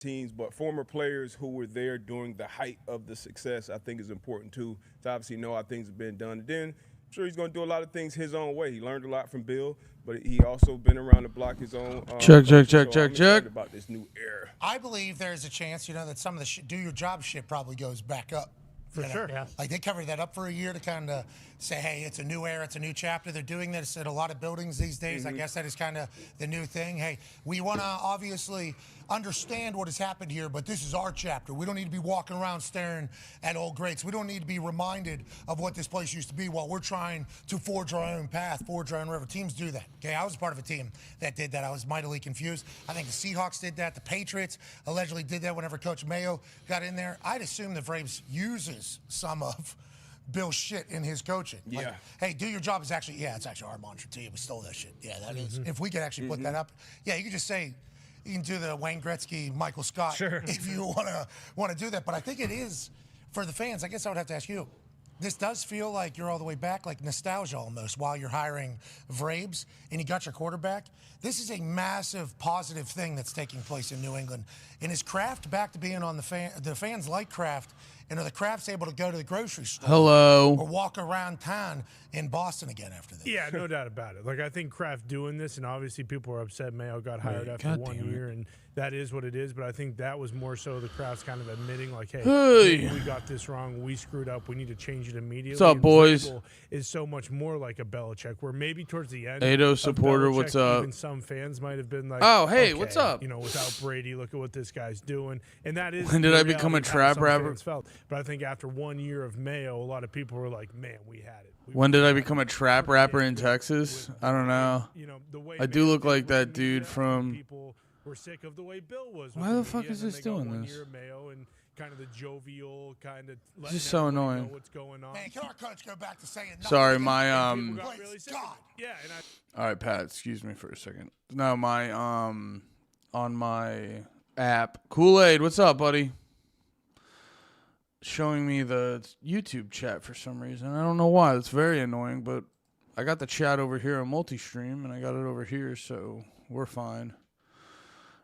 teams, but former players who were there during the height of the success, I think is important too, to obviously know how things have been done. And then I'm sure he's going to do a lot of things his own way. He learned a lot from Bill, but he also been around the block his own. Check. About this new era. I believe there's a chance, that some of the do your job shit probably goes back up. For sure. Yeah. Like they covered that up for a year to kind of say, hey, it's a new era, it's a new chapter. They're doing this at a lot of buildings these days. I guess that is kind of the new thing. Hey, we want to obviously understand what has happened here, but this is our chapter. We don't need to be walking around staring at old greats. We don't need to be reminded of what this place used to be while we're trying to forge our own path, forge our own river. Teams do that. Okay, I was part of a team that did that. I was mightily confused. I think the Seahawks did that. The Patriots allegedly did that whenever Coach Mayo got in there. I'd assume the Braves uses some of Bill's shit in his coaching. Like, hey, do your job is actually, it's actually our mantra to you. We stole that shit. Yeah, that is. If we could actually put that up, you could just say, you can do the Wayne Gretzky, Michael Scott, if you want to do that. But I think it is, for the fans, I guess I would have to ask you, this does feel like you're all the way back, like nostalgia almost, while you're hiring Vrabes and you got your quarterback. This is a massive positive thing that's taking place in New England. And is Kraft back to being on the fans like Kraft, and are the Krafts able to go to the grocery store or walk around town in Boston again after this? Yeah, no doubt about it. Like, I think Kraft doing this, and obviously people are upset Mayo got hired after 1 year, and that is what it is. But I think that was more so the Krafts kind of admitting, like, hey, we got this wrong, we screwed up, we need to change it immediately. What's up, boys? Is so much more like a Belichick, where maybe towards the end, Ado supporter, Belichick, what's up? even some fans might have been like, oh, hey, okay, what's up? Without Brady, look at what this guy's doing. And that is when did I become a trap rapper? But I think after 1 year of Mayo, a lot of people were like, man, we had it. When did I become a trap rapper in Texas? I don't know. I do look like that dude from. People were sick of the way Bill was. Why the fuck is this doing this? 1 year of Mayo and kind of the jovial kind of. This is so annoying. What's going on? Man, can our coach go back to saying? Sorry, my Really God. Yeah, All right, Pat. Excuse me for a second. No, my on my app, Kool-Aid. What's up, buddy? Showing me the YouTube chat for some reason. I don't know why. It's very annoying, but I got the chat over here on multi-stream, and I got it over here, so we're fine.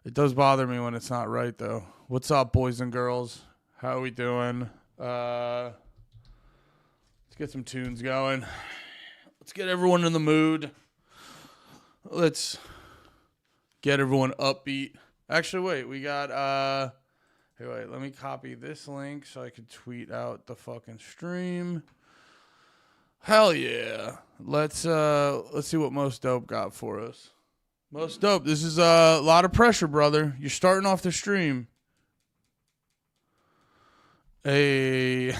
It does bother me when it's not right, though. What's up, boys and girls? How are we doing? Let's get some tunes going. Let's get everyone in the mood. Let's get everyone upbeat. Actually, wait. We got... Hey, wait, let me copy this link so I can tweet out the fucking stream. Hell yeah. Let's see what Most Dope got for us. Most Dope, this is a lot of pressure, brother. You're starting off the stream. Hey,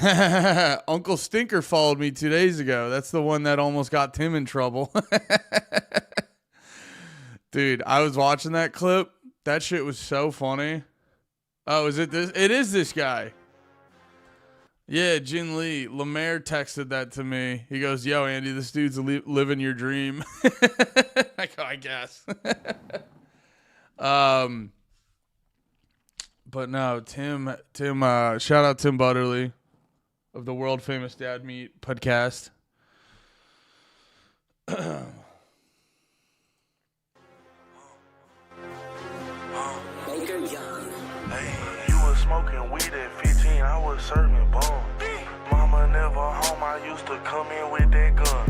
Uncle Stinker followed me 2 days ago. That's the one that almost got Tim in trouble. Dude, I was watching that clip. That shit was so funny. Oh, is it this? It is this guy. Yeah, Jin Lee. Lemaire texted that to me. He goes, yo, Andy, this dude's living your dream. I go, I guess. But no, Tim, shout out Tim Butterly of the world famous Dad Meat podcast. Smoking weed at 15, I was serving bone. Mama never home, I used to come in with that gun.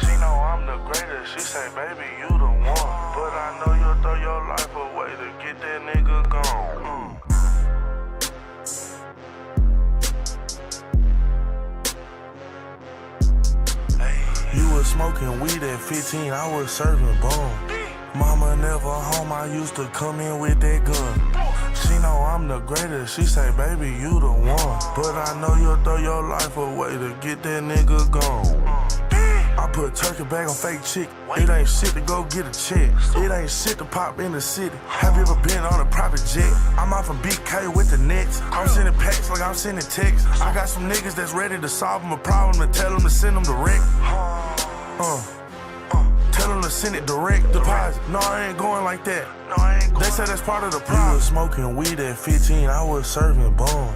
She know I'm the greatest, she say, baby, you the one. But I know you'll throw your life away to get that nigga gone. You was smoking weed at 15, I was serving bone. Mama never home, I used to come in with that gun. She know I'm the greatest, she say, baby, you the one. But I know you'll throw your life away to get that nigga gone. I put turkey bag on fake chick. It ain't shit to go get a check. It ain't shit to pop in the city. Have you ever been on a private jet? I'm out from Big K with the nets. I'm sending packs like I'm sending texts. I got some niggas that's ready to solve them a problem and tell them to send them direct. Tell them to send it direct deposit. No, I ain't going like that. They say that's part of the problem. You was smoking weed at 15, I was serving bone.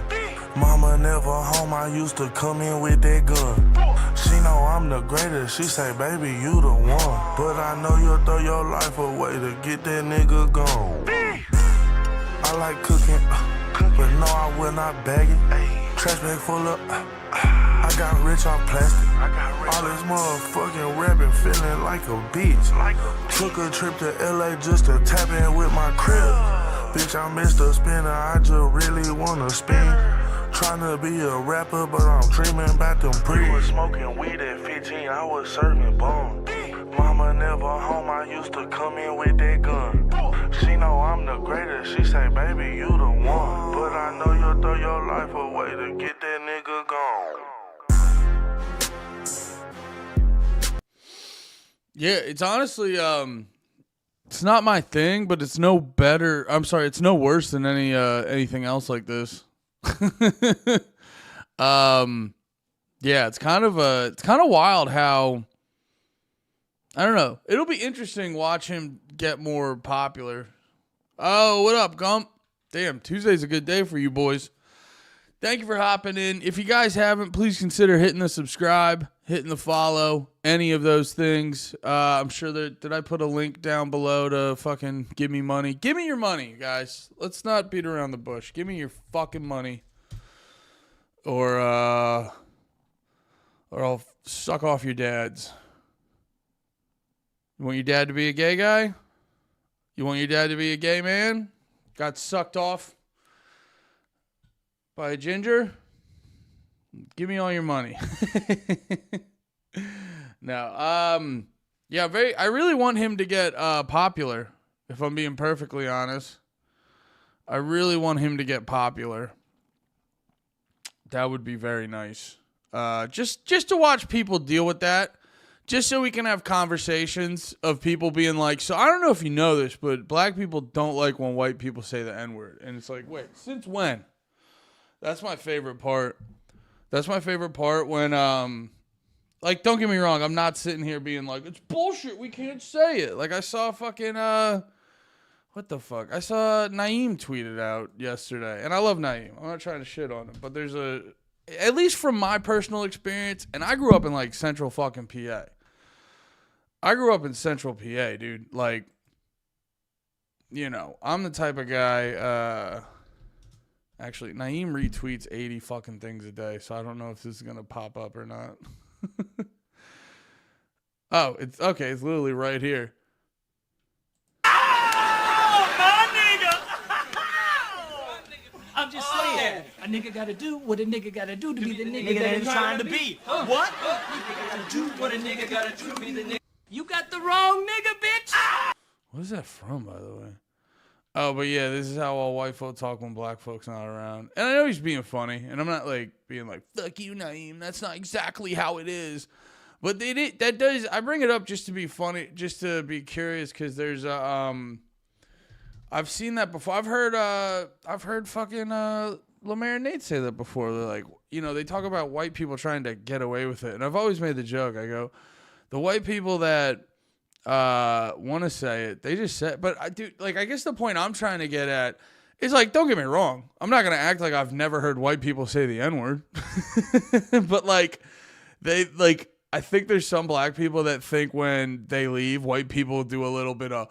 Mama never home, I used to come in with that gun. She know I'm the greatest, she say, baby, you the one. But I know you'll throw your life away to get that nigga gone. I like cooking, but no, I will not bag it. Trash bag full up. I got rich off plastic. All this motherfucking rapping feeling like a bitch. Took a trip to LA just to tap in with my crib. Bitch, I missed a spinner, I just really wanna spin. Tryna be a rapper, but I'm dreaming about them pretty. We was smoking weed at 15, I was serving bone. Mama never home, I used to come in with that gun. She know I'm the greatest, she say, baby, you the one. But I know you'll throw your life away to get that nigga gone. Yeah, it's honestly, it's not my thing, but it's no better. I'm sorry, it's no worse than anything else like this. Yeah, it's kind of wild how, I don't know. It'll be interesting watch him get more popular. Oh, what up, Gump? Damn, Tuesday's a good day for you boys. Thank you for hopping in. If you guys haven't, please consider hitting the subscribe, hitting the follow, any of those things. I'm sure did I put a link down below to fucking give me money? Give me your money, guys. Let's not beat around the bush. Give me your fucking money. Or I'll suck off your dads. You want your dad to be a gay guy? You want your dad to be a gay man? Got sucked off by a ginger? Give me all your money. No, yeah, I really want him to get popular, if I'm being perfectly honest. I really want him to get popular. That would be very nice. Just to watch people deal with that. Just so we can have conversations of people being like, so I don't know if you know this, but black people don't like when white people say the N-word. And it's like, wait, since when? That's my favorite part. That's my favorite part when, like, don't get me wrong. I'm not sitting here being like, it's bullshit. We can't say it. Like, I saw fucking, what the fuck? I saw Naeem tweeted out yesterday. And I love Naeem. I'm not trying to shit on him. But there's at least from my personal experience, and I grew up in, like, central fucking PA. I grew up in central PA, dude. Like, you know, I'm the type of guy, actually, Naeem retweets 80 fucking things a day, so I don't know if this is going to pop up or not. Oh, it's okay. It's literally right here. Oh, my nigga! I'm just saying, a nigga gotta do what a nigga gotta do to be the nigga that he's trying to be. What? Nigga gotta do what a nigga gotta do to be the nigga. You got the wrong nigga, bitch! What is that from, by the way? Oh, but yeah, this is how all white folk talk when black folks not around. And I know he's being funny, and I'm not like being like, fuck you, Naeem. That's not exactly how it is. But that does, I bring it up just to be funny, just to be curious, because there's I've seen that before. I've heard fucking Lemaire and Nate say that before. They're like, you know, they talk about white people trying to get away with it. And I've always made the joke. I go, the white people that want to say it, they just say it. But I do, like, I guess the point I'm trying to get at is, like, don't get me wrong. I'm not going to act like I've never heard white people say the N-word. But, like, I think there's some black people that think when they leave, white people do a little bit of,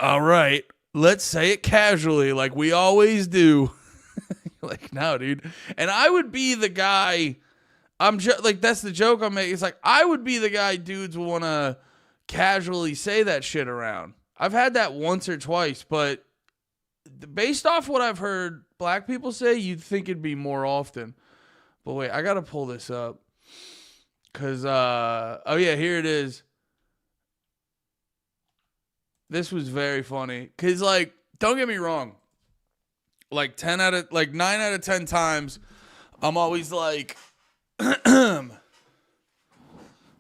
all right, let's say it casually like we always do. Like, no, dude. And I would be the guy, like, that's the joke I'm making. It's like, I would be the guy dudes will want to casually say that shit around. I've had that once or twice, but based off what I've heard black people say, you'd think it'd be more often. But wait, I got to pull this up. Because, oh yeah, here it is. This was very funny. Because, like, don't get me wrong. Like, 9 out of 10 times, I'm always like, oh,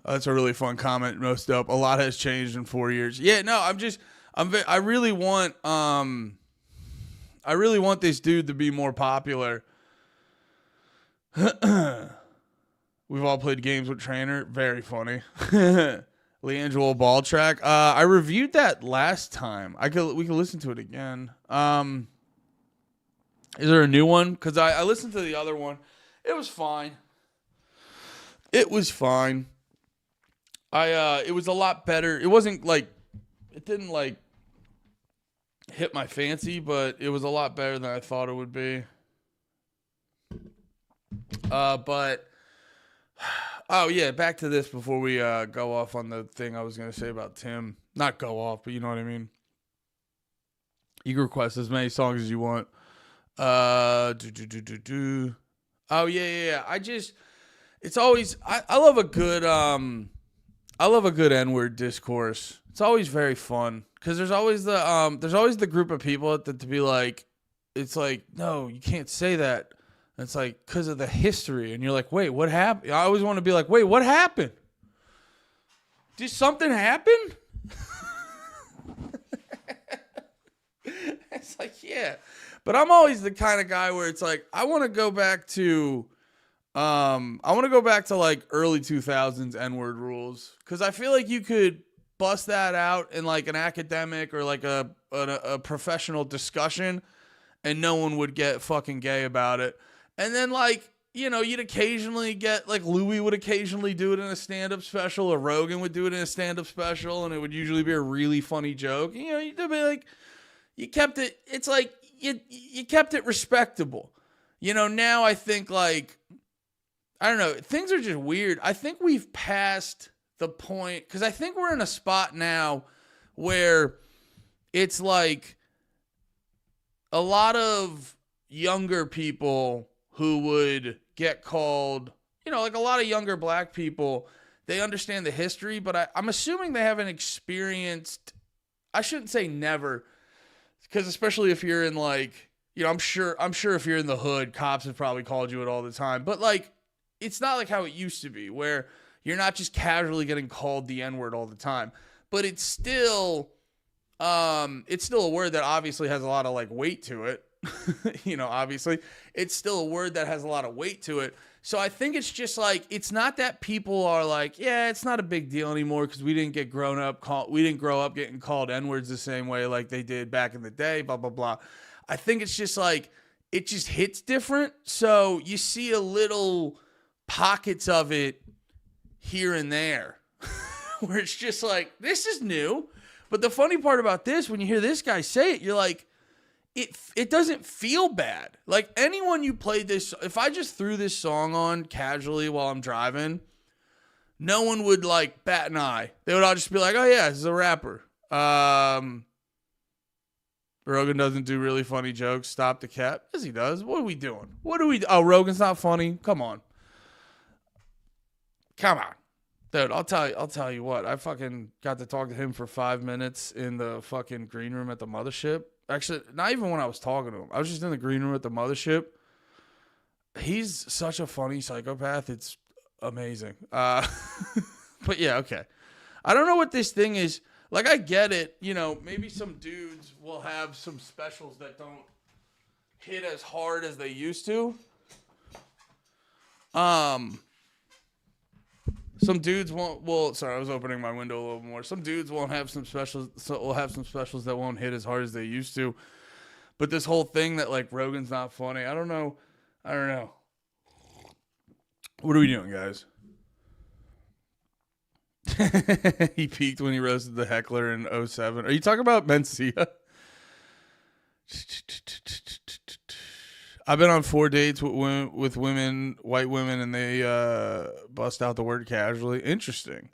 that's a really fun comment. Most up. A lot has changed in 4 years. Yeah, no, I really want this dude to be more popular. We've all played games with Trainer. Very funny. Leangelo Ball Track. I reviewed that last time. We could listen to it again. Is there a new one? Because I listened to the other one. It was fine. It was fine. It was a lot better. It wasn't like, it didn't like, hit my fancy, but it was a lot better than I thought it would be. But oh yeah, back to this before we go off on the thing I was gonna say about Tim. Not go off, but you know what I mean. You can request as many songs as you want. Oh yeah. It's always I love a good N-word discourse. It's always very fun because there's always the group of people that to be like, it's like, no, you can't say that. And it's like, because of the history. And you're like, wait, what happened? I always want to be like, wait, what happened? Did something happen? It's like, yeah. But I'm always the kind of guy where it's like, I want to go back to like early 2000s N-word rules. Because I feel like you could bust that out in like an academic or like a professional discussion and no one would get fucking gay about it. And then, like, you know, you'd occasionally get, like, Louis would occasionally do it in a stand-up special, or Rogan would do it in a stand-up special, and it would usually be a really funny joke. You know, you'd be like, you kept it, it's like, you kept it respectable. You know, now I think, like, I don't know, things are just weird. I think we've passed the point, because I think we're in a spot now where it's like a lot of younger people who would get called, you know, like a lot of younger black people, they understand the history, but I'm assuming they haven't experienced, I shouldn't say never, because especially if you're in like, you know, I'm sure if you're in the hood, cops have probably called you it all the time, but like, it's not like how it used to be, where you're not just casually getting called the N-word all the time, but it's still a word that obviously has a lot of like weight to it. You know, obviously it's still a word that has a lot of weight to it. So I think it's just like, it's not that people are like, yeah, it's not a big deal anymore because we didn't grow up getting called N-words the same way like they did back in the day, blah, blah, blah. I think it's just like, it just hits different. So you see a little pockets of it here and there where it's just like, this is new. But the funny part about this, when you hear this guy say it, you're like, it doesn't feel bad. Like, anyone you played this, if I just threw this song on casually while I'm driving, no one would like bat an eye. They would all just be like, oh yeah, this is a rapper. Rogan doesn't do really funny jokes. Stop the cap. Yes, he does. What are we doing? Oh, Rogan's not funny? Come on. Dude, I'll tell you what. I fucking got to talk to him for 5 minutes in the fucking green room at the mothership. Actually, not even when I was talking to him. I was just in the green room at the mothership. He's such a funny psychopath. It's amazing. But yeah, okay. I don't know what this thing is. Like, I get it. You know, maybe some dudes will have some specials that don't hit as hard as they used to. Some dudes won't. Well, sorry, I was opening my window a little more. Some dudes won't have some specials. So will have some specials that won't hit as hard as they used to. But this whole thing that like Rogan's not funny. I don't know. What are we doing, guys? He peaked when he roasted the heckler in 2007. Are you talking about Mencia? I've been on 4 dates with women, white women, and they bust out the word casually. Interesting.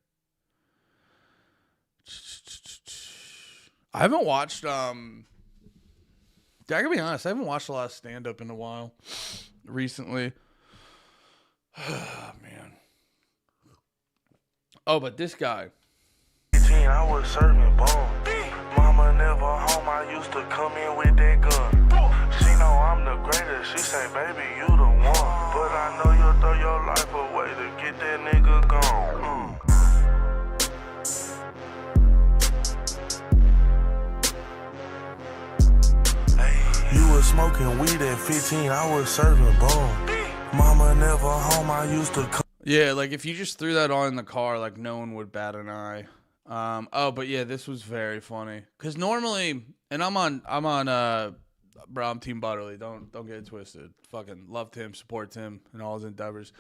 I haven't watched, I gotta be honest, I haven't watched a lot of stand-up in a while recently. Oh, man. Oh, but this guy. 18, I was serving bone. Mama never home, I used to come in with that gun. She know I'm the greatest, she say, baby, you the one. But I know you'll throw your life away to get that nigga gone. You was smoking weed at 15, I was serving bone. Mama never home, I used to come. Yeah, like if you just threw that on in the car, like no one would bat an eye. But yeah, this was very funny. Cause normally, and I'm Team Butterly. Don't get it twisted. Fucking love Tim, support Tim and all his endeavors.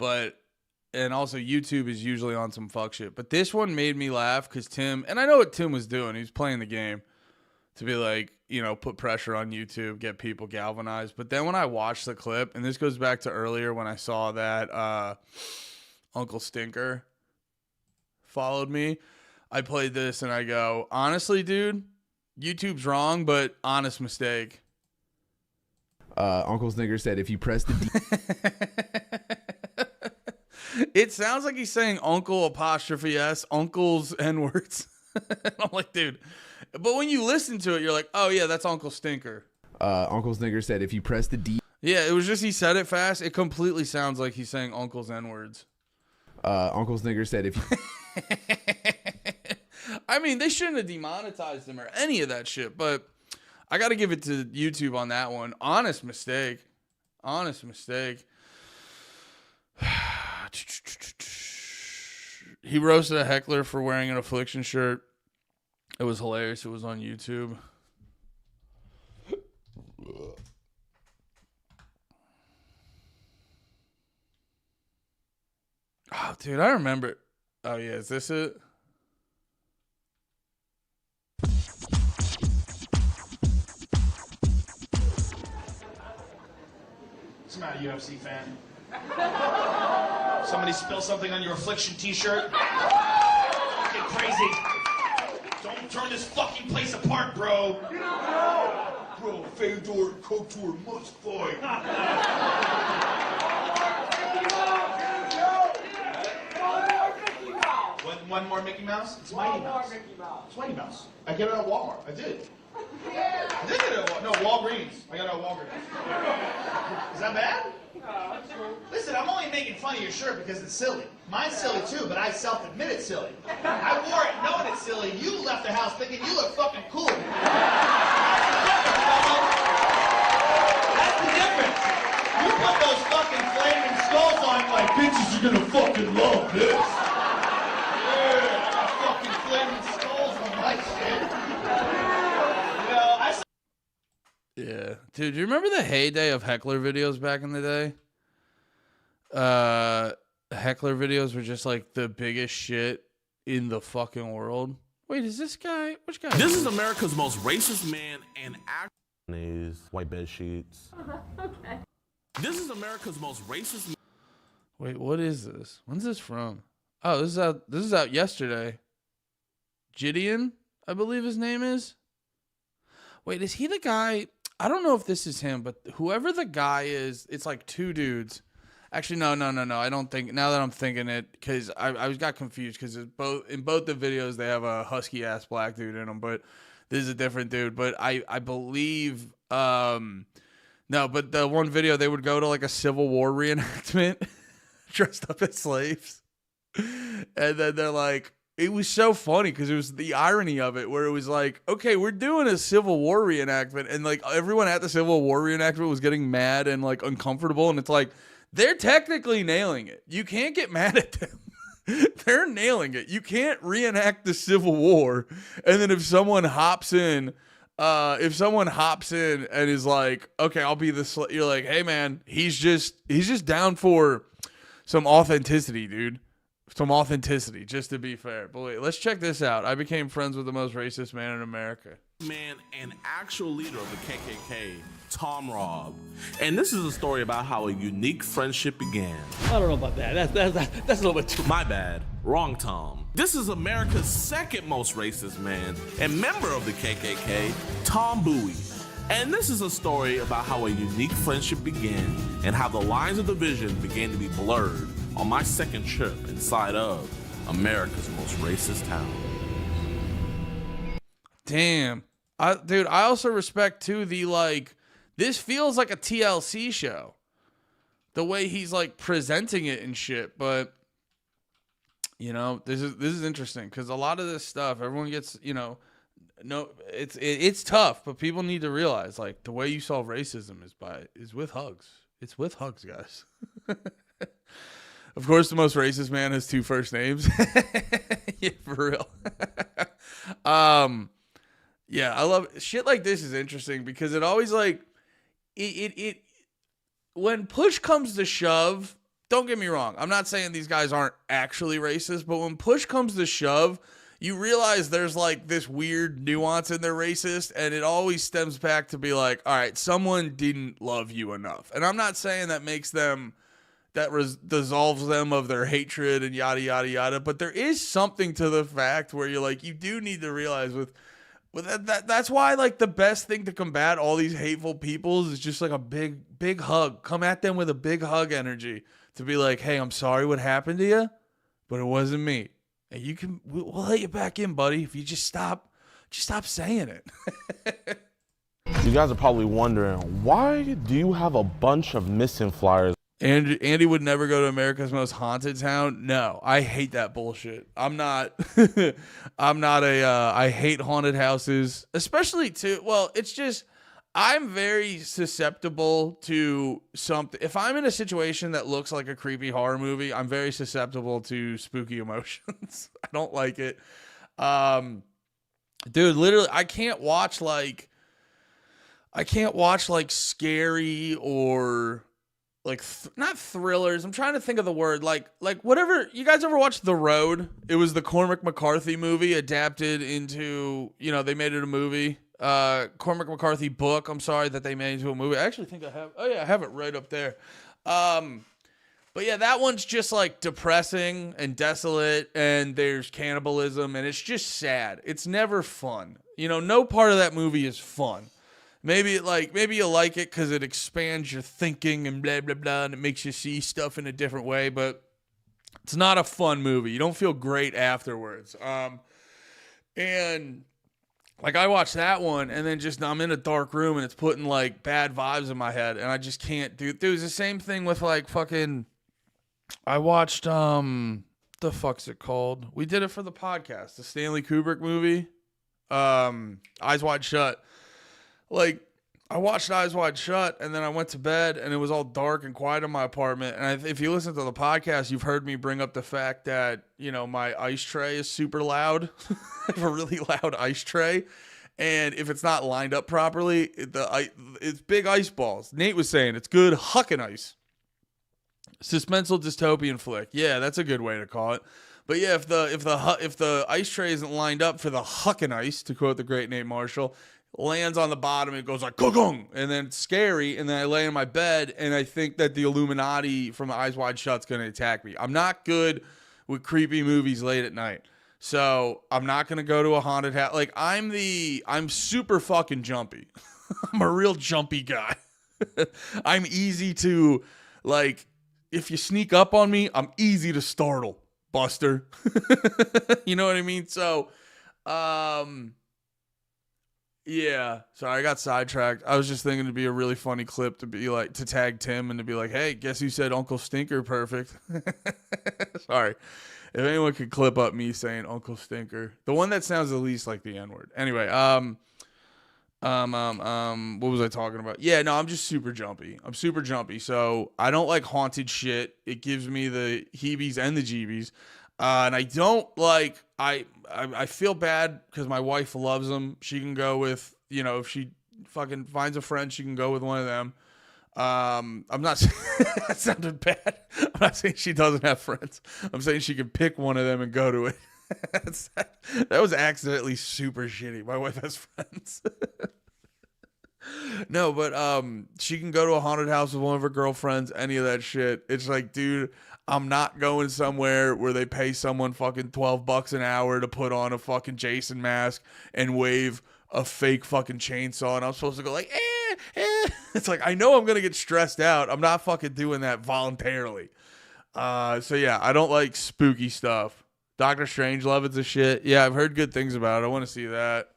And also YouTube is usually on some fuck shit. But this one made me laugh because Tim, and I know what Tim was doing. He was playing the game. to be like, put pressure on YouTube, get people galvanized. But then when I watched the clip, and this goes back to earlier when I saw that Uncle Stinker followed me, I played this and I go, honestly, dude, YouTube's wrong, but honest mistake. Uncle Stinker said, if you press the D. It sounds like he's saying uncle apostrophe S, uncles N-words. I'm like, dude. But when you listen to it, you're like, oh, yeah, that's Uncle Stinker. Uncle Stinker said, if you press the D. Yeah, it was just he said it fast. It completely sounds like he's saying uncle's N-words. Uncle Stinker said, if you. I mean, they shouldn't have demonetized him or any of that shit, but I got to give it to YouTube on that one. Honest mistake. Honest mistake. He roasted a heckler for wearing an Affliction shirt. It was hilarious. It was on YouTube. Oh, dude, I remember. Oh, yeah, is this it? What's the matter, UFC fan? Somebody spill something on your Affliction t-shirt? Get crazy. Don't turn this fucking place apart, bro. Bro, Fedor and Couture must fight. One more Mickey Mouse? It's Mighty Mouse. It's Mighty Mouse. I get it at Walmart. I did. I did get it at Walmart. No, Walgreens. I got it at Walgreens. Is that bad? Listen, I'm only making fun of your shirt because it's silly. Mine's silly too, but I self-admit it's silly. I wore it knowing it's silly. You left the house thinking you look fucking cool. That's the difference. You put those fucking flaming skulls on like, bitches are gonna fucking love this. Yeah, I got fucking flaming skulls on my shit. Yeah. Dude, do you remember the heyday of heckler videos back in the day? Heckler videos were just like the biggest shit in the fucking world. Wait, is this guy? Which guy? This is America's most racist man and actor. White bed sheets. Okay. This is America's most racist. Wait, what is this? When's this from? Oh, this is out. This is out yesterday. Gideon, I believe his name is. Wait, is he the guy? I don't know if this is him, but whoever the guy is, it's like two dudes. Actually, no. I don't think. Now that I'm thinking it, because I got confused because in both the videos they have a husky ass black dude in them, but this is a different dude. But I believe no, but the one video they would go to like a Civil War reenactment, dressed up as slaves, and then they're like. It was so funny because it was the irony of it where it was like, okay, we're doing a Civil War reenactment. And like everyone at the Civil War reenactment was getting mad and like uncomfortable. And it's like, they're technically nailing it. You can't get mad at them. They're nailing it. You can't reenact the Civil War. And then if someone hops in and is like, okay, I'll be the, you're like, hey man, he's just down for some authenticity, dude. Some authenticity, just to be fair. But wait, let's check this out. I became friends with the most racist man in America. Man and actual leader of the KKK, Tom Robb. And this is a story about how a unique friendship began. I don't know about that. That's a little bit too... My bad. Wrong Tom. This is America's second most racist man and member of the KKK, Tom Bowie. And this is a story about how a unique friendship began and how the lines of division began to be blurred on my second trip inside of America's most racist town. Damn. Dude, I also respect, too, the, like, this feels like a TLC show. The way he's, like, presenting it and shit. But, you know, this is interesting. Because a lot of this stuff, everyone gets, you know, no, it's tough. But people need to realize, like, the way you solve racism is with hugs. It's with hugs, guys. Of course, the most racist man has two first names. Yeah, for real. Yeah, I love shit like this is interesting because it always like it when push comes to shove, don't get me wrong. I'm not saying these guys aren't actually racist, but when push comes to shove, you realize there's like this weird nuance in their racist, and it always stems back to be like, all right, someone didn't love you enough. And I'm not saying that makes them, dissolves them of their hatred and yada, yada, yada, but there is something to the fact where you're like, you do need to realize that's why like the best thing to combat all these hateful peoples is just like a big hug. Come at them with a big hug energy to be like, hey, I'm sorry what happened to you, but it wasn't me. And we'll let you back in, buddy, if you just stop saying it. You guys are probably wondering, why do you have a bunch of missing flyers? Andy would never go to America's Most Haunted Town. No, I hate that bullshit. I hate haunted houses, especially it's just, I'm very susceptible to something. If I'm in a situation that looks like a creepy horror movie, I'm very susceptible to spooky emotions. I don't like it. Dude, literally, I can't watch like scary or like not thrillers. I'm trying to think of the word. Like whatever. You guys ever watched The Road? It was the Cormac McCarthy movie adapted into, they made it a movie. Cormac McCarthy book, I'm sorry, that they made into a movie. I actually think I have. Oh yeah, I have it right up there. But yeah, that one's just like depressing and desolate, and there's cannibalism, and it's just sad. It's never fun. No part of that movie is fun. Maybe you like it because it expands your thinking and blah blah blah, and it makes you see stuff in a different way. But it's not a fun movie. You don't feel great afterwards. And like I watched that one, and then just I'm in a dark room, and it's putting like bad vibes in my head, and I just can't do. Dude, it's the same thing with like fucking. I watched the fuck's it called? We did it for the podcast, the Stanley Kubrick movie, Eyes Wide Shut. Like, I watched Eyes Wide Shut, and then I went to bed, and it was all dark and quiet in my apartment. And if you listen to the podcast, you've heard me bring up the fact that, my ice tray is super loud. I have a really loud ice tray. And if it's not lined up properly, it's big ice balls. Nate was saying it's good hucking ice. Suspenseful dystopian flick. Yeah, that's a good way to call it. But yeah, if the ice tray isn't lined up for the hucking ice, to quote the great Nate Marshall, lands on the bottom, it goes like gong, and then it's scary, and then I lay in my bed, and I think that the Illuminati from Eyes Wide Shut's gonna attack me. I'm not good with creepy movies late at night, so I'm not gonna go to a haunted house. Like I'm super fucking jumpy. I'm a real jumpy guy. I'm easy to like. If you sneak up on me, I'm easy to startle, Buster. You know what I mean? So, yeah. Sorry, I got sidetracked. I was just thinking it'd be a really funny clip to be like, to tag Tim and to be like, hey, guess who said Uncle Stinker perfect? Sorry. If anyone could clip up me saying Uncle Stinker. The one that sounds the least like the N-word. Anyway, what was I talking about? Yeah, no, I'm just super jumpy. I'm super jumpy. So I don't like haunted shit. It gives me the heebies and the jeebies. And I don't like, I feel bad because my wife loves them. She can go with, if she fucking finds a friend, she can go with one of them. I'm not saying that sounded bad. I'm not saying she doesn't have friends. I'm saying she can pick one of them and go to it. That was accidentally super shitty. My wife has friends. No, but she can go to a haunted house with one of her girlfriends, any of that shit. It's like, dude, I'm not going somewhere where they pay someone fucking $12 an hour to put on a fucking Jason mask and wave a fake fucking chainsaw, and I'm supposed to go like, It's like, I know I'm gonna get stressed out. I'm not fucking doing that voluntarily. So yeah, I don't like spooky stuff. Doctor Strangelove is a shit. Yeah, I've heard good things about it. I want to see that.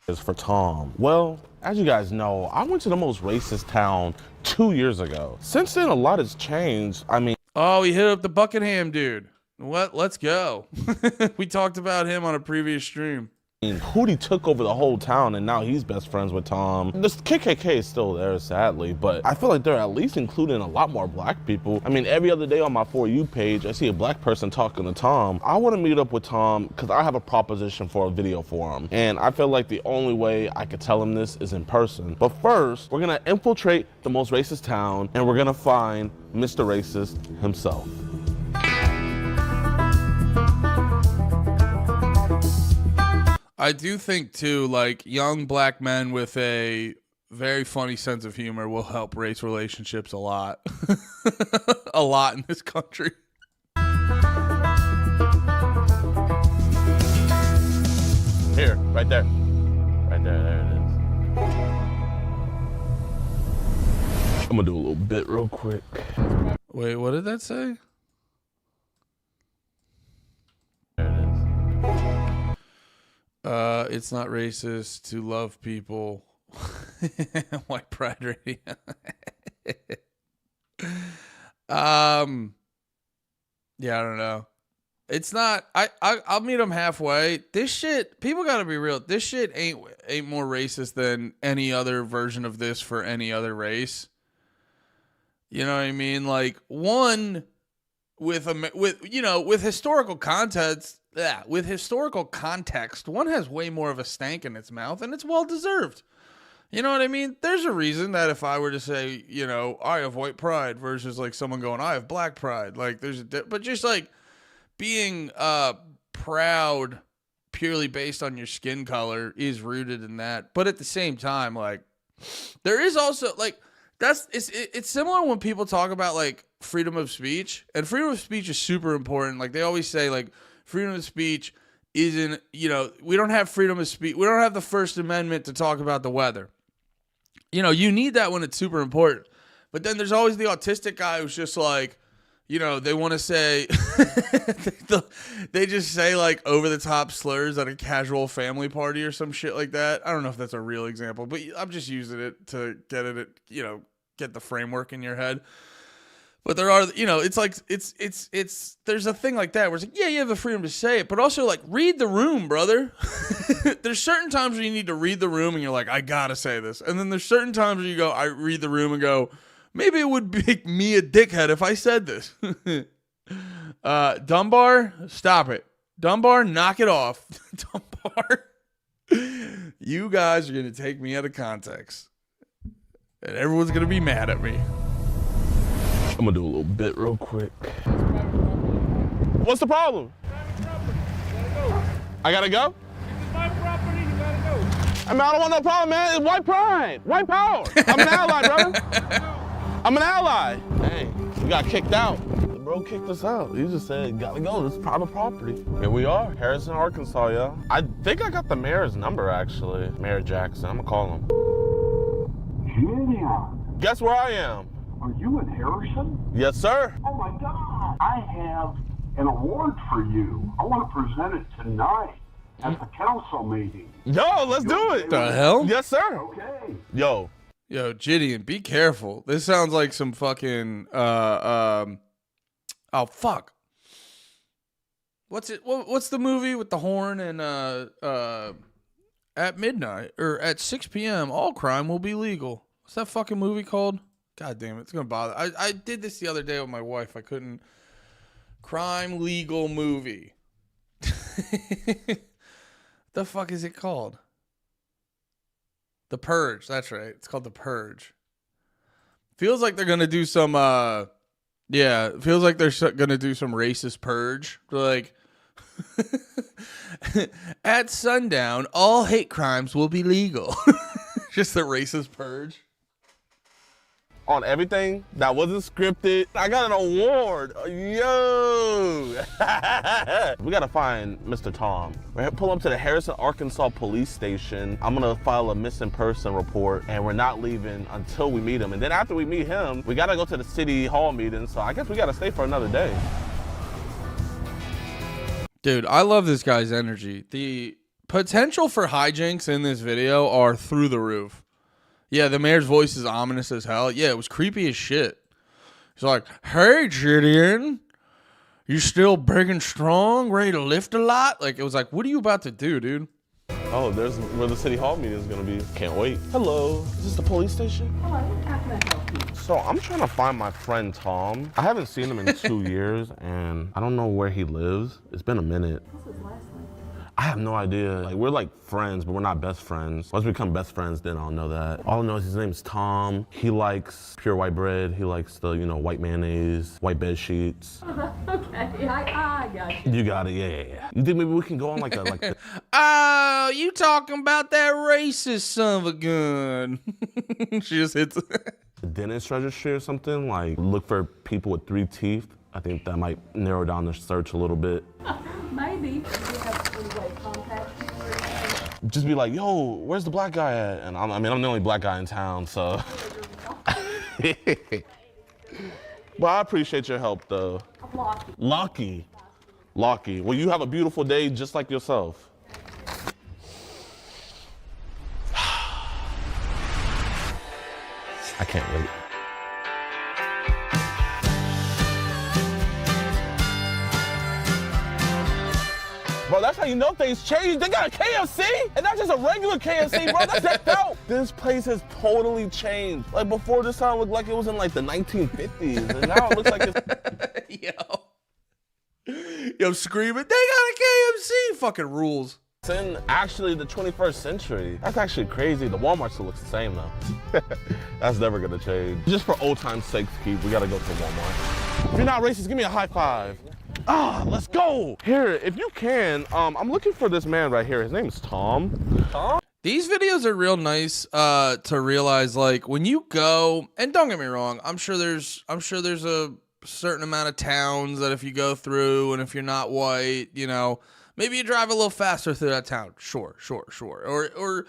Is for Tom. Well, as you guys know, I went to the most racist town 2 years ago. Since then, a lot has changed. I mean... Oh, he hit up the Buckingham dude. Let's go. We talked about him on a previous stream. Hootie took over the whole town, and now he's best friends with Tom. The KKK is still there, sadly, but I feel like they're at least including a lot more black people. I mean, every other day on my For You page, I see a black person talking to Tom. I want to meet up with Tom because I have a proposition for a video for him, and I feel like the only way I could tell him this is in person. But first, we're going to infiltrate the most racist town, and we're going to find Mr. Racist himself. I do think too, like young black men with a very funny sense of humor will help race relationships a lot. A lot in this country. Here, right there. Right there, there it is. I'm gonna do a little bit real quick. Wait, what did that say? There it is. It's not racist to love people. White pride radio. Yeah, I don't know. It's not. I'll meet them halfway. This shit, people gotta be real. This shit ain't more racist than any other version of this for any other race. You know what I mean? Like one with historical context. Yeah, with historical context, one has way more of a stank in its mouth, and it's well deserved. You know what I mean? There's a reason that if I were to say, you know, I have white pride versus like someone going, I have black pride. Like there's but just like being proud purely based on your skin color is rooted in that. But at the same time, like there is also like it's similar when people talk about like freedom of speech, and freedom of speech is super important. Like they always say like freedom of speech isn't, you know, we don't have freedom of speech. We don't have the First Amendment to talk about the weather. You know, you need that when it's super important. But then there's always the autistic guy who's just like, you know, they want to say, they just say like over the top slurs at a casual family party or some shit like that. I don't know if that's a real example, but I'm just using it to get the framework in your head. But there are, you know, it's like, there's a thing like that where it's like, yeah, you have the freedom to say it, but also like read the room, brother. There's certain times where you need to read the room and you're like, I gotta say this. And then there's certain times where you go, I read the room and go, maybe it would make me a dickhead if I said this. Dunbar, stop it. Dunbar, knock it off. Dunbar, you guys are going to take me out of context. And everyone's going to be mad at me. I'm gonna do a little bit real quick. What's the problem? I gotta go? This is my property, you gotta go. I mean, I don't want no problem, man. It's white pride, white power. I'm an ally, brother. I'm an ally. Hey, we got kicked out. The bro kicked us out. He just said, gotta go, this is private property. Here we are, Harrison, Arkansas, yo. I think I got the mayor's number, actually. Mayor Jackson, I'm gonna call him. Gideon. Guess where I am? Are you in Harrison? Yes, sir. Oh my God. I have an award for you. I want to present it tonight at the council meeting. Yo, let's do it. The hell? Yes, sir. Okay. Yo, Gideon, be careful. This sounds like some fucking oh fuck. What's it? What's the movie with the horn and at midnight or at 6 p.m. all crime will be legal? What's that fucking movie called? God damn it, it's gonna bother. I did this the other day with my wife. I couldn't. Crime legal movie. The fuck is it called? The Purge. That's right. It's called The Purge. Feels like they're gonna do some. Yeah, it feels like they're gonna do some racist purge. Like, at sundown, all hate crimes will be legal. Just the racist purge. on everything that wasn't scripted. I got an award. Yo! We gotta find Mr. Tom. We're gonna pull up to the Harrison, Arkansas police station. I'm gonna file a missing person report, and we're not leaving until we meet him. And then after we meet him, we gotta go to the city hall meeting, so I guess we gotta stay for another day. Dude, I love this guy's energy. The potential for hijinks in this video are through the roof. Yeah, the mayor's voice is ominous as hell. Yeah, it was creepy as shit. He's like, hey, Gideon, you still big and strong, ready to lift a lot? Like, it was like, what are you about to do, dude? Oh, there's where the city hall meeting is gonna be. Can't wait. Hello, is this the police station? Hello, how can I help you? So I'm trying to find my friend Tom. I haven't seen him in 2 years, and I don't know where he lives. It's been a minute. What's his last name? I have no idea. Like, we're like friends, but we're not best friends. Once we become best friends, then I'll know that. All I know is his name's Tom. He likes pure white bread. He likes the, you know, white mayonnaise, white bed sheets. Okay. I got you. You got it. Yeah. You think maybe we can go on like a Oh, you talking about that racist son of a gun? She just hits. dentist registry or something? Like look for people with 3 teeth. I think that might narrow down the search a little bit. Maybe. You have three-way contact people or anything? Just be like, yo, where's the black guy at? And I'm the only black guy in town, so. But I appreciate your help, though. Lucky. Well, you have a beautiful day just like yourself. I can't wait. Bro, that's how you know things changed. They got a KFC, and not just a regular KFC, bro. That's that dope. This place has totally changed. Like before, this town looked like it was in like the 1950s, and now it looks like it's. Yo, screaming, they got a KFC. Fucking rules. It's in actually the 21st century. That's actually crazy. The Walmart still looks the same though. That's never gonna change. Just for old time's sake, Keith, we gotta go to Walmart. If you're not racist, give me a high five. Let's go. Here, if you can, I'm looking for this man right here. His name is Tom. Tom? These videos are real nice to realize, like, when you go, and don't get me wrong, I'm sure there's a certain amount of towns that if you go through and if you're not white, you know, maybe you drive a little faster through that town. Sure. Or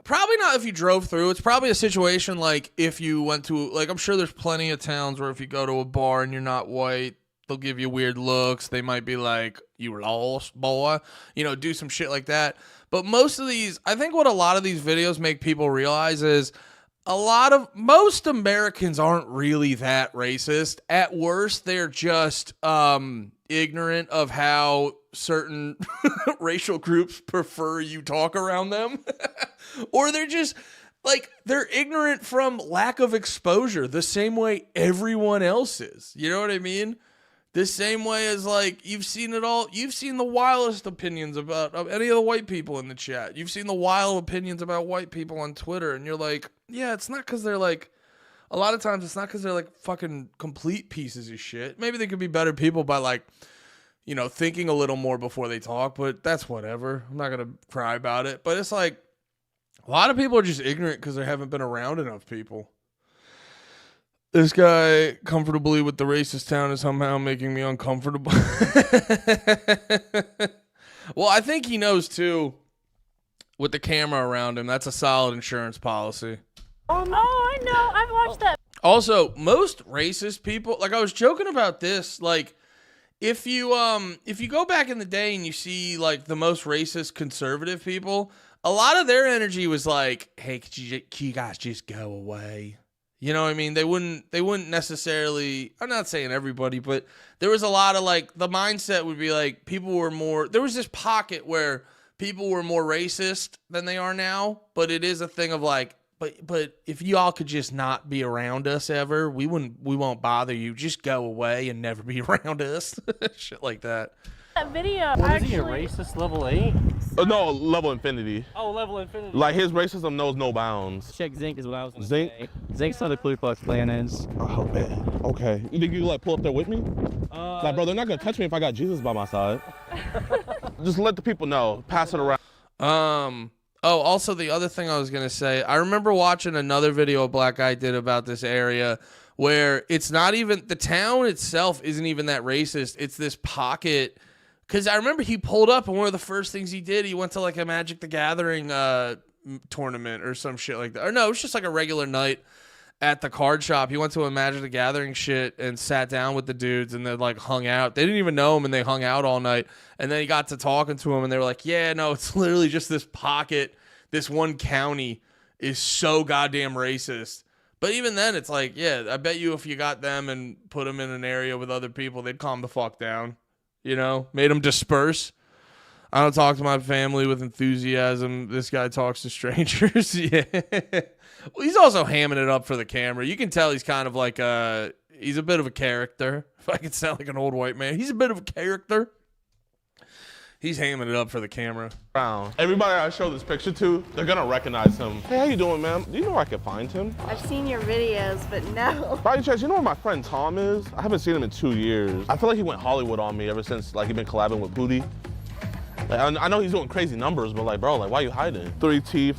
probably not if you drove through. It's probably a situation like if you went to, like, I'm sure there's plenty of towns where if you go to a bar and you're not white, they'll give you weird looks. They might be like, you lost, boy. You know, do some shit like that. But most of these, I think what a lot of these videos make people realize is most Americans aren't really that racist. At worst, they're just ignorant of how certain racial groups prefer you talk around them. Or they're just, like, they're ignorant from lack of exposure, the same way everyone else is. You know what I mean? The same way as, like, you've seen it all. You've seen the wildest opinions about any of the white people in the chat. You've seen the wild opinions about white people on Twitter. And you're like, yeah, it's not because they're, like, a lot of times it's not because they're, like, fucking complete pieces of shit. Maybe they could be better people by, like, you know, thinking a little more before they talk. But that's whatever. I'm not going to cry about it. But it's like, a lot of people are just ignorant because they haven't been around enough people. This guy comfortably with the racist town is somehow making me uncomfortable. Well, I think he knows too, with the camera around him, that's a solid insurance policy. Oh, I know. I've watched that. Also, most racist people, like I was joking about this, like if you go back in the day and you see like the most racist conservative people, a lot of their energy was like, hey, could you guys just go away? You know what I mean? They wouldn't necessarily, I'm not saying everybody, but there was a lot of like, the mindset would be like, there was this pocket where people were more racist than they are now, but it is a thing of like, but if y'all could just not be around us ever, we won't bother you. Just go away and never be around us. Shit like that. That video. What is he, a racist level 8? No, level infinity. Oh, level infinity. Like his racism knows no bounds. Check Zinc is what I was gonna Zinc? say. Zinc's how the Ku Klux Klan is. Oh man. Okay. You think you can like pull up there with me? Like, bro, they're not gonna touch me if I got Jesus by my side. Just let the people know. Pass it around. Oh, also the other thing I was gonna say, I remember watching another video a black guy did about this area where it's not even, the town itself isn't even that racist. It's this pocket. Because I remember he pulled up and one of the first things he did, he went to like a Magic the Gathering tournament or some shit like that. Or no, it was just like a regular night at the card shop. He went to a Magic the Gathering shit and sat down with the dudes and they like hung out. They didn't even know him and they hung out all night. And then he got to talking to him and they were like, yeah, no, it's literally just this pocket. This one county is so goddamn racist. But even then, it's like, yeah, I bet you if you got them and put them in an area with other people, they'd calm the fuck down. You know, made them disperse. I don't talk to my family with enthusiasm. This guy talks to strangers. Yeah. Well, he's also hamming it up for the camera. You can tell he's kind of like he's a bit of a character. If I could sound like an old white man, he's a bit of a character. He's hamming it up for the camera. Everybody I show this picture to, they're gonna recognize him. Hey, how you doing, ma'am? Do you know where I can find him? I've seen your videos, but no. By any chance, you know where my friend Tom is? I haven't seen him in 2 years. I feel like he went Hollywood on me ever since like he been collabing with Booty. Like, I know he's doing crazy numbers, but like, bro, like, why you hiding? 3 Teeth,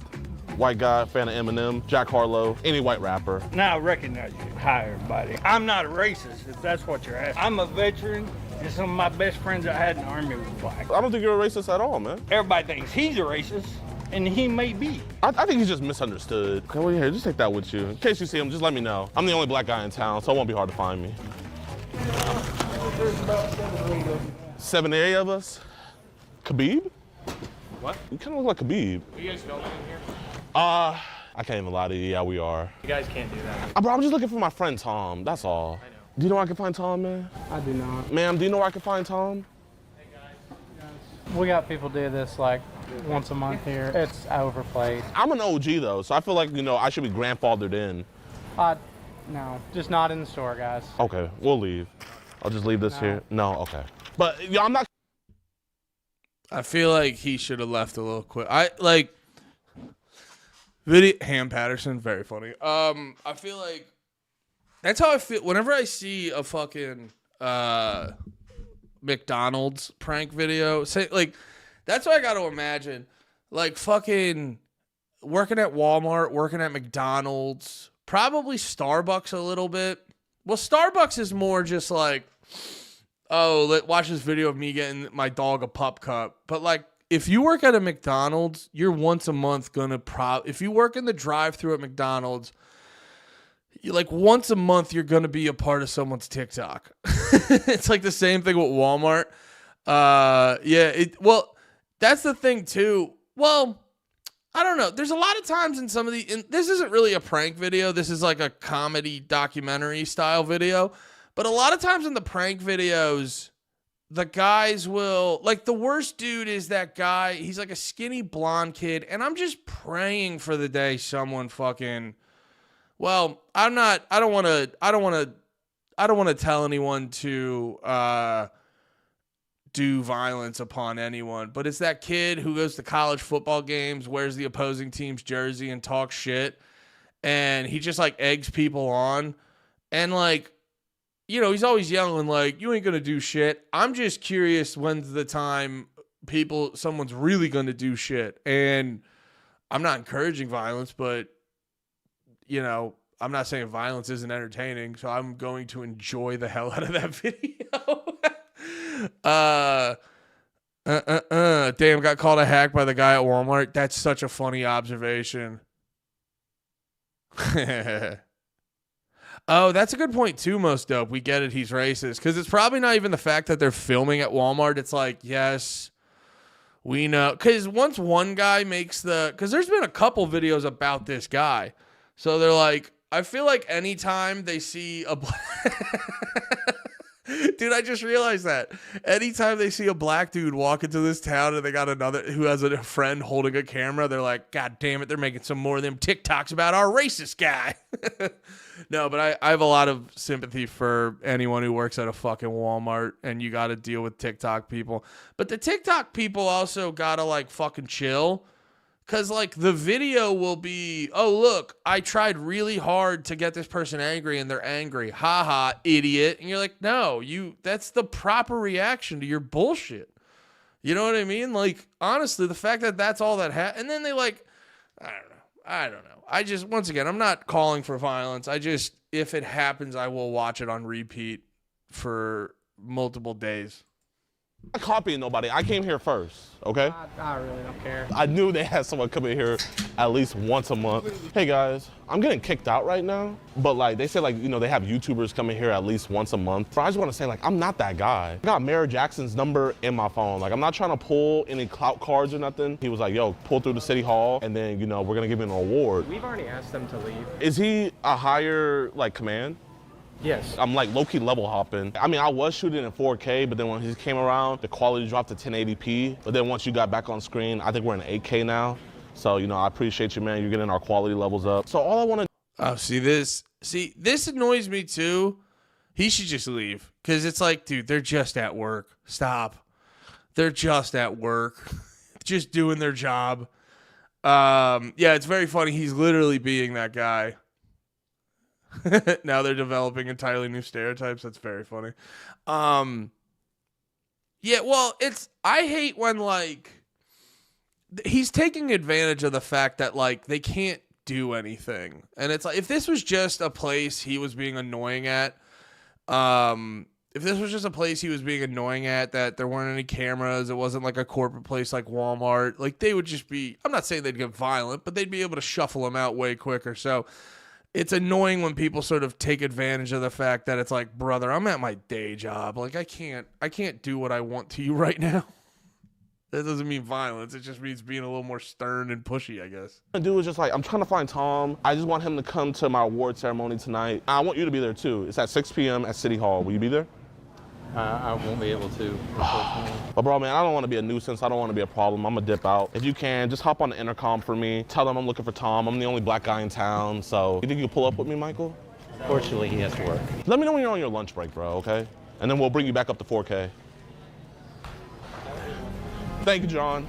white guy, fan of Eminem, Jack Harlow, any white rapper. Now I recognize you. Hi, everybody. I'm not a racist, if that's what you're asking. I'm a veteran, and some of my best friends I had in the Army were black. I don't think you're a racist at all, man. Everybody thinks he's a racist, and he may be. I think he's just misunderstood. Okay, well, here, just take that with you. In case you see him, just let me know. I'm the only black guy in town, so it won't be hard to find me. There's about 7 or 8 of them. 7 or 8 of us? Khabib? What? You kind of look like Khabib. Are you guys filming in here? I can't even lie to you. Yeah, we are. You guys can't do that. Bro, I'm just looking for my friend Tom. That's all. I know. Do you know where I can find Tom, man? I do not. Ma'am, do you know where I can find Tom? Hey guys. We got people do this like once a month here. It's overplayed. I'm an OG though, so I feel like, you know, I should be grandfathered in. No, just not in the store, guys. Okay, we'll leave. I'll just leave this here. No, okay. But yeah, I'm not. I feel like he should have left a little quick. Ham Patterson, very funny. I feel like that's how I feel whenever I see a fucking McDonald's prank video. Say like that's what I got to imagine. Like fucking working at Walmart, working at McDonald's, probably Starbucks a little bit. Well, Starbucks is more just like, oh, watch this video of me getting my dog a pup cup. But like, if you work at a McDonald's, you're once a month gonna if you work in the drive-thru at McDonald's, like once a month you're gonna be a part of someone's TikTok. It's like the same thing with Walmart. Well, that's the thing too. Well, I don't know. There's a lot of times in some of this isn't really a prank video. This is like a comedy documentary style video. But a lot of times in the prank videos, the guys will, like the worst dude is that guy. He's like a skinny blonde kid. And I'm just praying for the day someone fucking, well, I don't want to tell anyone to do violence upon anyone. But it's that kid who goes to college football games, wears the opposing team's jersey and talks shit. And he just like eggs people on. And like, you know, he's always yelling like, you ain't going to do shit. I'm just curious when's the time someone's really going to do shit. And I'm not encouraging violence, but, you know, I'm not saying violence isn't entertaining. So I'm going to enjoy the hell out of that video. Damn, got called a hack by the guy at Walmart. That's such a funny observation. Oh, that's a good point too, Most Dope. We get it, he's racist. Because it's probably not even the fact that they're filming at Walmart. It's like, yes, we know. Because once one guy makes because there's been a couple videos about this guy. So they're like, I feel like anytime they see a dude, I just realized that. Anytime they see a black dude walk into this town and they got another who has a friend holding a camera, they're like, God damn it, they're making some more of them TikToks about our racist guy. No, but I have a lot of sympathy for anyone who works at a fucking Walmart and you got to deal with TikTok people. But the TikTok people also got to like fucking chill. Because, like, the video will be, oh, look, I tried really hard to get this person angry, and they're angry. Ha ha, idiot. And you're like, no, that's the proper reaction to your bullshit. You know what I mean? Like, honestly, the fact that that's all that and then they, like, I don't know. I just, once again, I'm not calling for violence. If it happens, I will watch it on repeat for multiple days. I'm not copying nobody. I came here first, okay? I really don't care. I knew they had someone come in here at least once a month. Hey guys, I'm getting kicked out right now, but like they say like, you know, they have YouTubers coming here at least once a month. But I just want to say like, I'm not that guy. I got Mayor Jackson's number in my phone. Like I'm not trying to pull any clout cards or nothing. He was like, yo, pull through the city hall and then, you know, we're gonna give him an award. We've already asked them to leave. Is he a higher like command? Yes. I'm like low-key level hopping. I mean, I was shooting in 4K, but then when he came around, the quality dropped to 1080p. But then once you got back on screen, I think we're in 8K now. So, you know, I appreciate you, man. You're getting our quality levels up. So all I want to... Oh, this annoys me too. He should just leave. Because it's like, dude, they're just at work. Stop. They're just at work, just doing their job. Yeah, it's very funny. He's literally being that guy. Now they're developing entirely new stereotypes. That's very funny. Yeah, well, I hate when, like, he's taking advantage of the fact that, like, they can't do anything. And it's like, if this was just a place he was being annoying at, if this was just a place he was being annoying at, that there weren't any cameras, it wasn't like a corporate place like Walmart, like, they would just be, I'm not saying they'd get violent, but they'd be able to shuffle him out way quicker. So it's annoying when people sort of take advantage of the fact that it's like, brother, I'm at my day job. Like, I can't do what I want to you right now. That doesn't mean violence. It just means being a little more stern and pushy, I guess. The dude was just like, I'm trying to find Tom. I just want him to come to my award ceremony tonight. I want you to be there too. It's at 6 p.m. at City Hall. Will you be there? I won't be able to, unfortunately. But bro, man, I don't want to be a nuisance. I don't want to be a problem. I'm gonna dip out. If you can, just hop on the intercom for me. Tell them I'm looking for Tom. I'm the only black guy in town. So you think you can pull up with me, Michael? Fortunately, he has to work. Let me know when you're on your lunch break, bro, okay? And then we'll bring you back up to 4K. Thank you, John.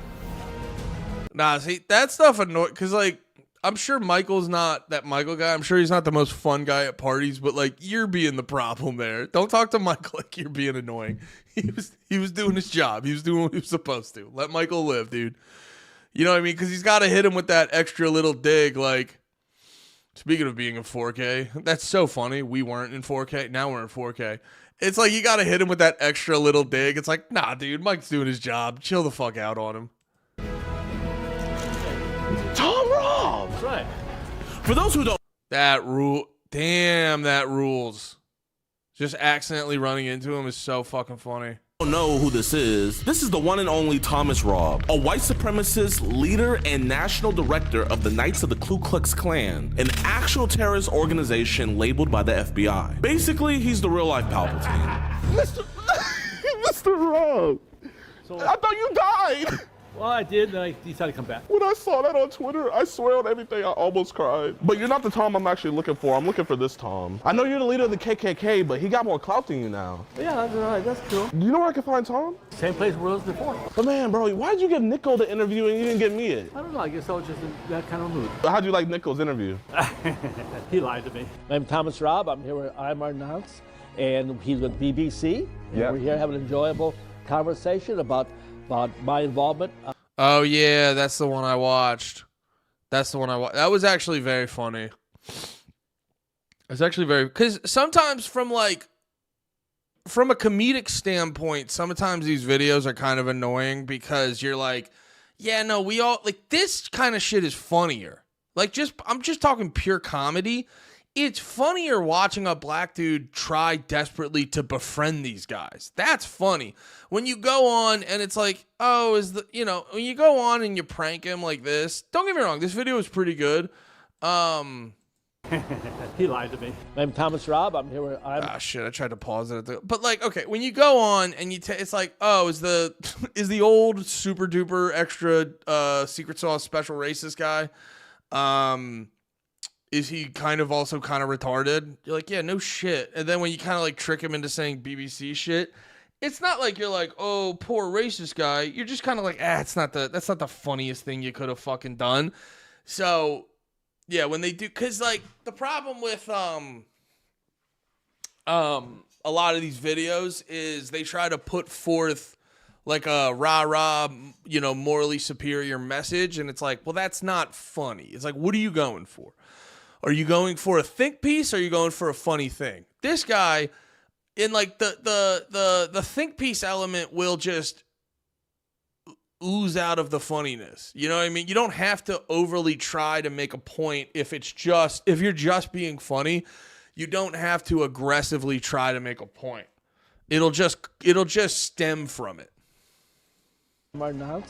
Nah, see, that stuff annoys, because, like, I'm sure Michael's not that Michael guy. I'm sure he's not the most fun guy at parties, but, like, you're being the problem there. Don't talk to Michael like you're being annoying. He was doing his job. He was doing what he was supposed to. Let Michael live, dude. You know what I mean? Because he's got to hit him with that extra little dig, like, speaking of being in 4K, that's so funny. We weren't in 4K. Now we're in 4K. It's like you got to hit him with that extra little dig. It's like, nah, dude, Mike's doing his job. Chill the fuck out on him. Tom Robb! That's right. For those who don't... Damn, that rules. Just accidentally running into him is so fucking funny. Don't know who this is. This is the one and only Thomas Robb, a white supremacist leader and national director of the Knights of the Ku Klux Klan, an actual terrorist organization labeled by the FBI. Basically, he's the real life Palpatine. Mr. Robb, I thought you died. Well, I did, then I decided to come back. When I saw that on Twitter, I swear on everything, I almost cried. But you're not the Tom I'm actually looking for. I'm looking for this Tom. I know you're the leader of the KKK, but he got more clout than you now. Yeah, that's right. That's cool. Do you know where I can find Tom? Same place where I was before. But man, bro, why'd you give Nico the interview and you didn't give me it? I don't know. I guess I was just in that kind of mood. How'd you like Nico's interview? He lied to me. I'm Thomas Robb. I'm here with I'm Arnaz, and he's with BBC. Yeah. We're here having an enjoyable conversation about my involvement. Oh, yeah, that's the one I watched. That was actually very funny. It's actually because sometimes from a comedic standpoint, sometimes these videos are kind of annoying because you're like, yeah, no, we all, like, this kind of shit is funnier. Like, I'm just talking pure comedy. It's funnier watching a black dude try desperately to befriend these guys. That's funny. When you go on and it's like, when you go on and you prank him like this, don't get me wrong, this video is pretty good. He lied to me. I'm Thomas Robb. I'm here with shit, I tried to pause it. But like, okay, when you go on and it's like, is the old super duper extra secret sauce special racist guy, is he kind of also kind of retarded? You're like, yeah, no shit. And then when you kind of like trick him into saying BBC shit, it's not like you're like, oh, poor racist guy. You're just kind of like, that's not the funniest thing you could have fucking done. So, yeah, when they do, because like the problem with a lot of these videos is they try to put forth like a rah-rah, morally superior message, and it's like, well, that's not funny. It's like, what are you going for? Are you going for a think piece or are you going for a funny thing? This guy, in like the think piece element will just ooze out of the funniness. You know what I mean? You don't have to overly try to make a point if you're just being funny. You don't have to aggressively try to make a point. It'll just stem from it. Arnaz,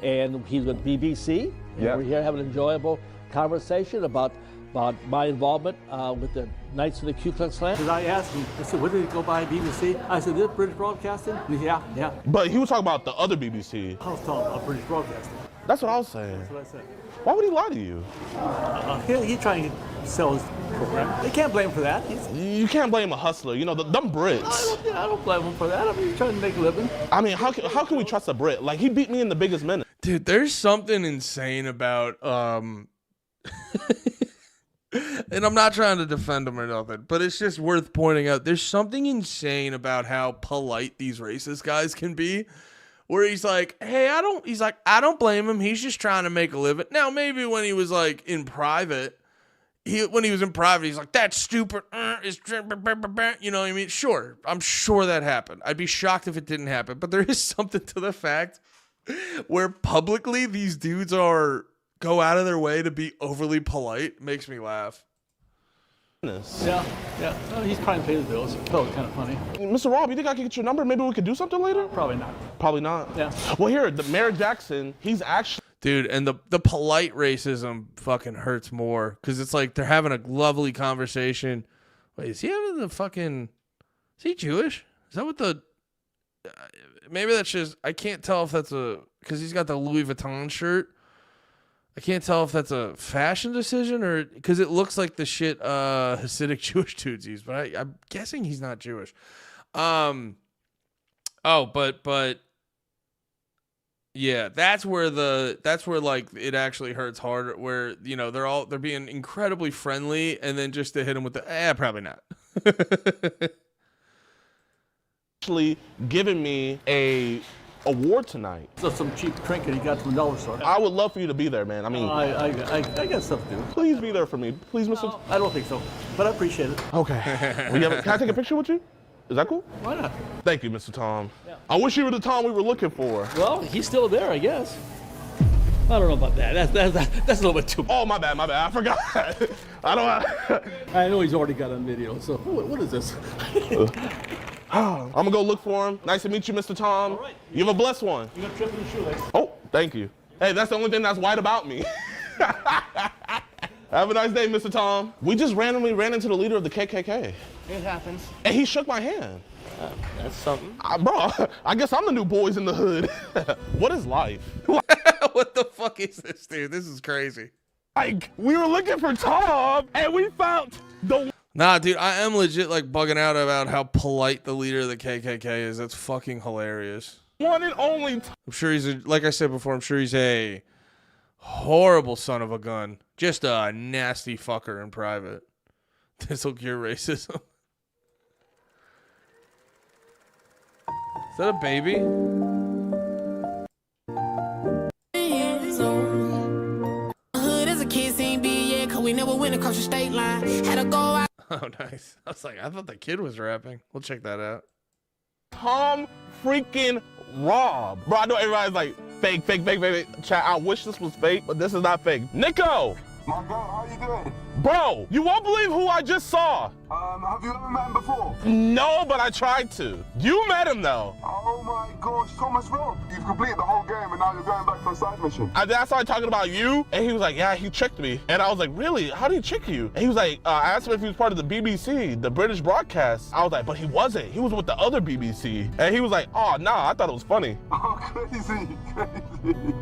and he's with BBC. Yeah. We're here having an enjoyable conversation about my involvement with the Knights of the Ku Klux Klan. Because I asked him, I said, what did it go by BBC? I said, this British Broadcasting? And he said, yeah. But he was talking about the other BBC. I was talking about British Broadcasting. That's what I was saying. That's what I said. Why would he lie to you? He's trying to sell his program. They can't blame him for that. You can't blame a hustler. You know, them Brits. I don't blame him for that. I mean, he's trying to make a living. I mean, how can we trust a Brit? Like, he beat me in the biggest minute. Dude, there's something insane about and I'm not trying to defend him or nothing, but it's just worth pointing out. There's something insane about how polite these racist guys can be, where he's like, hey, I don't blame him. He's just trying to make a living. Now, maybe when he was like in private, he's like, that's stupid. You know what I mean? Sure. I'm sure that happened. I'd be shocked if it didn't happen, but there is something to the fact where publicly these dudes go out of their way to be overly polite. Makes me laugh. Yeah. Well, he's trying to pay his bills. Oh, kind of funny. Mr. Rob, you think I could get your number? Maybe we could do something later? Probably not. Probably not? Yeah. Well, here, the Mayor Jackson, he's actually... Dude, and the polite racism fucking hurts more, because it's like they're having a lovely conversation. Wait, is he having the fucking... Is he Jewish? Is that what the... Maybe that's just... I can't tell if that's a... Because he's got the Louis Vuitton shirt. I can't tell if that's a fashion decision or because it looks like the shit Hasidic Jewish dudes use, but I'm guessing he's not Jewish. But yeah, that's where like it actually hurts harder, where you know they're being incredibly friendly and then just to hit him with the probably not. Actually giving me a award tonight. So some cheap trinket he got from the dollar store. I would love for you to be there, man. I mean, I got stuff to do. Please be there for me, please, Mr. No, I don't think so, but I appreciate it. Okay. Can I take a picture with you? Is that cool? Why not? Thank you, Mr. Tom. Yeah. I wish you were the Tom we were looking for. Well, he's still there, I guess. I don't know about that. That's a little bit too. Oh, my bad. I forgot. I know he's already got on video. So what is this? I'm gonna go look for him. Nice to meet you, Mr. Tom. All right. You have a blessed one. You got a trip in the shoelace. Oh, thank you. Hey, that's the only thing that's white about me. Have a nice day, Mr. Tom. We just randomly ran into the leader of the KKK. It happens. And he shook my hand. That's something. Bro, I guess I'm the new boys in the hood. What is life? What the fuck is this, dude? This is crazy. Like, we were looking for Tom, and we found the... Nah, dude, I am legit like bugging out about how polite the leader of the KKK is. That's fucking hilarious. One and only. I'm sure like I said before, I'm sure he's a horrible son of a gun. Just a nasty fucker in private. This'll cure racism. Is that a baby? We never went across the state line. Had to go out. Oh, nice. I was like, I thought the kid was rapping. We'll check that out. Tom freaking Rob. Bro, I know everybody's like, fake. Chat, I wish this was fake, but this is not fake. Nico! My God, how you doing? Bro, you won't believe who I just saw. Have you ever met him before? No, but I tried to. You met him though. Oh my gosh, Thomas Rob. You've completed the whole game and now you're going back for a side mission. I started talking about you, and he was like, yeah, he tricked me. And I was like, really? How did he trick you? And he was like, I asked him if he was part of the BBC, the British broadcast. I was like, but he wasn't. He was with the other BBC. And he was like, oh, nah, I thought it was funny. Oh, crazy.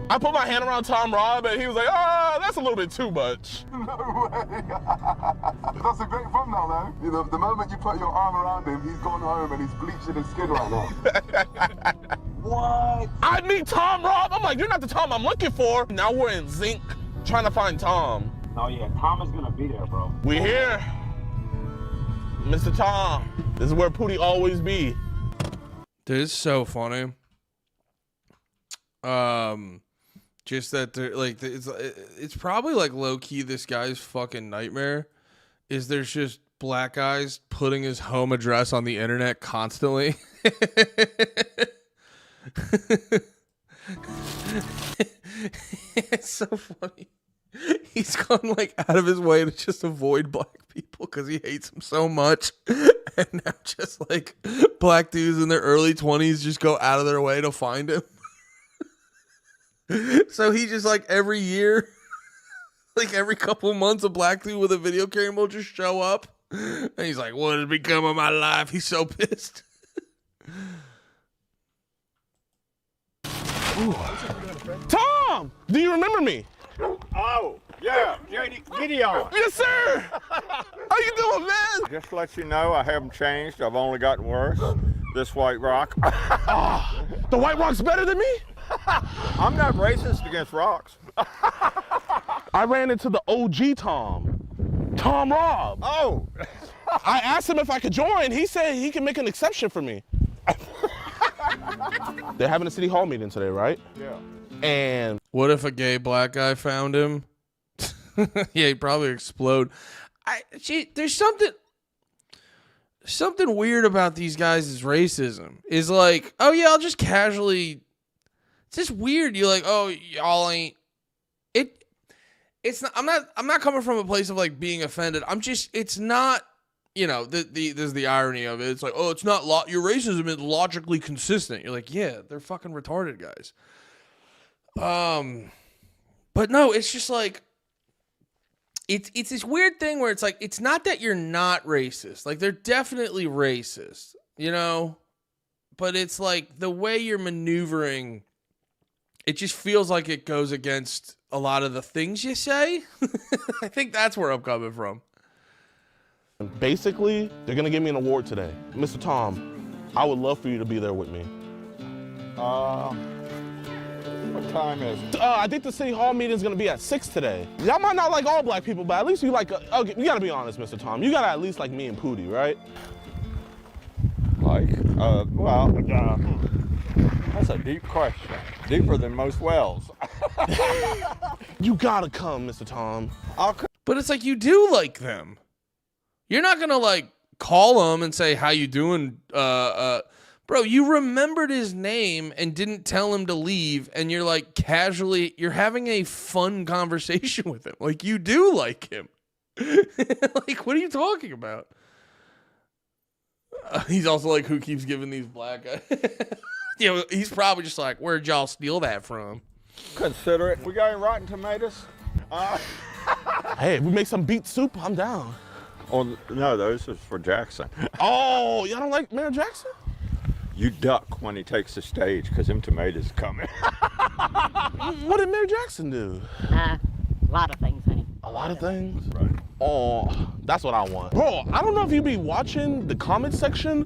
I put my hand around Tom Rob, and he was like, oh, that's a little bit too much. No way. That's a great thumbnail, though. You know, the moment you put your arm around him, he's gone home and he's bleaching his skin right now. What? I meet Tom Rob. I'm like, you're not the Tom I'm looking for. Now we're in Zinc trying to find Tom. Oh, yeah, Tom is gonna be there, bro. We here. Mr. Tom. This is where Pootie always be. Dude, it's so funny. Just that they're like, it's probably like low key this guy's fucking nightmare is there's just black guys putting his home address on the internet constantly. It's so funny. He's gone like out of his way to just avoid black people because he hates them so much. And now just like black dudes in their early 20s just go out of their way to find him. So he just like every year, like every couple months, a black dude with a video camera will just show up. And he's like, what has become of my life? He's so pissed. Tom! Tom, do you remember me? Oh, yeah, Gideon. Yes, sir. How you doing, man? Just to let you know, I haven't changed. I've only gotten worse. This white rock. The white rock's better than me? I'm not racist against rocks. I ran into the OG Tom Robb. Oh. I asked him if I could join. He said he can make an exception for me. They're having a city hall meeting today, right? Yeah. And what if a gay black guy found him? Yeah, he'd probably explode. There's something weird about these guys' racism. Is like, oh yeah, I'll just casually. It's just weird. You're like, oh, y'all ain't. It's not. I'm not coming from a place of like being offended. It's not. You know, there's the irony of it. It's like, oh, it's not your racism is logically consistent. You're like, yeah, they're fucking retarded guys. But no, it's just like, it's this weird thing where it's like, it's not that you're not racist. Like, they're definitely racist, you know? But it's like the way you're maneuvering, it just feels like it goes against a lot of the things you say. I think that's where I'm coming from. basically, they're gonna give me an award today. Mr. Tom, I would love for you to be there with me. What time is it? I think the city hall meeting is gonna be at 6 today. Y'all might not like all black people, but at least you like, okay, you gotta be honest, Mr. Tom. You gotta at least like me and Pootie, right? That's a deep question. Deeper than most wells. You gotta come, Mr. Tom. But it's like, you do like them. You're not gonna like call him and say, how you doing? Bro, you remembered his name and didn't tell him to leave, and you're like casually, you're having a fun conversation with him. Like, you do like him. Like, what are you talking about? He's also like, who keeps giving these black guys? You know, he's probably just like, where'd y'all steal that from? Consider it. We got any rotten tomatoes? Hey, if we make some beet soup, I'm down. Oh, no, those is for Jackson. Oh, y'all don't like Mayor Jackson? You duck when he takes the stage, because them tomatoes are coming. What did Mayor Jackson do? A lot of things, honey. A lot of things? Right. Oh, that's what I want. Bro, I don't know if you be watching the comment section,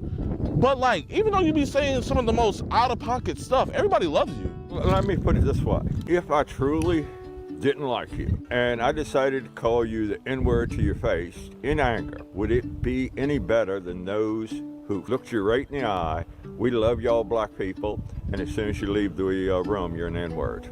but like, even though you be saying some of the most out-of-pocket stuff, everybody loves you. Let me put it this way. If I truly didn't like you, and I decided to call you the N-word to your face in anger, would it be any better than those who looked you right in the eye? We love y'all black people, and as soon as you leave the room, you're an N-word.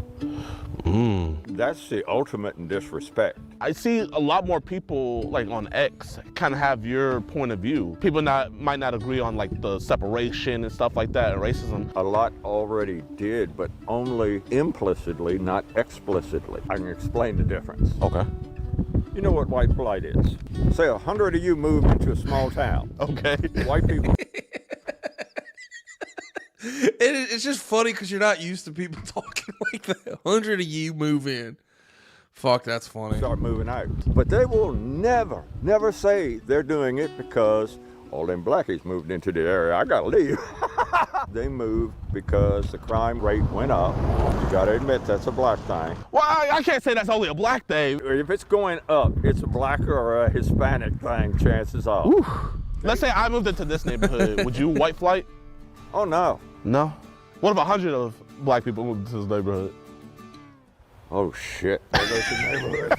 That's the ultimate in disrespect. I see a lot more people like on X kind of have your point of view. People might not agree on like the separation and stuff like that and racism. A lot already did, but only implicitly, not explicitly. I can explain the difference. Okay. You know what white flight is? Say 100 of you moved into a small town. Okay. White people. It's just funny because you're not used to people talking like that. 100 of you move in. Fuck, that's funny. Start moving out. But they will never say they're doing it because all them blackies moved into the area. I gotta leave. They moved because the crime rate went up. You gotta admit that's a black thing. Well, I can't say that's only a black thing. If it's going up, it's a black or a Hispanic thing, chances are. Let's say I moved into this neighborhood. Would you white flight? Oh, no. No? What if 100 of black people moved into this neighborhood? Oh, shit. There goes the neighborhood.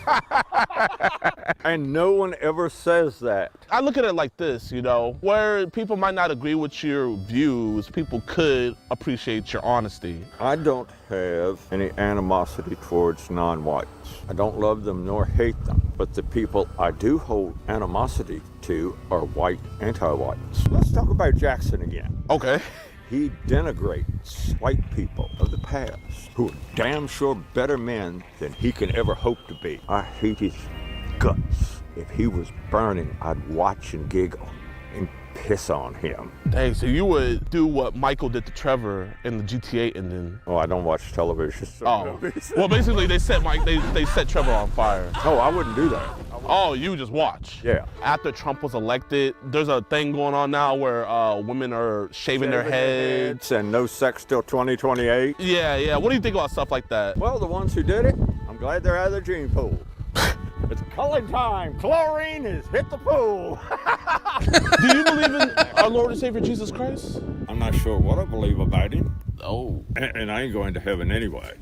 And no one ever says that. I look at it like this, you know, where people might not agree with your views, people could appreciate your honesty. I don't have any animosity towards non-whites. I don't love them nor hate them, but the people I do hold animosity to are white anti-whites. Let's talk about Jackson again. Okay. He denigrates white people of the past who are damn sure better men than he can ever hope to be. I hate his guts. If he was burning, I'd watch and giggle and piss on him. Hey, so you would do what Michael did to Trevor in the GTA ending? Oh, I don't watch television. Oh, well, basically they set Trevor on fire. No, I wouldn't do that. Oh, you just watch. Yeah. After Trump was elected, there's a thing going on now where women are shaving their heads. And no sex till 2028. Yeah. What do you think about stuff like that? Well, the ones who did it, I'm glad they're out of the gene pool. It's culling time. Chlorine has hit the pool. Do you believe in our Lord and Savior Jesus Christ? I'm not sure what I believe about him. Oh. And I ain't going to heaven anyway.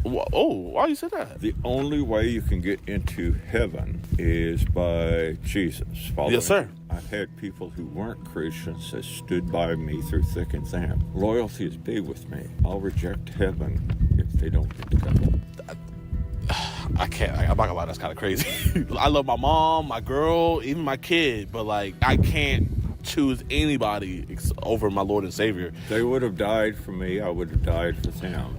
Oh, why you say that? The only way you can get into heaven is by Jesus. Yes, sir. I've had people who weren't Christians that stood by me through thick and thin. Loyalty is big with me. I'll reject heaven if they don't get to go. I can't. I'm not gonna lie, that's kind of crazy. I love my mom, my girl, even my kid, but like I can't choose anybody over my Lord and Savior. They would have died for me. I would have died for them.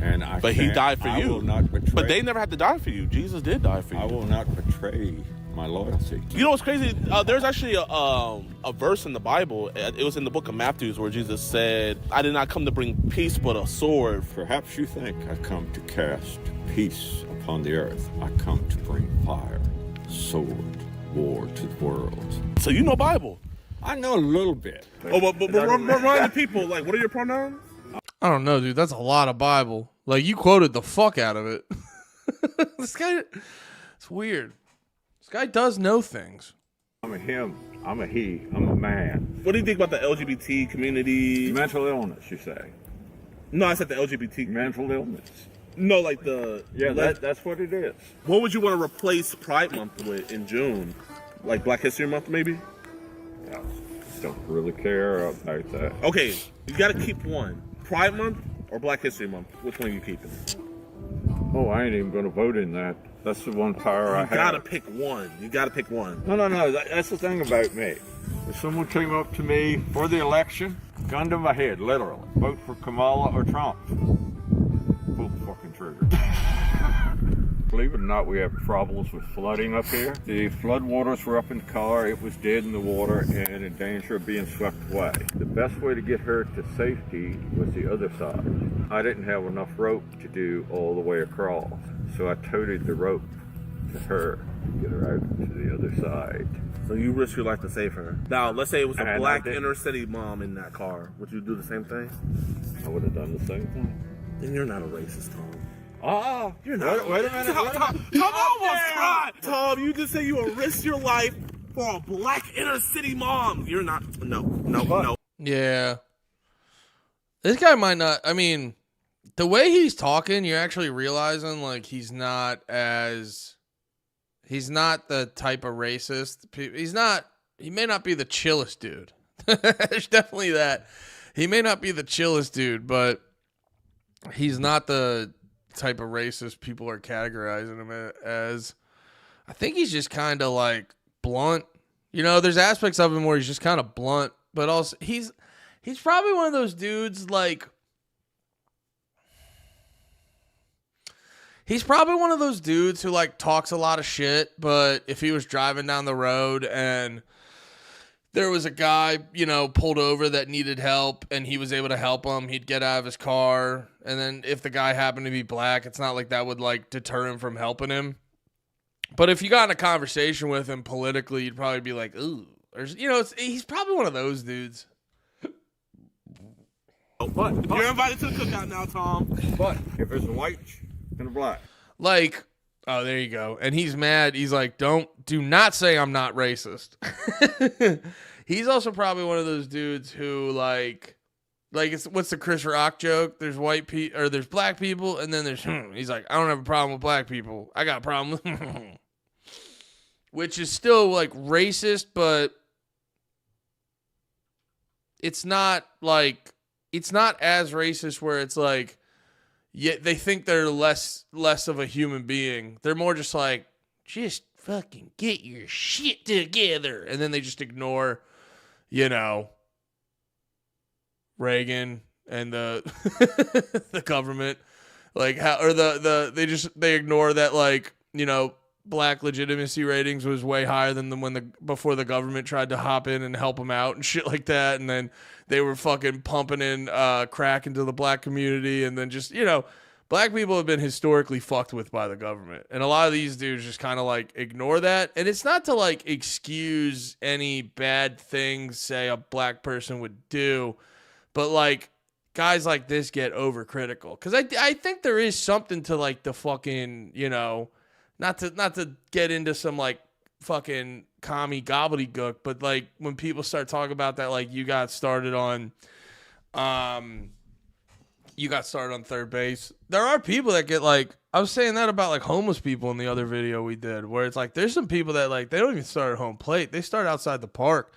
And but he died for you. I will not betray. But they never had to die for you. Jesus did die for you. I will not betray my loyalty. You know what's crazy? There's actually a verse in the Bible. It was in the book of Matthew where Jesus said, "I did not come to bring peace, but a sword." Perhaps you think I come to cast peace upon the earth. I come to bring fire, sword, war to the world. So you know Bible? I know a little bit. Oh, but remind the people, like, what are your pronouns? I don't know, dude. That's a lot of Bible. Like, you quoted the fuck out of it. This guy, it's weird. This guy does know things. I'm a him. I'm a he. I'm a man. What do you think about the LGBT community? Mental illness, you say? No, I said the LGBT. Mental illness. No, like the... Yeah, that's what it is. What would you want to replace Pride Month with in June? Like Black History Month, maybe? Yeah, don't really care about that. Okay, you got to keep one. Pride Month or Black History Month? Which one are you keeping? Oh, I ain't even going to vote in that. That's the one power I have. You got to pick one. You got to pick one. No. That's the thing about me. If someone came up to me for the election, gun to my head, literally, vote for Kamala or Trump. Pull the fucking trigger. Believe it or not, we have problems with flooding up here. The flood waters were up in the car, it was dead in the water and in danger of being swept away. The best way to get her to safety was the other side. I didn't have enough rope to do all the way across, so I toted the rope to her to get her out to the other side. So you risk your life to save her. Now, let's say it was a black inner city mom in that car. Would you do the same thing? I would have done the same thing. Then you're not a racist, Tom. You're not. Wait a minute. Tom almost cried. Tom, you just say you will risk your life for a black inner city mom. You're not. No. Yeah. This guy might not. I mean, the way he's talking, you're actually realizing like he's not the type of racist. He may not be the chillest dude. There's definitely that. He may not be the chillest dude, but he's not the type of racist people are categorizing him as. I think he's just kind of like blunt. You know, there's aspects of him where he's just kind of blunt, but also he's probably one of those dudes like he's probably one of those dudes who like talks a lot of shit, but if he was driving down the road and there was a guy, you know, pulled over that needed help and he was able to help him, he'd get out of his car. And then if the guy happened to be black, it's not like that would like deter him from helping him. But if you got in a conversation with him politically, you'd probably be like, ooh, he's probably one of those dudes. But you're invited to the cookout now, Tom. But if it's a white and a black. Like, oh, there you go. And he's mad. He's like, do not say I'm not racist. He's also probably one of those dudes who like what's the Chris Rock joke? There's white people or there's black people, and then there's he's like, I don't have a problem with black people. I got a problem with which is still like racist, but it's not as racist where it's like, yet they think they're less of a human being. They're more just like, just fucking get your shit together. And then they just ignore, you know, Reagan and the the government. Like how or they ignore that, like, you know, black legitimacy ratings was way higher than before the government tried to hop in and help them out and shit like that. And then they were fucking pumping in crack into the black community, and then just, you know, black people have been historically fucked with by the government. And a lot of these dudes just kind of like ignore that. And it's not to like excuse any bad things, say, a black person would do, but like guys like this get overcritical. Because I think there is something to like the fucking, you know, not to get into some like fucking commie gobbledygook, but like when people start talking about that, like you got started on third base. There are people that get like, I was saying that about like homeless people in the other video we did, where it's like there's some people that like they don't even start at home plate. They start outside the park.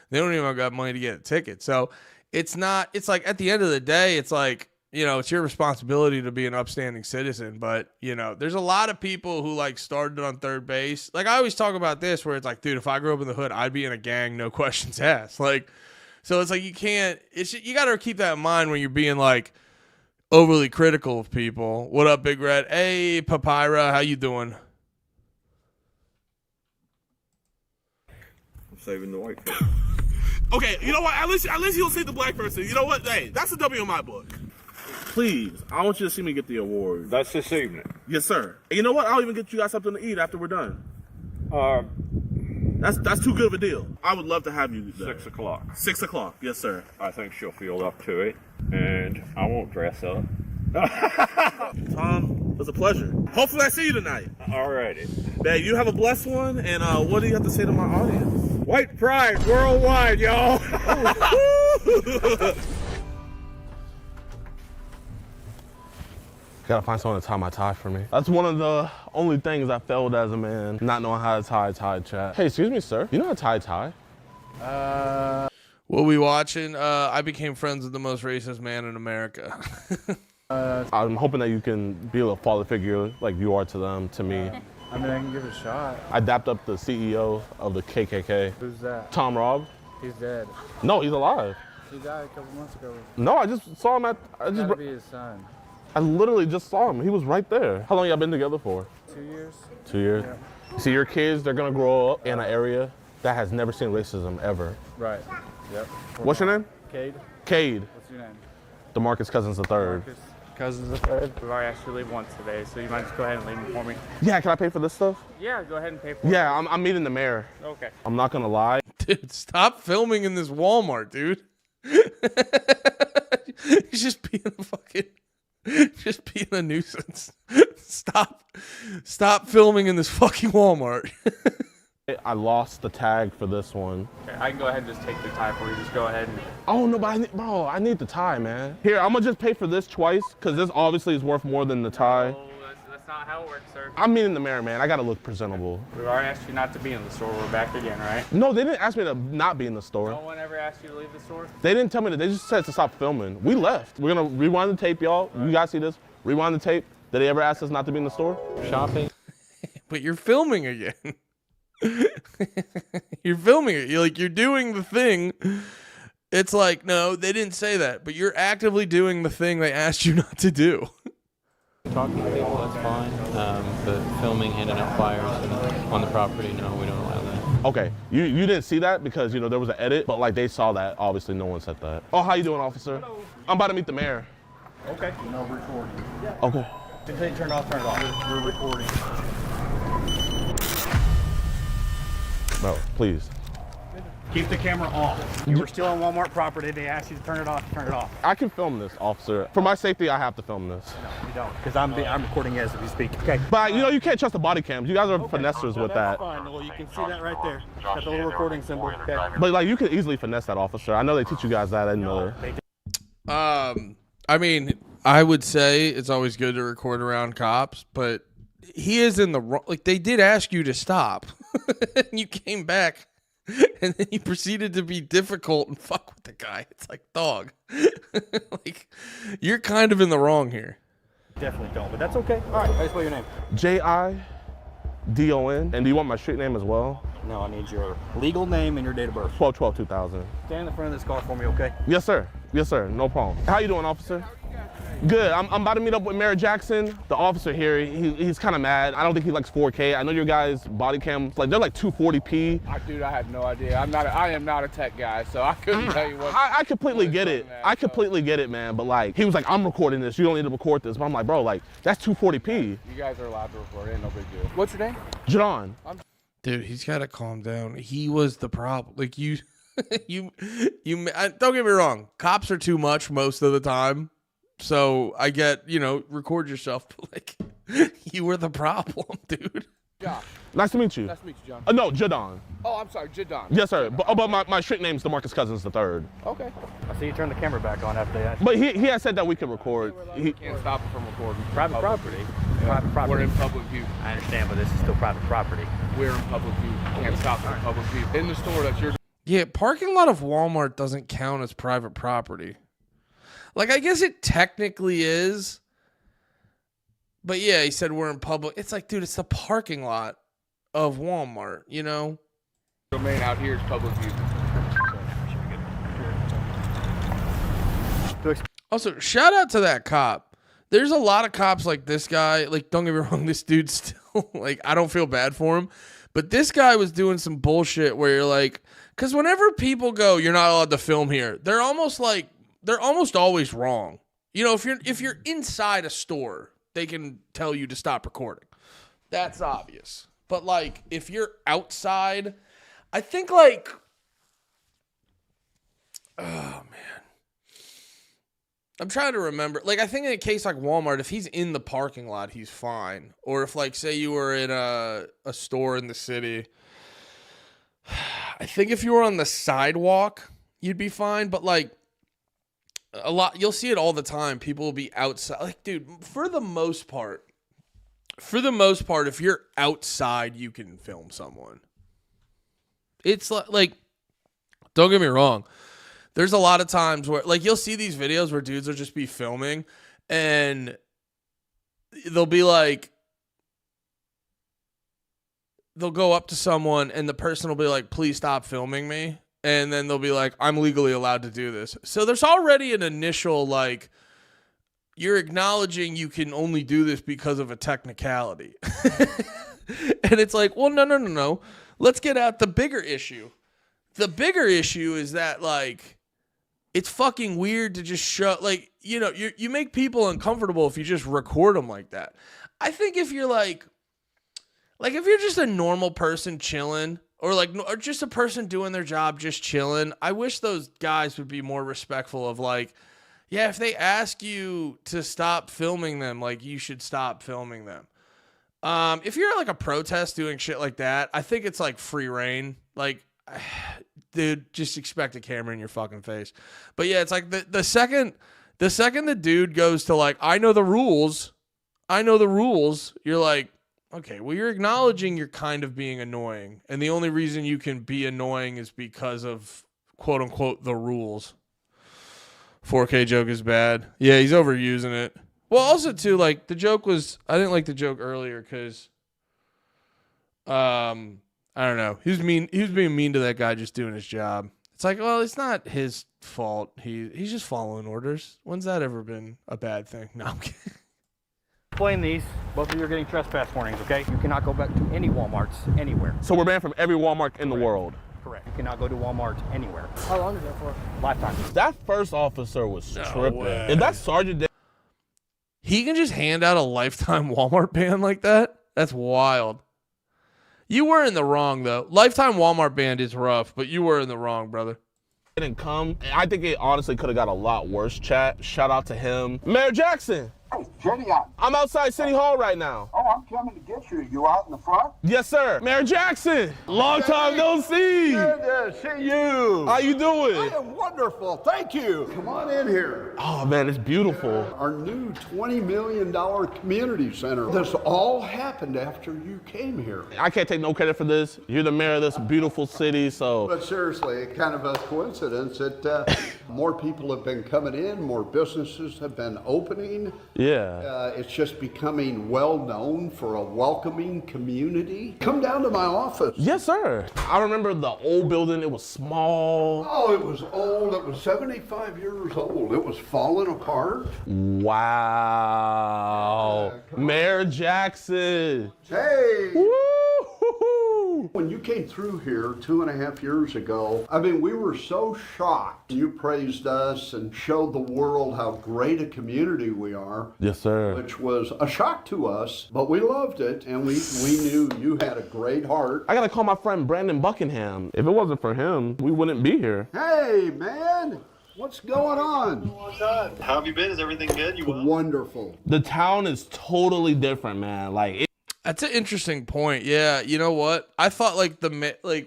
They don't even got money to get a ticket. So it's like at the end of the day, it's like, you know, it's your responsibility to be an upstanding citizen. But, you know, there's a lot of people who like started on third base. Like I always talk about this where it's like, dude, if I grew up in the hood, I'd be in a gang, no questions asked. Like, so it's like you got to keep that in mind when you're being like overly critical of people. What up, Big Red? Hey, Papyra, how you doing? I'm saving the white face. Okay, you know what? At least he'll say the black person. You know what? Hey, that's a W in my book. Please, I want you to see me get the award. That's this evening. Yes, sir. And you know what? I'll even get you guys something to eat after we're done. That's too good of a deal. I would love to have you there. 6 o'clock. 6 o'clock. Yes, sir. I think she'll feel up to it, and I won't dress up. Tom, it was a pleasure. Hopefully I see you tonight. Alrighty. Man, you have a blessed one, and what do you have to say to my audience? White pride worldwide, y'all. Gotta find someone to tie my tie for me. That's one of the only things I failed as a man, not knowing how to tie chat. Hey, excuse me, sir. You know how to tie? What we watching? I became friends with the most racist man in America. I'm hoping that you can be a father figure like you are to them, to me. I mean, I can give it a shot. I dapped up the CEO of the KKK. Who's that? Tom Robb. He's dead. No, he's alive. He died a couple months ago. No, I just saw him at. Gotta be his son. I literally just saw him. He was right there. How long y'all been together for? 2 years. 2 years. Yeah. See, your kids, they're gonna grow up in an area that has never seen racism ever. Right. Yep. What's your name? Cade. Cade. What's your name? DeMarcus Cousins III. Marcus Cousins III. We've already asked you to leave once today, so you might just go ahead and leave them for me. Yeah, can I pay for this stuff? Yeah, go ahead and pay for it. Yeah, I'm meeting the mayor. Okay. I'm not gonna lie. Dude, stop filming in this Walmart, dude. He's just being a fucking, just being a nuisance. Stop filming in this fucking Walmart. I lost the tag for this one. Okay, I can go ahead and just take the tie for you. Just go ahead and... Oh, no, but I need the tie, man. Here, I'm gonna just pay for this twice, because this obviously is worth more than the tie. No, that's not how it works, sir. I'm meeting the mayor, man. I gotta look presentable. We've already asked you not to be in the store. We're back again, right? No, they didn't ask me to not be in the store. No one ever asked you to leave the store? They didn't tell me that. They just said to stop filming. We left. We're gonna rewind the tape, y'all. You guys see this? Rewind the tape. Did they ever ask us not to be in the store? Shopping. But you're filming again. You're filming it. You're doing the thing. It's like, no, they didn't say that, but you're actively doing the thing they asked you not to do. Talking to people, that's fine. But filming, handing out flyers on the property, no, we don't allow that. Okay, you didn't see that because, you know, there was an edit, but like they saw that. Obviously, no one said that. Oh, how you doing, officer? Hello. I'm about to meet the mayor. Okay. No recording. Okay. Until you turn it off, turn it off. We're recording. Bro, please. Keep the camera off. You were still on Walmart property. They asked you to turn it off. Turn it off. I can film this, officer. For my safety, I have to film this. No, you don't, because I'm recording as we speak. Okay. But, you know, you can't trust the body cams. You guys are finessers with that. Fine. Well, you can see that right there. Got the little recording symbol. Okay. But, like, you can easily finesse that, officer. I know they teach you guys that. I didn't know that. I mean, I would say it's always good to record around cops, but he is in the wrong. Like, they did ask you to stop. And you came back, and then you proceeded to be difficult and fuck with the guy. It's like, dog. Like, you're kind of in the wrong here. Definitely don't, but that's okay. All right, how do you spell your name? J-I-D-O-N. And do you want my street name as well? No, I need your legal name and your date of birth. 12/12/2000. Stand in the front of this car for me, okay? Yes, sir. Yes, sir. No problem. How you doing, officer? Good. I'm about to meet up with Mayor Jackson. The officer here, he's kind of mad. I don't think he likes 4K. I know your guys' body cams, like they're like 240p. Dude, I had no idea. I am not a tech guy, so I couldn't tell you what. I completely get it. I completely get it, man. But like, he was like, I'm recording this. You don't need to record this. But I'm like, bro, like that's 240p. You guys are allowed to record. Ain't no big deal. What's your name? John. Dude, he's got to calm down. He was the problem. Like you don't get me wrong. Cops are too much most of the time. So I get, record yourself, but like, you were the problem, dude. Josh. Nice to meet you. Nice to meet you, John. No, Jadon. Oh, I'm sorry, Jadon. Yes, sir. But my street name's DeMarcus Cousins III. Okay. I see you turn the camera back on after that. But he had said that we could record. He can't stop it from recording. Private property. Yeah. Private property. We're in public view. I understand, but this is still private property. We're in public view. Can't stop it in public view. In the store, that's your. Yeah, parking lot of Walmart doesn't count as private property. Like, I guess it technically is. But yeah, he said we're in public. It's like, dude, it's the parking lot of Walmart, Domain out here is public view. Also, shout out to that cop. There's a lot of cops like this guy. Like, don't get me wrong, this dude's still, like, I don't feel bad for him. But this guy was doing some bullshit where you're like, because whenever people go, you're not allowed to film here, they're almost always wrong. If you're inside a store, they can tell you to stop recording. That's obvious. But like, if you're outside, I think like, oh man, I'm trying to remember. Like, I think in a case like Walmart, if he's in the parking lot, he's fine. Or if like, say you were in a store in the city, I think if you were on the sidewalk, you'd be fine. But like, you'll see it all the time. People will be outside. Like, dude, for the most part, if you're outside, you can film someone. It's like, don't get me wrong. There's a lot of times where, like, you'll see these videos where dudes will just be filming and they'll be like, they'll go up to someone and the person will be like, please stop filming me. And then they'll be like, I'm legally allowed to do this. So there's already an initial, like, you're acknowledging you can only do this because of a technicality. And it's like, well, no. Let's get at the bigger issue. The bigger issue is that, like, it's fucking weird to just show, like, you make people uncomfortable if you just record them like that. I think if you're like if you're just a normal person chilling, or just a person doing their job just chilling, I wish those guys would be more respectful of, like, yeah, if they ask you to stop filming them, like, you should stop filming them. If you're like a protest doing shit like that, I think it's like free reign. Like, dude, just expect a camera in your fucking face. But yeah, it's like the second the dude goes to like, I know the rules, you're like, okay, well, you're acknowledging you're kind of being annoying. And the only reason you can be annoying is because of, quote unquote, the rules. 4K joke is bad. Yeah, he's overusing it. Well, also, too, like, I didn't like the joke earlier because, I don't know. He was being mean to that guy just doing his job. It's like, well, it's not his fault. He's just following orders. When's that ever been a bad thing? No, I'm kidding. Explain these. Both of you are getting trespass warnings, okay? You cannot go back to any Walmarts anywhere. So we're banned from every Walmart in the world. Correct. You cannot go to Walmart anywhere. How long is that for? Lifetime. That first officer was tripping. If that sergeant did, he can just hand out a lifetime Walmart ban like that? That's wild. You were in the wrong, though. Lifetime Walmart ban is rough, but you were in the wrong, brother. Didn't come. I think it honestly could have got a lot worse, chat. Shout out to him. Mayor Jackson. Hey, Jenny, I'm outside City Hall right now. Oh, I'm coming to get you. You out in the front? Yes, sir. Mayor Jackson. Long time no see. Good to see you. How you doing? I am wonderful. Thank you. Come on in here. Oh, man, it's beautiful. Our new $20 million community center. This all happened after you came here. I can't take no credit for this. You're the mayor of this beautiful city, so. But seriously, kind of a coincidence that more people have been coming in, more businesses have been opening. Yeah. Yeah. It's just becoming well known for a welcoming community. Come down to my office. Yes, sir. I remember the old building. It was small. Oh, it was old. It was 75 years old. It was falling apart. Wow. Mayor Jackson. Hey. Woo! When you came through here 2.5 years ago, I mean, we were so shocked. You praised us and showed the world how great a community we are. Yes, sir. Which was a shock to us, but we loved it, and we knew you had a great heart. I gotta call my friend Brandon Buckingham. If it wasn't for him, we wouldn't be here. Hey, man. What's going on? What's up? How have you been? Is everything good? You well? Wonderful. The town is totally different, man. Like, That's an interesting point. Yeah, you know what? I thought like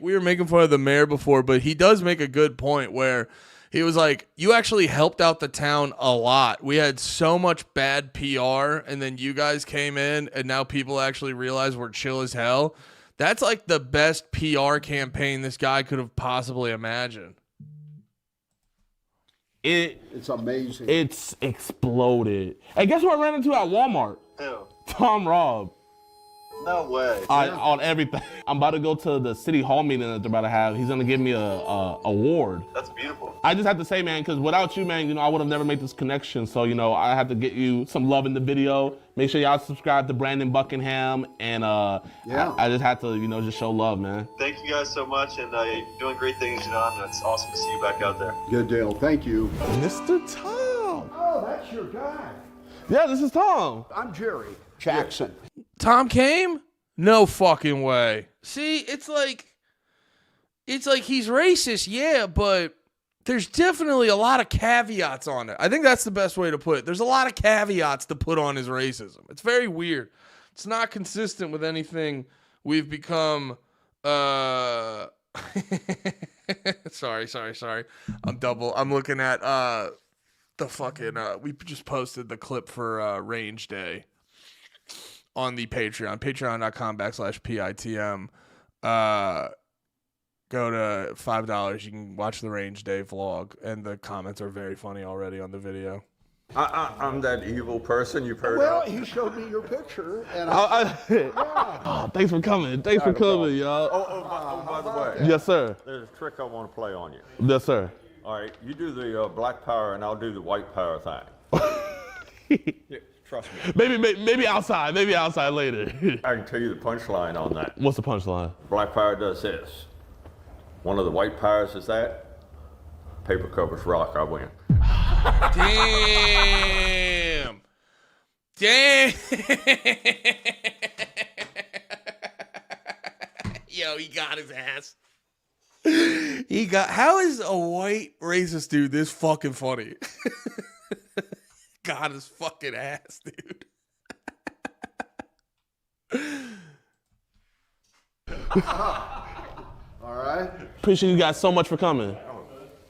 we were making fun of the mayor before, but he does make a good point where he was like, you actually helped out the town a lot. We had so much bad PR, and then you guys came in, and now people actually realize we're chill as hell. That's like the best PR campaign this guy could have possibly imagined. It's amazing. It's exploded. Hey, guess who I ran into at Walmart? Who? Tom Robb. No way. On everything. I'm about to go to the city hall meeting that they're about to have. He's gonna give me a award. That's beautiful. I just have to say, man, because without you, man, I would have never made this connection. So, I have to get you some love in the video. Make sure y'all subscribe to Brandon Buckingham, and I just had to, just show love, man. Thank you guys so much, and you're doing great things, John. It's awesome to see you back out there. Good deal. Thank you. Mr. Tom. Oh, that's your guy. Yeah, this is Tom. I'm Jerry Jackson. Tom came? No fucking way. See, it's like he's racist, yeah, but there's definitely a lot of caveats on it. I think that's the best way to put it. There's a lot of caveats to put on his racism. It's very weird. It's not consistent with anything we've become. Sorry. I'm looking at the fucking. We just posted the clip for Range Day on the patreon.com/PITM. Go to $5. You can watch the Range Day vlog, and the comments are very funny already on the video. I'm that evil person you've heard Well, of. he showed me your picture, and Oh, thanks for coming. Thanks for coming, y'all. Oh, by the way. Yes, sir. There's a trick I want to play on you. Yes, sir. All right, you do the black power, and I'll do the white power thing. Yeah, trust me. Maybe outside. Maybe outside later. I can tell you the punchline on that. What's the punchline? Black power does this. One of the white powers is that. Paper covers rock, I win. Damn. Yo, he got his ass. How is a white racist dude this fucking funny? Got his fucking ass, dude. all right. Appreciate you guys so much for coming.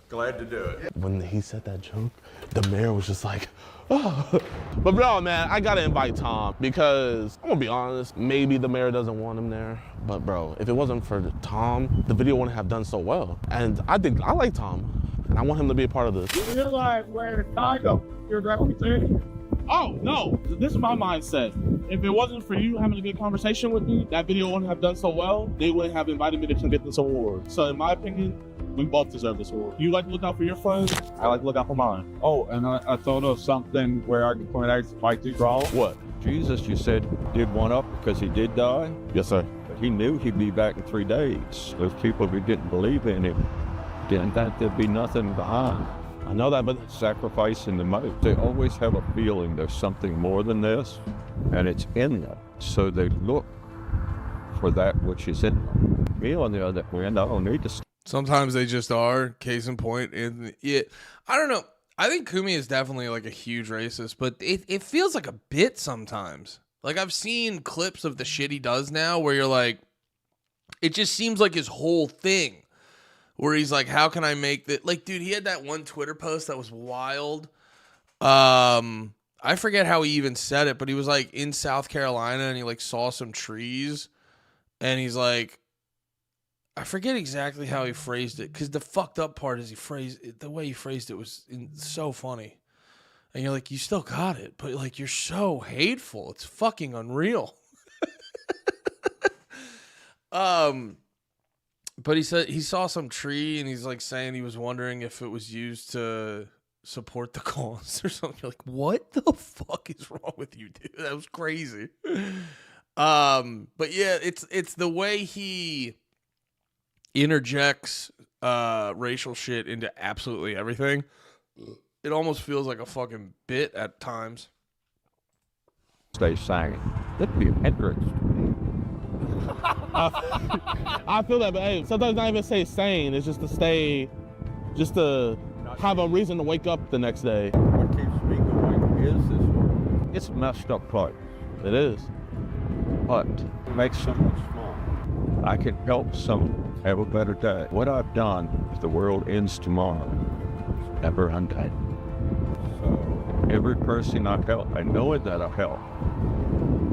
Glad to do it. When he said that joke, the mayor was just like, oh. But bro, man, I gotta invite Tom because I'm gonna be honest, maybe the mayor doesn't want him there. But bro, if it wasn't for Tom, the video wouldn't have done so well. And I like Tom, and I want him to be a part of this. You're like, where Chicago? You're right there. Oh, no, this is my mindset. If it wasn't for you having a good conversation with me, that video wouldn't have done so well. They wouldn't have invited me to get this award. So in my opinion, we both deserve this award. You like to look out for your friends, I like to look out for mine. Oh, and I thought of something where I can point out Mike DeGraw. What? Jesus, you said, did one up because he did die? Yes, sir. But he knew he'd be back in 3 days. Those people who didn't believe in him didn't think there'd be nothing behind. I know that, but sacrifice in the most. They always have a feeling there's something more than this, and it's in them. So they look for that which is in them. Me, on the other hand, I don't need to. Sometimes they just are. Case in point, I don't know. I think Kumi is definitely like a huge racist, but it feels like a bit sometimes. Like I've seen clips of the shit he does now where you're like, it just seems like his whole thing. Where he's like, how can I make that? Like, dude, he had that one Twitter post that was wild. I forget how he even said it, but he was like in South Carolina and he like saw some trees and he's like, I forget exactly how he phrased it because the fucked up part is the way he phrased it was so funny. And you're like, you still got it, but like you're so hateful. It's fucking unreal. But he said he saw some tree and he's like saying he was wondering if it was used to support the cause or something. You're like, what the fuck is wrong with you, dude? That was crazy. But yeah, it's the way he interjects racial shit into absolutely everything. It almost feels like a fucking bit at times. Stay singing. That'd be Hendrix. I feel that, but hey, sometimes not even say sane. It's just to have a reason to wake up the next day. What keeps me going is this work. It's a messed up place. It is. But it makes someone smile. I can help someone have a better day. What I've done, if the world ends tomorrow, it's never undone. So every person I help, I know that I help,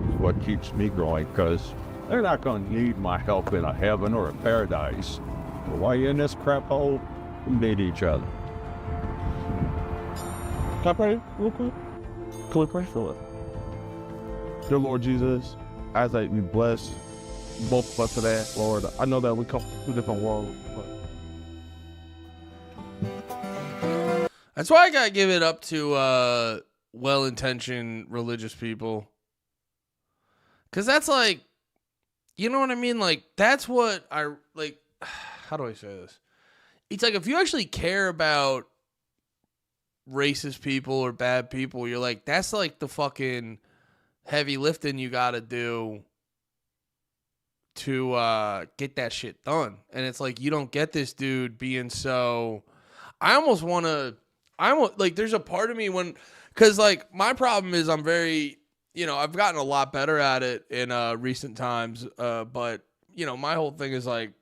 is what keeps me going, because they're not going to need my help in a heaven or a paradise. But while you're in this crap hole, we need each other. Can I pray real quick? Can we pray for it? Dear Lord Jesus, as I be blessed, both of us today, Lord. I know that we come from two different worlds, but That's why I gotta give it up to well-intentioned religious people. Cause that's like, you know what I mean? Like, that's what I, like, how do I say this? It's like, if you actually care about racist people or bad people, you're like, that's like the fucking heavy lifting you gotta do to get that shit done. And it's like, you don't get this dude being so, I almost like, there's a part of me when, cause like, my problem is I'm very, you know, I've gotten a lot better at it in recent times, but, you know, my whole thing is like,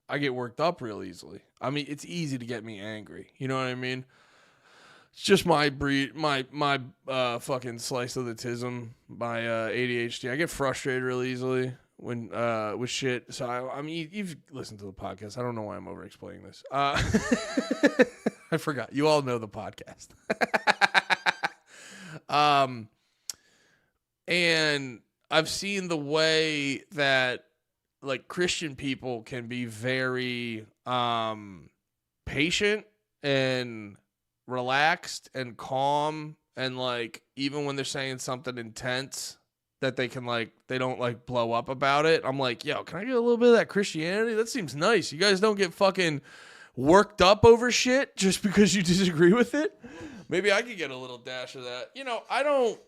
I get worked up real easily. I mean, it's easy to get me angry. You know what I mean? It's just my breed, my fucking slice of the tism, my ADHD. I get frustrated real easily when with shit. So, I mean, you've listened to the podcast. I don't know why I'm over-explaining this. I forgot. You all know the podcast. And I've seen the way that like Christian people can be very patient and relaxed and calm, and like even when they're saying something intense that they can like, they don't like blow up about it. I'm like, yo, can I get a little bit of that Christianity? That seems nice. You guys don't get fucking worked up over shit just because you disagree with it. Maybe I could get a little dash of that. You know, I don't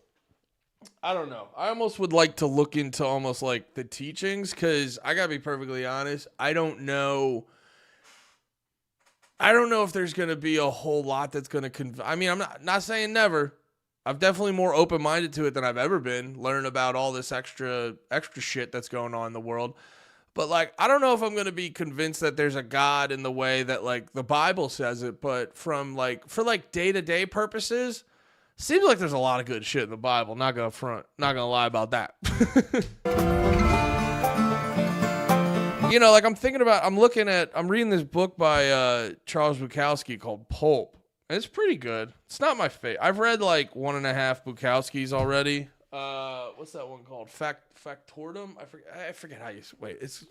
know. I almost would like to look into almost like the teachings, because I gotta be perfectly honest. I don't know if there's gonna be a whole lot that's gonna I mean, I'm not saying never. I'm definitely more open-minded to it than I've ever been. Learn about all this extra shit that's going on in the world. But like, I don't know if I'm gonna be convinced that there's a God in the way that like the Bible says it. But from like, for like day-to-day purposes, seems like there's a lot of good shit in the Bible. Not gonna lie about that. You know, like I'm reading this book by Charles Bukowski called Pulp. And it's pretty good. It's not my favorite. I've read like 1.5 Bukowskis already. What's that one called? Factotum? I forget how you wait. It's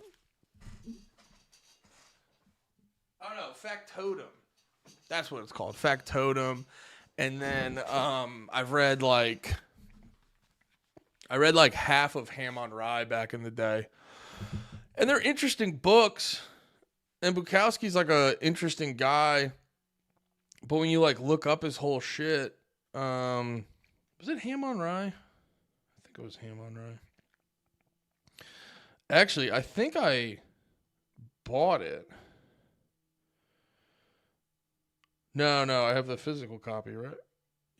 Factotum. That's what it's called. Factotum. And then I read like half of Ham on Rye back in the day. And they're interesting books. And Bukowski's like a interesting guy. But when you like look up his whole shit, was it Ham on Rye? I think it was Ham on Rye. Actually, I think I bought it. No, I have the physical copy, right?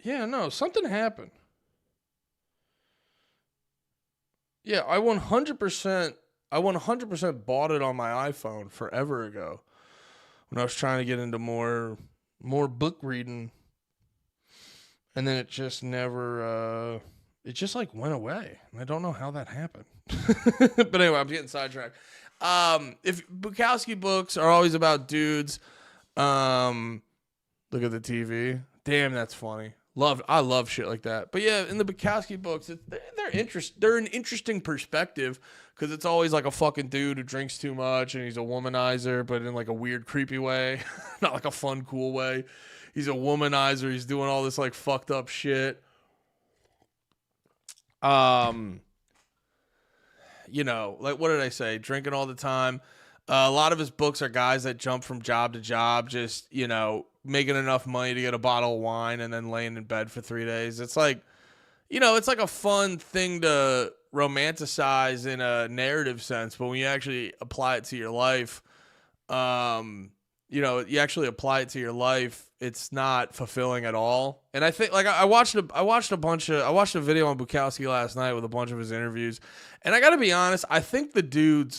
Yeah, no, something happened. Yeah, I 100% bought it on my iPhone forever ago when I was trying to get into more book reading. And then it just never, it just like went away. I don't know how that happened. But anyway, I'm getting sidetracked. If Bukowski books are always about dudes, look at the TV. Damn, that's funny. I love shit like that. But yeah, in the Bukowski books, they're an interesting perspective because it's always like a fucking dude who drinks too much and he's a womanizer, but in like a weird, creepy way, not like a fun, cool way. He's a womanizer. He's doing all this like fucked up shit. You know, like what did I say? Drinking all the time. A lot of his books are guys that jump from job to job, just, you know, making enough money to get a bottle of wine and then laying in bed for 3 days. It's like, you know, it's like a fun thing to romanticize in a narrative sense, but when you actually apply it to your life, you know, you actually apply it to your life, it's not fulfilling at all. And I think, like, I watched a video on Bukowski last night with a bunch of his interviews, and I got to be honest, I think the dude,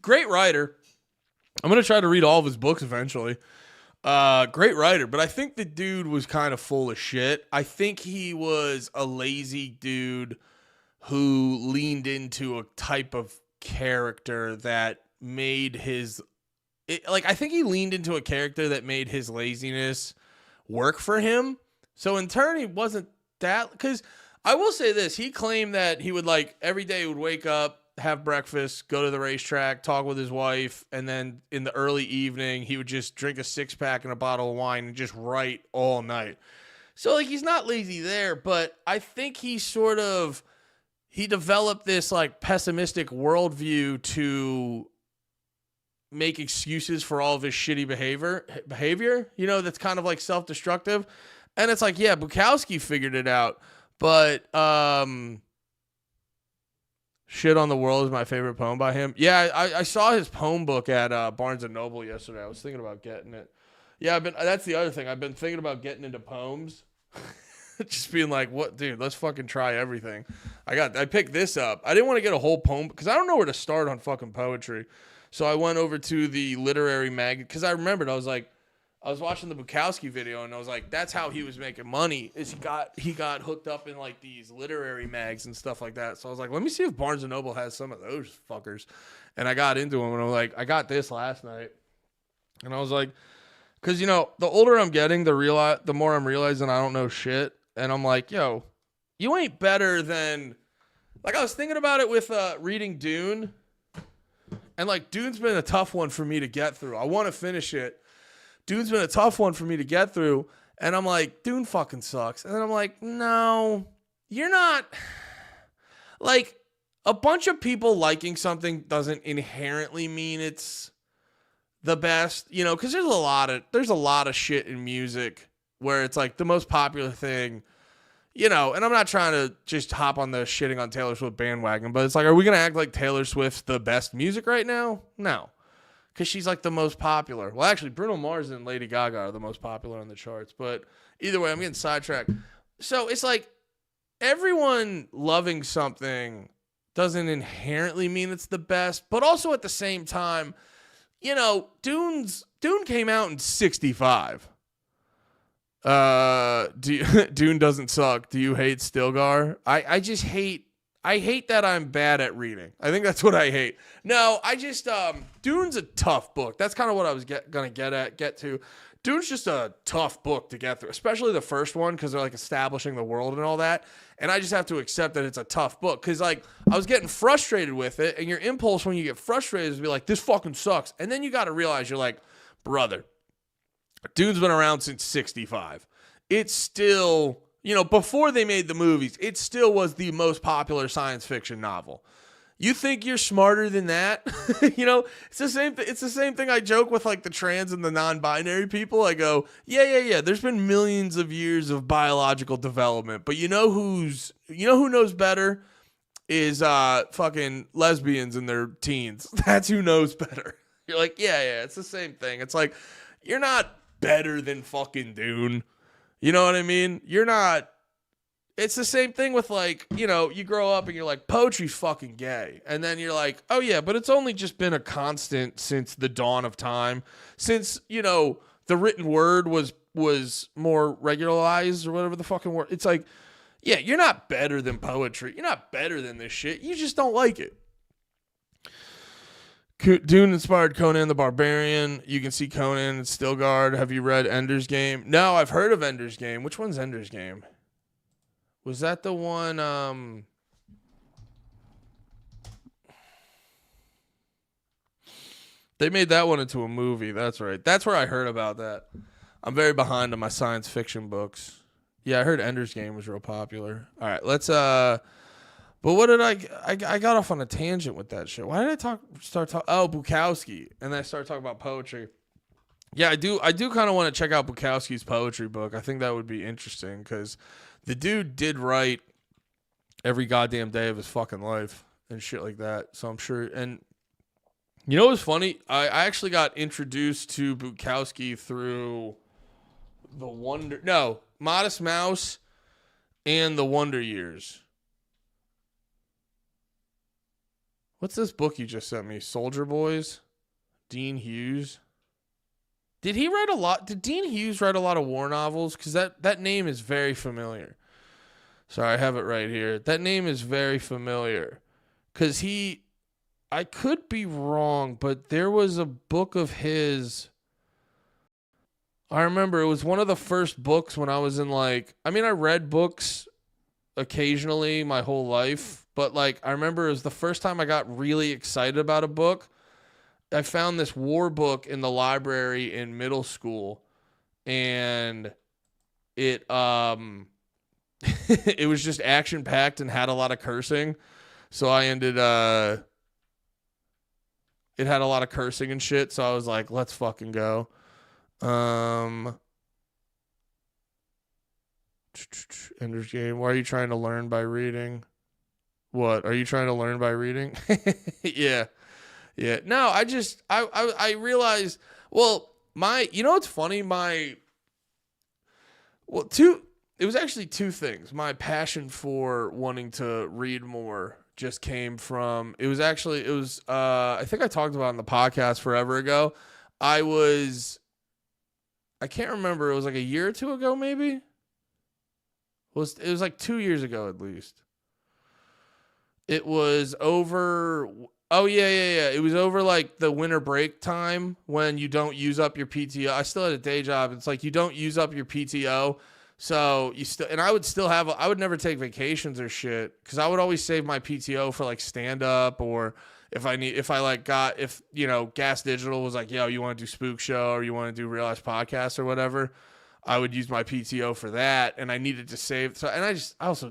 great writer. I'm going to try to read all of his books eventually. Great writer, but I think the dude was kind of full of shit. I think he was a lazy dude who leaned into a type of character that made his... I think he leaned into a character that made his laziness work for him. So in turn, he wasn't that... Because I will say this. He claimed that he would, like, every day he would wake up, have breakfast, go to the racetrack, talk with his wife, and then in the early evening, he would just drink a 6-pack and a bottle of wine and just write all night. So, like, he's not lazy there, but I think he developed this, like, pessimistic worldview to make excuses for all of his shitty behavior, you know, that's kind of like self-destructive. And it's like, yeah, Bukowski figured it out, but Shit on the World is my favorite poem by him. Yeah, I saw his poem book at Barnes & Noble yesterday. I was thinking about getting it. Yeah, that's the other thing. I've been thinking about getting into poems. Just being like, what, dude, let's fucking try everything. I picked this up. I didn't want to get a whole poem because I don't know where to start on fucking poetry. So I went over to the literary mag because I remembered I was watching the Bukowski video and I was like, that's how he was making money is he got hooked up in like these literary mags and stuff like that. So I was like, let me see if Barnes & Noble has some of those fuckers. And I got into them and I'm like, I got this last night. And I was like, because, you know, the older I'm getting, the more I'm realizing I don't know shit. And I'm like, yo, you ain't better than, like, I was thinking about it with reading Dune. And, like, Dune's been a tough one for me to get through. I want to finish it. Dune's been a tough one for me to get through. And I'm like, Dune fucking sucks. And then I'm like, no, you're not. Like, a bunch of people liking something doesn't inherently mean it's the best. You know, because there's a lot of shit in music where it's like the most popular thing. You know, and I'm not trying to just hop on the shitting on Taylor Swift bandwagon, but it's like, are we going to act like Taylor Swift's the best music right now? No. Because she's like the most popular. Well, actually, Bruno Mars and Lady Gaga are the most popular on the charts. But either way, I'm getting sidetracked. So it's like everyone loving something doesn't inherently mean it's the best. But also at the same time, you know, Dune came out in 1965. Dune doesn't suck. Do you hate Stilgar? I just hate that I'm bad at reading. I think that's what I hate. No, I just Dune's a tough book. That's kind of what I was gonna get to. Dune's just a tough book to get through, especially the first one because they're like establishing the world and all that. And I just have to accept that it's a tough book because like I was getting frustrated with it, and your impulse when you get frustrated is to be like, this fucking sucks. And then you got to realize you're like, brother, Dune's been around since 1965. It's still, you know, before they made the movies, it still was the most popular science fiction novel. You think you're smarter than that? You know, it's the same thing I joke with like the trans and the non-binary people. I go, yeah. There's been millions of years of biological development, but you know who knows better is fucking lesbians in their teens. That's who knows better. You're like, yeah, it's the same thing. It's like, you're not better than fucking Dune. You know what I mean? You're not. It's the same thing with like, you know, you grow up and you're like, poetry's fucking gay. And then you're like, oh yeah, but it's only just been a constant since the dawn of time. Since, you know, the written word was more regularized or whatever the fucking word. It's like, yeah, you're not better than poetry. You're not better than this shit. You just don't like it. Dune inspired Conan the Barbarian. You can see Conan in Stilgard. Have you read Ender's Game? No, I've heard of Ender's Game. Which one's Ender's Game? Was that the one? They made that one into a movie. That's right. That's where I heard about that. I'm very behind on my science fiction books. Yeah, I heard Ender's Game was real popular. All right, let's but what did I got off on a tangent with that shit. Why did I start talking? Oh, Bukowski, and then I started talking about poetry. Yeah, I do kind of want to check out Bukowski's poetry book. I think that would be interesting because the dude did write every goddamn day of his fucking life and shit like that. So I'm sure. And you know what's funny? I actually got introduced to Bukowski through Modest Mouse and the Wonder Years. What's this book you just sent me? Soldier Boys? Dean Hughes? Did he write a lot? Did Dean Hughes write a lot of war novels? Because that name is very familiar. Sorry, I have it right here. That name is very familiar. Because I could be wrong, but there was a book of his. I remember it was one of the first books when I was in I read books occasionally my whole life, but I remember it was the first time I got really excited about a book. I found this war book in the library in middle school, and it it was just action packed and had a lot of cursing. So I ended it had a lot of cursing and shit, so I was like, let's fucking go. Ender's Game. Why are you trying to learn by reading? What? Are you trying to learn by reading? Yeah. Yeah. No, I realized, you know what's funny? It was actually two things. My passion for wanting to read more just came from, I think I talked about it on the podcast forever ago. I can't remember. It was a year or two ago, maybe. It was 2 years ago at least. It was over. Oh yeah. It was over the winter break time when you don't use up your PTO. I still had a day job. It's you don't use up your PTO. So I would never take vacations or shit because I would always save my PTO for stand up, or if Gas Digital was yo, you want to do Spook Show or you want to do Real Life Podcast or whatever, I would use my PTO for that, and I needed to save. So, and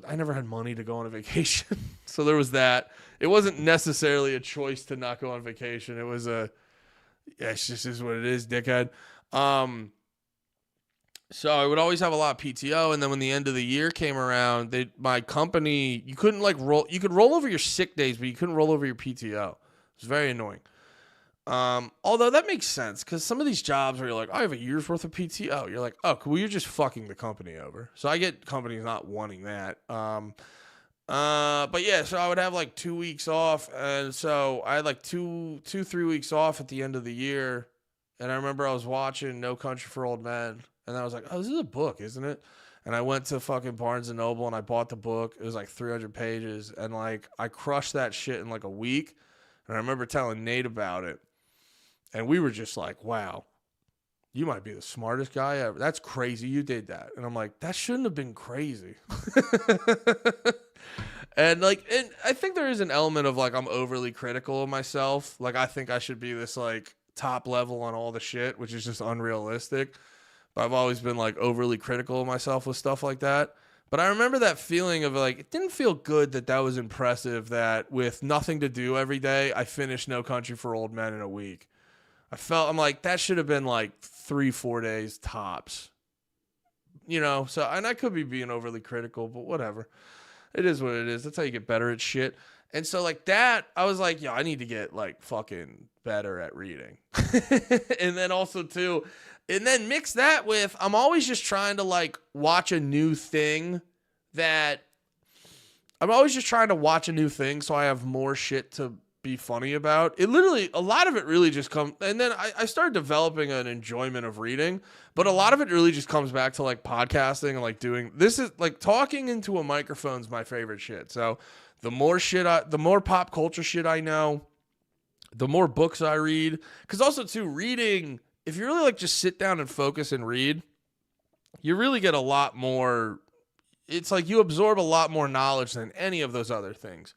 I never had money to go on a vacation. So there was that. It wasn't necessarily a choice to not go on vacation. It was it's just is what it is, dickhead. So I would always have a lot of PTO, and then when the end of the year came around, my company, you couldn't you could roll over your sick days, but you couldn't roll over your PTO. It was very annoying. Although that makes sense because some of these jobs where you're I have a year's worth of PTO, you're oh, cool, you're just fucking the company over. So I get companies not wanting that. But yeah, so I would have 2 weeks off, and so I had 3 weeks off at the end of the year, and I remember I was watching No Country for Old Men. And I was oh, this is a book, isn't it? And I went to fucking Barnes & Noble and I bought the book. It was 300 pages. And I crushed that shit in a week. And I remember telling Nate about it. And we were just wow, you might be the smartest guy ever. That's crazy you did that. And I'm that shouldn't have been crazy. And and I think there is an element of I'm overly critical of myself. I think I should be this top level on all the shit, which is just unrealistic. I've always been overly critical of myself with stuff like that. But I remember that feeling of it didn't feel good that was impressive that with nothing to do every day, I finished No Country for Old Men in a week. I'm that should have been 3-4 days tops. So, and I could be being overly critical, but whatever. It is what it is. That's how you get better at shit. And so that, I was yeah, I need to get fucking better at reading. And then also too, and then mix that with, I'm always just trying to watch a new thing so I have more shit to be funny about. A lot of it really just comes, and then I started developing an enjoyment of reading, but a lot of it really just comes back to podcasting and doing, this is talking into a microphone is my favorite shit. So the more pop culture shit I know, the more books I read, because also too, reading, if you really like just sit down and focus and read, you really get a lot more, it's like you absorb a lot more knowledge than any of those other things.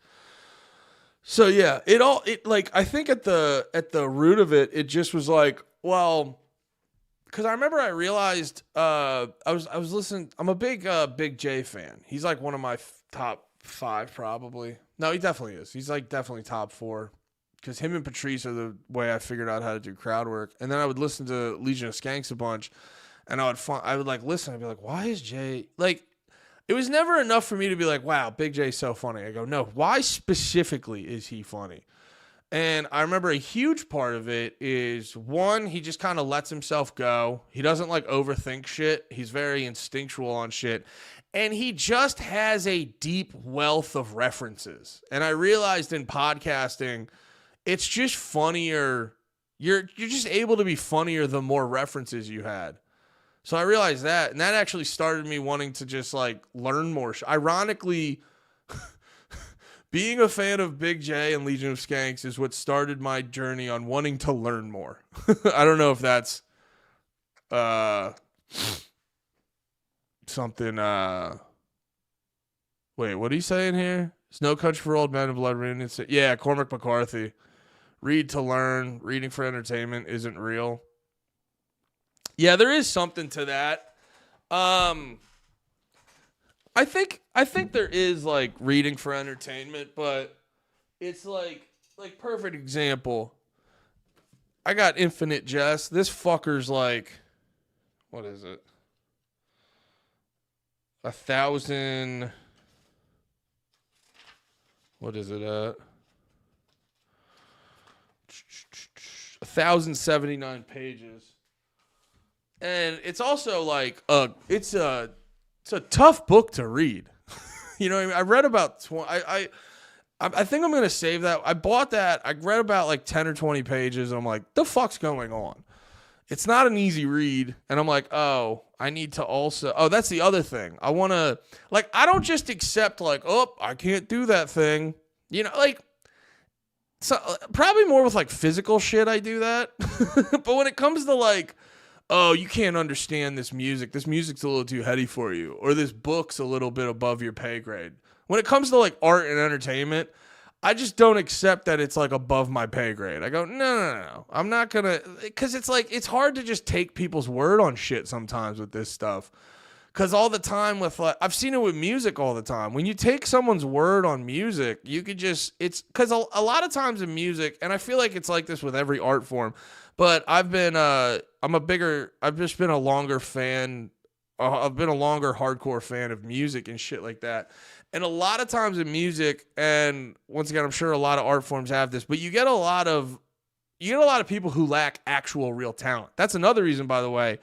So yeah, I think at the root of it, it just was like, well, because I remember I realized I was listening. I'm a big J fan. He's like one of my top 5 probably. No, he definitely is. He's like definitely top 4. Because him and Patrice are the way I figured out how to do crowd work. And then I would listen to Legion of Skanks a bunch, and I would like listen. I'd be like, why is Jay like? It was never enough for me to be like, wow, Big J's so funny. I go, no, why specifically is he funny? And I remember a huge part of it is, one, he just kind of lets himself go. He doesn't like overthink shit. He's very instinctual on shit. And he just has a deep wealth of references. And I realized in podcasting, it's just funnier. You're just able to be funnier the more references you had. So I realized that, and that actually started me wanting to just like learn more. Ironically, being a fan of Big J and Legion of Skanks is what started my journey on wanting to learn more. I don't know if that's something. Wait, what are you saying here? It's No Country for Old Men and Blood Rain. Yeah, Cormac McCarthy. Read to learn. Reading for entertainment isn't real. Yeah, there is something to that. I think there is like reading for entertainment, but it's like perfect example. I got Infinite Jest. This fucker's like, what is it? 1,000. What is it at? 1,079 pages. And it's also like it's a tough book to read. You know what I mean? I read about 20. I think I'm gonna save that. I bought that. I read about like 10 or 20 pages. And I'm like, the fuck's going on? It's not an easy read. And I'm like, oh, I need to also. Oh, that's the other thing. I want to like. I don't just accept like, oh, I can't do that thing. You know, like. So probably more with like physical shit. I do that. But when it comes to like, oh, you can't understand this music. This music's a little too heady for you. Or this book's a little bit above your pay grade. When it comes to like art and entertainment, I just don't accept that it's like above my pay grade. I go, no. I'm not going to, because it's like, it's hard to just take people's word on shit sometimes with this stuff. Because all the time with like, I've seen it with music all the time. When you take someone's word on music, you could just, it's because a lot of times in music, and I feel like it's like this with every art form, but I've just been a longer fan. I've been a longer hardcore fan of music and shit like that. And a lot of times in music, and once again, I'm sure a lot of art forms have this, but you get a lot of people who lack actual real talent. That's another reason, by the way,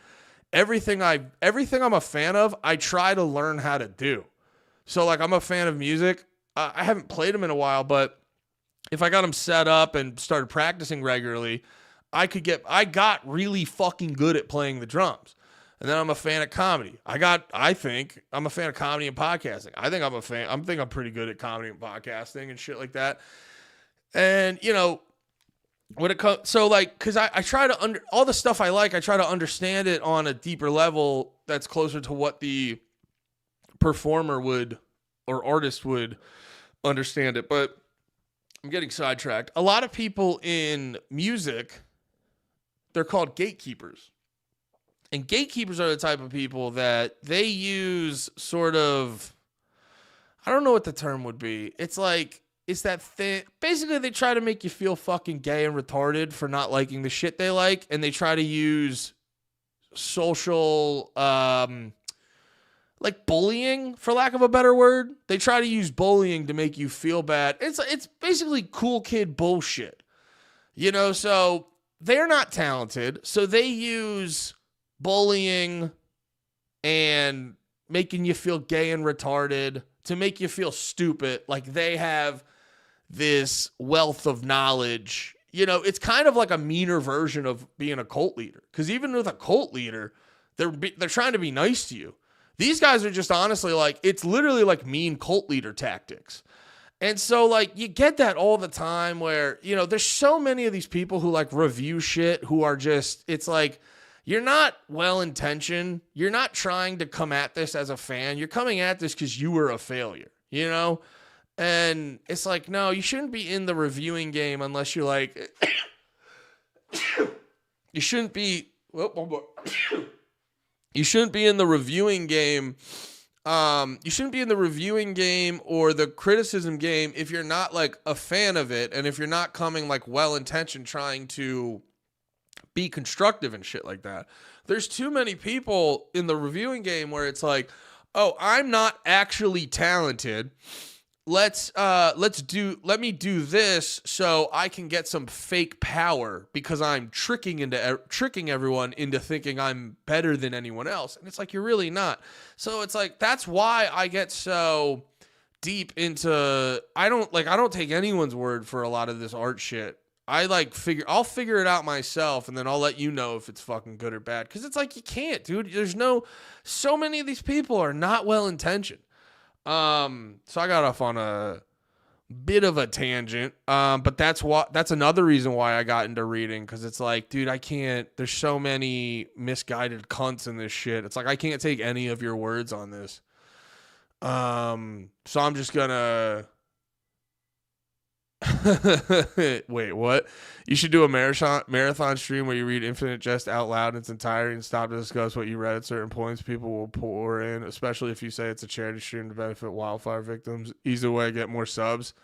everything I'm a fan of, I try to learn how to do. So like, I'm a fan of music. I haven't played them in a while, but if I got them set up and started practicing regularly, I got really fucking good at playing the drums. And then I'm a fan of comedy. I think I'm a fan of comedy and podcasting. I think I'm pretty good at comedy and podcasting and shit like that. And, you know, when it comes, so like, cause I try to all the stuff I like, I try to understand it on a deeper level that's closer to what the performer would, or artist would understand it. But I'm getting sidetracked. A lot of people in music, they're called gatekeepers. And gatekeepers are the type of people that they use sort of, I don't know what the term would be. It's like, it's that thing. Basically, they try to make you feel fucking gay and retarded for not liking the shit they like. And they try to use social, like bullying, for lack of a better word. They try to use bullying to make you feel bad. It's basically cool kid bullshit. You know, so they're not talented. So they use bullying and making you feel gay and retarded to make you feel stupid, like they have this wealth of knowledge. You know, it's kind of like a meaner version of being a cult leader, because even with a cult leader, they're trying to be nice to you. These guys are just honestly like, it's literally like mean cult leader tactics. And so, like, you get that all the time where, you know, there's so many of these people who, like, review shit who are just, it's like, you're not well-intentioned. You're not trying to come at this as a fan. You're coming at this because you were a failure, you know? And it's like, no, you shouldn't be in the reviewing game unless you're like, you shouldn't be, you shouldn't be in the reviewing game. You shouldn't be in the reviewing game or the criticism game if you're not like a fan of it and if you're not coming like well-intentioned trying to be constructive and shit like that. There's too many people in the reviewing game where it's like, oh, I'm not actually talented. Let me do this so I can get some fake power because I'm tricking everyone into thinking I'm better than anyone else. And it's like, you're really not. So it's like, that's why I get so deep into, I don't take anyone's word for a lot of this art shit. I'll figure it out myself and then I'll let you know if it's fucking good or bad. Cause it's like, you can't, dude. So many of these people are not well-intentioned. So I got off on a bit of a tangent. But that's another reason why I got into reading. Cause it's like, dude, there's so many misguided cunts in this shit. It's like, I can't take any of your words on this. So I'm just gonna, wait, what? You should do a marathon stream where you read Infinite Jest out loud in its entirety and stop to discuss what you read at certain points. People will pour in, especially if you say it's a charity stream to benefit wildfire victims. Easy way to get more subs.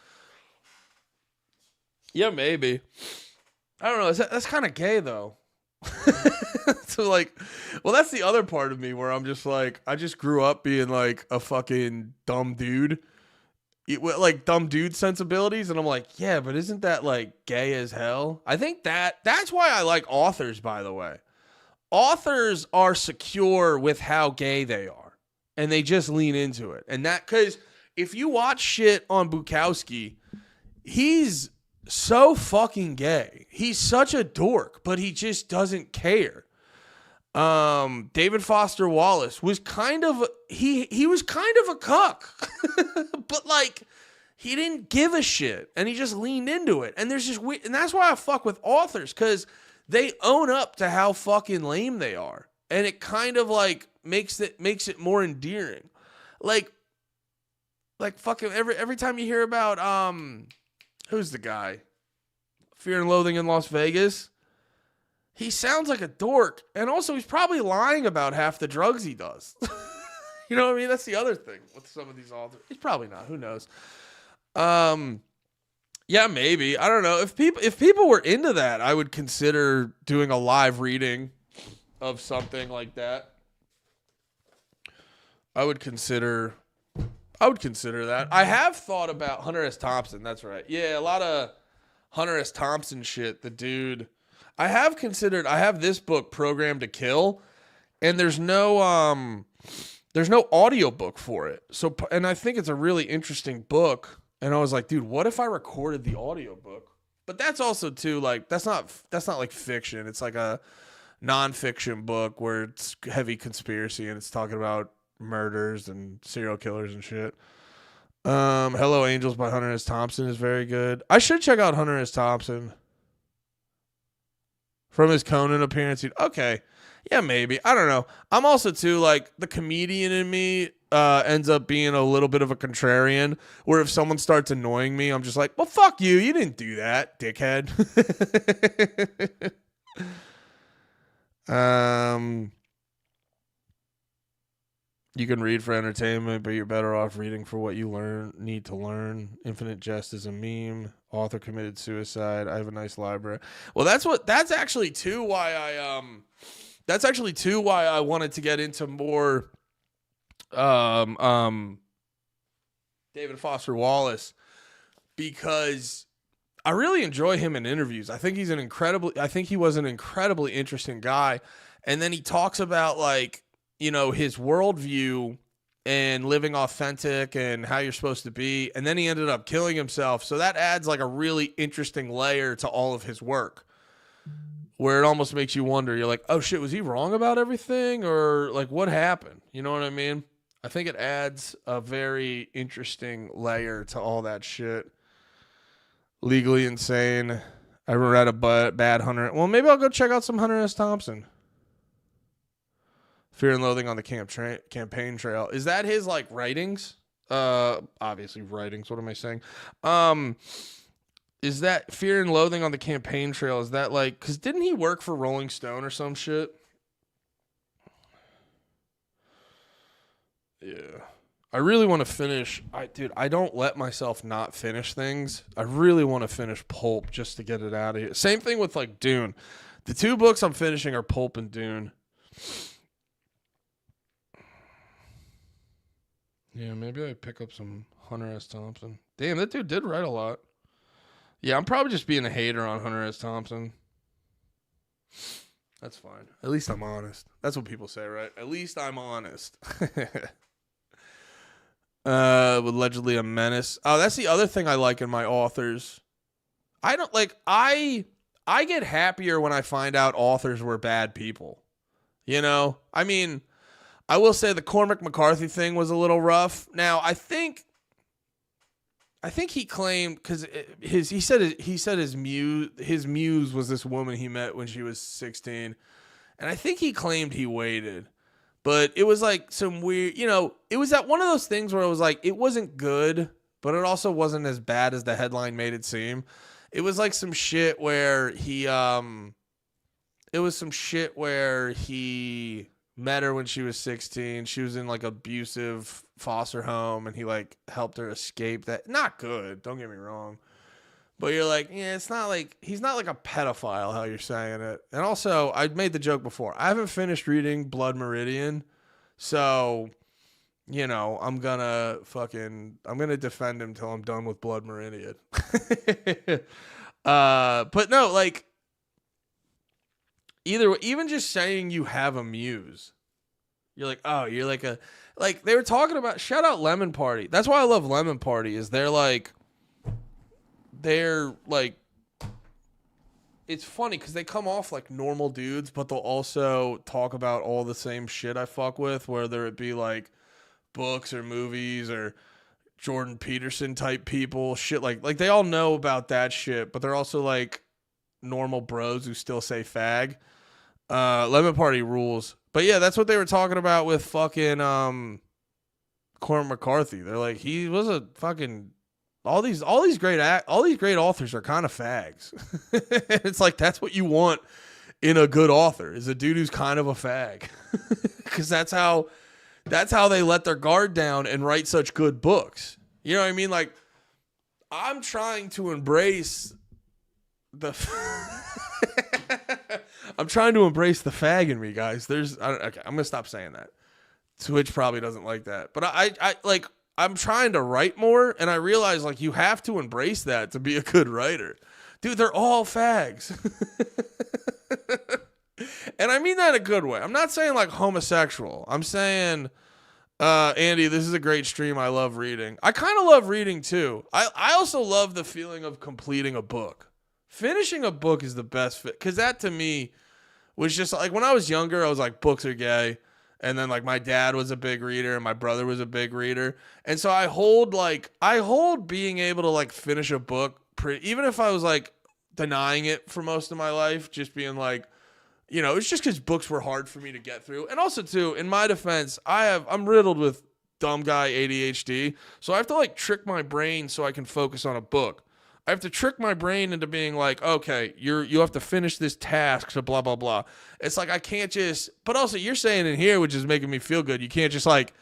Yeah, maybe. I don't know. That's kind of gay, though. So, like, well, that's the other part of me where I'm just like, I just grew up being like a fucking dumb dude. Like dumb dude sensibilities, and I'm like, yeah, but isn't that like gay as hell? I think that's why I like authors, by the way. Authors are secure with how gay they are, and they just lean into it. And that, because if you watch shit on Bukowski, he's so fucking gay. He's such a dork, but he just doesn't care. David Foster Wallace was kind of he was kind of a cuck. But like he didn't give a shit and he just leaned into it. And there's just and that's why I fuck with authors, cuz they own up to how fucking lame they are. And it kind of like makes it more endearing. Like fucking every time you hear about who's the guy? Fear and Loathing in Las Vegas. He sounds like a dork, and also he's probably lying about half the drugs he does. You know what I mean? That's the other thing with some of these authors. He's probably not. Who knows? Yeah, maybe. I don't know. If people were into that, I would consider doing a live reading of something like that. I would consider that. I have thought about Hunter S. Thompson. That's right. Yeah, a lot of Hunter S. Thompson shit. The dude. I have this book, Programmed to Kill, and there's no audiobook for it. So, and I think it's a really interesting book. And I was like, dude, what if I recorded the audiobook? But that's also too, like, that's not like fiction. It's like a nonfiction book where it's heavy conspiracy and it's talking about murders and serial killers and shit. Hello Angels by Hunter S. Thompson is very good. I should check out Hunter S. Thompson. From his Conan appearance, okay, yeah, maybe. I don't know. I'm also too, like, the comedian in me ends up being a little bit of a contrarian, where if someone starts annoying me, I'm just like, well, fuck you. You didn't do that, dickhead. You can read for entertainment, but you're better off reading for what you need to learn. Infinite Jest is a meme. Author committed suicide. I have a nice library. Well, that's actually too why I wanted to get into more David Foster Wallace, because I really enjoy him in interviews. I think he was an incredibly interesting guy. And then he talks about, like, you know, his worldview and living authentic and how you're supposed to be. And then he ended up killing himself. So that adds like a really interesting layer to all of his work, where it almost makes you wonder, you're like, oh shit, was he wrong about everything? Or like, what happened? You know what I mean? I think it adds a very interesting layer to all that shit. Legally Insane. I read a bad Hunter. Well, maybe I'll go check out some Hunter S. Thompson. Fear and Loathing on the Campaign Trail. Is that his like writings? Obviously writings. What am I saying? Is that Fear and Loathing on the Campaign Trail? Is that like, because didn't he work for Rolling Stone or some shit? Yeah. I really want to finish. Dude, I don't let myself not finish things. I really want to finish Pulp just to get it out of here. Same thing with like Dune. The 2 books I'm finishing are Pulp and Dune. Yeah, maybe I pick up some Hunter S. Thompson. Damn, that dude did write a lot. Yeah, I'm probably just being a hater on Hunter S. Thompson. That's fine. At least I'm honest. That's what people say, right? At least I'm honest. Allegedly a menace. Oh, that's the other thing I like in my authors. I don't like, I get happier when I find out authors were bad people. You know? I mean, I will say the Cormac McCarthy thing was a little rough. Now, I think he claimed, because he said his muse was this woman he met when she was 16, and I think he claimed he waited, but it was like some weird, you know, it was that one of those things where it was like it wasn't good, but it also wasn't as bad as the headline made it seem. It was like some shit where he met her when she was 16. She was in like abusive foster home, and he like helped her escape that. Not good, don't get me wrong. But you're like, yeah, it's not like, he's not like a pedophile how you're saying it. And also, I made the joke before. I haven't finished reading Blood Meridian. So, you know, I'm gonna defend him till I'm done with Blood Meridian. But no, like, even just saying you have a muse, you're like, oh, you're like they were talking about, shout out Lemon Party. That's why I love Lemon Party, is they're like, it's funny because they come off like normal dudes, but they'll also talk about all the same shit I fuck with, whether it be like books or movies or Jordan Peterson type people, shit like they all know about that shit, but they're also like normal bros who still say fag. Lemon Party rules. But yeah, that's what they were talking about with fucking Cormac McCarthy. They're like, he was a fucking, all these great authors are kind of fags. It's like, that's what you want in a good author, is a dude who's kind of a fag. Cuz that's how they let their guard down and write such good books. You know what I mean? Like, I'm trying to embrace the I'm trying to embrace the fag in me, guys. Okay, I'm gonna stop saying that. Twitch probably doesn't like that, but I'm trying to write more, and I realize like you have to embrace that to be a good writer, dude. They're all fags, and I mean that in a good way. I'm not saying like homosexual. I'm saying, Andy, this is a great stream. I love reading. I kind of love reading too. I also love the feeling of completing a book. Finishing a book is the best fit, because that to me was just like, when I was younger, I was like, books are gay. And then like my dad was a big reader and my brother was a big reader. And so I hold being able to like finish a book, even if I was like denying it for most of my life, just being like, you know, it's just because books were hard for me to get through. And also too, in my defense, I'm riddled with dumb guy ADHD. So I have to like trick my brain so I can focus on a book. I have to trick my brain into being like, okay, you have to finish this task, so blah, blah, blah. It's like I can't just, but also you're saying in here, which is making me feel good, you can't just like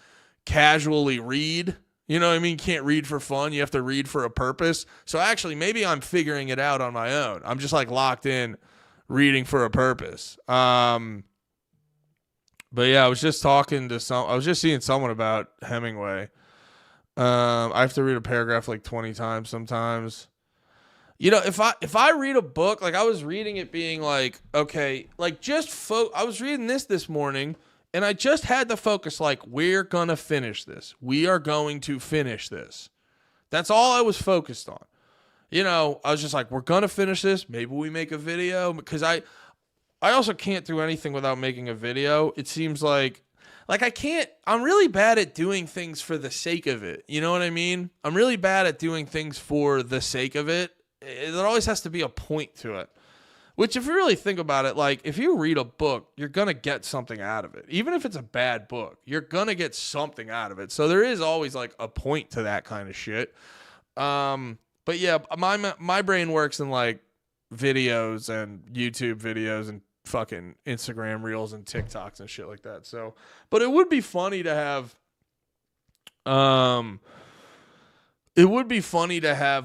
casually read. You know what I mean? You can't read for fun. You have to read for a purpose. So actually, maybe I'm figuring it out on my own. I'm just like locked in reading for a purpose. But yeah, I was just seeing someone about Hemingway. I have to read a paragraph like 20 times sometimes. You know, if I read a book, like I was reading it being like, okay, like I was reading this morning, and I just had to focus like, we're going to finish this. We are going to finish this. That's all I was focused on. You know, I was just like, we're going to finish this. Maybe we make a video, because I also can't do anything without making a video. It seems like Like I'm really bad at doing things for the sake of it. You know what I mean? I'm really bad at doing things for the sake of it. There always has to be a point to it. Which, if you really think about it, like, if you read a book, you're going to get something out of it. Even if it's a bad book, you're going to get something out of it. So there is always, like, a point to that kind of shit. But, yeah, my brain works in, like, videos and YouTube videos and fucking Instagram Reels and TikToks and shit like that. So, but it would be funny to have,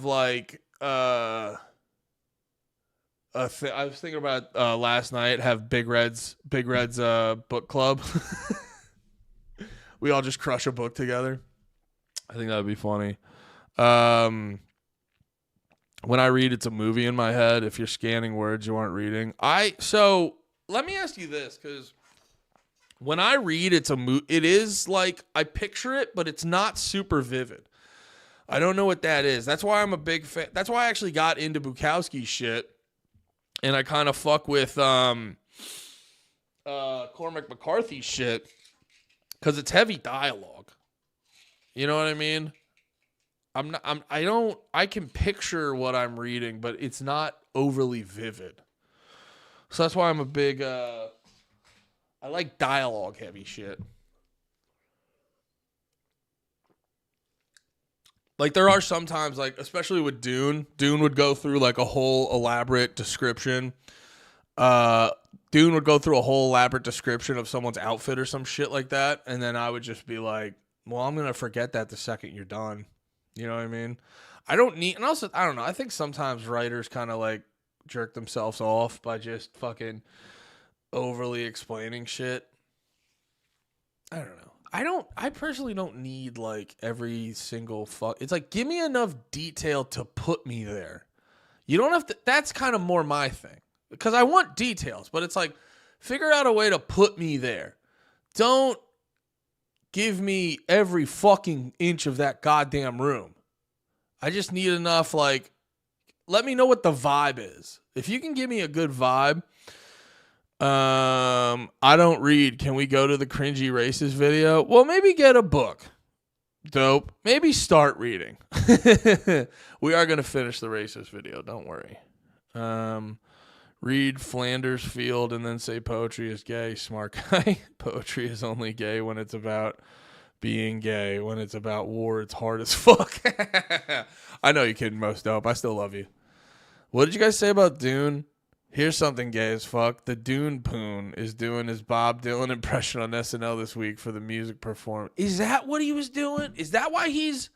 like, I was thinking about last night, have Big Red's book club. We all just crush a book together. I think that would be funny. When I read, it's a movie in my head. If you're scanning words you aren't reading. So let me ask you this, because when I read, it is like I picture it, but it's not super vivid. I don't know what that is. That's why I'm a big fan. That's why I actually got into Bukowski's shit. And I kind of fuck with Cormac McCarthy's shit because it's heavy dialogue. You know what I mean? I can picture what I'm reading, but it's not overly vivid. So that's why I'm a big, I like dialogue heavy shit. Like, there are sometimes, like, especially with Dune would go through, like, a whole elaborate description. Dune would go through a whole elaborate description of someone's outfit or some shit like that, and then I would just be like, well, I'm going to forget that the second you're done. You know what I mean? And also, I don't know, I think sometimes writers kind of, like, jerk themselves off by just fucking overly explaining shit. I don't know. I personally don't need, like, every single it's like, give me enough detail to put me there. You don't have to, that's kind of more my thing. Because I want details, but it's like, figure out a way to put me there. Don't give me every fucking inch of that goddamn room. I just need enough, like, let me know what the vibe is. If you can give me a good vibe. I don't read. Can we go to the cringy racist video? Well, maybe get a book. Dope. Maybe start reading. We are going to finish the racist video. Don't worry. Read Flanders Field and then say poetry is gay. Smart guy. Poetry is only gay when it's about being gay. When it's about war, it's hard as fuck. I know you're kidding, Most Dope. I still love you. What did you guys say about Dune? Here's something gay as fuck. The Dune Poon is doing his Bob Dylan impression on SNL this week for the music performance. Is that what he was doing? Is that why he's...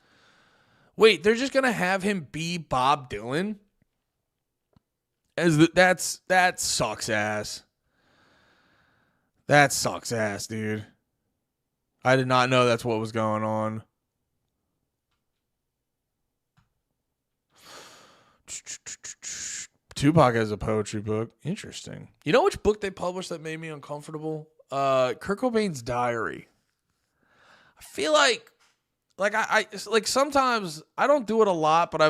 Wait, they're just going to have him be Bob Dylan? That sucks ass. That sucks ass, dude. I did not know that's what was going on. Tupac has a poetry book. Interesting. You know which book they published that made me uncomfortable? Kurt Cobain's diary. I feel like I sometimes I don't do it a lot, but I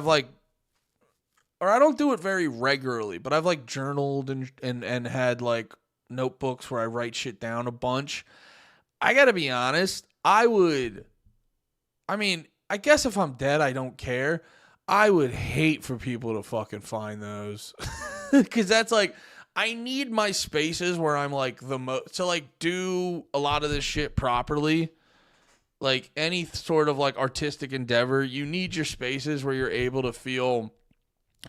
don't do it very regularly, but I've like journaled and had like notebooks where I write shit down a bunch. I gotta be honest, I guess if I'm dead, I don't care. I would hate for people to fucking find those. Because that's like, I need my spaces where I'm like to like do a lot of this shit properly. Like any sort of like artistic endeavor, you need your spaces where you're able to feel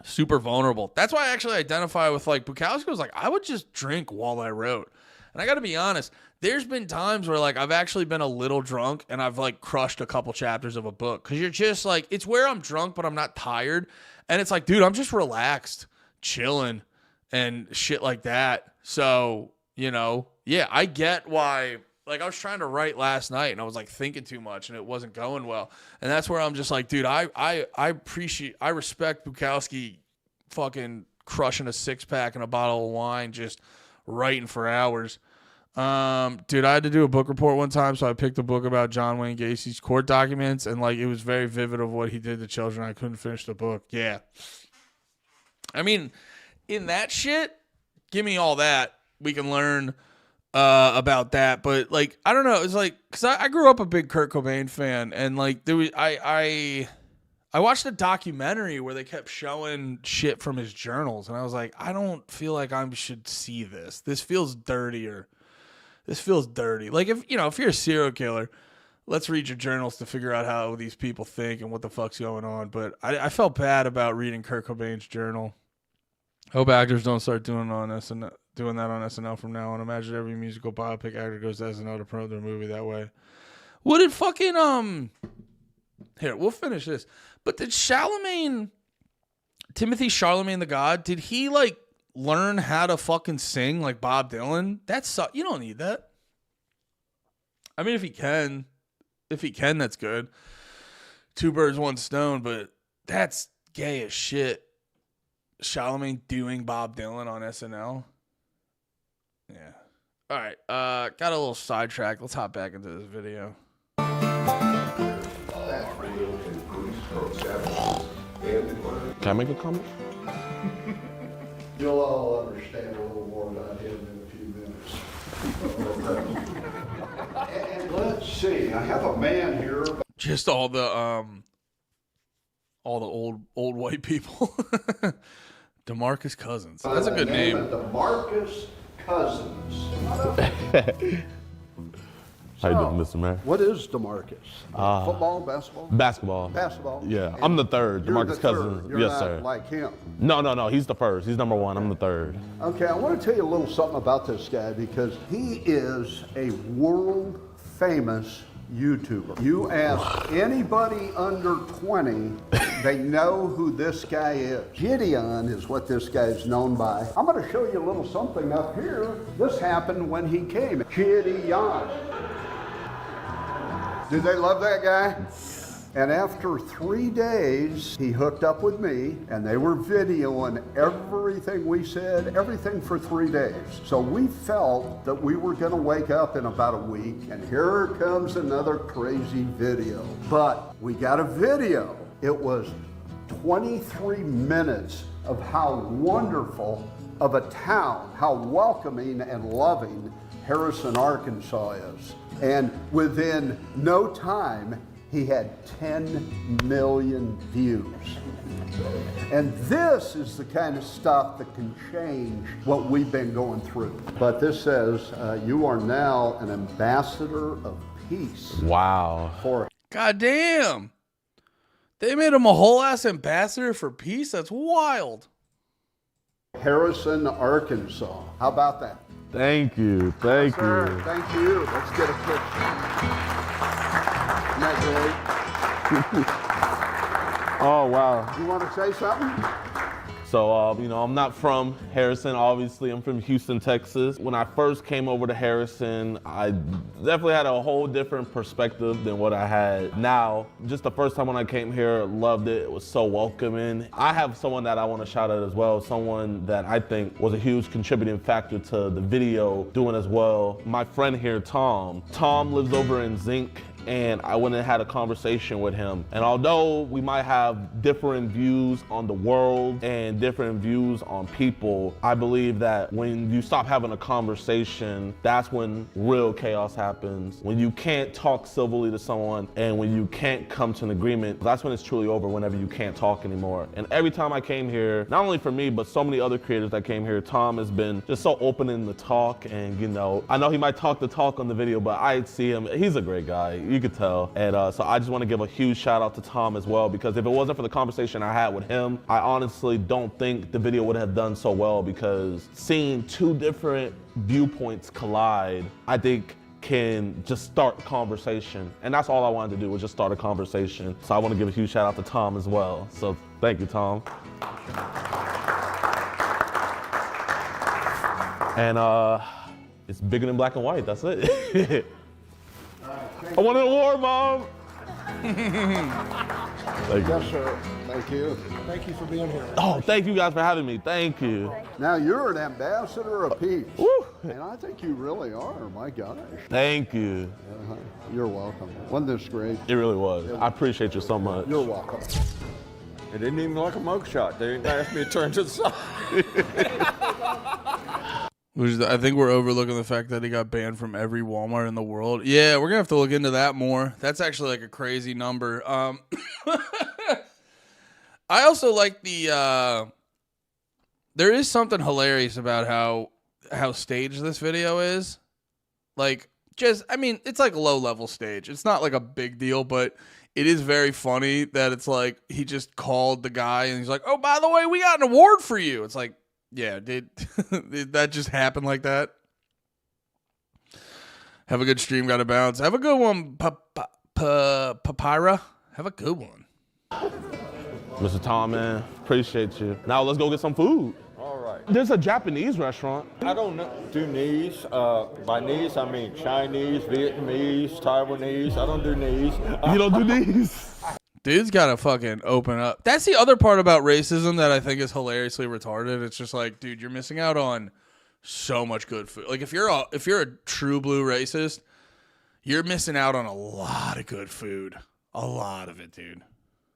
super vulnerable. That's why I actually identify with like Bukowski was like, I would just drink while I wrote. And I got to be honest, there's been times where like I've actually been a little drunk and I've like crushed a couple chapters of a book. Cause you're just like, it's where I'm drunk, but I'm not tired. And it's like, dude, I'm just relaxed, chilling and shit like that. So, you know, yeah, I get why, like I was trying to write last night and I was like thinking too much and it wasn't going well. And that's where I'm just like, dude, I respect Bukowski fucking crushing a 6-pack and a bottle of wine, just writing for hours. Dude, I had to do a book report one time, so I picked a book about John Wayne Gacy's court documents, and like it was very vivid of what he did to children. I couldn't finish the book. Yeah. I mean, in that shit, give me all that. We can learn about that, but like I don't know. It's like because I grew up a big Kurt Cobain fan, and like there was I watched a documentary where they kept showing shit from his journals, and I was like, I don't feel like I should see this. This feels dirtier. This feels dirty. Like if you're a serial killer, let's read your journals to figure out how these people think and what the fuck's going on. But I felt bad about reading Kurt Cobain's journal. Hope actors don't start doing that on SNL from now on. Imagine every musical biopic actor goes to SNL to promote their movie that way. What did fucking here, we'll finish this. But did Timothy Charlemagne the God, did he like learn how to fucking sing like Bob Dylan? You don't need that. I mean, if he can, that's good. Two birds, one stone, but that's gay as shit. Charlemagne doing Bob Dylan on SNL. Yeah. All right. Got a little sidetracked. Let's hop back into this video. Can I make a comment? You'll all understand a little more about him in a few minutes. And let's see, I have a man here. Just all the old white people. DeMarcus Cousins. That's a good name. DeMarcus Cousins. How you doing, Mr. Mayor? What is DeMarcus? Football, basketball? Basketball. Basketball. Yeah, I'm the third. You're DeMarcus the Cousins. third. You're Yes, not sir. like him. No. He's the first. He's number one. I'm the third. Okay, I want to tell you a little something about this guy because he is a world famous YouTuber. You ask anybody under 20, they know who this guy is. Gideon is what this guy is known by. I'm going to show you a little something up here. This happened when he came. Gideon. Did they love that guy? And after 3 days, he hooked up with me, and they were videoing everything we said, everything for 3 days. So we felt that we were going to wake up in about a week, and here comes another crazy video. But we got a video. It was 23 minutes of how wonderful of a town, how welcoming and loving Harrison, Arkansas is. And within no time, he had 10 million views. And this is the kind of stuff that can change what we've been going through. But this says, you are now an ambassador of peace. Wow. God damn. They made him a whole ass ambassador for peace? That's wild. Harrison, Arkansas. How about that? Thank you. Thank you. Thank you. Let's get a picture. Isn't that great? Oh, wow. You want to say something? So, I'm not from Harrison, obviously. I'm from Houston, Texas. When I first came over to Harrison, I definitely had a whole different perspective than what I had now. Just the first time when I came here, loved it. It was so welcoming. I have someone that I want to shout out as well, someone that I think was a huge contributing factor to the video doing as well. My friend here, Tom. Tom lives over in Zinc, and I went and had a conversation with him. And although we might have different views on the world and different views on people, I believe that when you stop having a conversation, that's when real chaos happens. When you can't talk civilly to someone and when you can't come to an agreement, that's when it's truly over, whenever you can't talk anymore. And every time I came here, not only for me, but so many other creators that came here, Tom has been just so open in the talk. And I know he might talk the talk on the video, but I see him, he's a great guy. You could tell. And so I just want to give a huge shout out to Tom as well, because if it wasn't for the conversation I had with him, I honestly don't think the video would have done so well, because seeing two different viewpoints collide, I think can just start a conversation. And that's all I wanted to do, was just start a conversation. So I want to give a huge shout out to Tom as well. So thank you, Tom. And it's bigger than black and white, that's it. I won an award, Mom! Thank you. Yes, sir. Thank you. Thank you for being here. Oh, thank you guys for having me. Thank you. Now you're an ambassador of peace. Woo. And I think you really are, my gosh. Thank you. You're welcome. Wasn't this great? It really was. I appreciate you so much. You're welcome. It didn't even look like a mugshot. They didn't ask me to turn to the side. I think we're overlooking the fact that he got banned from every Walmart in the world. Yeah, we're gonna have to look into that more. That's actually like a crazy number. I also like the. There is something hilarious about how staged this video is. Like, it's like low level stage. It's not like a big deal, but it is very funny that it's like he just called the guy and he's like, "Oh, by the way, we got an award for you." It's like, yeah, did that just happen like that? Have a good stream, gotta bounce. Have a good one, Papyra. Have a good one. Mr. Tom, man, appreciate you. Now let's go get some food. All right. There's a Japanese restaurant. I don't do knees. By knees, I mean Chinese, Vietnamese, Taiwanese. I don't do knees. You don't do knees? Dude's gotta fucking open up. That's the other part about racism that I think is hilariously retarded. It's just like, dude, you're missing out on so much good food. Like if you're a true blue racist, you're missing out on a lot of good food. A lot of it, dude.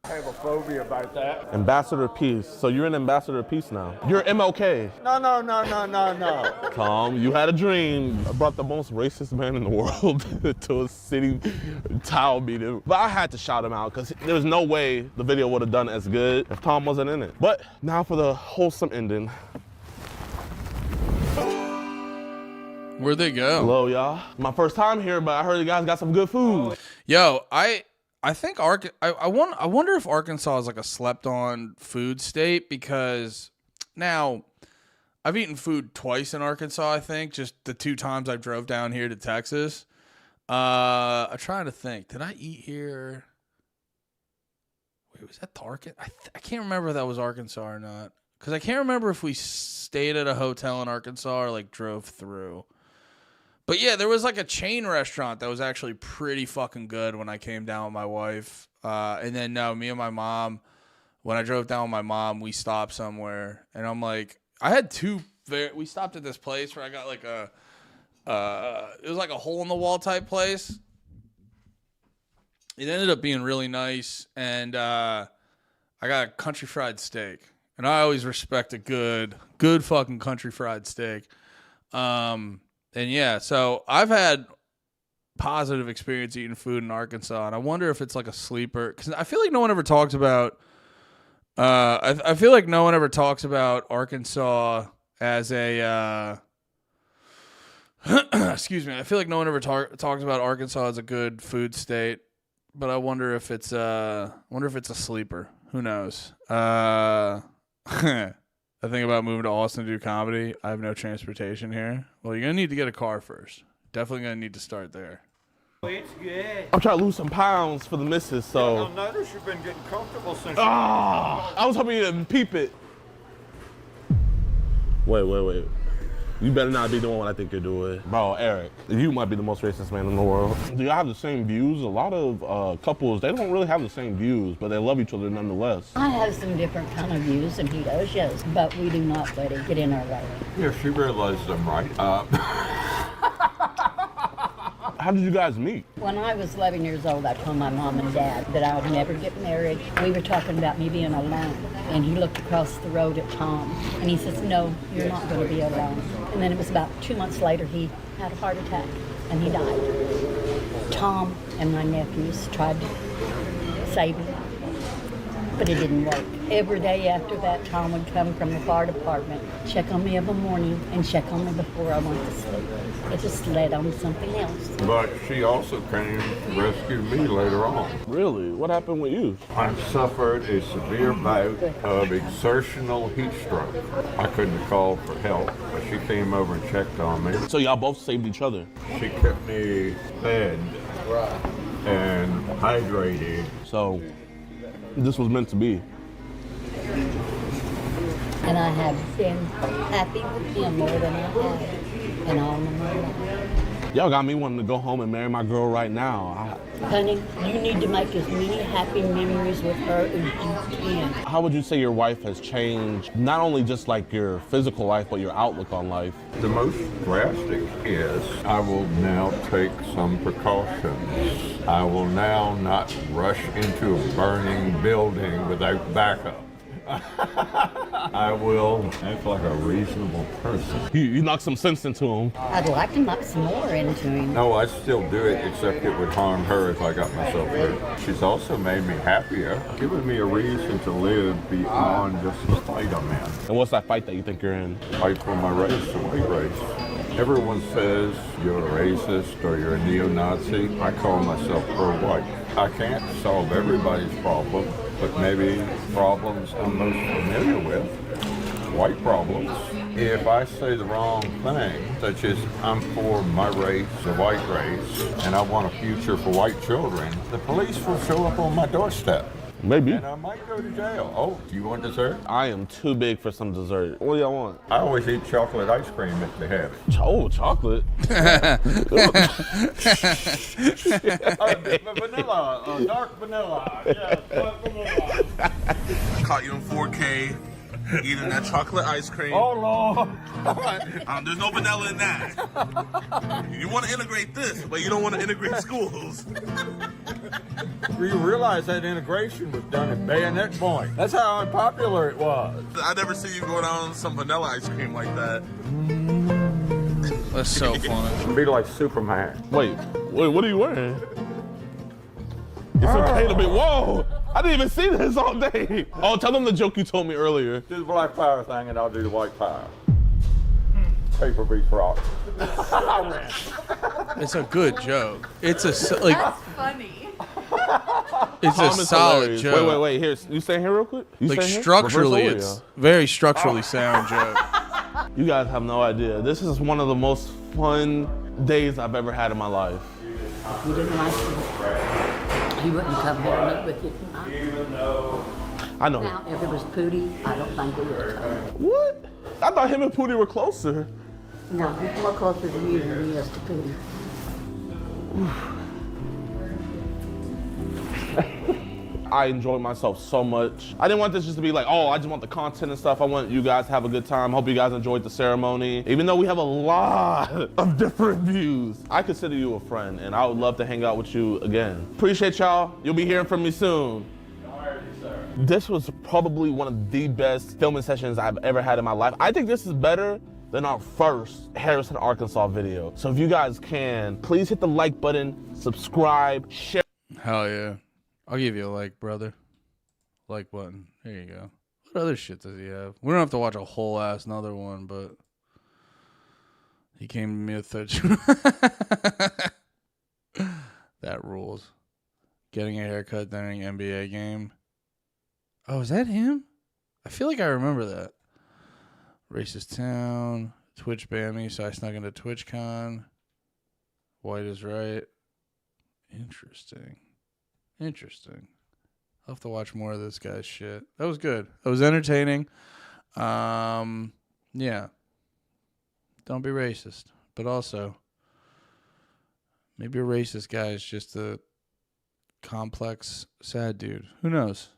I have a phobia about that. Ambassador of Peace. So you're an ambassador of peace now. You're MLK. No. Tom, you had a dream. I brought the most racist man in the world to a city towel meeting. But I had to shout him out because there was no way the video would have done as good if Tom wasn't in it. But now for the wholesome ending. Where'd they go? Hello, y'all. My first time here, but I heard you guys got some good food. Yo, I think I wonder if Arkansas is like a slept-on food state, because now I've eaten food twice in Arkansas. I think just the 2 times I drove down here to Texas. I'm trying to think. Did I eat here? Wait, was that Target? I can't remember if that was Arkansas or not, because I can't remember if we stayed at a hotel in Arkansas or like drove through. But yeah, there was like a chain restaurant that was actually pretty fucking good when I came down with my wife. And then me and my mom, when I drove down with my mom, we stopped somewhere. And I'm like, I had we stopped at this place where I got like it was like a hole in the wall type place. It ended up being really nice. And I got a country fried steak. And I always respect a good fucking country fried steak. And yeah, so I've had positive experience eating food in Arkansas, and I wonder if it's like a sleeper, because I feel like no one ever talks about. I feel like no one ever talks about Arkansas as a. Excuse me. I feel like no one ever talks about Arkansas as a good food state, but I wonder if it's a sleeper. Who knows? I think about moving to Austin to do comedy. I have no transportation here. Well, you're going to need to get a car first. Definitely going to need to start there. It's good. I'm trying to lose some pounds for the missus, so. I've noticed you've been getting comfortable since. I was hoping you didn't peep it. Wait. You better not be doing what I think you're doing. Bro, Eric, you might be the most racist man in the world. Do y'all have the same views? A lot of couples, they don't really have the same views, but they love each other nonetheless. I have some different kind of views and he does, yes, but we do not let it get in our way. Yeah, she realized I'm right. How did you guys meet? When I was 11 years old, I told my mom and dad that I would never get married. We were talking about me being alone, and he looked across the road at Tom, and he says, "No, you're not going to be alone." And then it was about 2 months later, he had a heart attack, and he died. Tom and my nephews tried to save him, but it didn't work. Every day after that, Tom would come from the fire department, check on me every morning, and check on me before I went to sleep. It just led on to something else. But she also came to rescue me later on. Really? What happened with you? I suffered a severe bout of exertional heat stroke. I couldn't have called for help, but she came over and checked on me. So y'all both saved each other? She kept me fed and hydrated. So this was meant to be. And I have been happy with him more than I have in all of my life. Y'all got me wanting to go home and marry my girl right now. Honey, you need to make as many happy memories with her as you can. How would you say your wife has changed, not only just like your physical life, but your outlook on life? The most drastic is I will now take some precautions. I will now not rush into a burning building without backup. I will act like a reasonable person. You knock some sense into him. I'd like to knock some more into him. No, I'd still do it, except it would harm her if I got myself hurt. She's also made me happier, given me a reason to live beyond just the fight I'm in. And what's that fight that you think you're in? Fight for my race, the white race. Everyone says you're a racist or you're a neo-Nazi. I call myself pro-white. I can't solve everybody's problem, but maybe problems I'm most familiar with, white problems. If I say the wrong thing, such as I'm for my race, the white race, and I want a future for white children, the police will show up on my doorstep. Maybe. And I might go to jail. Oh, do you want dessert? I am too big for some dessert. What do y'all want? I always eat chocolate ice cream if they have it. Oh, chocolate? Vanilla, dark vanilla. Yes, dark vanilla. Caught you in 4K eating that chocolate ice cream. Oh, Lord. There's no vanilla in that. You want to integrate this, but you don't want to integrate schools. You realize that integration was done at bayonet point. That's how unpopular it was. I never see you go down some vanilla ice cream like that. That's so funny. It'd be like Superman. Wait, what are you wearing? It's okay to be, whoa! I didn't even see this all day. Oh, tell them the joke you told me earlier. Do the black power thing and I'll do the white power. Paper beats rock. It's a good joke. It's a like. That's funny. It's Tom a is solid hilarious. joke. Wait. Here, you stay here real quick. You Like stay here? structurally, Reverse it's very structurally sound joke. You guys have no idea. This is one of the most fun days I've ever had in my life. If you didn't like it, he wouldn't come here and live with you tonight. I know. Now, if it was Pootie, I don't think we would come. What? I thought him and Pootie were closer. No, he's more closer to you than he is to Pootie. I enjoyed myself so much. I didn't want this just to be like, oh, I just want the content and stuff. I want you guys to have a good time. Hope you guys enjoyed the ceremony. Even though we have a lot of different views, I consider you a friend and I would love to hang out with you again. Appreciate y'all. You'll be hearing from me soon. This was probably one of the best filming sessions I've ever had in my life. I think this is better than our first Harrison, Arkansas video. So if you guys can, please hit the like button, subscribe, share. Hell yeah. I'll give you a like, brother. Like button. There you go. What other shit does he have? We don't have to watch a whole ass another one, but he came to me with such that rules. Getting a haircut during NBA game. Oh, is that him? I feel like I remember that. Racist Town. Twitch banned me, so I snuck into TwitchCon. White is right. Interesting. I'll have to watch more of this guy's shit. That was good. That was entertaining. Yeah. Don't be racist. But also, maybe a racist guy is just a complex, sad dude. Who knows?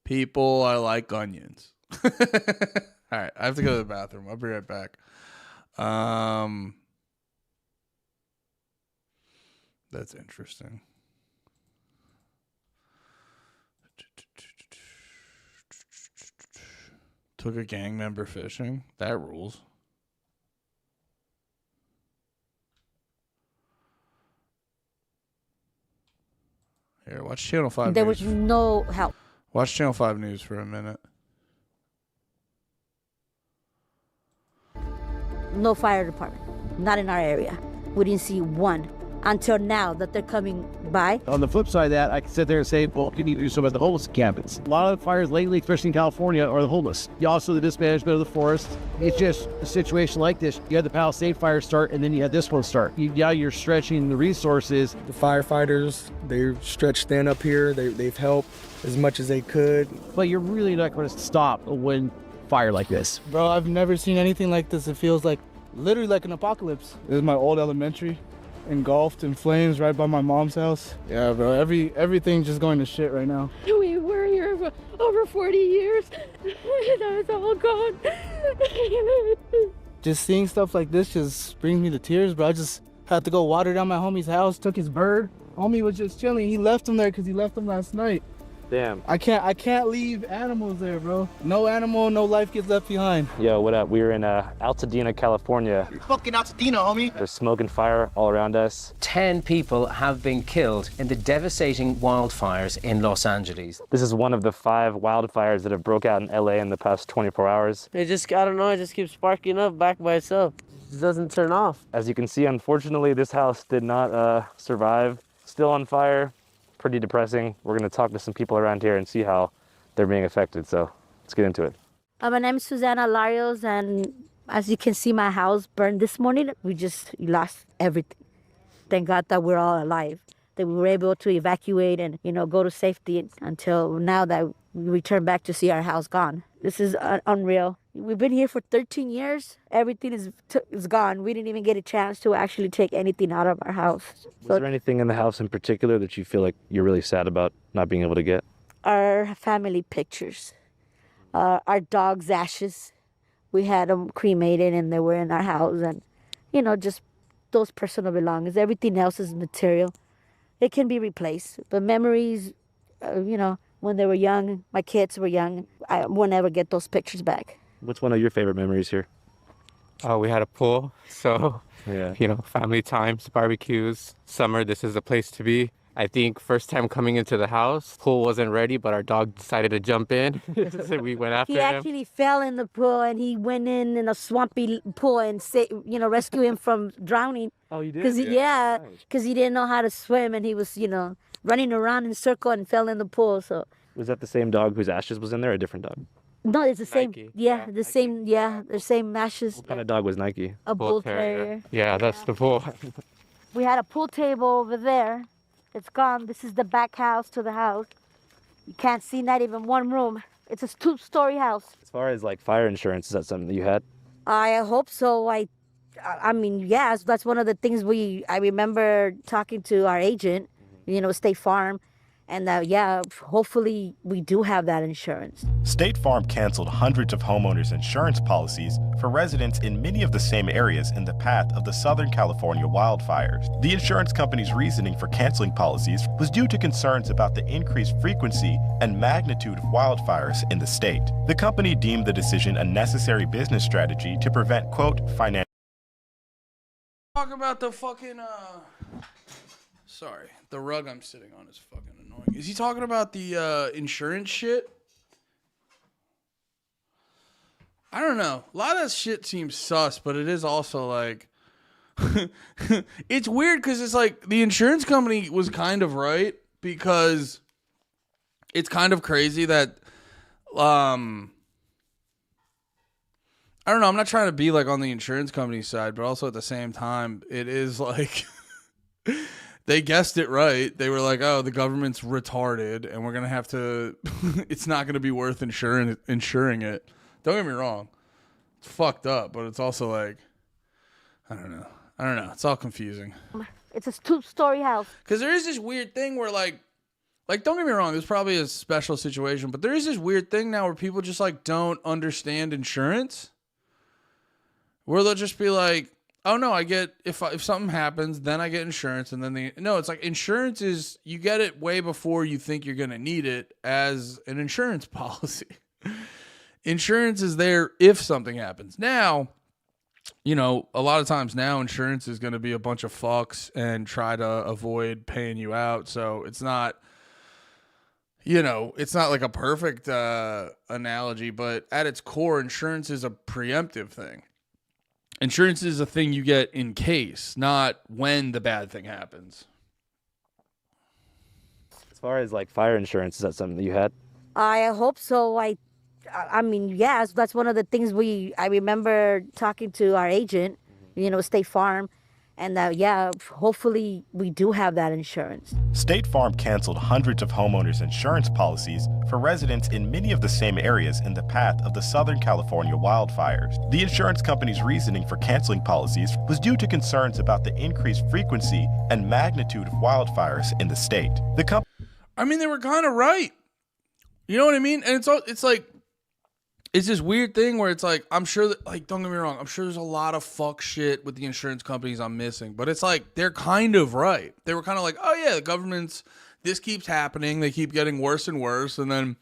People are like onions. All right, I have to go to the bathroom. I'll be right back. That's interesting. Took a gang member fishing. That rules. Here, watch Channel 5 There News. was no help. Watch Channel 5 News for a minute. No fire department. Not in our area. We didn't see one until now that they're coming by. On the flip side of that, I can sit there and say, well, you need to do something about the homeless encampments. A lot of the fires lately, especially in California, are the homeless. You also the mismanagement of the forest. It's just a situation like this. You had the Palisade fire start, and then you had this one start. You're stretching the resources. The firefighters, they're stretched thin up here. They've helped as much as they could. But you're really not going to stop when fire like this. Bro, I've never seen anything like this. It feels like literally like an apocalypse. This is my old elementary, engulfed in flames right by my mom's house. Yeah, bro, everything's just going to shit right now. We were here for over 40 years. Now it's all gone. Just seeing stuff like this just brings me to tears, bro. I just had to go water down my homie's house, took his bird. Homie was just chilling. He left him there because he left him last night. Damn. I can't leave animals there, bro. No animal, no life gets left behind. Yo, what up? We're in Altadena, California. Fucking Altadena, homie. There's smoke and fire all around us. 10 people have been killed in the devastating wildfires in Los Angeles. This is one of the 5 wildfires that have broke out in LA in the past 24 hours. I don't know, it just keeps sparking up back by itself. It just doesn't turn off. As you can see, unfortunately, this house did not survive. Still on fire. Pretty depressing. We're going to talk to some people around here and see how they're being affected. So let's get into it. My name is Susana Larios, and as you can see, my house burned this morning. We just lost everything. Thank God that we're all alive, that we were able to evacuate and, go to safety until now that we return back to see our house gone. This is unreal. We've been here for 13 years. Everything is gone. We didn't even get a chance to actually take anything out of our house. Was there anything in the house in particular that you feel like you're really sad about not being able to get? Our family pictures, our dog's ashes. We had them cremated and they were in our house, and, just those personal belongings. Everything else is material. It can be replaced. But memories, when they were young, my kids were young, I will never get those pictures back. What's one of your favorite memories here? We had a pool, so, yeah. Family times, barbecues, summer, this is the place to be. I think first time coming into the house, pool wasn't ready, but our dog decided to jump in, so we went after him. He actually fell in the pool, and he went in a swampy pool and rescue him from drowning. Oh, you did? Because he didn't know how to swim, and he was, running around in a circle and fell in the pool. So was that the same dog whose ashes was in there, or a different dog? No, it's the same. Nike. Yeah, the same. Yeah, the same ashes. What kind of dog was Nike? A bull terrier. Yeah, that's the pool. We had a pool table over there. It's gone. This is the back house to the house. You can't see not even one room. It's a 2-story house. As far as like fire insurance, is that something that you had? I hope so. I mean, yes, that's one of the things I remember talking to our agent, State Farm, and hopefully we do have that insurance. State Farm canceled hundreds of homeowners' insurance policies for residents in many of the same areas in the path of the Southern California wildfires. The insurance company's reasoning for canceling policies was due to concerns about the increased frequency and magnitude of wildfires in the state. The company deemed the decision a necessary business strategy to prevent, quote, financial. Talk about the fucking, sorry, the rug I'm sitting on is fucking annoying. Is he talking about the insurance shit? I don't know. A lot of that shit seems sus, but it is also like, it's weird because it's like the insurance company was kind of right, because it's kind of crazy that, I don't know. I'm not trying to be like on the insurance company side, but also at the same time, it is like they guessed it right. They were like, "Oh, the government's retarded, and we're gonna have to. It's not gonna be worth insuring it." Don't get me wrong, it's fucked up, but it's also like, I don't know. It's all confusing. It's a 2-story house. Because there is this weird thing where like don't get me wrong, there's probably a special situation, but there is this weird thing now where people just like don't understand insurance. Where they'll just be like, oh no, I get, if something happens, then I get insurance. And then it's like insurance is, you get it way before you think you're going to need it as an insurance policy. Insurance is there if something happens. Now, a lot of times now insurance is going to be a bunch of fucks and try to avoid paying you out. So it's not, it's not like a perfect analogy, but at its core, insurance is a preemptive thing. Insurance is a thing you get in case, not when the bad thing happens. As far as like fire insurance, is that something that you had? I hope so. I mean, yes, that's one of the things I remember talking to our agent, State Farm, and hopefully we do have that insurance. State Farm canceled hundreds of homeowners' insurance policies for residents in many of the same areas in the path of the Southern California wildfires. The insurance company's reasoning for canceling policies was due to concerns about the increased frequency and magnitude of wildfires in the state. They were kind of right. You know what I mean? And it's like, it's this weird thing where it's like, I'm sure that, like, don't get me wrong, I'm sure there's a lot of fuck shit with the insurance companies I'm missing, but it's like, they're kind of right. They were kind of like, oh yeah, the government's this keeps happening. They keep getting worse and worse, and then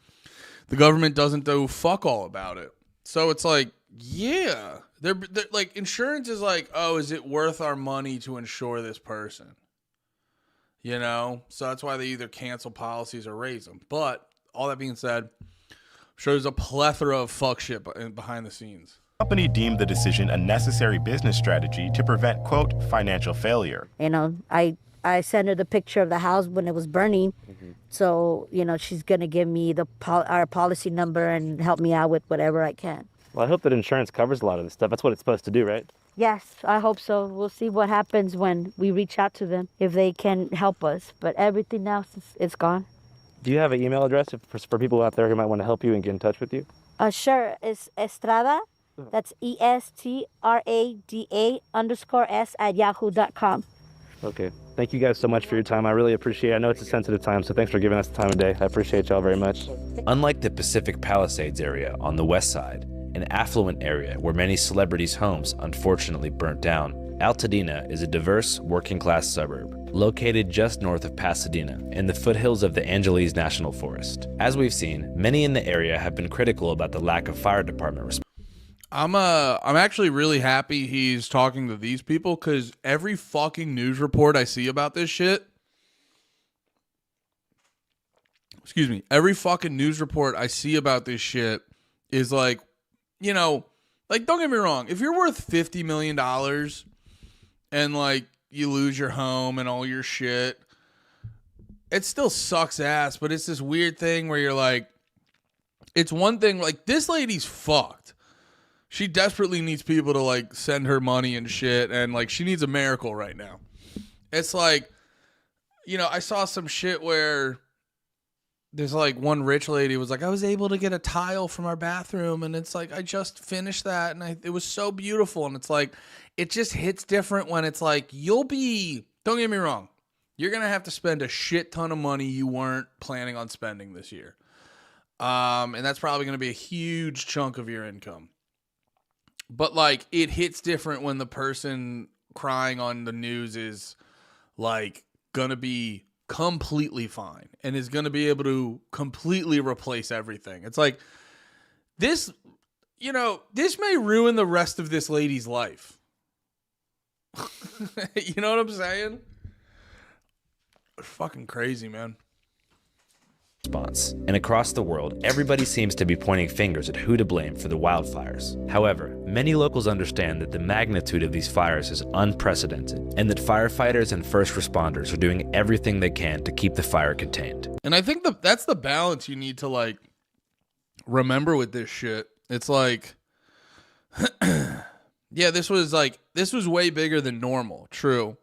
the government doesn't do fuck all about it. So it's like, yeah, they're like, insurance is like, oh, is it worth our money to insure this person? You know, so that's why they either cancel policies or raise them. But all that being said, I'm sure there's a plethora of fuck shit behind the scenes. The company deemed the decision a necessary business strategy to prevent, quote, financial failure. You know, I sent her the picture of the house when it was burning. So, you know, she's going to give me our policy number and help me out with whatever I can. Well, I hope that insurance covers a lot of this stuff. That's what it's supposed to do, right? Yes, I hope so. We'll see what happens when we reach out to them, if they can help us. But everything else, it's gone. Do you have an email address for people out there who might want to help you and get in touch with you? Sure. It's Estrada. That's ESTRADA_S@yahoo.com. Okay. Thank you guys so much for your time. I really appreciate it. I know it's a sensitive time, so thanks for giving us the time of day. I appreciate y'all very much. Unlike the Pacific Palisades area on the west side, an affluent area where many celebrities' homes unfortunately burnt down, Altadena is a diverse, working-class suburb located just north of Pasadena in the foothills of the Angeles National Forest. As we've seen, many in the area have been critical about the lack of fire department response. I'm actually really happy he's talking to these people, because every fucking news report I see about this shit, every fucking news report I see about this shit is like, you know, like, don't get me wrong, if you're worth $50 million and like you lose your home and all your shit, it still sucks ass. But it's this weird thing where you're like, it's one thing, like, this lady's fucked. She desperately needs people to like send her money and shit, and like she needs a miracle right now. It's like, you know, I saw some shit where there's like one rich lady was like, I was able to get a tile from our bathroom, and it's like, I just finished that, and it was so beautiful. And it's like, it just hits different when it's like, don't get me wrong, you're gonna have to spend a shit ton of money you weren't planning on spending this year, and that's probably gonna be a huge chunk of your income. But like, it hits different when the person crying on the news is like gonna be completely fine and is gonna be able to completely replace everything. It's like, this, you know, this may ruin the rest of this lady's life. You know what I'm saying? It's fucking crazy, man. And across the world, everybody seems to be pointing fingers at who to blame for the wildfires. However, many locals understand that the magnitude of these fires is unprecedented, and that firefighters and first responders are doing everything they can to keep the fire contained. And I think that's the balance you need to like remember with this shit. It's like, yeah, this was way bigger than normal, true.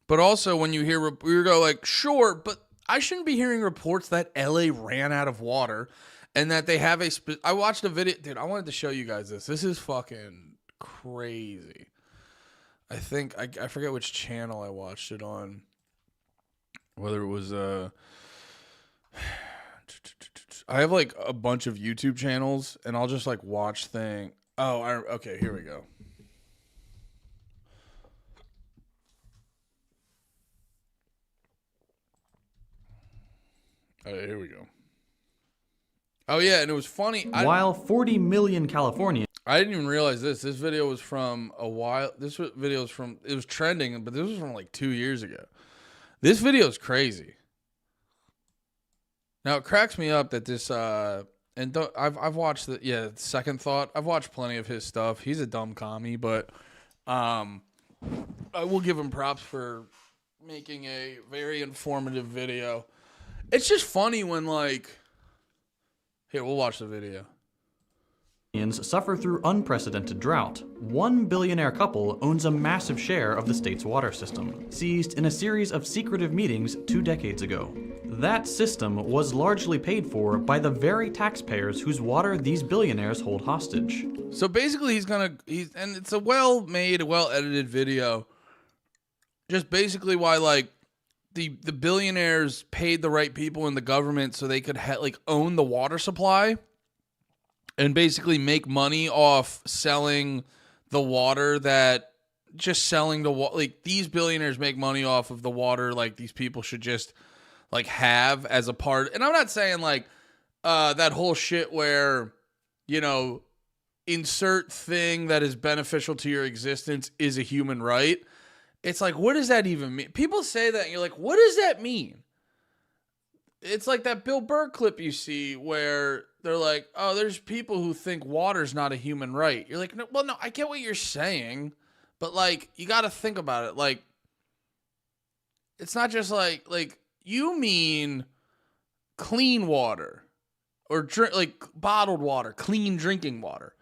But also when you hear, we go like, sure, but I shouldn't be hearing reports that LA ran out of water and that they have I watched a video, dude, I wanted to show you guys this. This is fucking crazy. I think, I forget which channel I watched it on. Whether it was, I have like a bunch of YouTube channels and I'll just like watch thing. Okay, here we go. Here we go. Oh yeah, and it was funny. While 40 million Californians. I didn't even realize this. This video was from a while. This video was from, it was trending, but this was from like 2 years ago. This video is crazy. Now it cracks me up that this I've watched Second Thought. I've watched plenty of his stuff. He's a dumb commie, but I will give him props for making a very informative video. It's just funny when like, here, we'll watch the video. Suffer through unprecedented drought. One billionaire couple owns a massive share of the state's water system, seized in a series of secretive meetings 2 decades ago. That system was largely paid for by the very taxpayers whose water these billionaires hold hostage. So basically and it's a well-made, well-edited video. Just basically why like the billionaires paid the right people in the government so they could own the water supply and basically make money off selling the water like these billionaires make money off of the water. Like these people should just like have as a part. And I'm not saying like that whole shit where, you know, insert thing that is beneficial to your existence is a human right. It's like, what does that even mean? People say that and you're like, what does that mean? It's like that Bill Burr clip you see where they're like, oh, there's people who think water's not a human right. You're like, no, well, no, I get what you're saying, but like, you got to think about it. Like, it's not just like you mean clean water or drink, like bottled water, clean drinking water.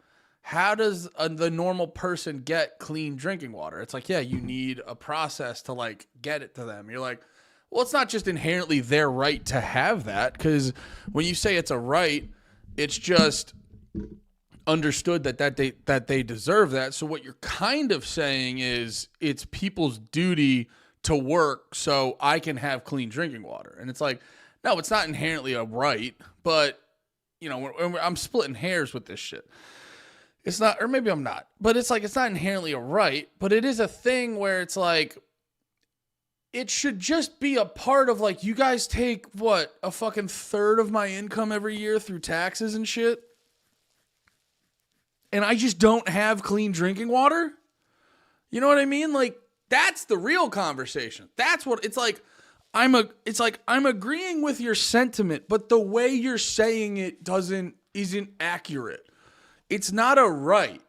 How does the normal person get clean drinking water? It's like, yeah, you need a process to like get it to them. You're like, well, it's not just inherently their right to have that, because when you say it's a right, it's just understood that they deserve that. So what you're kind of saying is it's people's duty to work so I can have clean drinking water. And it's like, no, it's not inherently a right, but you know, I'm splitting hairs with this shit. It's not, or maybe I'm not, but it's like, it's not inherently a right, but it is a thing where it's like, it should just be a part of like, you guys take what, a fucking third of my income every year through taxes and shit. And I just don't have clean drinking water. You know what I mean? Like, that's the real conversation. That's what it's like. I'm agreeing with your sentiment, but the way you're saying it isn't accurate. It's not a right.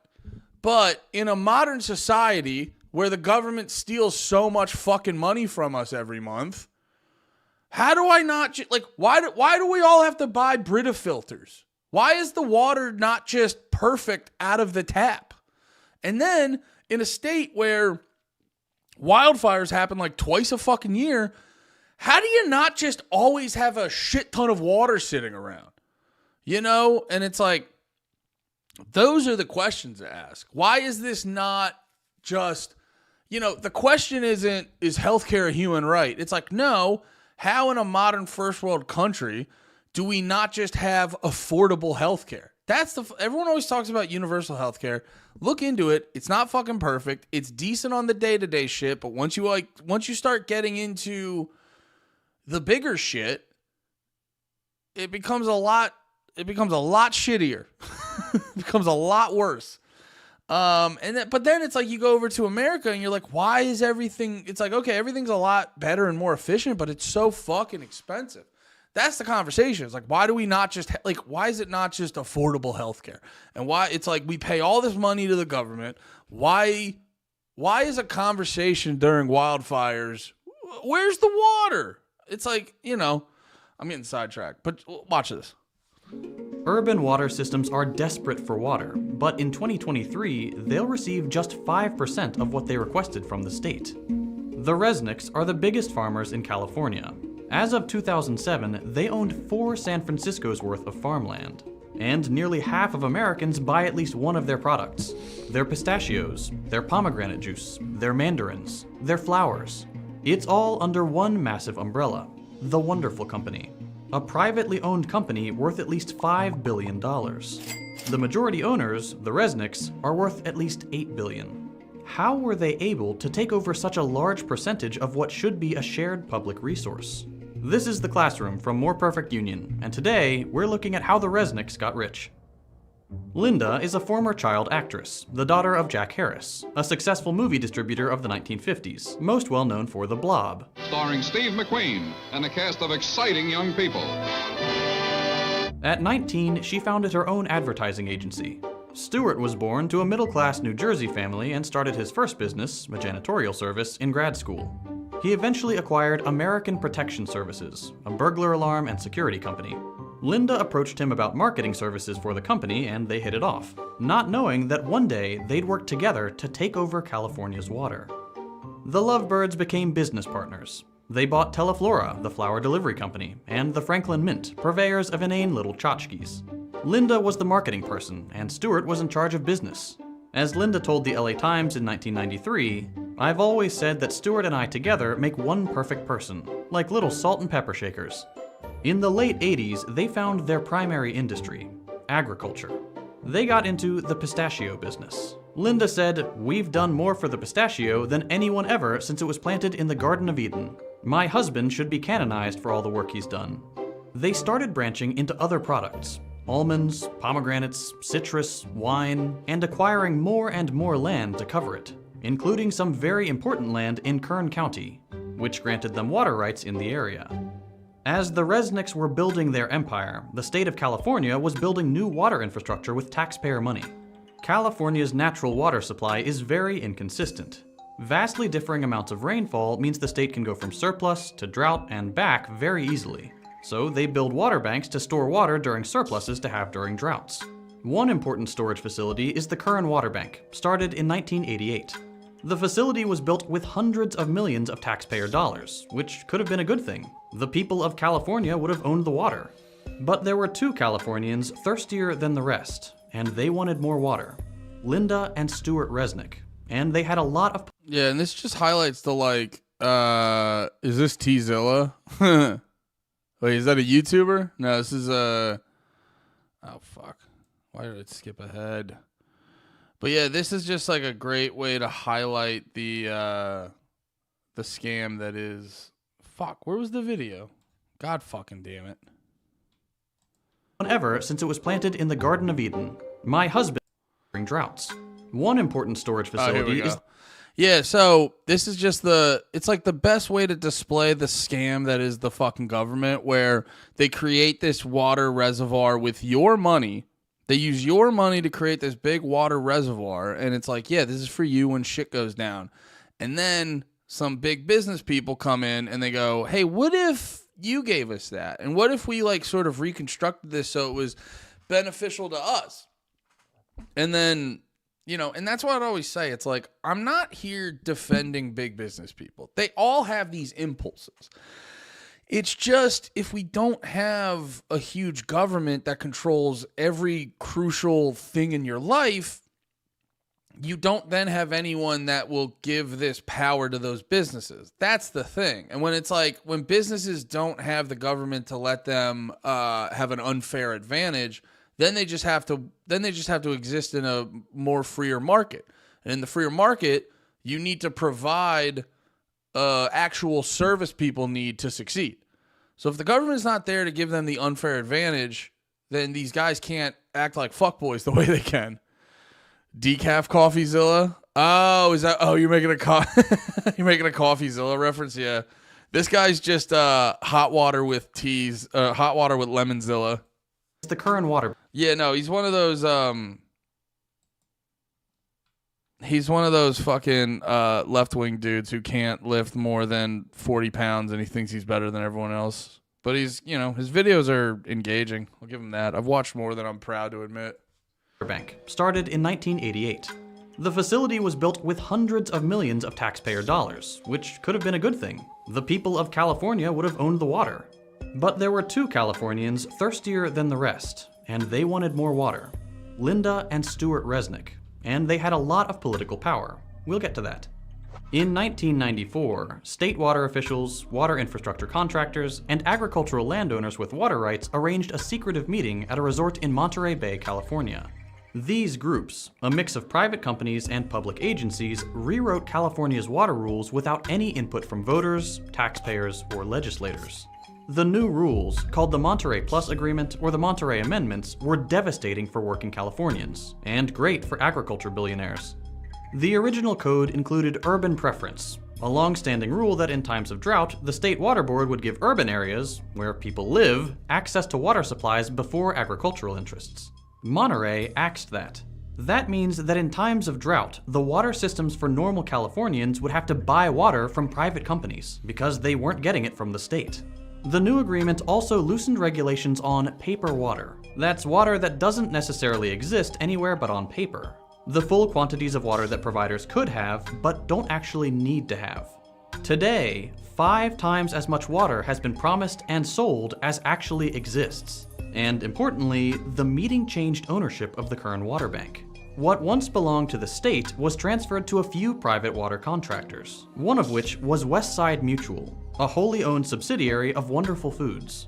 But in a modern society where the government steals so much fucking money from us every month, how do I not like why do we all have to buy Brita filters? Why is the water not just perfect out of the tap? And then in a state where wildfires happen like twice a fucking year, how do you not just always have a shit ton of water sitting around? You know? And it's like, those are the questions to ask. Why is this not just, you know, the question isn't, is healthcare a human right? It's like, no, how in a modern first world country do we not just have affordable healthcare? Everyone always talks about universal healthcare. Look into it. It's not fucking perfect. It's decent on the day-to-day shit, but once you start getting into the bigger shit, it becomes a lot shittier. It becomes a lot worse. But then it's like you go over to America and you're like, why is everything, it's like, okay, everything's a lot better and more efficient, but it's so fucking expensive. That's the conversation. It's like, why do we not just, why is it not just affordable healthcare? And why, it's like, we pay all this money to the government. Why is a conversation during wildfires, where's the water? It's like, you know, I'm getting sidetracked, but watch this. Urban water systems are desperate for water, but in 2023, they'll receive just 5% of what they requested from the state. The Resnicks are the biggest farmers in California. As of 2007, they owned 4 San Francisco's worth of farmland. And nearly half of Americans buy at least one of their products. Their pistachios, their pomegranate juice, their mandarins, their flowers. It's all under one massive umbrella, the Wonderful Company. A privately owned company worth at least $5 billion. The majority owners, the Resnicks, are worth at least $8 billion. How were they able to take over such a large percentage of what should be a shared public resource? This is The Classroom from More Perfect Union, and today we're looking at how the Resnicks got rich. Linda is a former child actress, the daughter of Jack Harris, a successful movie distributor of the 1950s, most well known for The Blob. Starring Steve McQueen and a cast of exciting young people. At 19, she founded her own advertising agency. Stewart was born to a middle-class New Jersey family and started his first business, a janitorial service, in grad school. He eventually acquired American Protection Services, a burglar alarm and security company. Linda approached him about marketing services for the company, and they hit it off, not knowing that one day they'd work together to take over California's water. The Lovebirds became business partners. They bought Teleflora, the flower delivery company, and the Franklin Mint, purveyors of inane little tchotchkes. Linda was the marketing person, and Stewart was in charge of business. As Linda told the LA Times in 1993, "I've always said that Stewart and I together make one perfect person, like little salt and pepper shakers." In the late 80s, they found their primary industry, agriculture. They got into the pistachio business. Linda said, "We've done more for the pistachio than anyone ever since it was planted in the Garden of Eden. My husband should be canonized for all the work he's done. They started branching into other products: almonds, pomegranates, citrus, wine, and acquiring more and more land to cover it, including some very important land in Kern County, which granted them water rights in the area. As the Resnicks were building their empire, the state of California was building new water infrastructure with taxpayer money. California's natural water supply is very inconsistent. Vastly differing amounts of rainfall means the state can go from surplus to drought and back very easily. So they build water banks to store water during surpluses to have during droughts. One important storage facility is the Kern Water Bank, started in 1988. The facility was built with hundreds of millions of taxpayer dollars, which could have been a good thing. The people of California would have owned the water. But there were two Californians thirstier than the rest, and they wanted more water: Linda and Stuart Resnick. And they had a lot of... Yeah, and this just highlights the, like, is this T-Zilla? Wait, is that a YouTuber? No, this is oh, fuck. Why did it skip ahead? But yeah, this is just like a great way to highlight the scam that is... Fuck, where was the video? God fucking damn it. ...ever since it was planted in the Garden of Eden. My husband... during droughts. One important storage facility is... Yeah, so this is just it's like the best way to display the scam that is the fucking government, where they create this water reservoir with your money. They use your money to create this big water reservoir, and it's like, yeah, this is for you when shit goes down. And then some big business people come in and they go, hey, what if you gave us that? And what if we like sort of reconstructed this so it was beneficial to us? And then... You know, and that's what I'd always say. It's like, I'm not here defending big business people. They all have these impulses. It's just, if we don't have a huge government that controls every crucial thing in your life, you don't then have anyone that will give this power to those businesses. That's the thing. And when it's like, when businesses don't have the government to let them have an unfair advantage, then they just have to exist in a more freer market. And in the freer market, you need to provide actual service people need to succeed. So if the government's not there to give them the unfair advantage, then these guys can't act like fuckboys the way they can. Decaf CoffeeZilla? Oh, is that? Oh, you're making a CoffeeZilla reference? Yeah. This guy's just hot water with teas, hot water with Lemonzilla. It's the Kern Water. Yeah, no, he's one of those fucking left-wing dudes who can't lift more than 40 pounds and he thinks he's better than everyone else. But he's, you know, his videos are engaging. I'll give him that. I've watched more than I'm proud to admit. Bank started in 1988. The facility was built with hundreds of millions of taxpayer dollars, which could have been a good thing. The people of California would have owned the water. But there were two Californians thirstier than the rest, and they wanted more water: Linda and Stuart Resnick, and they had a lot of political power. We'll get to that. In 1994, state water officials, water infrastructure contractors, and agricultural landowners with water rights arranged a secretive meeting at a resort in Monterey Bay, California. These groups, a mix of private companies and public agencies, rewrote California's water rules without any input from voters, taxpayers, or legislators. The new rules, called the Monterey Plus Agreement or the Monterey Amendments, were devastating for working Californians, and great for agriculture billionaires. The original code included urban preference, a long-standing rule that in times of drought, the state water board would give urban areas, where people live, access to water supplies before agricultural interests. Monterey axed that. That means that in times of drought, the water systems for normal Californians would have to buy water from private companies, because they weren't getting it from the state. The new agreement also loosened regulations on paper water. That's water that doesn't necessarily exist anywhere but on paper. The full quantities of water that providers could have, but don't actually need to have. Today, 5 times as much water has been promised and sold as actually exists. And importantly, the meeting changed ownership of the Kern Water Bank. What once belonged to the state was transferred to a few private water contractors, one of which was Westside Mutual, a wholly owned subsidiary of Wonderful Foods.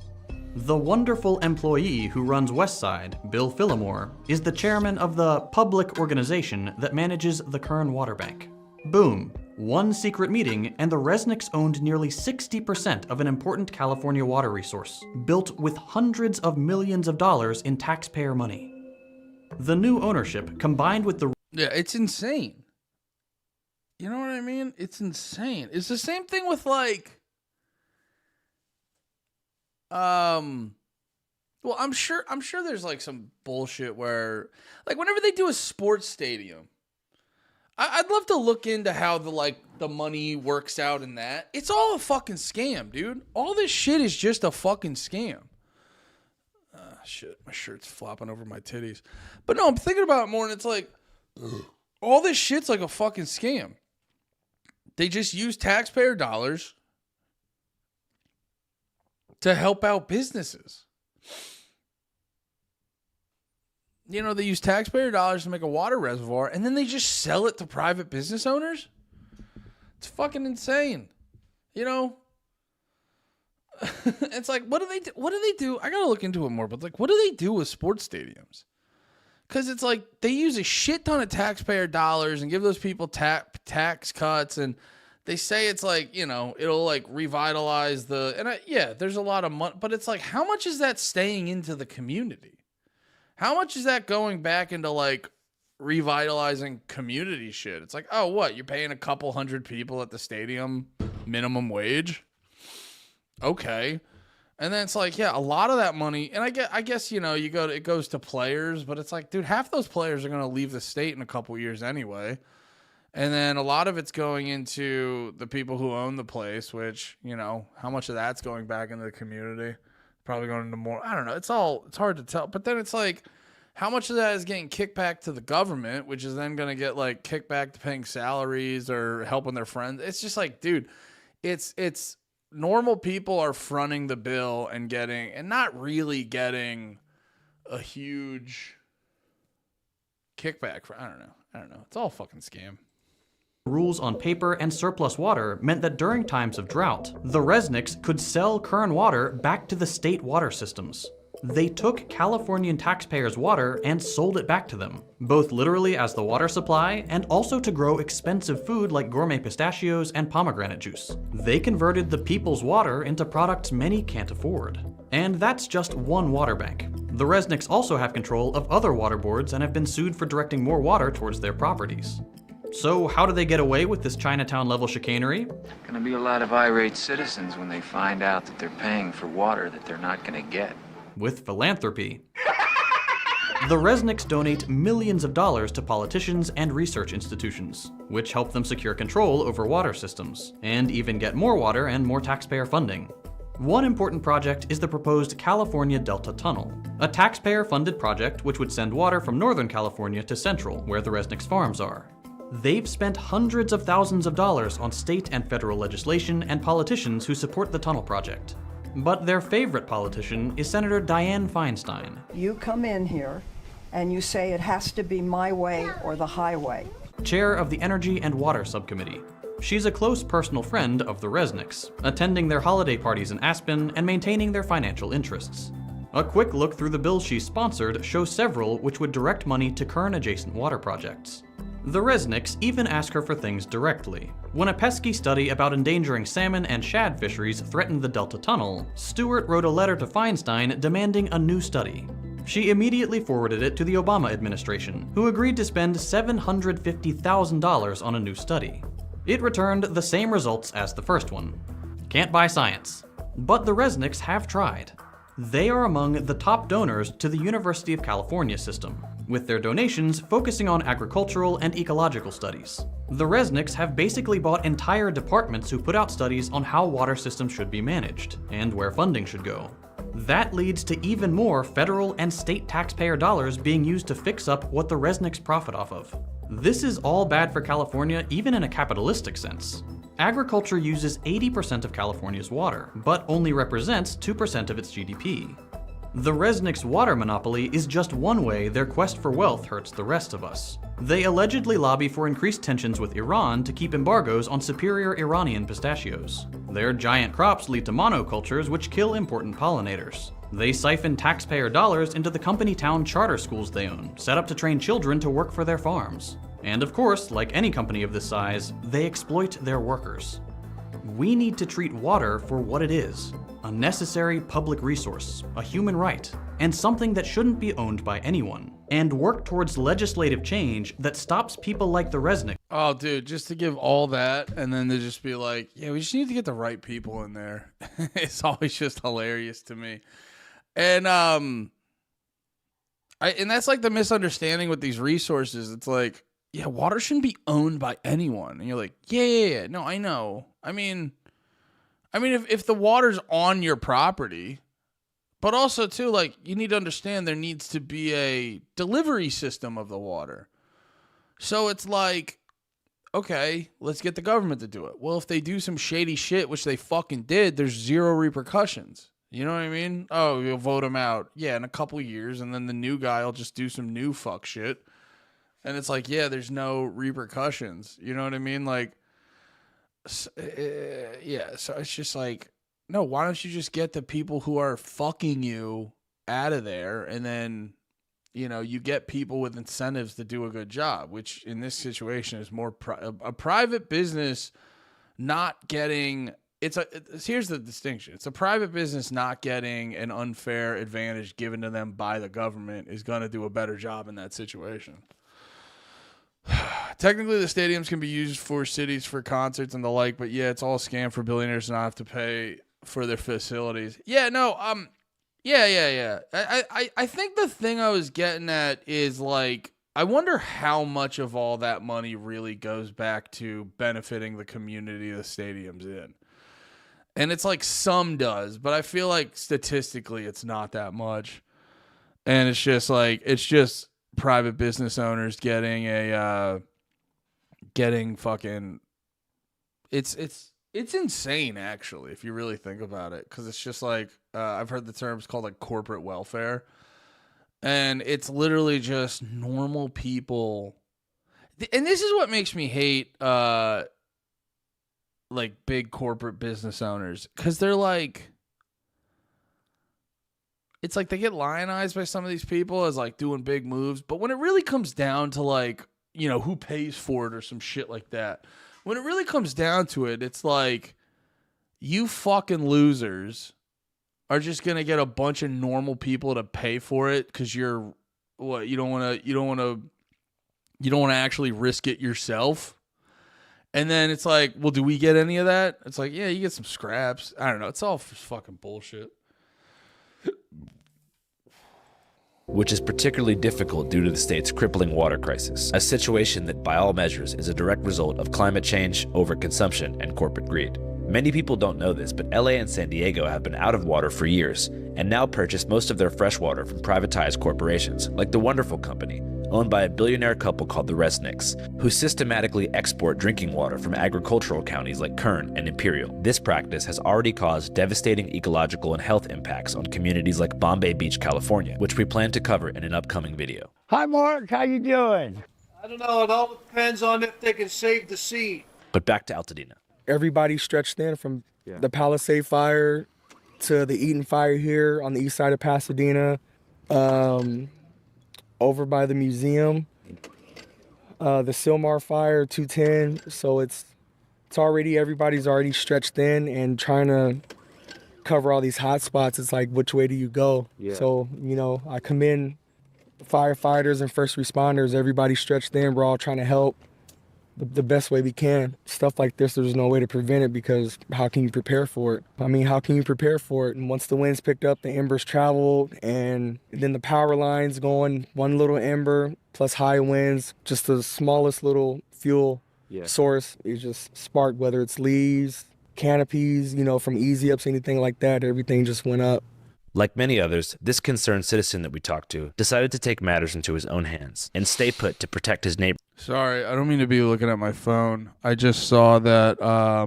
The wonderful employee who runs Westside, Bill Phillimore, is the chairman of the public organization that manages the Kern Water Bank. Boom. One secret meeting, and the Resnicks owned nearly 60% of an important California water resource, built with hundreds of millions of dollars in taxpayer money. The new ownership, combined with the... Yeah, it's insane. You know what I mean? It's insane. It's the same thing with like... Well, I'm sure there's like some bullshit where, like, whenever they do a sports stadium, I'd love to look into how the money works out in that. It's all a fucking scam, dude. All this shit is just a fucking scam. Shit, my shirt's flopping over my titties. But no, I'm thinking about it more, and it's like, all this shit's like a fucking scam. They just use taxpayer dollars to help out businesses. You know, they use taxpayer dollars to make a water reservoir, and then they just sell it to private business owners? It's fucking insane. You know? It's like, what do they do? What do they do? I gotta look into it more, but like, what do they do with sports stadiums? Because it's like, they use a shit ton of taxpayer dollars and give those people tax cuts, and they say it's like, you know, it'll like revitalize yeah, there's a lot of money, but it's like, how much is that staying into the community? How much is that going back into like revitalizing community shit? It's like, oh, what? You're paying a couple hundred people at the stadium minimum wage? Okay. And then it's like, yeah, a lot of that money, and I guess, you know, it goes to players, but it's like, dude, half those players are going to leave the state in a couple years anyway. And then a lot of it's going into the people who own the place, which, you know, how much of that's going back into the community? Probably going into more, I don't know. It's hard to tell. But then it's like, how much of that is getting kicked back to the government, which is then going to get like kicked back to paying salaries or helping their friends? It's just like, dude, it's normal people are fronting the bill and not really getting a huge kickback for, I don't know. It's all a fucking scam. Rules on paper and surplus water meant that during times of drought, the Resnicks could sell Kern water back to the state water systems. They took Californian taxpayers' water and sold it back to them, both literally as the water supply and also to grow expensive food like gourmet pistachios and pomegranate juice. They converted the people's water into products many can't afford. And that's just one water bank. The Resnicks also have control of other water boards and have been sued for directing more water towards their properties. So how do they get away with this Chinatown-level chicanery? Gonna be a lot of irate citizens when they find out that they're paying for water that they're not gonna get. With philanthropy. The Resnicks donate millions of dollars to politicians and research institutions, which help them secure control over water systems, and even get more water and more taxpayer funding. One important project is the proposed California Delta Tunnel, a taxpayer-funded project which would send water from Northern California to Central, where the Resnicks farms are. They've spent hundreds of thousands of dollars on state and federal legislation and politicians who support the tunnel project. But their favorite politician is Senator Dianne Feinstein. You come in here and you say it has to be my way or the highway. Chair of the Energy and Water Subcommittee. She's a close personal friend of the Resnicks, attending their holiday parties in Aspen and maintaining their financial interests. A quick look through the bills she sponsored shows several which would direct money to Kern-adjacent water projects. The Resnicks even ask her for things directly. When a pesky study about endangering salmon and shad fisheries threatened the Delta Tunnel, Stewart wrote a letter to Feinstein demanding a new study. She immediately forwarded it to the Obama administration, who agreed to spend $750,000 on a new study. It returned the same results as the first one. Can't buy science. But the Resnicks have tried. They are among the top donors to the University of California system, with their donations focusing on agricultural and ecological studies. The Resnicks have basically bought entire departments who put out studies on how water systems should be managed, and where funding should go. That leads to even more federal and state taxpayer dollars being used to fix up what the Resnicks profit off of. This is all bad for California, even in a capitalistic sense. Agriculture uses 80% of California's water, but only represents 2% of its GDP. The Resnicks' water monopoly is just one way their quest for wealth hurts the rest of us. They allegedly lobby for increased tensions with Iran to keep embargoes on superior Iranian pistachios. Their giant crops lead to monocultures which kill important pollinators. They siphon taxpayer dollars into the company town charter schools they own, set up to train children to work for their farms. And of course, like any company of this size, they exploit their workers. We need to treat water for what it is: a necessary public resource, a human right, and something that shouldn't be owned by anyone. And work towards legislative change that stops people like the Resnick. Oh, dude, just to give all that and then to just be like, yeah, we just need to get the right people in there. It's always just hilarious to me. And and that's like the misunderstanding with these resources. It's like, yeah, water shouldn't be owned by anyone. And you're like, yeah. No, I know. I mean, if the water's on your property, but also too, like, you need to understand there needs to be a delivery system of the water. So it's like, okay, let's get the government to do it. Well, if they do some shady shit, which they fucking did, there's zero repercussions. You know what I mean? Oh, you'll vote him out. Yeah, in a couple years, and then the new guy will just do some new fuck shit. And it's like, yeah, there's no repercussions. You know what I mean? Like, yeah, so it's just like, no, why don't you just get the people who are fucking you out of there, and then, you know, you get people with incentives to do a good job, which in this situation is more a private business not getting. Here's the distinction. It's a private business not getting an unfair advantage given to them by the government is going to do a better job in that situation. Technically, the stadiums can be used for cities for concerts and the like, but yeah, it's all a scam for billionaires to not have to pay for their facilities. Yeah, no, yeah. I think the thing I was getting at is, like, I wonder how much of all that money really goes back to benefiting the community the stadium's in. And it's like some does, but I feel like statistically it's not that much. And it's just like, private business owners getting fucking, it's insane, actually, if you really think about it, because it's just like, I've heard the terms called like corporate welfare, and it's literally just normal people. And this is what makes me hate like big corporate business owners, because they're like, it's like they get lionized by some of these people as like doing big moves, but when it really comes down to, like, you know, who pays for it or some shit like that, when it really comes down to it, it's like, you fucking losers are just gonna get a bunch of normal people to pay for it because you're what, you don't want to actually risk it yourself. And then it's like, well, do we get any of that? It's like, yeah, you get some scraps. I don't know. It's all fucking bullshit. Which is particularly difficult due to the state's crippling water crisis, a situation that by all measures is a direct result of climate change, overconsumption, and corporate greed. Many people don't know this, but LA and San Diego have been out of water for years, and now purchase most of their fresh water from privatized corporations, like the Wonderful Company, owned by a billionaire couple called the Resnicks, who systematically export drinking water from agricultural counties like Kern and Imperial. This practice has already caused devastating ecological and health impacts on communities like Bombay Beach, California, which we plan to cover in an upcoming video. Hi, Mark. How you doing? I don't know. It all depends on if they can save the seed. But back to Altadena. Everybody stretched thin from the Palisade fire to the Eaton fire here on the east side of Pasadena, over by the museum, the Sylmar fire, 210. So it's already, everybody's already stretched thin and trying to cover all these hot spots. It's like, which way do you go? Yeah. So, you know, I commend firefighters and first responders. Everybody's stretched thin. We're all trying to help the best way we can. Stuff like this, there's no way to prevent it, because how can you prepare for it? I mean, how can you prepare for it? And once the winds picked up, the embers traveled, and then the power lines going, one little ember plus high winds, just the smallest little fuel source, it just sparked, whether it's leaves, canopies, you know, from easy ups, anything like that, everything just went up. Like many others, this concerned citizen that we talked to decided to take matters into his own hands and stay put to protect his neighbor. Sorry, I don't mean to be looking at my phone. I just saw that I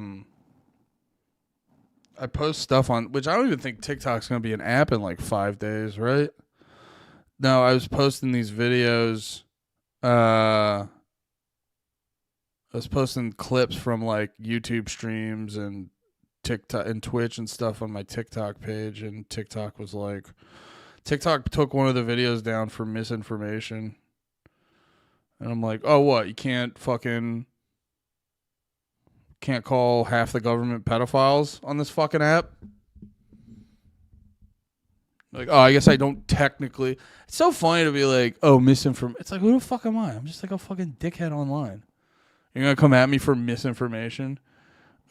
post stuff on, which I don't even think TikTok's going to be an app in like 5 days, right? No, I was posting these videos. I was posting clips from like YouTube streams and TikTok and Twitch and stuff on my TikTok page, and TikTok was like, TikTok took one of the videos down for misinformation. And I'm like, oh, what? You can't call half the government pedophiles on this fucking app? Like, oh, I guess I don't technically. It's so funny to be like, oh, misinformation. It's like, who the fuck am I? I'm just like a fucking dickhead online. You're going to come at me for misinformation?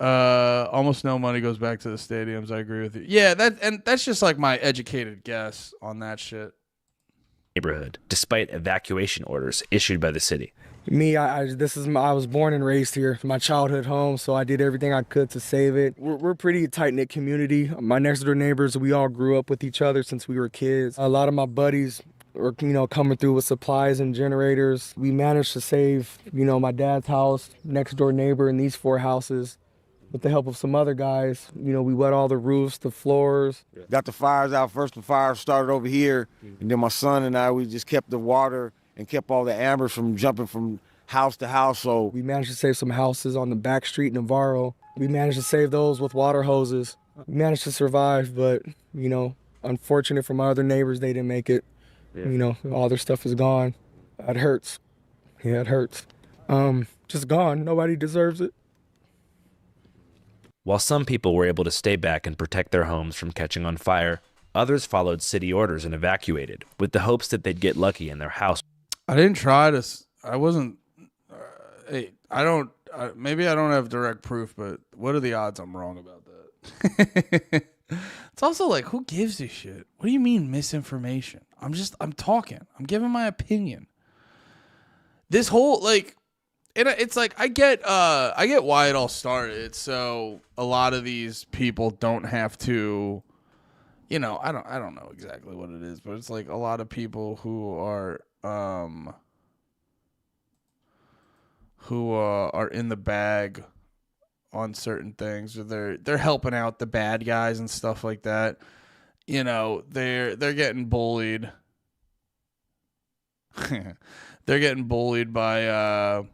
Almost no money goes back to the stadiums. I agree with you. Yeah, that's just like my educated guess on that shit. Neighborhood, despite evacuation orders issued by the city. Me, I was born and raised here. It's my childhood home, so I did everything I could to save it. We're a pretty tight-knit community. My next-door neighbors, we all grew up with each other since we were kids. A lot of my buddies are, coming through with supplies and generators. We managed to save, my dad's house, next-door neighbor, and these 4 houses. With the help of some other guys, we wet all the roofs, the floors. Got the fires out first. The fire started over here, and then my son and I, we just kept the water and kept all the ambers from jumping from house to house. So we managed to save some houses on the back street in Navarro. We managed to save those with water hoses. We managed to survive, but, unfortunate for my other neighbors, they didn't make it. Yeah. All their stuff is gone. It hurts. Yeah, it hurts. Just gone. Nobody deserves it. While some people were able to stay back and protect their homes from catching on fire, others followed city orders and evacuated, with the hopes that they'd get lucky in their house. I didn't try to. I wasn't. Maybe I don't have direct proof, but what are the odds I'm wrong about that? It's also like, who gives a shit? What do you mean misinformation? I'm talking. I'm giving my opinion. This whole, it's like, I get why it all started. So a lot of these people don't have to, I don't know exactly what it is, but it's like a lot of people who are in the bag on certain things, or they're helping out the bad guys and stuff like that. They're getting bullied. They're getting bullied by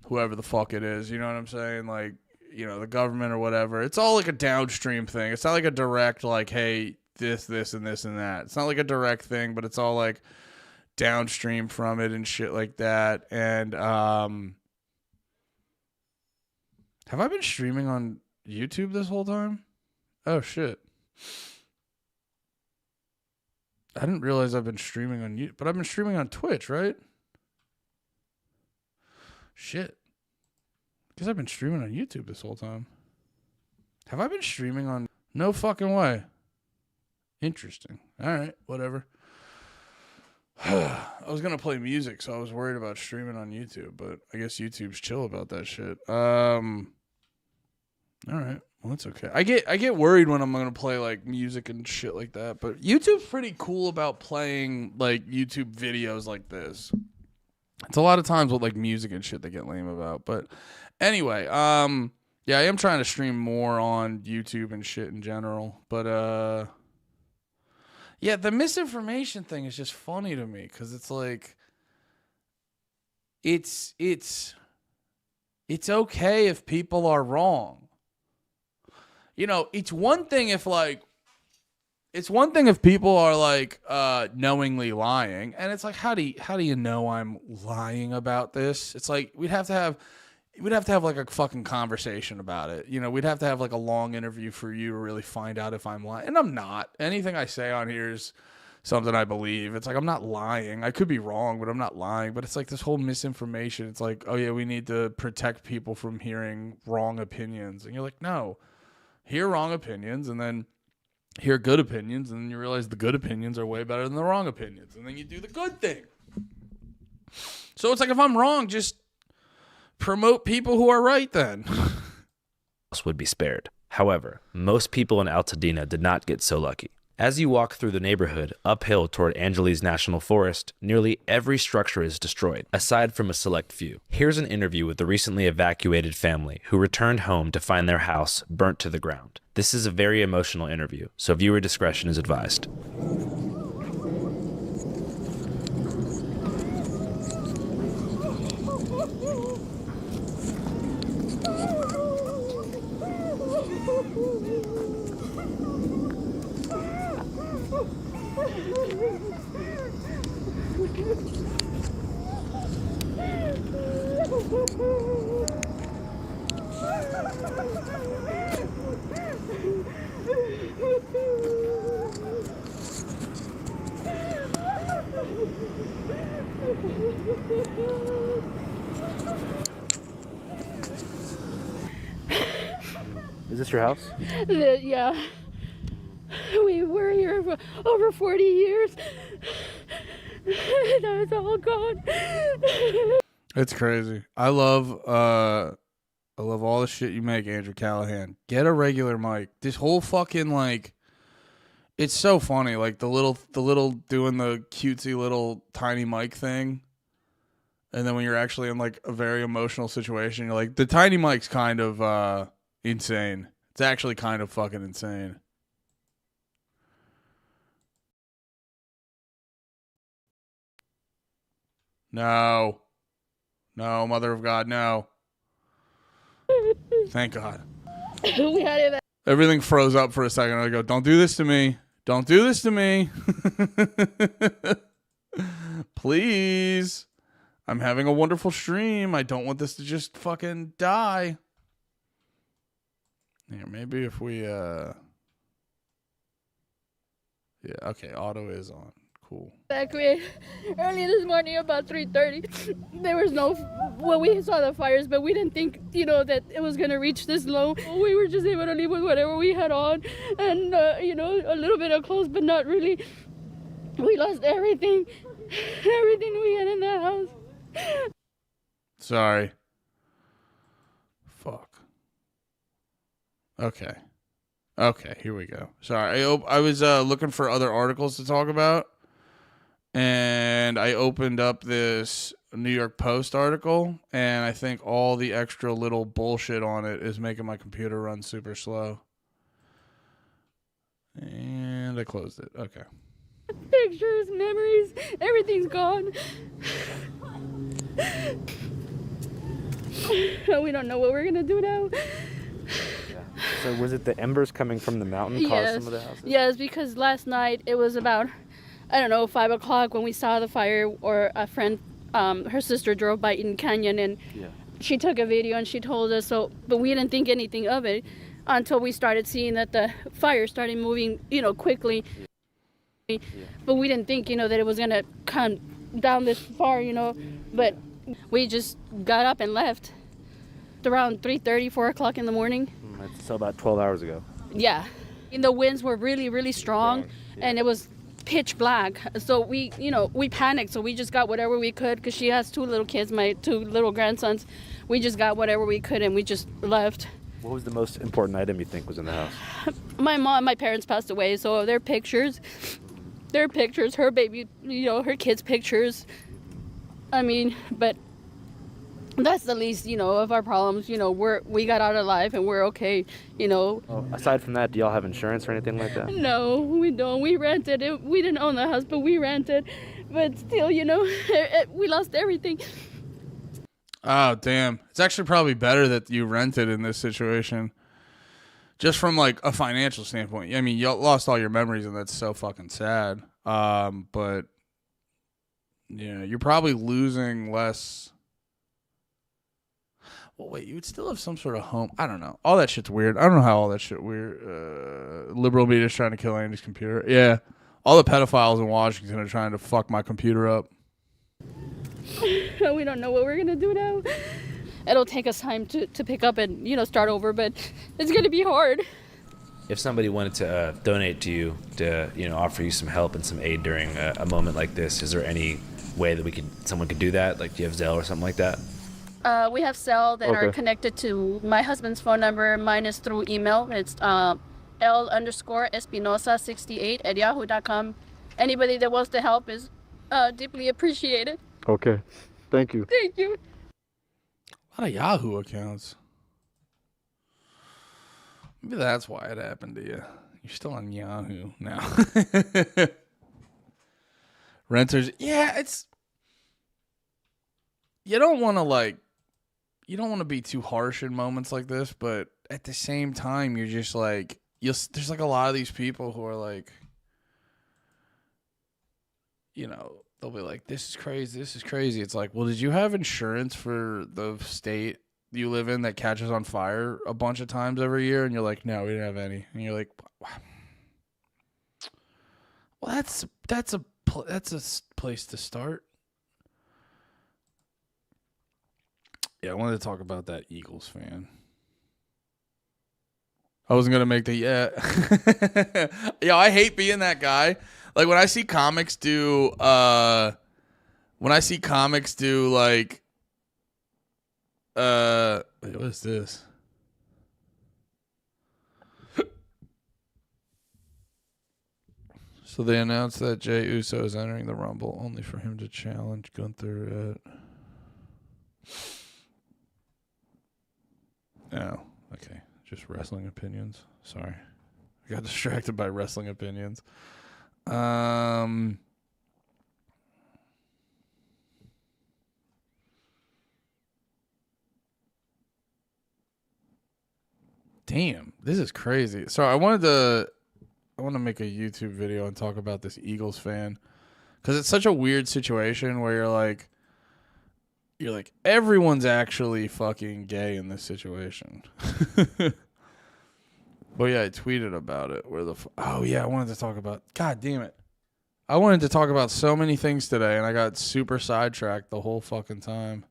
whoever the fuck it is. You know what I'm saying? Like, the government or whatever. It's all like a downstream thing. It's not like a direct, like, hey, this, and this, and that. It's not like a direct thing, but it's all like downstream from it and shit like that. And have I been streaming on YouTube this whole time? Oh shit. I didn't realize I've been streaming on YouTube, but I've been streaming on Twitch, right? Shit. Guess I've been streaming on YouTube this whole time. Have I been streaming on? No fucking way. Interesting. All right, whatever. I was going to play music, so I was worried about streaming on YouTube, but I guess YouTube's chill about that shit. All right. Well, that's okay. I get worried when I'm going to play like music and shit like that, but YouTube's pretty cool about playing like YouTube videos like this. It's a lot of times with like music and shit they get lame about, but anyway, yeah, I am trying to stream more on YouTube and shit in general, but yeah, the misinformation thing is just funny to me because it's like it's okay if people are wrong. It's one thing if people are like knowingly lying, and it's like how do you know I'm lying about this? It's like we'd have to have like a fucking conversation about it. We'd have to have like a long interview for you to really find out if I'm lying. And I'm not. Anything I say on here is something I believe. It's like I'm not lying. I could be wrong, but I'm not lying. But it's like this whole misinformation. It's like, oh yeah, we need to protect people from hearing wrong opinions. And you're like, no, hear wrong opinions and then hear good opinions, and then you realize the good opinions are way better than the wrong opinions. And then you do the good thing. So it's like if I'm wrong, just promote people who are right then. Would be spared. However, most people in Altadena did not get so lucky. As you walk through the neighborhood uphill toward Angeles National Forest, nearly every structure is destroyed, aside from a select few. Here's an interview with the recently evacuated family who returned home to find their house burnt to the ground. This is a very emotional interview, so viewer discretion is advised. Is this your house? Yeah. We were here for over 40 years. Now it's all gone. It's crazy. I love all the shit you make, Andrew Callahan. Get a regular mic. This whole fucking like, it's so funny. Like the little doing the cutesy little tiny mic thing, and then when you're actually in like a very emotional situation, you're like, the tiny mic's kind of insane. It's actually kind of fucking insane. No, Mother of God, no. Thank God. We had it. Everything froze up for a second. I go, don't do this to me. Don't do this to me. Please. I'm having a wonderful stream. I don't want this to just fucking die. Here, maybe if we, yeah, okay, auto is on. Cool. Evacuate early this morning about 3:30. There was we saw the fires, but we didn't think, that it was gonna reach this low. We were just able to leave with whatever we had on, and a little bit of clothes, but not really. We lost everything we had in the house. Sorry. Fuck. Okay, here we go. Sorry, I was looking for other articles to talk about. And I opened up this New York Post article, and I think all the extra little bullshit on it is making my computer run super slow. And I closed it. Okay. Pictures, memories, everything's gone. We don't know what we're gonna do now. So was it the embers coming from the mountain caused some of the houses? Yes, because last night it was about, 5 o'clock when we saw the fire, or a friend, her sister drove by Eden Canyon, and she took a video and she told us, but we didn't think anything of it until we started seeing that the fire started moving, quickly. But we didn't think, that it was going to come down this far, but we just got up and left around 3:30, 4 o'clock in the morning. So about 12 hours ago. Yeah. And the winds were really, really strong, and it was pitch black. So we panicked. So we just got whatever we could, because she has 2 little kids, my 2 little grandsons. We just got whatever we could, and we just left. What was the most important item you think was in the house? My parents passed away, so their pictures, her baby, her kids' pictures. But that's the least, of our problems. We got out alive and we're okay, Aside from that, do y'all have insurance or anything like that? No, we don't. We rented it. We didn't own the house, but we rented. But still, we lost everything. Oh, damn. It's actually probably better that you rented in this situation. Just from like a financial standpoint. You lost all your memories, and that's so fucking sad. But yeah, you're probably losing less. Well, wait, you would still have some sort of home. I don't know. All that shit's weird. I don't know how all that shit weird. Liberal media's trying to kill Andy's computer. Yeah. All the pedophiles in Washington are trying to fuck my computer up. We don't know what we're going to do now. It'll take us time to pick up and, start over, but it's going to be hard. If somebody wanted to donate to you, to offer you some help and some aid during a moment like this, is there any way that someone could do that? Like, do you have Zelle or something like that? We have Cell that are connected to my husband's phone number. Mine is through email. It's L_Espinosa68@yahoo.com. Anybody that wants to help is deeply appreciated. Okay. Thank you. Thank you. A lot of Yahoo accounts. Maybe that's why it happened to you. You're still on Yahoo now. Renters. Yeah, it's... You don't want to be too harsh in moments like this, but at the same time, you're just like... There's like a lot of these people who are like... They'll be like, this is crazy, this is crazy. It's like, well, did you have insurance for the state you live in that catches on fire a bunch of times every year? And you're like, no, we didn't have any. And you're like, wow. Well, that's a place to start. Yeah, I wanted to talk about that Eagles fan. I wasn't gonna make the Yo, I hate being that guy. Like when I see comics do like wait, what is this? So they announced that Jey Uso is entering the Rumble only for him to challenge Gunther at... Oh, okay. Just wrestling opinions. Sorry. I got distracted by wrestling opinions. Damn, this is crazy. So I want to make a YouTube video and talk about this Eagles fan, because it's such a weird situation where you're like everyone's actually fucking gay in this situation. But yeah, I tweeted about it. Oh yeah, I wanted to talk about. God damn it! I wanted to talk about so many things today, and I got super sidetracked the whole fucking time.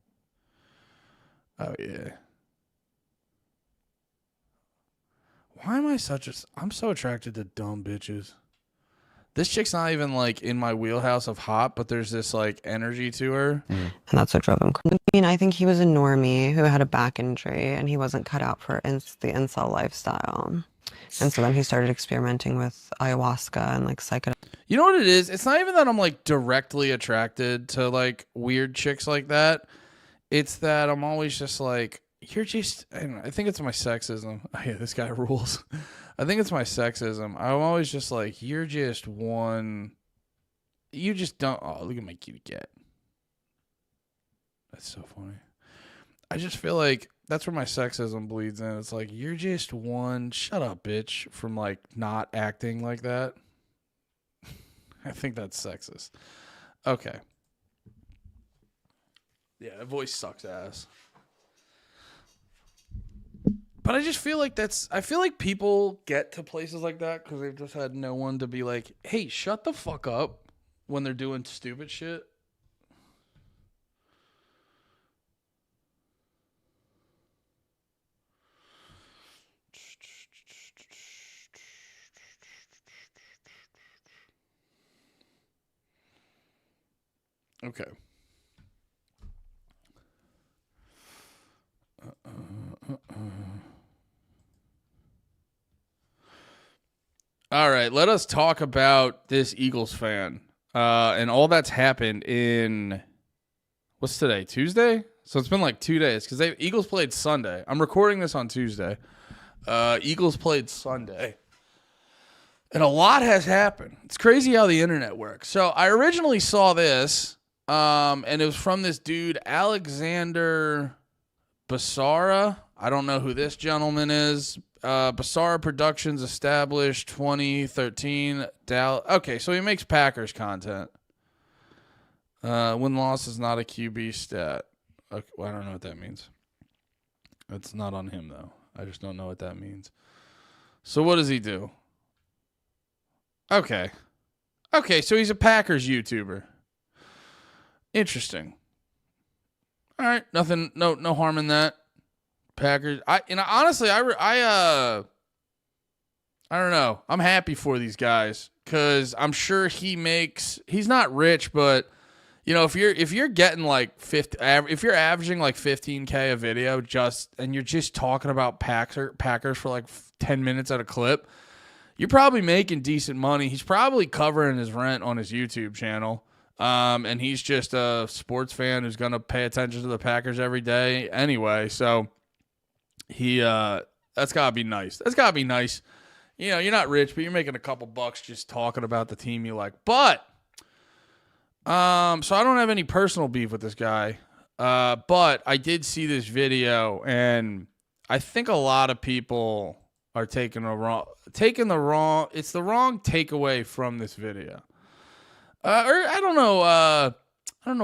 Oh yeah. Why am I I'm so attracted to dumb bitches. This chick's not even like in my wheelhouse of hot, but there's this like energy to her. And that's what drove him crazy. I mean, I think he was a normie who had a back injury and he wasn't cut out for the incel lifestyle. And so then he started experimenting with ayahuasca and like psychedelics. You know what it is? It's not even that I'm like directly attracted to like weird chicks like that. It's that I'm always just like, you're just, I don't know, I think it's my sexism. Oh, yeah, this guy rules. I think it's my sexism. I'm always just like, you're just one. You just don't. Oh, look at my cute cat. That's so funny. I just feel like that's where my sexism bleeds in. It's like, you're just one. Shut up, bitch. From like not acting like that. I think that's sexist. Okay. Yeah, that voice sucks ass. But I just feel like I feel like people get to places like that because they've just had no one to be like, hey, shut the fuck up when they're doing stupid shit. Okay. All right, let us talk about this Eagles fan and all that's happened in, what's today, Tuesday? So it's been like 2 days because Eagles played Sunday. I'm recording this on Tuesday. Eagles played Sunday. And a lot has happened. It's crazy how the internet works. So I originally saw this, and it was from this dude, Alexander Basara. I don't know who this gentleman is. Basara Productions established 2013. Okay, so he makes Packers content. Win-loss is not a QB stat. Okay, well, I don't know what that means. It's not on him, though. I just don't know what that means. So what does he do? Okay, so he's a Packers YouTuber. Interesting. All right, nothing, no harm in that. Packers. Honestly, I don't know. I'm happy for these guys because I'm sure he's not rich, but you know, if you're getting like if you're averaging like 15K a video and you're just talking about Packers for like 10 minutes at a clip, you're probably making decent money. He's probably covering his rent on his YouTube channel. And he's just a sports fan who's going to pay attention to the Packers every day anyway. So that's gotta be nice. That's gotta be nice. You know, you're not rich, but you're making a couple bucks just talking about the team you like. But, so I don't have any personal beef with this guy. But I did see this video, and I think a lot of people are taking the wrong takeaway from this video. Or I don't know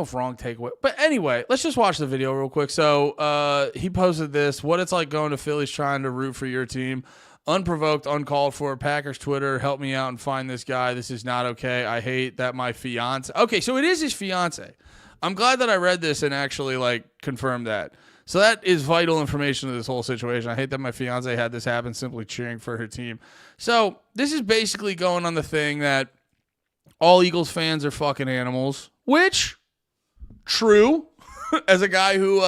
if wrong takeaway. But anyway, let's just watch the video real quick. So he posted this, what it's like going to Phillies trying to root for your team. Unprovoked, uncalled for. Packers Twitter, help me out and find this guy. This is not okay. I hate that my fiance. Okay, so it is his fiance. I'm glad that I read this and actually like confirmed that. So that is vital information to this whole situation. I hate that my fiance had this happen simply cheering for her team. So this is basically going on the thing that all Eagles fans are fucking animals, which, true. As a guy who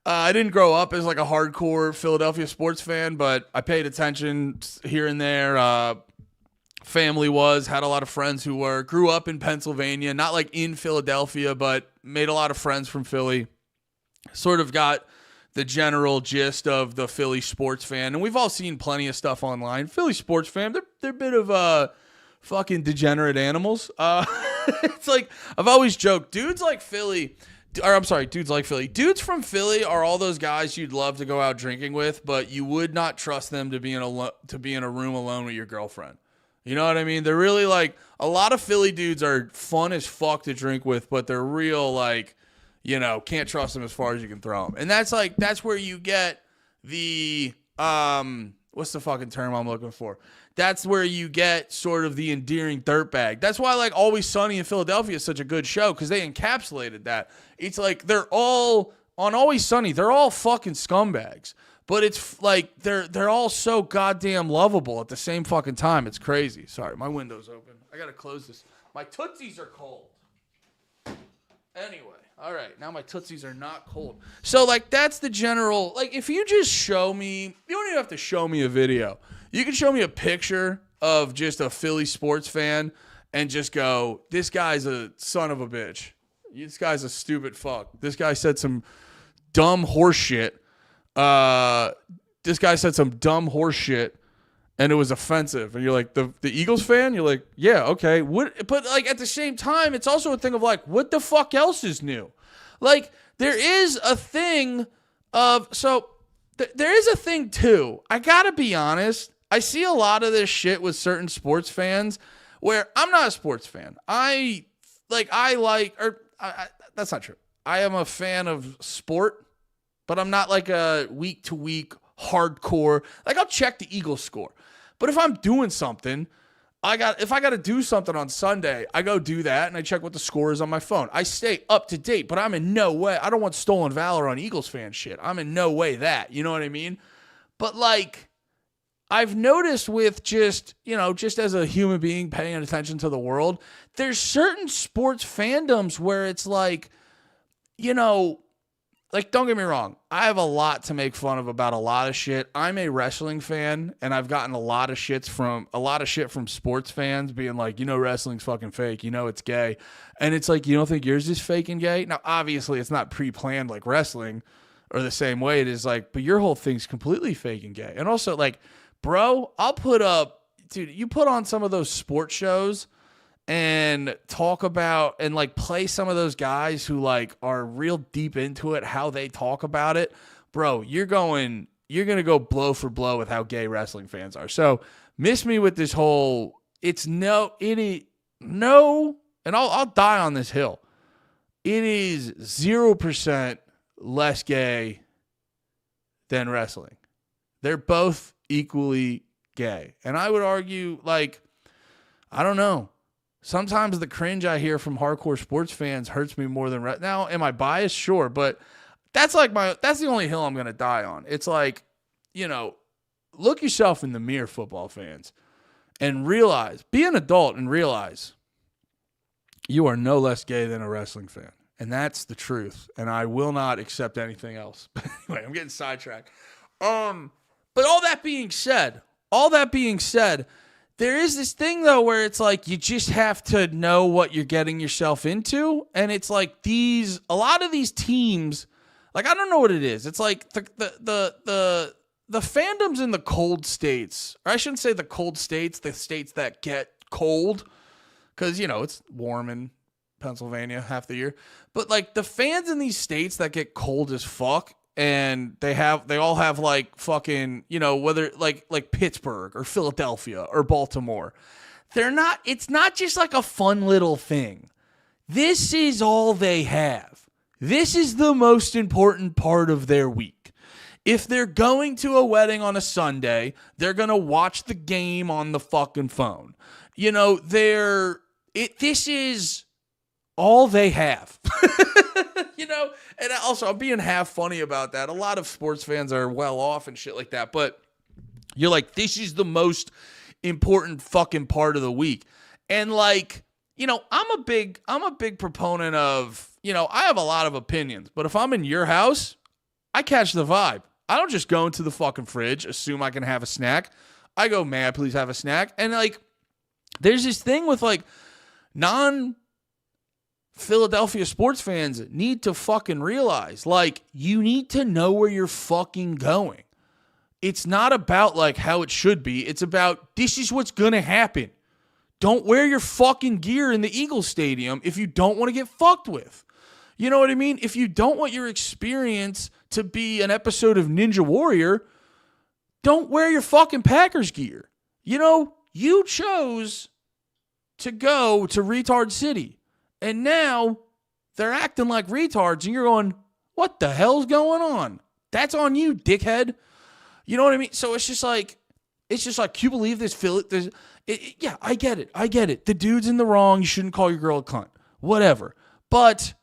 I didn't grow up as like a hardcore Philadelphia sports fan, but I paid attention here and there. Family had a lot of friends who grew up in Pennsylvania, not like in Philadelphia, but made a lot of friends from Philly. Sort of got the general gist of the Philly sports fan. And we've all seen plenty of stuff online. Philly sports fan, they're a bit of fucking degenerate animals. It's like, I've always joked, dudes like Philly. Dudes from Philly are all those guys you'd love to go out drinking with, but you would not trust them to be in a room alone with your girlfriend. You know what I mean? They're really like, a lot of Philly dudes are fun as fuck to drink with, but they're real like, you know, can't trust them as far as you can throw them. And that's where you get the, what's the fucking term I'm looking for? That's where you get sort of the endearing dirtbag. That's why like Always Sunny in Philadelphia is such a good show, because they encapsulated that. It's like they're all, on Always Sunny, they're all fucking scumbags. But it's like they're all so goddamn lovable at the same fucking time. It's crazy. Sorry, my window's open. I gotta close this. My Tootsies are cold. Anyway. All right, now my Tootsies are not cold. So, like, that's the general, like, if you just show me, you don't even have to show me a video. You can show me a picture of just a Philly sports fan and just go, this guy's a son of a bitch. This guy's a stupid fuck. This guy said some dumb horse shit. This guy said some dumb horse shit, and it was offensive. And you're like, the Eagles fan? You're like, yeah, okay. But like at the same time, it's also a thing of like, what the fuck else is new? Like, there is a thing of, there is a thing too. I gotta be honest. I see a lot of this shit with certain sports fans where I'm not a sports fan. That's not true. I am a fan of sport, but I'm not like a week to week hardcore. Like, I'll check the Eagles score. But if I'm doing something, if I got to do something on Sunday, I go do that and I check what the score is on my phone. I stay up to date, but I'm in no way. I don't want stolen valor on Eagles fan shit. I'm in no way that. You know what I mean? But like, I've noticed with just as a human being paying attention to the world, there's certain sports fandoms where it's like, like, don't get me wrong. I have a lot to make fun of about a lot of shit. I'm a wrestling fan, and I've gotten a lot of shit from sports fans being like, wrestling's fucking fake. It's gay. And it's like, you don't think yours is fake and gay? Now, obviously, it's not pre-planned like wrestling or the same way it is like, but your whole thing's completely fake and gay. And also, like, bro, you put on some of those sports shows and talk about and like play some of those guys who like are real deep into it, how they talk about it, bro, you're going to go blow for blow with how gay wrestling fans are. So miss me with this whole, and I'll die on this hill. It is 0% less gay than wrestling. They're both equally gay. And I would argue, like, I don't know. Sometimes the cringe I hear from hardcore sports fans hurts me more than now. Am I biased? Sure, but that's the only hill I'm going to die on. It's like, look yourself in the mirror, football fans, and be an adult and realize you are no less gay than a wrestling fan. And that's the truth. And I will not accept anything else. But anyway, I'm getting sidetracked. But all that being said, there is this thing, though, where it's like you just have to know what you're getting yourself into. And it's like a lot of these teams, like, I don't know what it is. It's like the fandoms in the cold states, or I shouldn't say the cold states, the states that get cold, because, it's warm in Pennsylvania half the year. But, like, the fans in these states that get cold as fuck, and they all have like fucking, whether like Pittsburgh or Philadelphia or Baltimore. It's not just like a fun little thing. This is all they have. This is the most important part of their week. If they're going to a wedding on a Sunday, they're going to watch the game on the fucking phone. This is all they have. you know, and also I'm being half funny about that. A lot of sports fans are well off and shit like that, but you're like, this is the most important fucking part of the week. And like, you know, I'm a big proponent of, you know, I have a lot of opinions, but if I'm in your house, I catch the vibe. I don't just go into the fucking fridge, assume I can have a snack. I go, may I please have a snack? And like, there's this thing with like non-Philadelphia sports fans need to fucking realize, like, you need to know where you're fucking going. It's not about like how it should be. It's about this is what's going to happen. Don't wear your fucking gear in the Eagles Stadium if you don't want to get fucked with. You know what I mean? If you don't want your experience to be an episode of Ninja Warrior, don't wear your fucking Packers gear. You know, you chose to go to Retard City, and now they're acting like retards, and you're going, what the hell's going on? That's on you, dickhead. You know what I mean? So it's just like, can you believe this? Yeah, I get it. The dude's in the wrong. You shouldn't call your girl a cunt. Whatever. But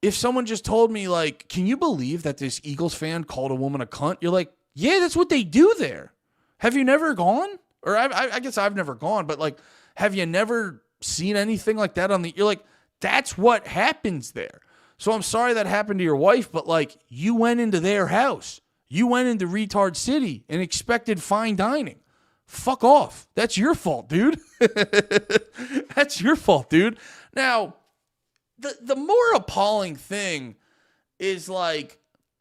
if someone just told me, like, can you believe that this Eagles fan called a woman a cunt? You're like, yeah, that's what they do there. Have you never gone? Or I guess I've never gone, but like, have you never seen anything like that you're like, that's what happens there. So I'm sorry that happened to your wife, but like, you went into their house. You went into Retard City and expected fine dining. Fuck off. That's your fault, dude. That's your fault, dude. Now, the more appalling thing is like,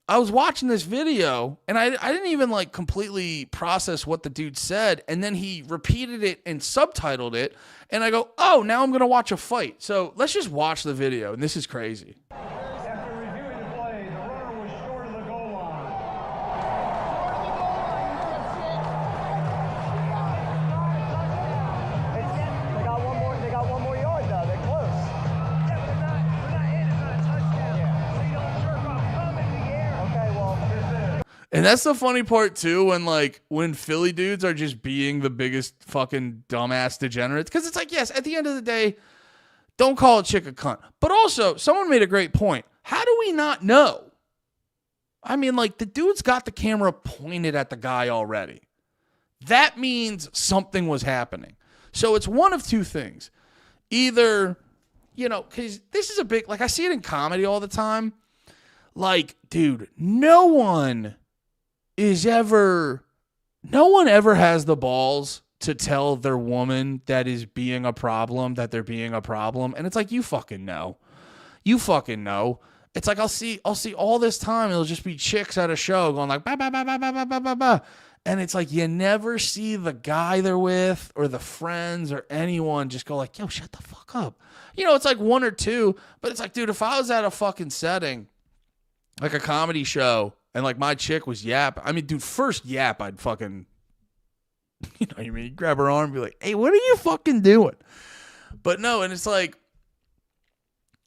I was watching this video and I didn't even like completely process what the dude said. And then he repeated it and subtitled it. And I go, oh, now I'm going to watch a fight. So let's just watch the video. And this is crazy. And that's the funny part too, when Philly dudes are just being the biggest fucking dumbass degenerates. Because it's like, yes, at the end of the day, don't call a chick a cunt. But also, someone made a great point. How do we not know? I mean, like, the dude's got the camera pointed at the guy already. That means something was happening. So it's one of two things. Either, you know, because this is a big, like, I see it in comedy all the time. Like, dude, no one ever has the balls to tell their woman that is being a problem that they're being a problem. And it's like, you fucking know. You fucking know. It's like, I'll see all this time, it'll just be chicks at a show going like, bah, bah, bah, bah, bah, bah, bah, bah, bah. And it's like, you never see the guy they're with or the friends or anyone just go like, yo, shut the fuck up. You know, it's like one or two, but it's like, dude, if I was at a fucking setting, like a comedy show, and like my chick was yap. I mean, dude, first yap, I'd fucking, you know what I mean? Grab her arm and be like, hey, what are you fucking doing? But no, and it's like,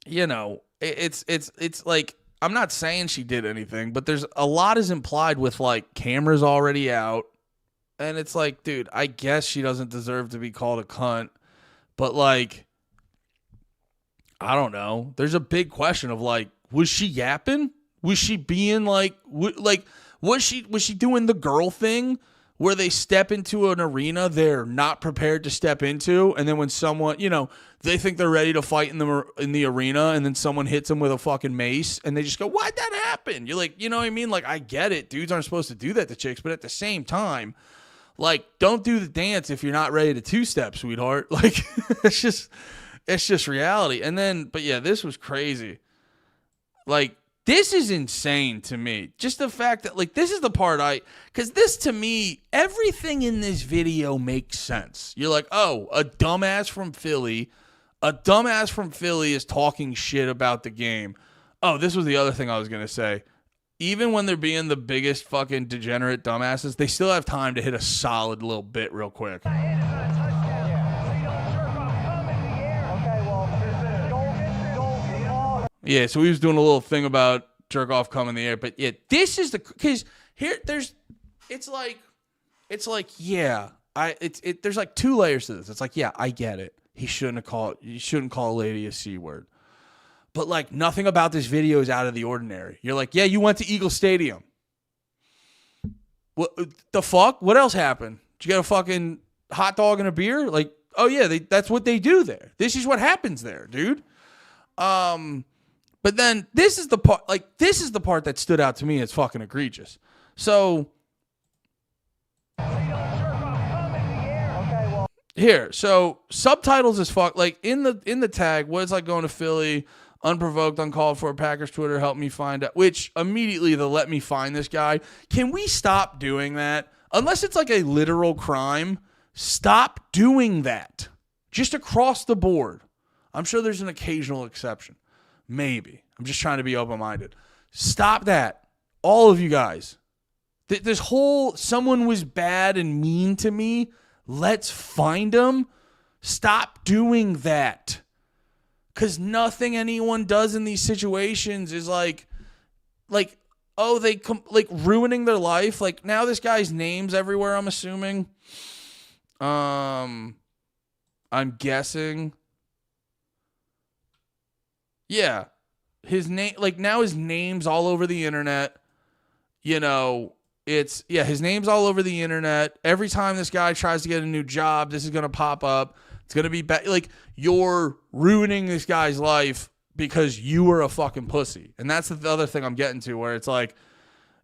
you know, it's like, I'm not saying she did anything, but there's a lot is implied with like cameras already out. And it's like, dude, I guess she doesn't deserve to be called a cunt. But like, I don't know. There's a big question of like, was she yapping? Was she being like was she doing the girl thing where they step into an arena they're not prepared to step into, and then when someone, you know, they think they're ready to fight in the arena, and then someone hits them with a fucking mace, and they just go, why'd that happen? You're like, you know what I mean? Like, I get it. Dudes aren't supposed to do that to chicks, but at the same time, like, don't do the dance if you're not ready to two-step, sweetheart. Like, it's just reality. And then, but yeah, this was crazy. Like, this is insane to me. Just the fact that, like, this is the part because this, to me, everything in this video makes sense. You're like, oh, a dumbass from Philly is talking shit about the game. Oh, this was the other thing I was going to say. Even when they're being the biggest fucking degenerate dumbasses, they still have time to hit a solid little bit real quick. Yeah, so he was doing a little thing about jerk off cum in the air, but yeah, this is because here there's there's like two layers to this. It's like, yeah, I get it. You shouldn't call a lady a C word. But like nothing about this video is out of the ordinary. You're like, yeah, you went to Eagle Stadium. What the fuck? What else happened? Did you get a fucking hot dog and a beer? Like, oh yeah, that's what they do there. This is what happens there, dude. But then this is the part, that stood out to me as fucking egregious. So here, so subtitles is fuck. Like in the tag, what it's like going to Philly, unprovoked, uncalled for. Packers Twitter help me find out. Which immediately the let me find this guy. Can we stop doing that? Unless it's like a literal crime, stop doing that. Just across the board. I'm sure there's an occasional exception. Maybe. I'm just trying to be open-minded. Stop that. All of you guys. This whole someone was bad and mean to me. Let's find them. Stop doing that. Because nothing anyone does in these situations is like, oh, like ruining their life. Like now this guy's name's everywhere, I'm assuming. I'm guessing. Yeah. His name, like now his name's all over the internet. You know, his name's all over the internet. Every time this guy tries to get a new job, this is going to pop up. It's going to be bad. Like, you're ruining this guy's life because you were a fucking pussy. And that's the other thing I'm getting to, where it's like,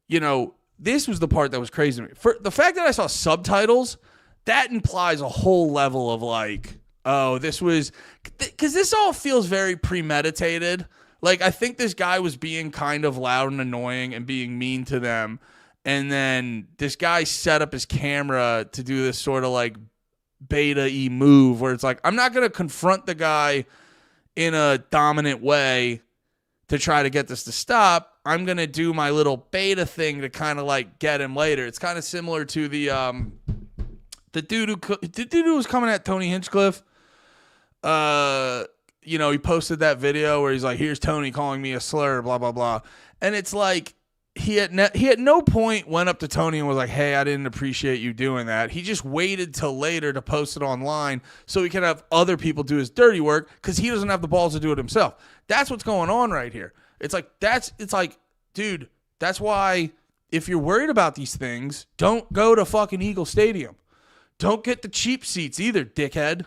you know, this was the part that was crazy to me. For the fact that I saw subtitles, that implies a whole level of like, oh, this was, because this all feels very premeditated. Like, I think this guy was being kind of loud and annoying and being mean to them. And then this guy set up his camera to do this sort of like beta-y move where it's like, I'm not going to confront the guy in a dominant way to try to get this to stop. I'm going to do my little beta thing to kind of like get him later. It's kind of similar to the dude who was coming at Tony Hinchcliffe. You know, he posted that video where he's like, here's Tony calling me a slur, blah, blah, blah. And it's like, he at no point went up to Tony and was like, hey, I didn't appreciate you doing that. He just waited till later to post it online so he can have other people do his dirty work because he doesn't have the balls to do it himself. That's what's going on right here. It's like, dude, that's why if you're worried about these things, don't go to fucking Eagle Stadium. Don't get the cheap seats either, dickhead.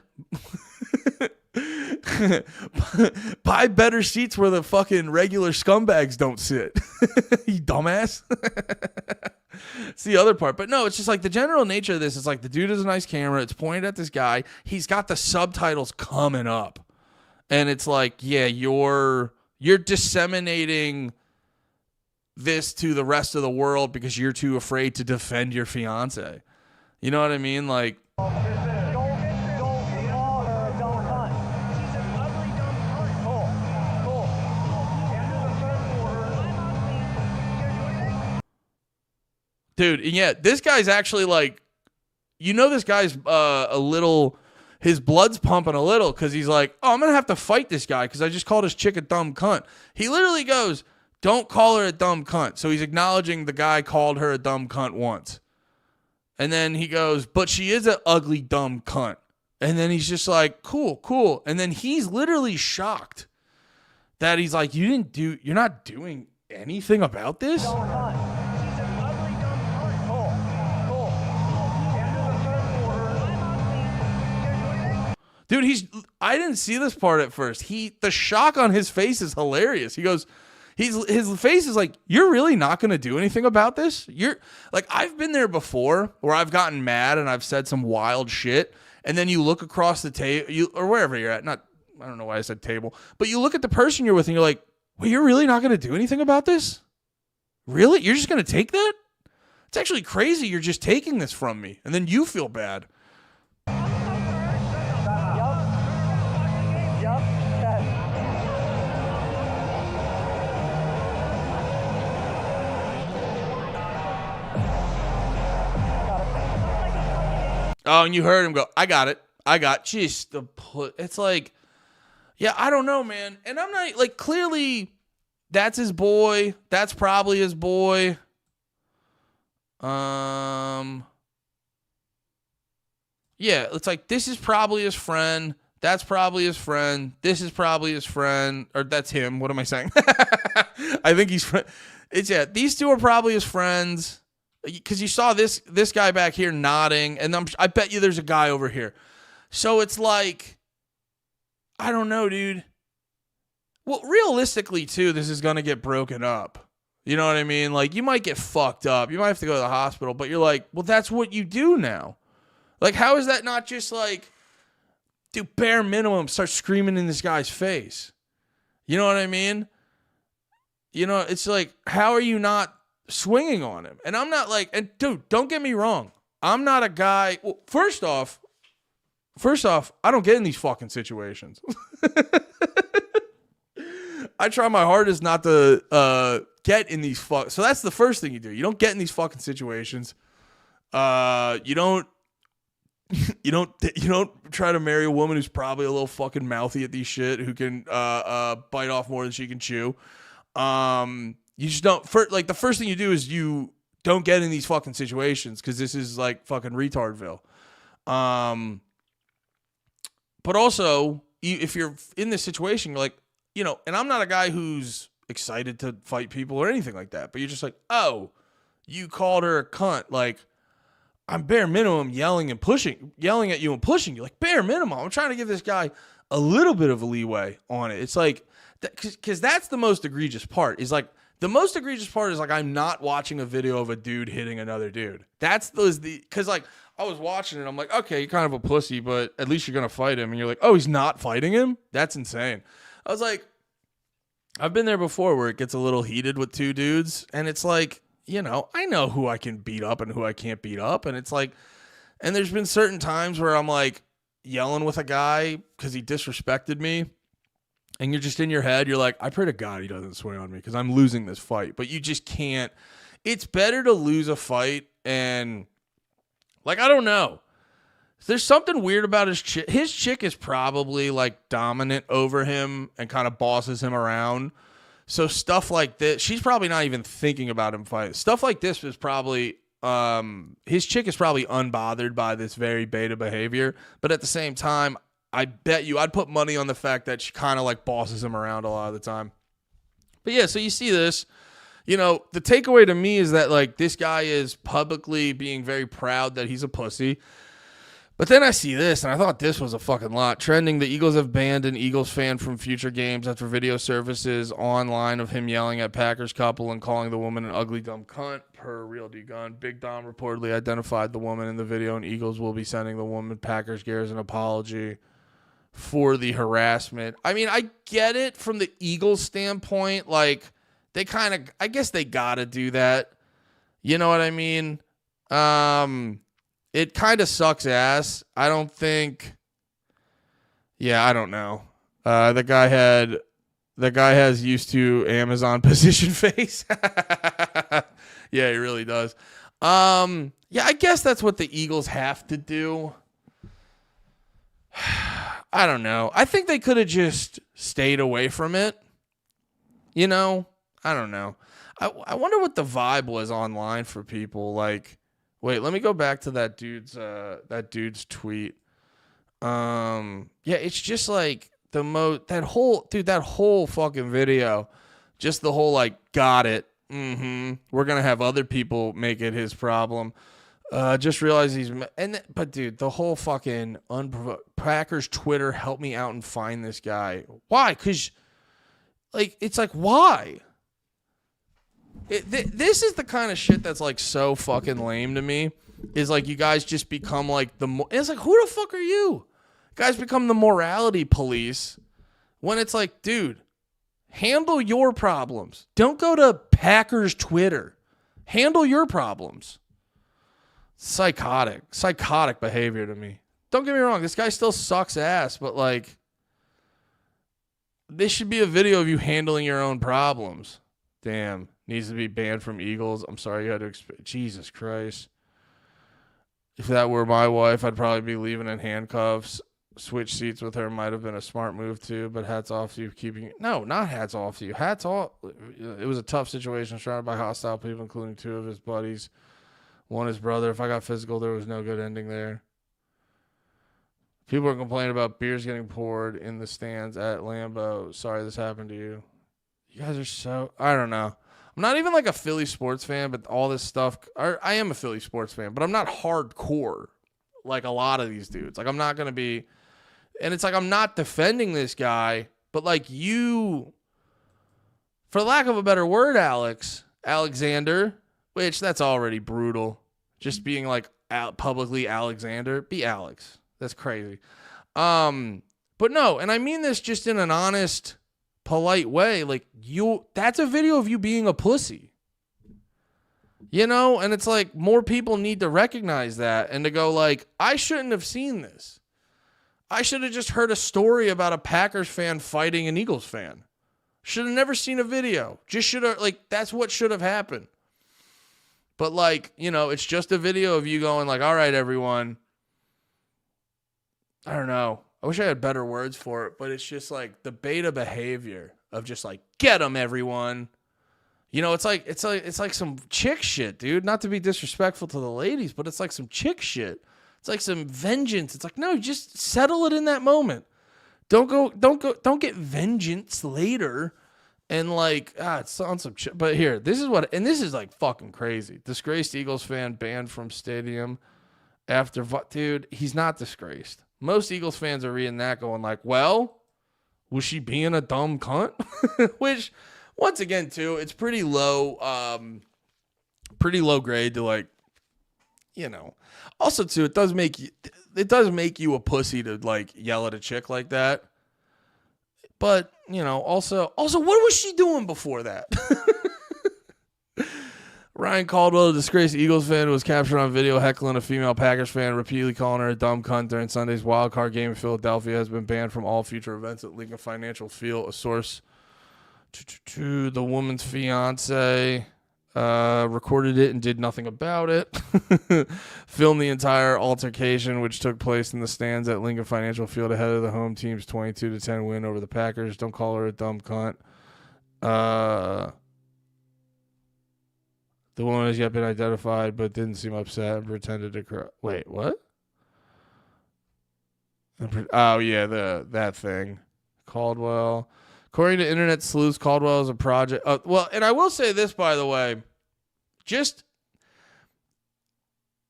Buy better seats where the fucking regular scumbags don't sit. You dumbass. It's the other part. But no, it's just like the general nature of this is like the dude has a nice camera. It's pointed at this guy. He's got the subtitles coming up. And it's like, yeah, you're disseminating this to the rest of the world because you're too afraid to defend your fiance. You know what I mean? Like, dude, and yeah, this guy's actually like, you know, this guy's a little, his blood's pumping a little because he's like, oh, I'm going to have to fight this guy because I just called his chick a dumb cunt. He literally goes, don't call her a dumb cunt. So he's acknowledging the guy called her a dumb cunt once. And then he goes, but she is an ugly, dumb cunt. And then he's just like, cool. And then he's literally shocked that he's like, you're not doing anything about this? Dude, I didn't see this part at first. The shock on his face is hilarious. He goes, his face is like, you're really not going to do anything about this? You're like, I've been there before where I've gotten mad and I've said some wild shit. And then you look across the table or wherever you're at. I don't know why I said table, but you look at the person you're with and you're like, well, you're really not going to do anything about this? Really? You're just going to take that? It's actually crazy. You're just taking this from me. And then you feel bad. Oh, and you heard him go, I got it. Jeez, it's like, yeah, I don't know, man. And I'm not, like, clearly, that's his boy. That's probably his boy. Yeah, it's like, this is probably his friend. That's probably his friend. This is probably his friend. Or that's him. What am I saying? I think he's friend. These two are probably his friends. Because you saw this guy back here nodding. And I bet you there's a guy over here. So it's like, I don't know, dude. Well, realistically, too, this is going to get broken up. You know what I mean? Like, you might get fucked up. You might have to go to the hospital. But you're like, well, that's what you do now. Like, how is that not just like, dude, bare minimum, start screaming in this guy's face? You know what I mean? You know, it's like, how are you not swinging on him? And I'm not like, and dude, don't get me wrong. I'm not a guy. Well, first off, I don't get in these fucking situations. I try my hardest not to get in these So that's the first thing you do. You don't get in these fucking situations. You don't try to marry a woman who's probably a little fucking mouthy at these shit, who can bite off more than she can chew. You just don't. The first thing you do is you don't get in these fucking situations, because this is like fucking retardville. But also, if you're in this situation, you're like, you know, and I'm not a guy who's excited to fight people or anything like that, but you're just like, oh, you called her a cunt. Like, I'm bare minimum yelling at you and pushing you. Like, bare minimum. I'm trying to give this guy a little bit of a leeway on it. It's like, because that's the most egregious part. Is like, the most egregious part is like, I'm not watching a video of a dude hitting another dude. Because like, I was watching it. I'm like, okay, you're kind of a pussy, but at least you're going to fight him. And you're like, oh, he's not fighting him? That's insane. I was like, I've been there before where it gets a little heated with two dudes. And it's like, you know, I know who I can beat up and who I can't beat up. And it's like, and there's been certain times where I'm like yelling with a guy because he disrespected me. And you're just in your head, you're like, I pray to God he doesn't swing on me because I'm losing this fight. But you just can't. It's better to lose a fight. And like, I don't know. There's something weird about his chick. His chick is probably like dominant over him and kind of bosses him around. So stuff like this, she's probably not even thinking about him fighting. Stuff like this is probably, his chick is probably unbothered by this very beta behavior. But at the same time, I bet you, I'd put money on the fact that she kind of like bosses him around a lot of the time. But yeah, so you see this, you know, the takeaway to me is that like this guy is publicly being very proud that he's a pussy. But then I see this, and I thought this was a fucking lot. Trending, the Eagles have banned an Eagles fan from future games after video surfaces online of him yelling at Packers couple and calling the woman an ugly, dumb cunt, per Real D Gun. Big Dom reportedly identified the woman in the video, and Eagles will be sending the woman Packers gears an apology for the harassment. I mean, I get it from the Eagles standpoint. Like, they kind of, I guess they got to do that. You know what I mean? It kind of sucks ass. I don't know. The guy has used to Amazon position face. Yeah, he really does. Yeah, I guess that's what the Eagles have to do. I don't know. I think they could have just stayed away from it. You know? I don't know. I wonder what the vibe was online for people. Like, wait, let me go back to that dude's tweet. Yeah, it's just like that whole fucking video, just the whole like, got it. We're gonna have other people make it his problem. Just realize but dude, the whole fucking Packers Twitter, help me out and find this guy. Why? Because like, it's like, why? This is the kind of shit that's like so fucking lame to me. Is like, you guys just become like it's like, who the fuck are you? Guys become the morality police when it's like, dude, handle your problems. Don't go to Packers Twitter. Handle your problems. Psychotic behavior to me. Don't get me wrong, this guy still sucks ass, but like, this should be a video of you handling your own problems. Damn. Needs to be banned from Eagles. I'm sorry you had to Jesus Christ. If that were my wife, I'd probably be leaving in handcuffs. Switch seats with her might have been a smart move too, but hats off to you keeping... No, not hats off to you. Hats off. It was a tough situation surrounded by hostile people, including two of his buddies. One his brother. If I got physical, there was no good ending there. People are complaining about beers getting poured in the stands at Lambeau. Sorry this happened to you. You guys are so... I don't know. I'm not even like a Philly sports fan, but all this stuff... I am a Philly sports fan, but I'm not hardcore like a lot of these dudes. Like, I'm not going to be... And it's like, I'm not defending this guy, but like you... For lack of a better word, Alexander, which that's already brutal. Just being like publicly Alexander. Be Alex. That's crazy. But no, and I mean this just in an honest, polite way. Like, that's a video of you being a pussy. You know? And it's like, more people need to recognize that and to go like, I shouldn't have seen this. I should have just heard a story about a Packers fan fighting an Eagles fan. Should have never seen a video. Just should have, like, that's what should have happened. But, like, you know, it's just a video of you going, like, all right, everyone. I don't know. I wish I had better words for it, but it's just, like, the beta behavior of just, like, get them, everyone. You know, it's like some chick shit, dude. Not to be disrespectful to the ladies, but it's like some chick shit. It's like some vengeance. It's like, no, just settle it in that moment. Don't get vengeance later and like, it's on some shit. But here, this is like fucking crazy. Disgraced Eagles fan banned from stadium after, dude, he's not disgraced. Most Eagles fans are reading that going like, well, was she being a dumb cunt? Which, once again, too, it's pretty low grade to like, you know. Also, too, it does make you a pussy to like yell at a chick like that. But, you know, also, what was she doing before that? Ryan Caldwell, a disgraced Eagles fan who was captured on video heckling a female Packers fan, repeatedly calling her a dumb cunt during Sunday's wildcard game in Philadelphia, has been banned from all future events at Lincoln Financial Field. A source to the woman's fiance recorded it and did nothing about it. Filmed the entire altercation, which took place in the stands at Lincoln Financial Field ahead of the home team's 22-10 win over the Packers. Don't call her a dumb cunt. The woman has yet been identified, but didn't seem upset and pretended to cry. Wait, what? Oh, yeah, that thing. Caldwell. According to Internet Sleuths, Caldwell is a project. Well, and I will say this, by the way. Just,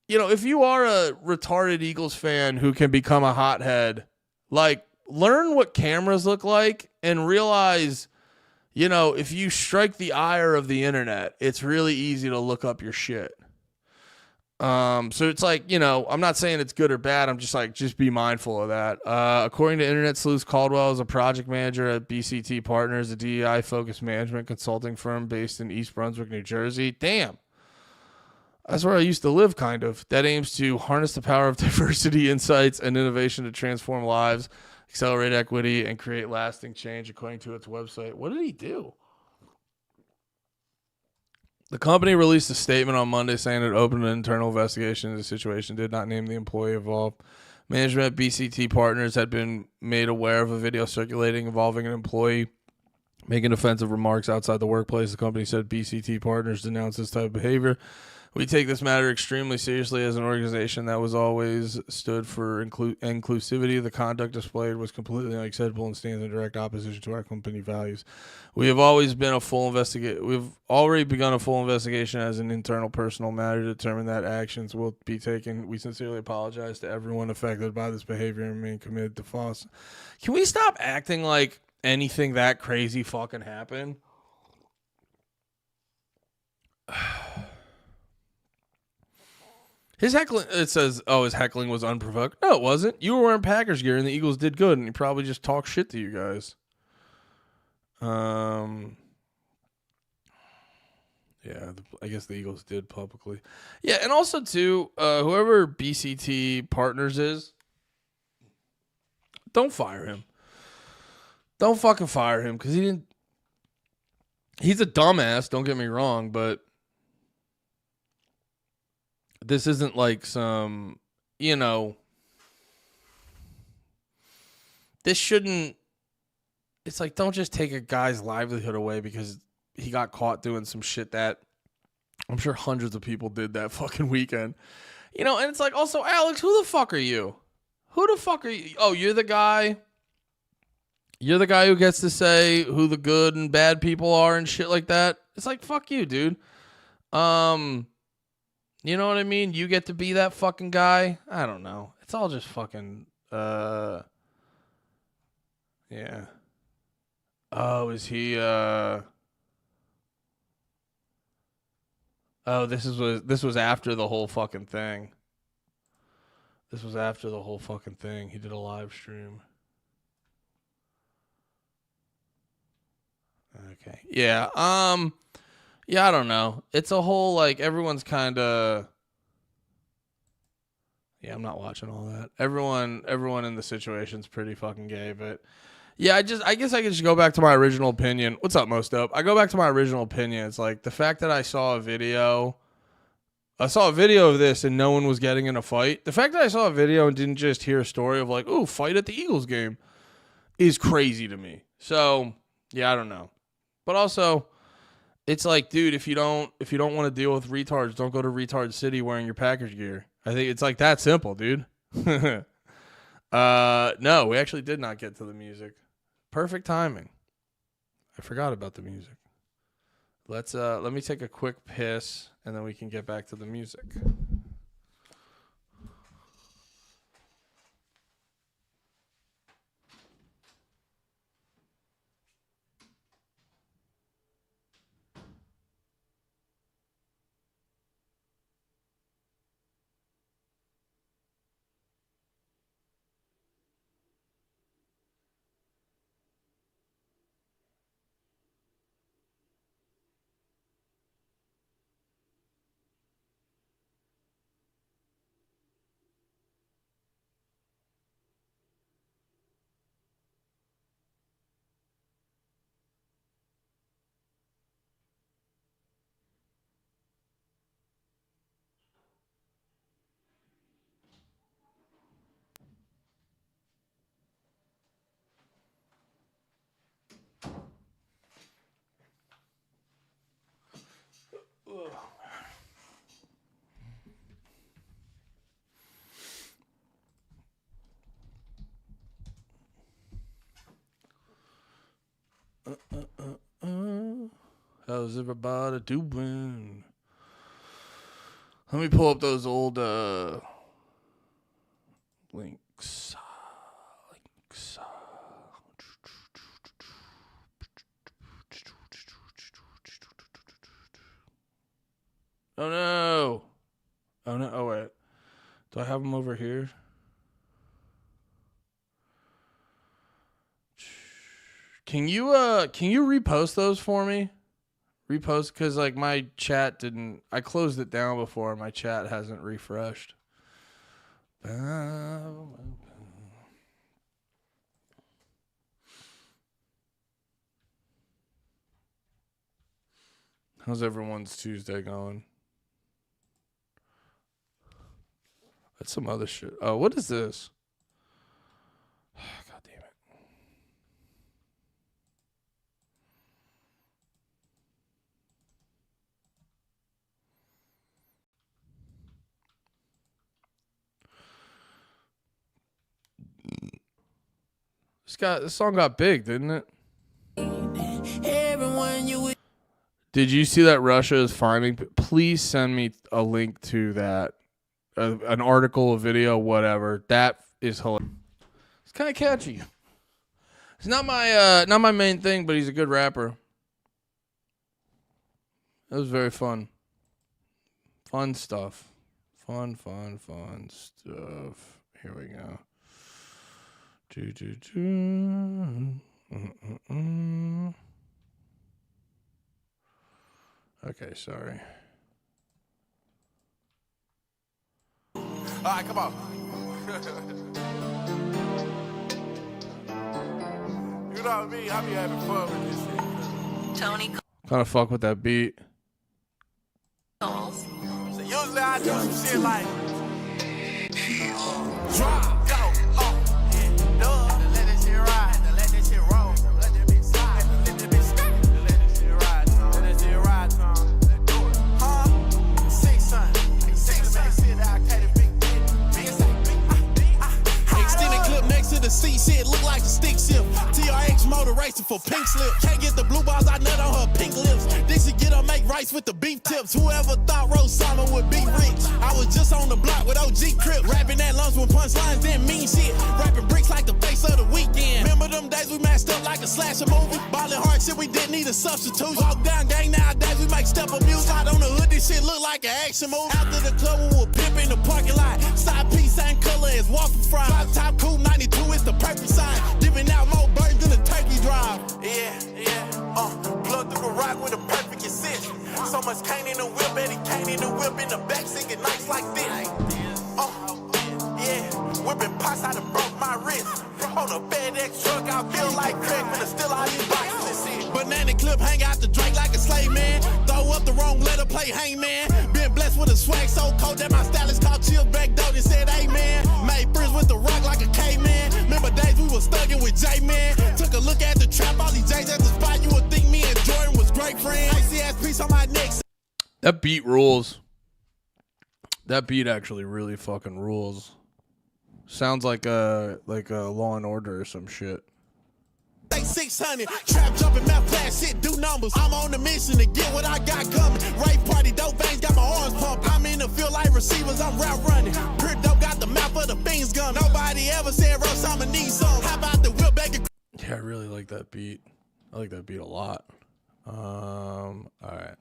you know, if you are a retarded Eagles fan who can become a hothead, like, learn what cameras look like and realize, you know, if you strike the ire of the internet, it's really easy to look up your shit. So it's like, you know, I'm not saying it's good or bad. I'm just like, just be mindful of that. According to Internet Sleuths, Caldwell is a project manager at BCT Partners, a DEI-focused management consulting firm based in East Brunswick, New Jersey. Damn. That's where I used to live, kind of. That aims to harness the power of diversity, insights, and innovation to transform lives, accelerate equity, and create lasting change, according to its website. What did he do? The company released a statement on Monday saying it opened an internal investigation into the situation, did not name the employee involved. Management at BCT Partners had been made aware of a video circulating involving an employee making offensive remarks outside the workplace. The company said BCT Partners denounced this type of behavior. We take this matter extremely seriously as an organization that was always stood for inclusivity. The conduct displayed was completely unacceptable and stands in direct opposition to our company values. We've already begun a full investigation as an internal personal matter to determine that actions will be taken. We sincerely apologize to everyone affected by this behavior and remain committed to FOSS. Can we stop acting like anything that crazy fucking happened? His heckling, it says, his heckling was unprovoked. No, it wasn't. You were wearing Packers gear and the Eagles did good and he probably just talked shit to you guys. Yeah, I guess the Eagles did publicly. Yeah, and also, too, whoever BCT Partners is, don't fire him. Don't fucking fire him because he's a dumbass, don't get me wrong, but this isn't like some, you know, this shouldn't, it's like, don't just take a guy's livelihood away because he got caught doing some shit that I'm sure hundreds of people did that fucking weekend. You know, and it's like, also, Alex, who the fuck are you? Who the fuck are you? Oh, you're the guy. You're the guy who gets to say who the good and bad people are and shit like that. It's like, fuck you, dude. You know what I mean? You get to be that fucking guy. I don't know. It's all just fucking, yeah. Oh, is he, oh, this was after the whole fucking thing. This was after the whole fucking thing. He did a live stream. Okay. Yeah. Yeah, I don't know. It's a whole, like, everyone's kind of... Yeah, I'm not watching all that. Everyone in the situation's pretty fucking gay, but... Yeah, I guess I could just go back to my original opinion. What's up, Most Dope? I go back to my original opinion. It's like, the fact that I saw a video of this and no one was getting in a fight. The fact that I saw a video and didn't just hear a story of like, ooh, fight at the Eagles game is crazy to me. So, yeah, I don't know. But also, it's like, dude, if you don't want to deal with retards, don't go to Retard City wearing your Packers gear. I think it's like that simple, dude. No, we actually did not get to the music. Perfect timing. I forgot about the music. Let me take a quick piss and then we can get back to the music. How's everybody doing? Let me pull up those old links. Oh no! Oh no! Oh wait, do I have them over here? Can you repost those for me? Repost, because like my chat didn't. I closed it down before. My chat hasn't refreshed. How's everyone's Tuesday going? That's some other shit. Oh, what is this? God damn it. This song got big, didn't it? Did you see that Russia is finding? Please send me a link to that. An article, a video, whatever. That is hilarious. It's kind of catchy. It's not my main thing, but he's a good rapper. It was very fun. Fun stuff. Fun stuff. Here we go. Okay, sorry. All right, come on. You know what I mean? I be having fun with this shit. Tony. Kind of fuck with that beat. So usually I do some shit like drop, go, yeah, let that shit ride, let that shit roll, let that bitch slide, let that bitch skate, let that shit ride, let that shit ride, Tom. Let's do it, huh? 6 son, 6 man, shit, I can't big. seat shit, look like a stick shift. TRX motor racing for pink slip. Can't get the blue balls, I nut on her pink lips. Then she get her make rice with the beef tips. Whoever thought Rose Simon would be rich? I was just on the block with OG Crip. Rapping at lunch with punchlines, didn't mean shit. Rapping bricks like the face of the weekend. Remember them days we matched up like a slasher movie? Ballin' hard shit, we didn't need a substitute. Walk down gang nowadays, we make step of music. Slide on the hood, this shit look like an action movie. After the club, we were pimp in the parking lot. Side piece, same color as waffle fry. Drop top, cool 92 is the perfect sign. Giving out more birds than a turkey drive. Plug through the rock with a perfect assist. So much cane in the whip, Eddie cane in the whip in the back, singing nights like this. Whipping pots, I done broke my wrist. On a FedEx truck, I feel like Craig when I steal all these boxes and shit. Banana clip, hang out the drink like a slave man. Throw up the wrong letter, play hangman. Been blessed with a swag so cold that my stylist called Chills back door and said amen. Made friends with the rock like a caveman. Remember days we was thugging with J-Man. Took a look at the trap, all these J's at the spot. You would think me and Jordan was great friends. Icy ass piece on my neck. That beat rules. That beat actually really fucking rules. Sounds like a Law and Order or some shit. 600 trap jumping, math class shit, do numbers. I'm on a mission to get what I got coming. Rave party, dope veins, got my arms pumping. I'm in the field like receivers, I'm route running. Pure dope, got the mouth of the fiends gun. Nobody ever said Rose, I'ma need some. How about the whip back? Yeah, I really like that beat. I like that beat a lot. All right.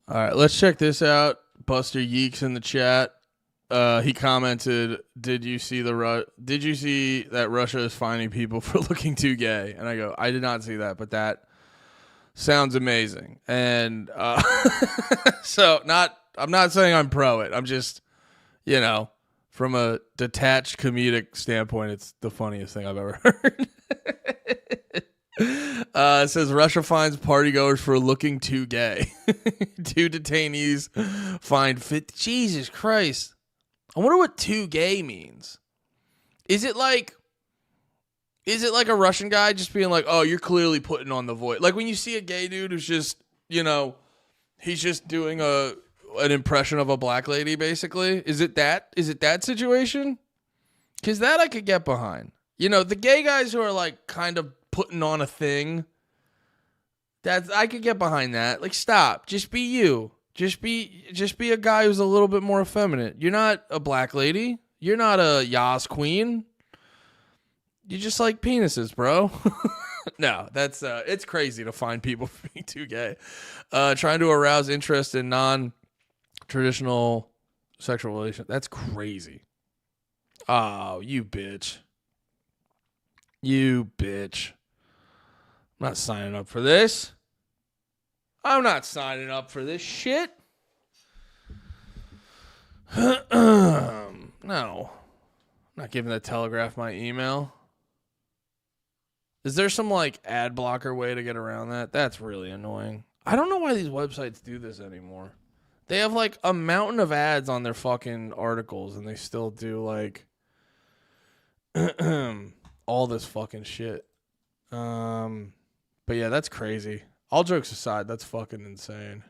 All right, let's check this out. Buster Yeeks in the chat. He commented, "Did you see that Russia is fining people for looking too gay?" And I go, "I did not see that, but that sounds amazing." And so I'm not saying I'm pro it. I'm just, from a detached comedic standpoint, it's the funniest thing I've ever heard. It says Russia fines partygoers for looking too gay. 2 detainees fined 50. Jesus Christ. I wonder what too gay means. Is it like a Russian guy just being like, "Oh, you're clearly putting on the voice." Like when you see a gay dude who's just, he's just doing an impression of a black lady, basically. Is it that situation? Because that I could get behind. The gay guys who are like kind of putting on a thing, I could get behind that. Like, stop. Just be you. Just be a guy who's a little bit more effeminate. You're not a black lady. You're not a Yas queen. You just like penises, bro. No, that's it's crazy to find people for being too gay. Trying to arouse interest in non-traditional sexual relations. That's crazy. Oh, you bitch. You bitch. I'm not signing up for this. I'm not signing up for this shit. No. I'm not giving the Telegraph my email. Is there some ad blocker way to get around that? That's really annoying. I don't know why these websites do this anymore. They have a mountain of ads on their fucking articles and they still do all this fucking shit. But yeah, that's crazy. All jokes aside, that's fucking insane.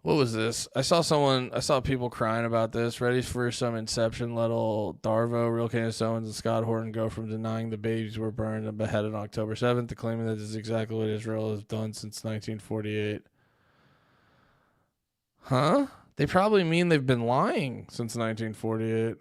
What was this? I saw people crying about this. Ready for some Inception level Darvo, Real Candace Owens, and Scott Horton go from denying the babies were burned and beheaded on October 7th to claiming that this is exactly what Israel has done since 1948. Huh? They probably mean they've been lying since 1948.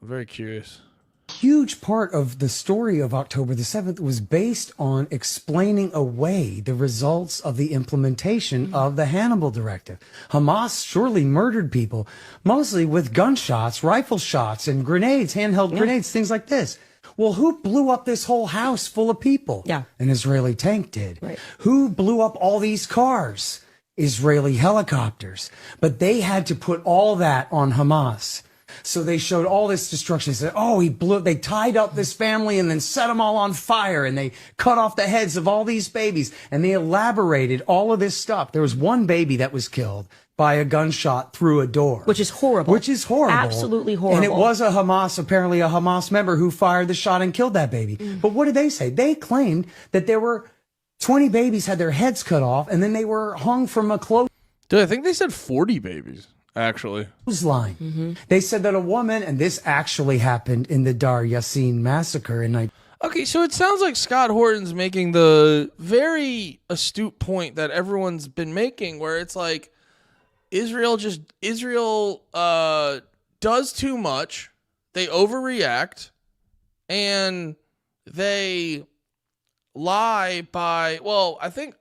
I'm very curious. Huge part of the story of October the 7th was based on explaining away the results of the implementation of the Hannibal Directive. Hamas surely murdered people, mostly with gunshots, rifle shots, and grenades, handheld grenades, things like this. Well, who blew up this whole house full of people? Yeah. An Israeli tank did. Right. Who blew up all these cars? Israeli helicopters. But they had to put all that on Hamas. So they showed all this destruction. They said, "Oh, they tied up this family and then set them all on fire and they cut off the heads of all these babies." And they elaborated all of this stuff. There was one baby that was killed by a gunshot through a door. Which is horrible. Absolutely horrible. And it was apparently a Hamas member who fired the shot and killed that baby. But what did they say? They claimed that there were 20 babies had their heads cut off and then they were hung from a close. Dude, I think they said 40 babies. actually. Line. They said that a woman, and this actually happened in the Dar Yassin massacre in Okay, so it sounds like Scott Horton's making the very astute point that everyone's been making, where it's like Israel does too much, they overreact, and they lie by, well, I think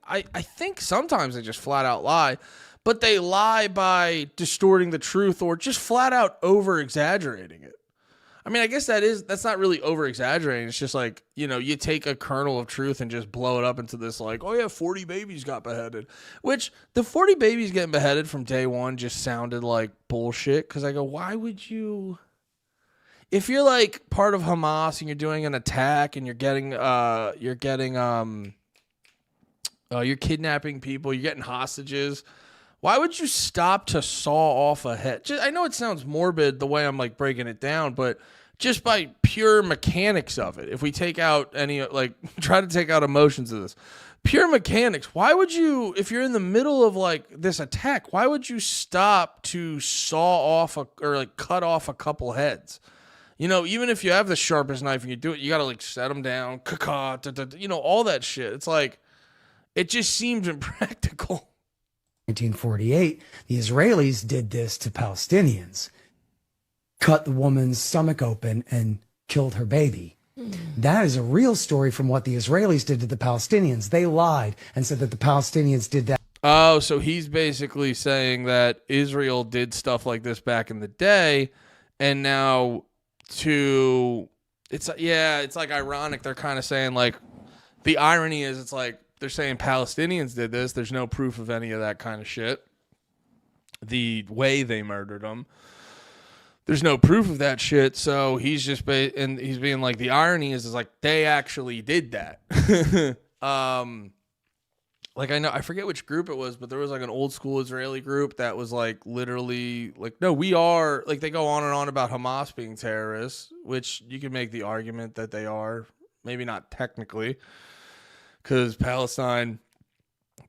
sometimes they just flat out lie, but they lie by distorting the truth or just flat out over exaggerating it. I mean, I guess that's not really over exaggerating. It's just like, you take a kernel of truth and just blow it up into this like, oh yeah, 40 babies got beheaded, which the 40 babies getting beheaded from day one just sounded like bullshit. Cause I go, why would you, if you're like part of Hamas and you're doing an attack and you're kidnapping people, you're getting hostages, why would you stop to saw off a head? I know it sounds morbid the way I'm like breaking it down, but just by pure mechanics of it, if we take out try to take out emotions of this, pure mechanics, why would you, if you're in the middle of like this attack, why would you stop to saw off or cut off a couple heads? Even if you have the sharpest knife and you do it, you got to like set them down, all that shit. It's like, it just seems impractical. 1948, the Israelis did this to Palestinians, cut the woman's stomach open and killed her baby. That is a real story from what the Israelis did to the Palestinians. They lied and said that the Palestinians did that. Oh, so he's basically saying that Israel did stuff like this back in the day, and now it's like ironic. They're kind of saying like, the irony is it's like, they're saying Palestinians did this. There's no proof of any of that kind of shit. The way they murdered them, there's no proof of that shit. So he's just and he's being like, the irony is like they actually did that. Like I forget which group it was, but there was like an old school Israeli group that was like literally like, no, we are, like they go on and on about Hamas being terrorists, which you can make the argument that they are, maybe not technically, because Palestine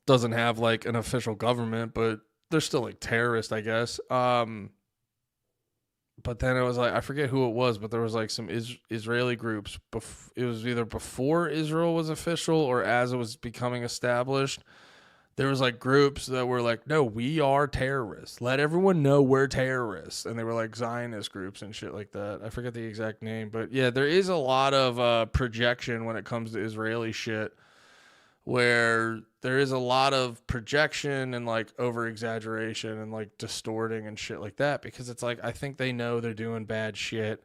doesn't have like an official government, but they're still like terrorists, I guess. But then it was like, I forget who it was, but there was like some Israeli groups. It was either before Israel was official or as it was becoming established. There was like groups that were like, no, we are terrorists. Let everyone know we're terrorists. And they were like Zionist groups and shit like that. I forget the exact name, but yeah, there is a lot of projection when it comes to Israeli shit, where there is a lot of projection and like over exaggeration and like distorting and shit like that, because it's like, I think they know they're doing bad shit,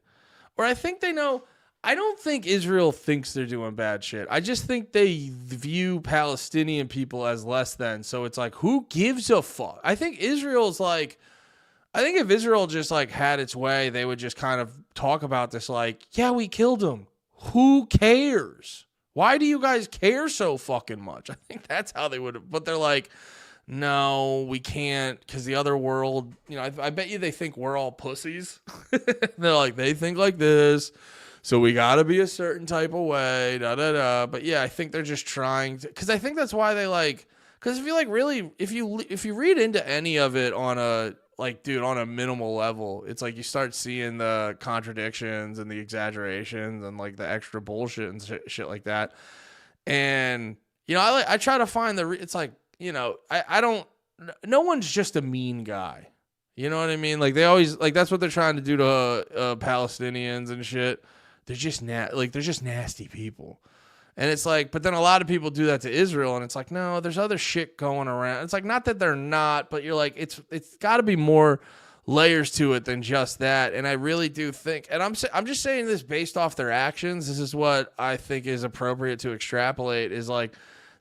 or I think they know, I don't think Israel thinks they're doing bad shit. I just think they view Palestinian people as less than. So it's like, who gives a fuck? I think Israel's like, I think if Israel just like had its way, they would just kind of talk about this like, yeah, we killed him. Who cares? Why do you guys care so fucking much? I think that's how they would have, but they're like, no, we can't, because the other world, I bet you they think we're all pussies. They're like, they think like this, so we got to be a certain type of way, da-da-da. But yeah, I think they're just trying to, because I think that's why they like, because if you like really, if you read into any of it on a, like, dude, on a minimal level, it's like you start seeing the contradictions and the exaggerations and like the extra bullshit and shit like that. And, I try to find it's like, I don't, no one's just a mean guy. You know what I mean? Like they always, like that's what they're trying to do to Palestinians and shit. They're just they're just nasty people. And it's like, but then a lot of people do that to Israel, and it's like, no, there's other shit going around. It's like, not that they're not, but you're like, it's got to be more layers to it than just that. And I really do think, and I'm just saying this based off their actions. This is what I think is appropriate to extrapolate, is like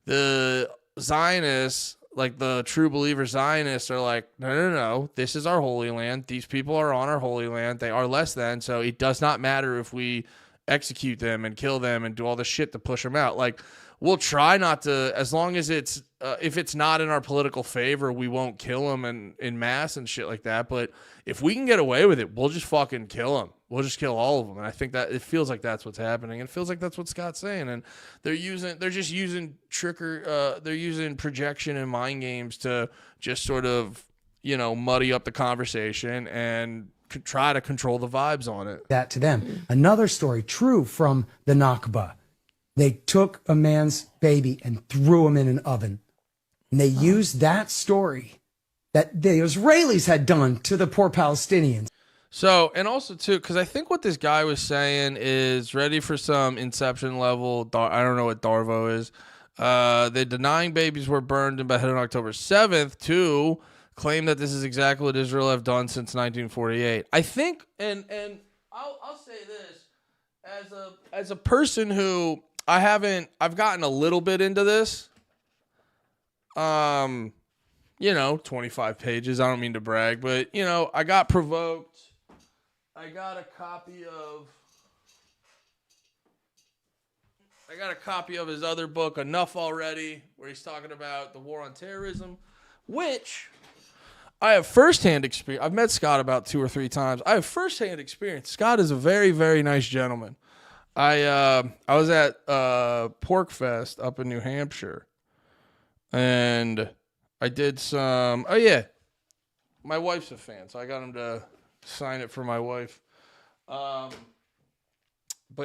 the Zionists, like the true believer Zionists, are like, no, this is our holy land. These people are on our holy land. They are less than, so it does not matter if we execute them and kill them and do all the shit to push them out. Like, we'll try not to, as long as it's if it's not in our political favor, we won't kill them in mass and shit like that. But if we can get away with it, we'll just fucking kill them. We'll just kill all of them. And I think that it feels like that's what's happening. And it feels like that's what Scott's saying. And they're just using projection and mind games to just sort of muddy up the conversation and try to control the vibes on it. That to them. Another story, true from the Nakba. They took a man's baby and threw him in an oven. And they used that story that the Israelis had done to the poor Palestinians. So, and also too, because I think what this guy was saying is ready for some Inception level. I don't know what Darvo is. They're denying babies were burned and beheaded on October 7th to claim that this is exactly what Israel have done since 1948. I think, and I'll say this as a person who I've gotten a little bit into this. 25 pages. I don't mean to brag, but I got provoked. I got a copy of his other book, Enough Already, where he's talking about the war on terrorism, which I have firsthand experience. I've met Scott about 2 or 3 times. I have firsthand experience. Scott is a very, very nice gentleman. I was at Pork Fest up in New Hampshire, and I did some. Oh yeah, my wife's a fan, so I got him to sign it for my wife. But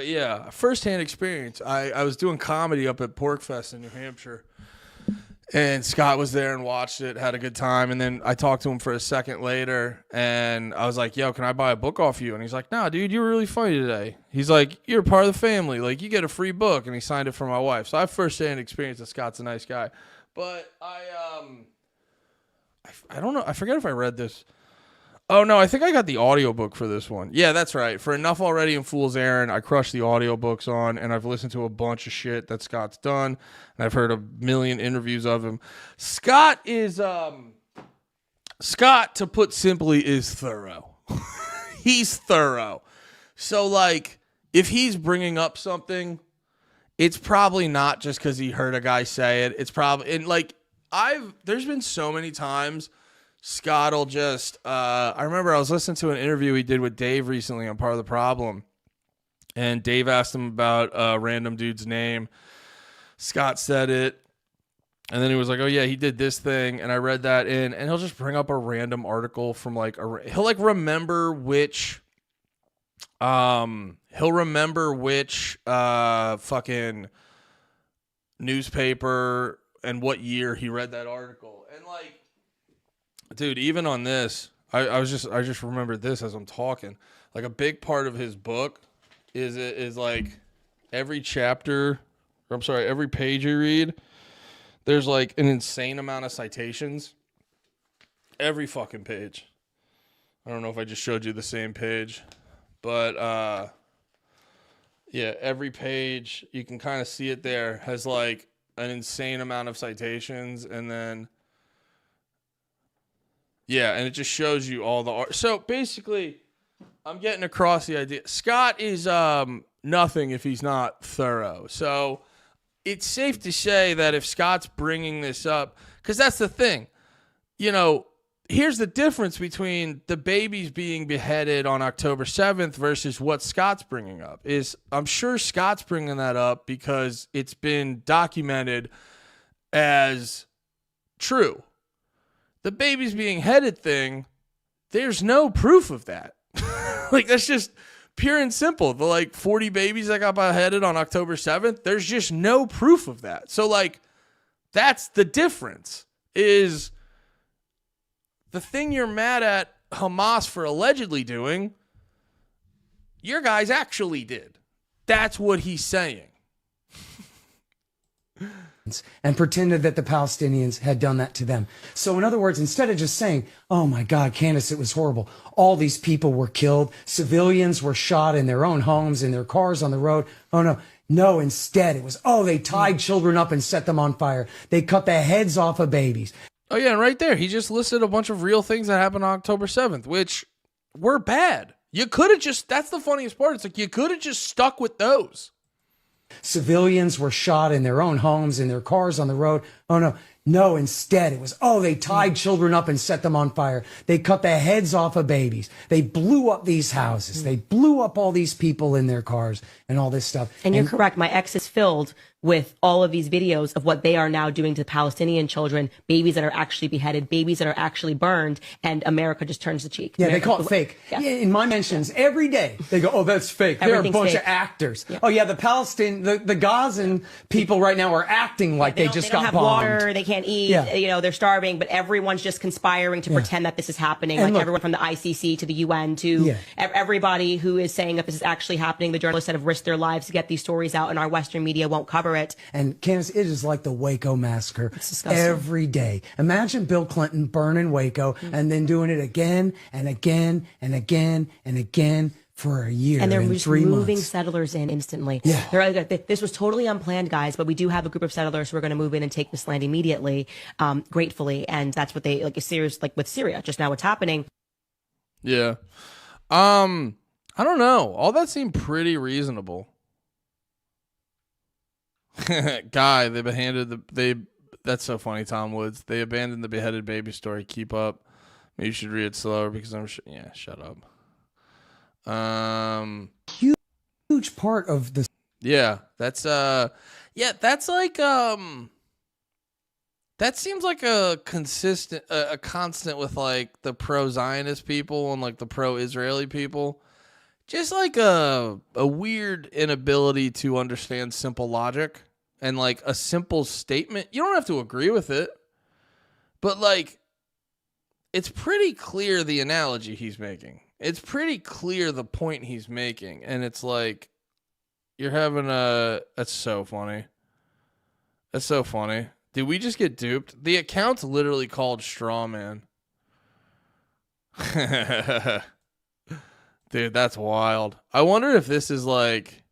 yeah, firsthand experience. I was doing comedy up at Pork Fest in New Hampshire, and Scott was there and watched it, had a good time. And then I talked to him for a second later, and I was like, yo, can I buy a book off you? And he's like, nah, dude, you were really funny today. He's like, you're part of the family. Like, you get a free book. And he signed it for my wife. So I have firsthand experience that Scott's a nice guy. But I don't know. I forget if I read this. Oh, no, I think I got the audiobook for this one. Yeah, that's right. For Enough Already and Fool's Errand, I crushed the audiobooks on, and I've listened to a bunch of shit that Scott's done, and I've heard a million interviews of him. Scott, to put simply, is thorough. He's thorough. So, like, if he's bringing up something, it's probably not just because he heard a guy say it. It's probably, and like, there's been so many times Scott will just, I remember I was listening to an interview he did with Dave recently on Part of the Problem. And Dave asked him about a random dude's name. Scott said it. And then he was like, oh yeah, he did this thing. And I read that in, and he'll just bring up a random article from he'll remember which fucking newspaper and what year he read that article. And like, dude, even on this, I just remembered this as I'm talking. Like, a big part of his book is like every page you read, there's like an insane amount of citations. Every fucking page. I don't know if I just showed you the same page, but yeah, every page, you can kind of see it there, has like an insane amount of citations, and then yeah, and it just shows you all the art. So basically, I'm getting across the idea. Scott is nothing if he's not thorough. So it's safe to say that if Scott's bringing this up, because that's the thing, here's the difference between the babies being beheaded on October 7th versus what Scott's bringing up. Is I'm sure Scott's bringing that up because it's been documented as true. The babies being headed thing, there's no proof of that. Like, that's just pure and simple. The 40 babies that got beheaded on October 7th, there's just no proof of that. So that's the difference, is the thing you're mad at Hamas for allegedly doing, your guys actually did. That's what he's saying. And pretended that the Palestinians had done that to them. So in other words, instead of just saying, oh my God, Candace, it was horrible. All these people were killed. Civilians were shot in their own homes, in their cars on the road. Oh no. No, instead it was, they tied children up and set them on fire. They cut the heads off of babies. Oh yeah, and right there, he just listed a bunch of real things that happened on October 7th, which were bad. You could have just, that's the funniest part. It's like, you could have just stuck with those. Civilians were shot in their own homes, in their cars on the road. Oh no. No, instead it was, they tied children up and set them on fire. They cut the heads off of babies. They blew up these houses. They blew up all these people in their cars and all this stuff. And you're correct. My ex is filled with all of these videos of what they are now doing to Palestinian children, babies that are actually beheaded, babies that are actually burned, and America just turns the cheek. Yeah, America, they call it fake. Yeah. Yeah, in my mentions, every day, they go, oh, that's fake. They're a Everything's bunch fake. of actors. Yeah. Oh, yeah, the Gazan people right now are acting like they just they don't got have bombed. water, they can't eat, Yeah. you know, they're starving, but everyone's just conspiring to pretend that this is happening. And Like look- everyone from the ICC to the UN to everybody who is saying that this is actually happening. The journalists that have risked their lives to get these stories out, and our Western media won't cover it. And Candace, it is like the Waco massacre disgusting. every day. Imagine Bill Clinton burning Waco and then doing it again and again and again and again for a year And they're and just 3 moving months. settlers in instantly. Yeah. They're like, this was totally unplanned, guys, but we do have a group of settlers who are going to move in and take this land immediately, gratefully. And that's what they, like, serious, like with Syria, just now what's happening. Yeah. I don't know. All that seemed pretty reasonable. Guy, that's so funny, Tom Woods. They abandoned the beheaded baby story. Keep up. Maybe you should read it slower because shut up. Huge part of the Yeah, that's like that seems like a constant with like the pro-Zionist people and like the pro-Israeli people. Just like a weird inability to understand simple logic and like a simple statement. You don't have to agree with it, but like it's pretty clear the analogy he's making. It's pretty clear the point he's making, and it's like you're having that's so funny. That's so funny. Did we just get duped? The account's literally called Straw Man. Dude, that's wild. I wonder if this is like...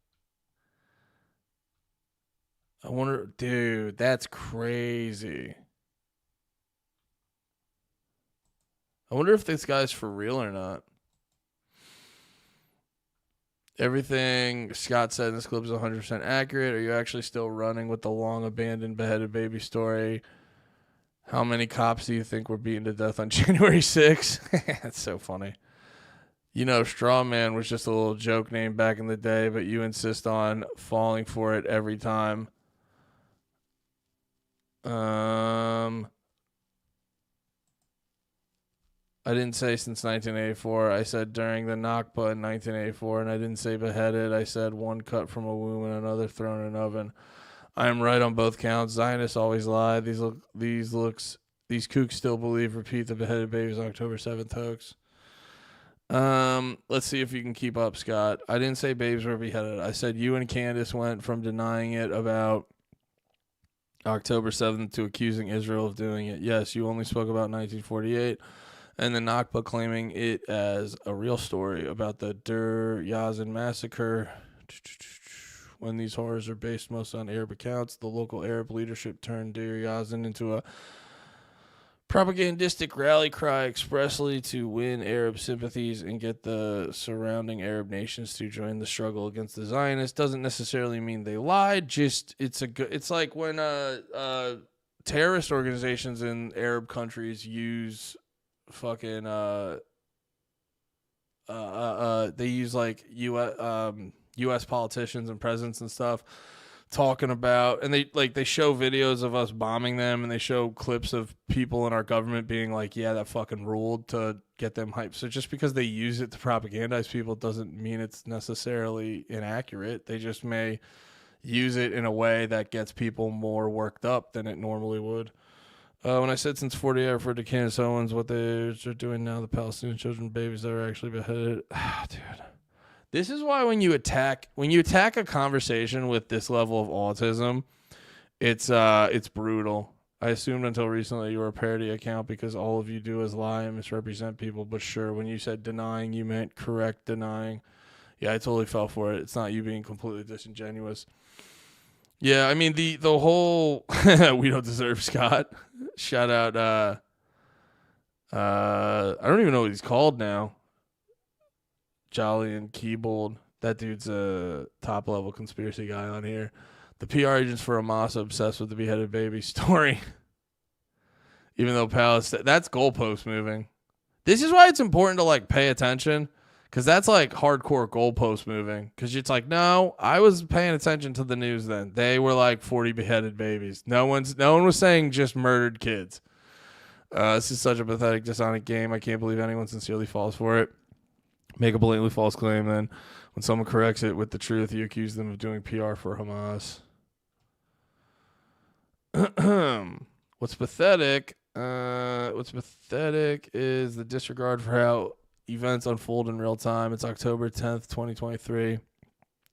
Dude, that's crazy. I wonder if this guy's for real or not. Everything Scott said in this clip is 100% accurate. Are you actually still running with the long-abandoned beheaded baby story? How many cops do you think were beaten to death on January 6th? That's so funny. You know, Straw Man was just a little joke name back in the day, but you insist on falling for it every time. I didn't say since 1984. I said during the Nakba in 1984, and I didn't say beheaded. I said one cut from a womb and another thrown in an oven. I am right on both counts. Zionists always lie. These kooks still believe. Repeat the beheaded babies October 7th hoax. Let's see if you can keep up, Scott. I didn't say babes were beheaded. I said you and Candace went from denying it about October 7th to accusing Israel of doing it. Yes, you only spoke about 1948. And the Nakba claiming it as a real story about the Deir Yazan massacre. When these horrors are based mostly on Arab accounts, the local Arab leadership turned Deir Yazan into a propagandistic rally cry expressly to win Arab sympathies and get the surrounding Arab nations to join the struggle against the Zionists. Doesn't necessarily mean they lied. Just it's like when terrorist organizations in Arab countries use fucking they use like US politicians and presidents and stuff talking about, and they show videos of us bombing them, and they show clips of people in our government being like, yeah, that fucking ruled, to get them hyped. So just because they use it to propagandize people doesn't mean it's necessarily inaccurate. They just may use it in a way that gets people more worked up than it normally would. When I said since 48, I referred to Candace Owens, what they are doing now, the Palestinian children, babies that are actually beheaded. Dude, this is why when you attack a conversation with this level of autism, it's brutal. I assumed until recently you were a parody account because all of you do is lie and misrepresent people. But sure, when you said denying, you meant correct denying. Yeah, I totally fell for it. It's not you being completely disingenuous. Yeah, I mean the whole we don't deserve Scott. Shout out I don't even know what he's called now. Jolly and Keybold. That dude's a top level conspiracy guy on here. The PR agents for Hamas obsessed with the beheaded baby story. Even though Palestine, that's goalpost moving. This is why it's important to like pay attention, Because that's like hardcore goalpost moving. Because it's like, no, I was paying attention to the news then. They were like 40 beheaded babies. No one was saying just murdered kids. This is such a pathetic, dishonest game. I can't believe anyone sincerely falls for it. Make a blatantly false claim, then when someone corrects it with the truth, you accuse them of doing PR for Hamas. What's pathetic is the disregard for how events unfold in real time. It's October 10th, 2023.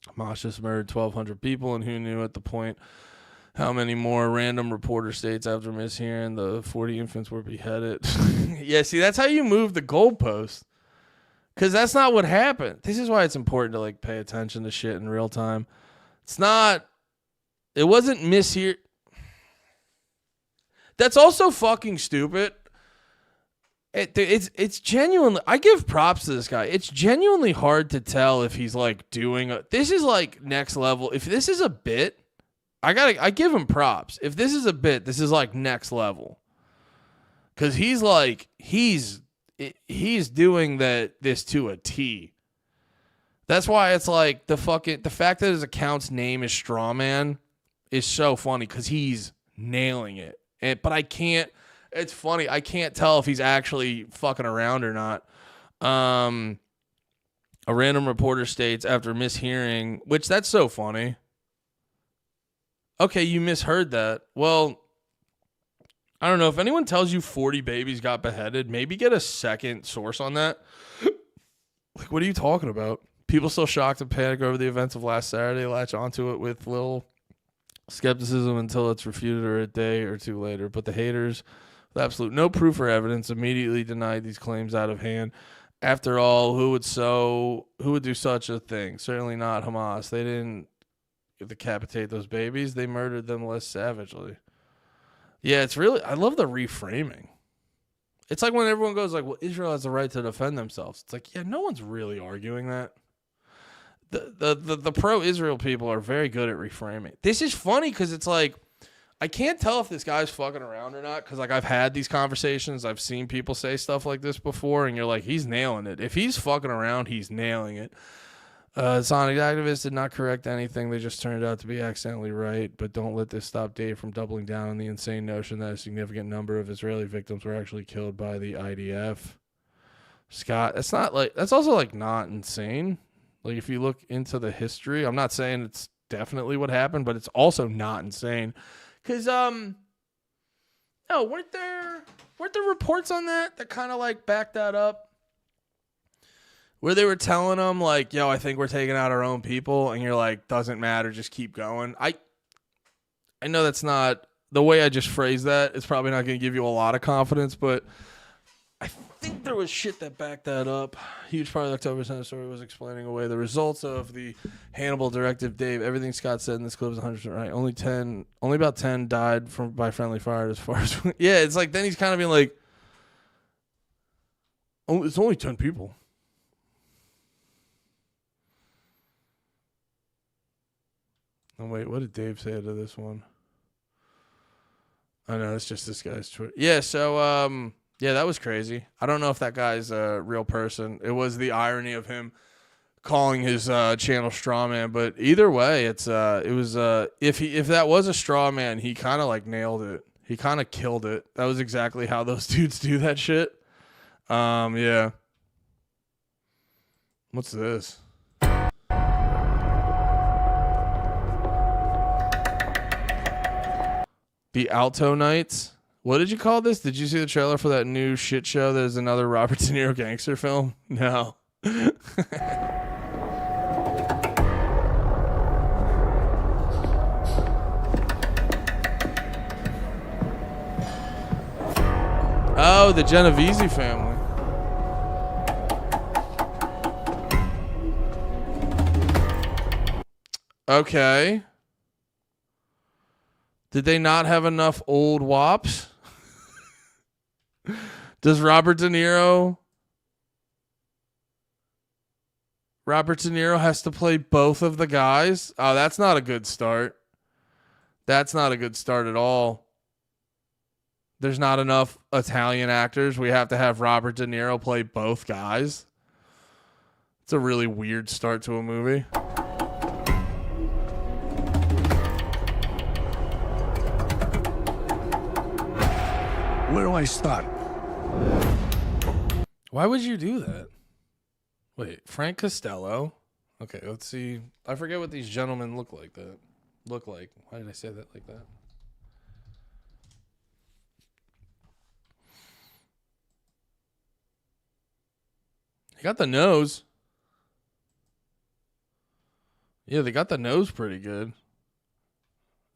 Hamas just murdered 1,200 people, and who knew at the point how many more random reporter states after mishearing the 40 infants were beheaded. Yeah, see, that's how you move the goalpost. Because that's not what happened. This is why it's important to like pay attention to shit in real time. It wasn't mishear. That's also fucking stupid. It's genuinely, I give props to this guy. It's genuinely hard to tell if he's like this is like next level. If this is a bit, I give him props. If this is a bit, this is like next level. Cause he's doing this to a T. That's why it's like the fact that his account's name is Strawman is so funny because he's nailing it. But I can't. It's funny. I can't tell if he's actually fucking around or not. A random reporter states after mishearing, which that's so funny. Okay, you misheard that. Well, I don't know. If anyone tells you 40 babies got beheaded, maybe get a second source on that. Like, what are you talking about? People still shocked and panic over the events of last Saturday latch onto it with little skepticism until it's refuted or a day or two later. But the haters, with absolute no proof or evidence, immediately denied these claims out of hand. After all, who would do such a thing? Certainly not Hamas. They didn't decapitate those babies. They murdered them less savagely. Yeah, it's really, I love the reframing. It's like when everyone goes like, well, Israel has the right to defend themselves. It's like, yeah, no one's really arguing that. The pro-Israel people are very good at reframing. This is funny because it's like, I can't tell if this guy's fucking around or not because like I've had these conversations. I've seen people say stuff like this before and you're like, he's nailing it. If he's fucking around, he's nailing it. Sonic activists did not correct anything. They just turned out to be accidentally right. But don't let this stop Dave from doubling down on the insane notion that a significant number of Israeli victims were actually killed by the IDF. Scott, that's also like not insane. Like if you look into the history, I'm not saying it's definitely what happened, but it's also not insane. Cause no, weren't there reports on that kind of like backed that up? Where they were telling them like, yo, I think we're taking out our own people, and you're like, doesn't matter, just keep going. I know that's not the way I just phrased that. It's probably not going to give you a lot of confidence, but I think there was shit that backed that up. Huge part of the October 7th story was explaining away the results of the Hannibal directive. Dave, everything Scott said in this clip is 100% right. Only about 10 died by friendly fire as far as... Yeah, it's like, then he's kind of being like, oh, it's only 10 people. Oh, wait, what did Dave say to this one? I know, it's just this guy's Twitter. Yeah, so, yeah, that was crazy. I don't know if that guy's a real person. It was the irony of him calling his channel Strawman, but either way, if that was a Strawman, he kind of like nailed it. He kind of killed it. That was exactly how those dudes do that shit. Yeah. What's this? The Alto Nights. What did you call this? Did you see the trailer for that new shit show that is another Robert De Niro gangster film? No. Oh, the Genovese family. Okay. Did they not have enough old wops? Does Robert De Niro has to play both of the guys? Oh, that's not a good start. That's not a good start at all. There's not enough Italian actors. We have to have Robert De Niro play both guys. It's a really weird start to a movie. Where do I start? Why would you do that? Wait, Frank Costello. Okay, let's see. I forget what these gentlemen look like. Why did I say that like that? They got the nose. Yeah, they got the nose pretty good.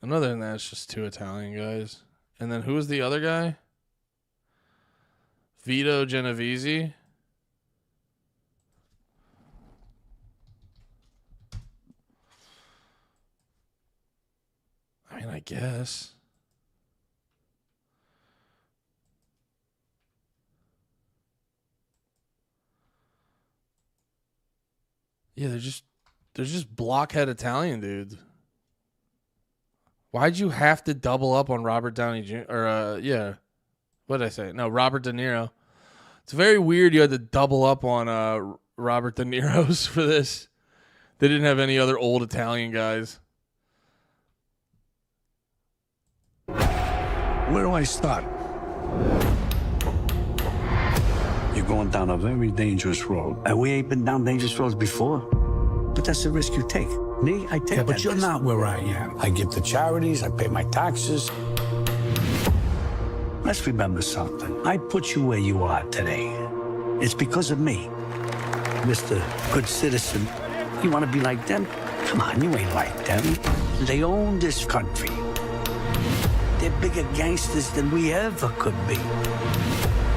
And other than that, it's just two Italian guys. And then who was the other guy? Vito Genovese. I mean, I guess. Yeah, they're just blockhead Italian dudes. Why'd you have to double up on Robert Downey Jr. What did I say? No, Robert De Niro. It's very weird you had to double up on Robert De Niro's for this. They didn't have any other old Italian guys. Where do I start? You're going down a very dangerous road. And we ain't been down dangerous roads before. But that's the risk you take. Me, I take that. But you're not where I am. I give to charities, I pay my taxes. Let's remember something. I put you where you are today. It's because of me. Mr. Good Citizen, you want to be like them? Come on, you ain't like them. They own this country. They're bigger gangsters than we ever could be.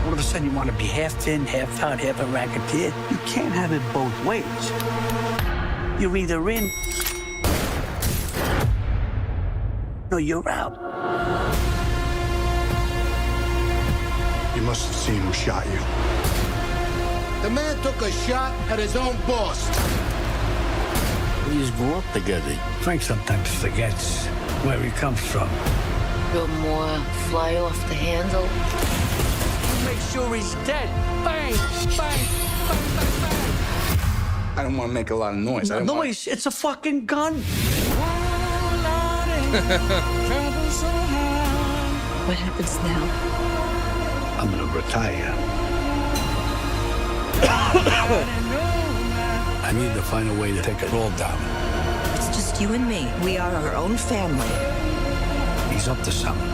All of a sudden you want to be half in, half out, half a racketeer? You can't have it both ways. You're either in or you're out. You must have seen who shot you. The man took a shot at his own boss. We just grew up together. Frank sometimes forgets where he comes from. You're more fly off the handle. Make sure he's dead. Bang, bang, bang, bang, bang. I don't want to make a lot of noise. No noise. It's a fucking gun. What happens now? I'm gonna retire. I need to find a way to take it all down. It's just you and me. We are our own family. He's up to something.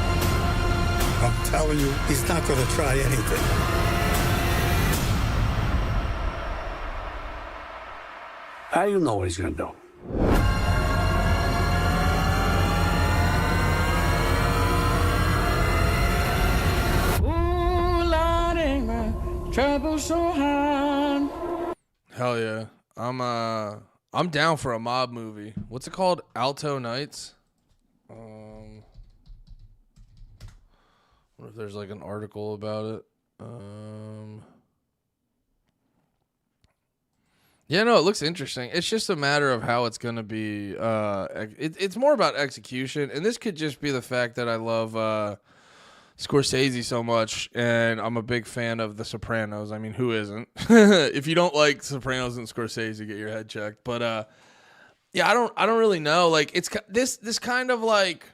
I'm telling you, he's not gonna try anything. How do you know what he's gonna do? Hell yeah. I'm down for a mob movie. What's it called? Alto Nights? What if there's like an article about it? Yeah, no, it looks interesting. It's just a matter of how it's going to be. It's more about execution. And this could just be the fact that I love Scorsese so much, and I'm a big fan of The Sopranos. I mean, who isn't? If you don't like Sopranos and Scorsese, get your head checked. But yeah, I don't really know. Like, it's this kind of like,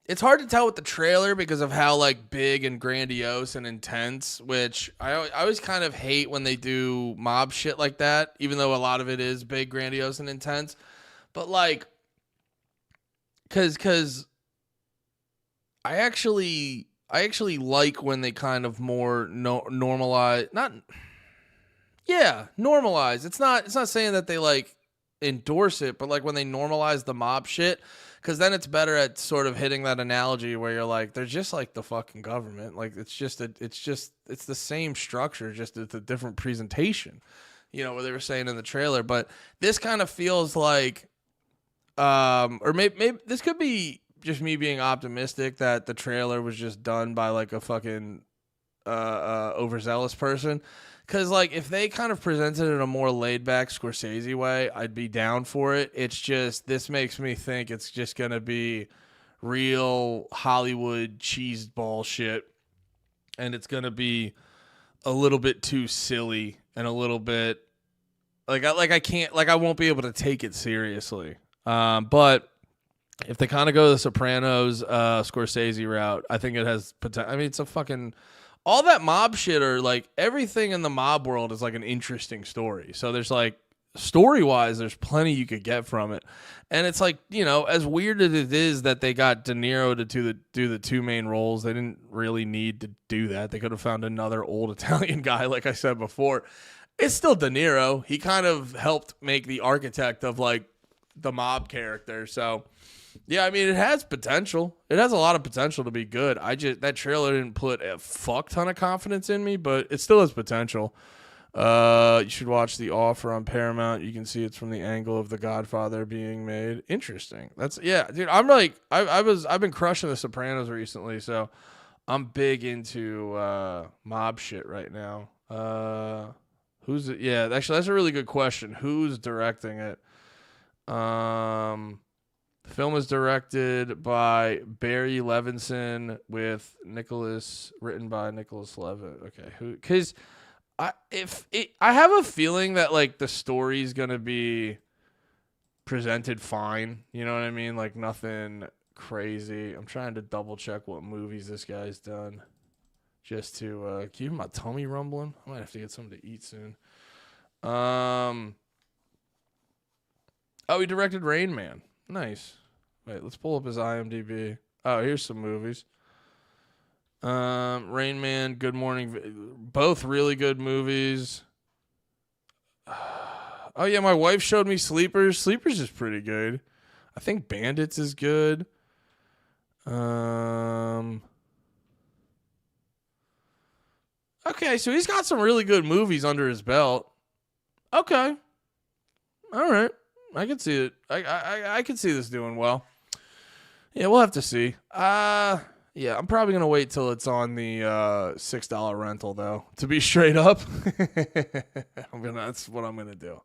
it's hard to tell with the trailer because of how like big and grandiose and intense, which I always kind of hate when they do mob shit like that, even though a lot of it is big, grandiose, and intense. But like, cause I actually like when they kind of more normalize, normalize. It's not saying that they like endorse it, but like when they normalize the mob shit, because then it's better at sort of hitting that analogy where you're like, they're just like the fucking government. Like it's the same structure, just it's a different presentation, you know, what they were saying in the trailer. But this kind of feels like, or maybe this could be just me being optimistic that the trailer was just done by like a fucking overzealous person. Because, like, if they kind of presented it in a more laid-back Scorsese way, I'd be down for it. It's just, this makes me think it's just going to be real Hollywood cheeseball shit. And it's going to be a little bit too silly and a little bit I can't, I won't be able to take it seriously. But if they kind of go the Sopranos, Scorsese route, I think it has potential. I mean, it's a fucking, all that mob shit, or like everything in the mob world is like an interesting story. So there's like, story-wise, there's plenty you could get from it. And it's like, you know, as weird as it is that they got De Niro to do the two main roles, they didn't really need to do that. They could have found another old Italian guy, like I said before. It's still De Niro. He kind of helped make the architect of, like, the mob character. So, yeah, I mean, it has potential. It has a lot of potential to be good. That trailer didn't put a fuck ton of confidence in me, but it still has potential. You should watch The Offer on Paramount. You can see it's from the angle of The Godfather being made. Interesting. Dude, I'm like, I've been crushing The Sopranos recently, so I'm big into mob shit right now. Who's it? Yeah, actually, that's a really good question. Who's directing it? The film is directed by Barry Levinson with written by Nicholas Levitt. Okay, because I have a feeling that, like, the story's gonna be presented fine. You know what I mean? Like, nothing crazy. I'm trying to double check what movies this guy's done, just to keep my tummy rumbling. I might have to get something to eat soon. Oh, he directed Rain Man. Nice. Wait, let's pull up his IMDb. Oh, here's some movies. Rain Man, Good Morning, both really good movies. Oh yeah, my wife showed me Sleepers. Sleepers is pretty good. I think Bandits is good. Okay, so he's got some really good movies under his belt. Okay. All right. I can see it. I can see this doing well. Yeah, we'll have to see. Yeah, I'm probably going to wait till it's on the $6 rental, though, to be straight up. That's what I'm going to do.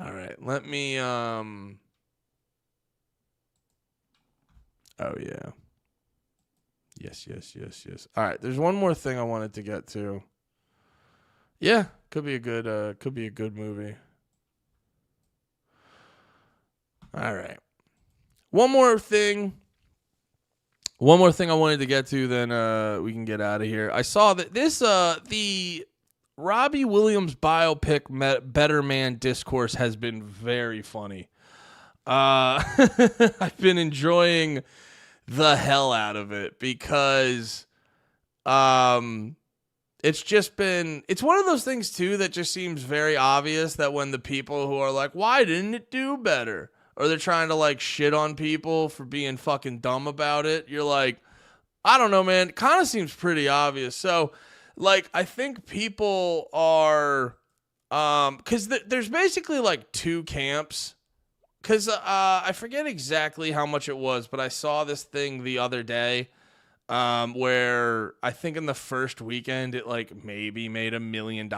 All right, let me... Oh, yeah. Yes. All right, there's one more thing I wanted to get to. Yeah, could be a good movie. All right. One more thing I wanted to get to, then we can get out of here. I saw that the Robbie Williams biopic Better Man discourse has been very funny. I've been enjoying the hell out of it because it's one of those things too that just seems very obvious that when the people who are like, why didn't it do better? Or they're trying to, like, shit on people for being fucking dumb about it. You're like, I don't know, man. It kind of seems pretty obvious. So, like, I think people are, because there's basically, like, two camps. Because I forget exactly how much it was, but I saw this thing the other day where I think in the first weekend it, like, maybe made $1 million.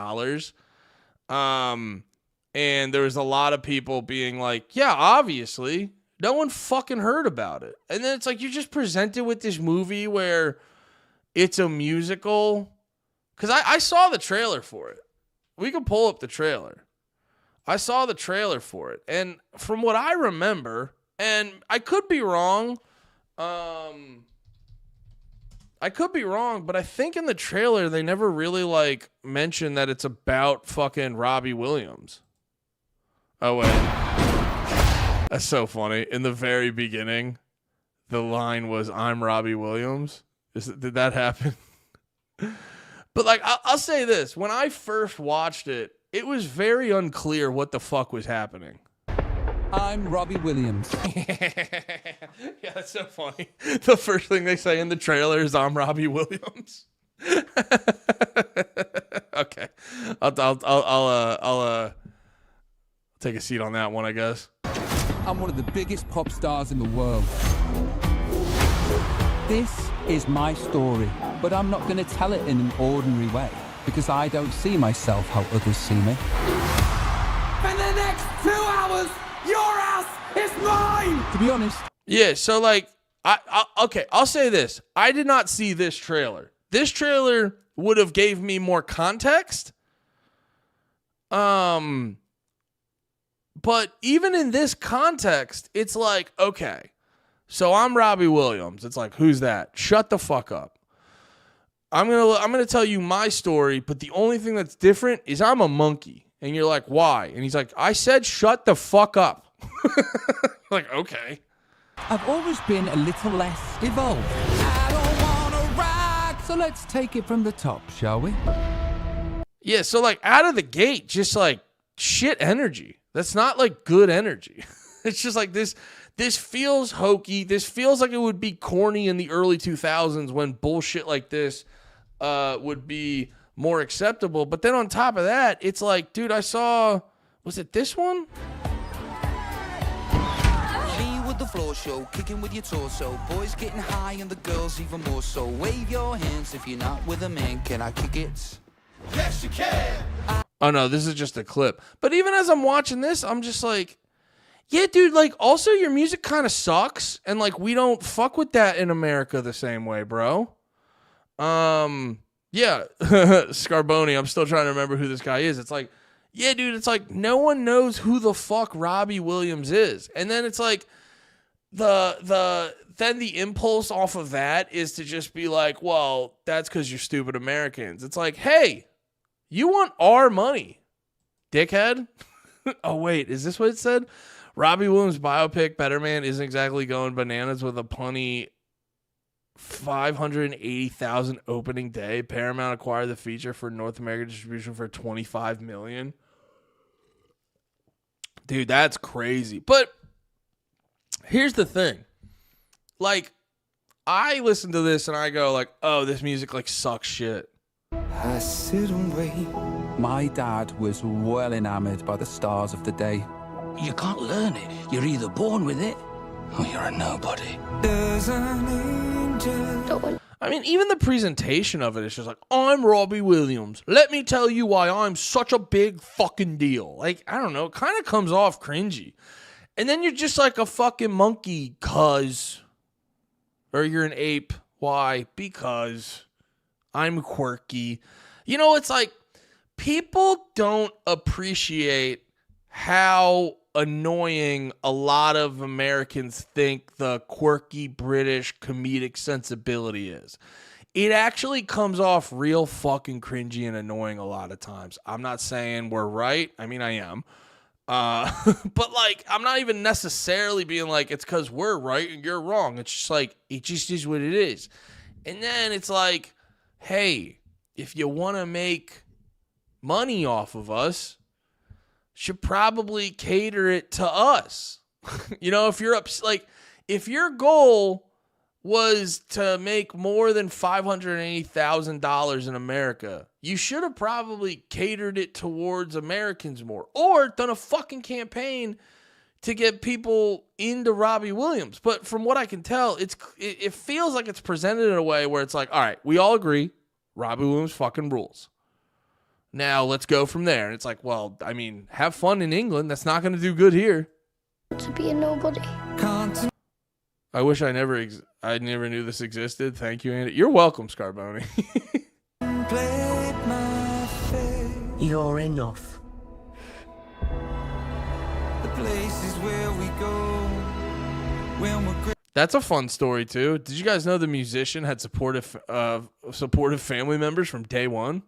And there was a lot of people being like, yeah, obviously, no one fucking heard about it. And then it's like, you're just presented with this movie where it's a musical. Because I saw the trailer for it. We can pull up the trailer. I saw the trailer for it. And from what I remember, and I could be wrong, but I think in the trailer they never really, like, mentioned that it's about fucking Robbie Williams. Oh, wait. That's so funny. In the very beginning, the line was, I'm Robbie Williams. Did that happen? But, like, I'll say this. When I first watched it, it was very unclear what the fuck was happening. I'm Robbie Williams. Yeah, that's so funny. The first thing they say in the trailer is, I'm Robbie Williams. Okay. I'll take a seat on that one, I guess. I'm one of the biggest pop stars in the world. This is my story, but I'm not going to tell it in an ordinary way because I don't see myself how others see me. For the next 2 hours, your ass is mine! To be honest. Yeah, so, like, I'll say this. I did not see this trailer. This trailer would have gave me more context. But even in this context, it's like, okay, so I'm Robbie Williams. It's like, who's that? Shut the fuck up. I'm gonna tell you my story, but the only thing that's different is I'm a monkey. And you're like, why? And he's like, I said shut the fuck up. Like, okay. I've always been a little less evolved. I don't wanna rock, so let's take it from the top, shall we? Yeah, so like out of the gate, just like shit energy. That's not like good energy. It's just like this feels hokey. This feels like it would be corny in the early 2000s when bullshit like this would be more acceptable. But then on top of that, it's like, dude, I saw, was it this one? With the floor show, kicking with your torso. Boys getting high and the girls even more so. Wave your hands if you're not with a man. Can I kick it? Yes, you can. Oh no, this is just a clip. But even as I'm watching this, I'm just like, yeah, dude, like also your music kind of sucks. And like we don't fuck with that in America the same way, bro. Yeah, Scarboni, I'm still trying to remember who this guy is. It's like, yeah, dude, it's like no one knows who the fuck Robbie Williams is. And then it's like then the impulse off of that is to just be like, well, that's because you're stupid Americans. It's like, hey, you want our money, dickhead? Oh, wait, is this what it said? Robbie Williams' biopic, Better Man, isn't exactly going bananas with a punny 580,000 opening day. Paramount acquired the feature for North American distribution for $25 million. Dude, that's crazy. But here's the thing. Like, I listen to this and I go like, oh, this music like sucks shit. I sit and wait. My dad was well enamored by the stars of the day. You can't learn it. You're either born with it or you're a nobody. There's an angel. I mean, even the presentation of it is just like, I'm Robbie Williams. Let me tell you why I'm such a big fucking deal. Like, I don't know, it kind of comes off cringy. And then you're just like a fucking monkey, or you're an ape. Why? Because I'm quirky. You know, it's like people don't appreciate how annoying a lot of Americans think the quirky British comedic sensibility is. It actually comes off real fucking cringy and annoying a lot of times. I'm not saying we're right. I mean, I am. But like, I'm not even necessarily being like, it's because we're right and you're wrong. It's just like, it just is what it is. And then it's like, hey, if you want to make money off of us, should probably cater it to us. You know, if you're like, if your goal was to make more than $580,000 in America, you should have probably catered it towards Americans more, or done a fucking campaign to get people into Robbie Williams. But from what I can tell, it feels like it's presented in a way where it's like, all right, we all agree, Robbie Williams fucking rules. Now let's go from there. And it's like, well, I mean, have fun in England. That's not going to do good here. To be a nobody. I wish I never knew this existed. Thank you, Andy. You're welcome, Scarboni. You're enough. The places where we go when we're That's a fun story too. Did you guys know the musician had supportive family members from day one?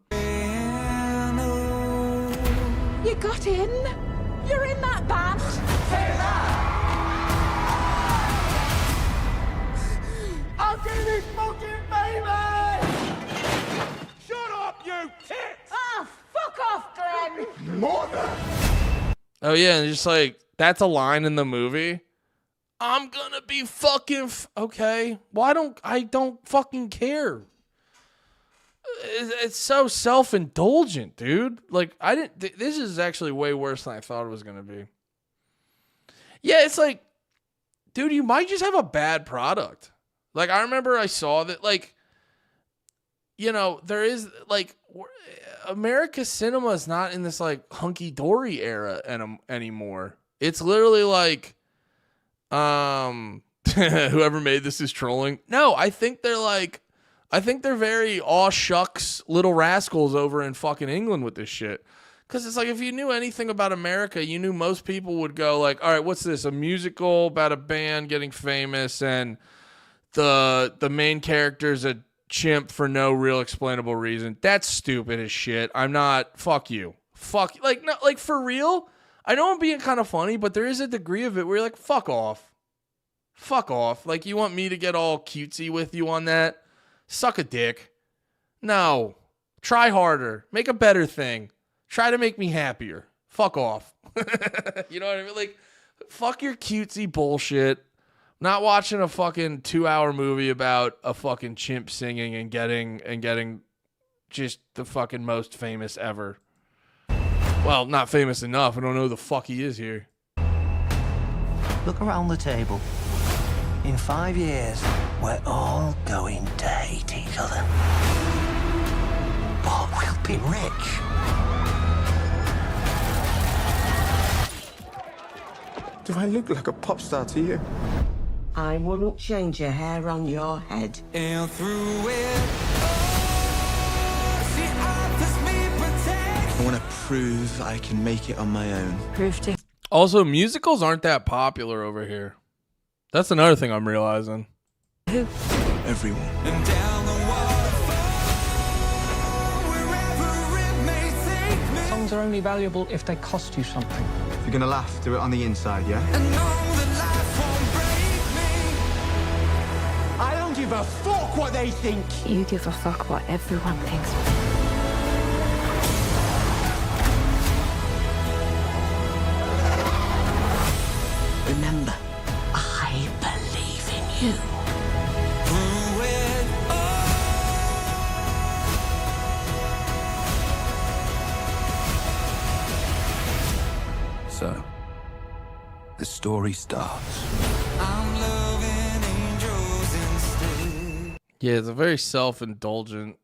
You got in? You're in that band? Say that! I'll do this fucking baby! Shut up, you tits! Oh, fuck off, Glenn! Mother! Oh yeah, and just like, that's a line in the movie. I'm gonna be fucking okay. Well, I don't fucking care. It's so self-indulgent, dude. Like, this is actually way worse than I thought it was gonna be. Yeah, it's like, dude, you might just have a bad product. Like, I remember I saw that, like, you know, there is, like, America's cinema is not in this, like, hunky-dory era anymore. It's literally like, whoever made this is trolling. No, I think they're very aw shucks little rascals over in fucking England with this shit. Because it's like, if you knew anything about America, you knew most people would go like, all right, what's this? A musical about a band getting famous and the main character's a chimp for no real explainable reason. That's stupid as shit. I'm not, fuck you. Fuck, like, no, like, for real? I know I'm being kind of funny, but there is a degree of it where you're like, fuck off. Fuck off. Like, you want me to get all cutesy with you on that? Suck a dick. No. Try harder. Make a better thing. Try to make me happier. Fuck off. You know what I mean? Like, fuck your cutesy bullshit. Not watching a fucking 2-hour movie about a fucking chimp singing and getting just the fucking most famous ever. Well, not famous enough. I don't know who the fuck he is here. Look around the table. In 5 years, we're all going to hate each other. But we'll be rich. Do I look like a pop star to you? I wouldn't change your hair on your head. And through it, I want to prove I can make it on my own. Proof to... Also, musicals aren't that popular over here. That's another thing I'm realizing. Who? Everyone. and down the waterfall, wherever it may take me. Songs are only valuable if they cost you something. If you're gonna laugh, do it on the inside, yeah? And know that life won't break me. I don't give a fuck what they think. You give a fuck what everyone thinks. Remember, I believe in you. Through it So, the story starts. I'm loving angels instead. Yeah, it's a very self-indulgent.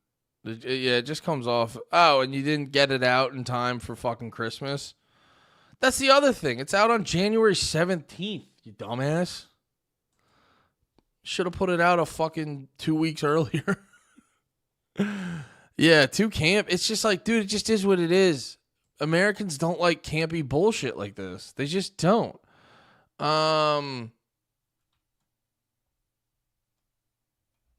Yeah, it just comes off. Oh, and you didn't get it out in time for fucking Christmas? That's the other thing. It's out on January 17th, you dumbass. Should have put it out a fucking 2 weeks earlier. Yeah, too camp. It's just like, dude, it just is what it is. Americans don't like campy bullshit like this. They just don't.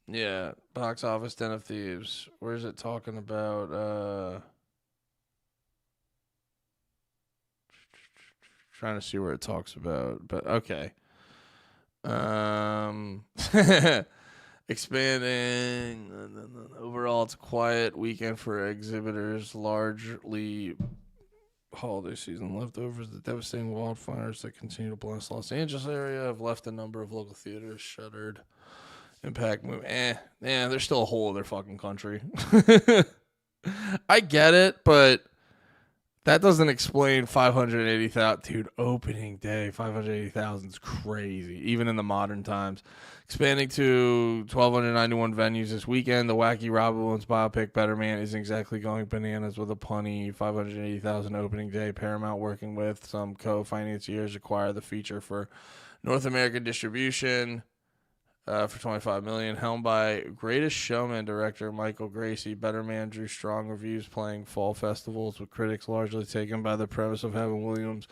Yeah, box office Den of Thieves. Where is it talking about? Trying to see where it talks about, but okay. Expanding. Overall, it's a quiet weekend for exhibitors. Largely holiday season leftovers. The devastating wildfires that continue to blast Los Angeles area have left a number of local theaters shuttered. Impact movie. Yeah, there's still a hole in their fucking country. I get it, but that doesn't explain 580,000. Dude, opening day, 580,000 is crazy, even in the modern times. Expanding to 1,291 venues this weekend. The wacky Robin Williams biopic Better Man isn't exactly going bananas with a punny 580,000 opening day. Paramount, working with some co-financiers, acquired the feature for North American distribution. For $25 million, helmed by Greatest Showman director Michael Gracie. Better Man drew strong reviews, playing fall festivals, with critics largely taken by the premise of having Williams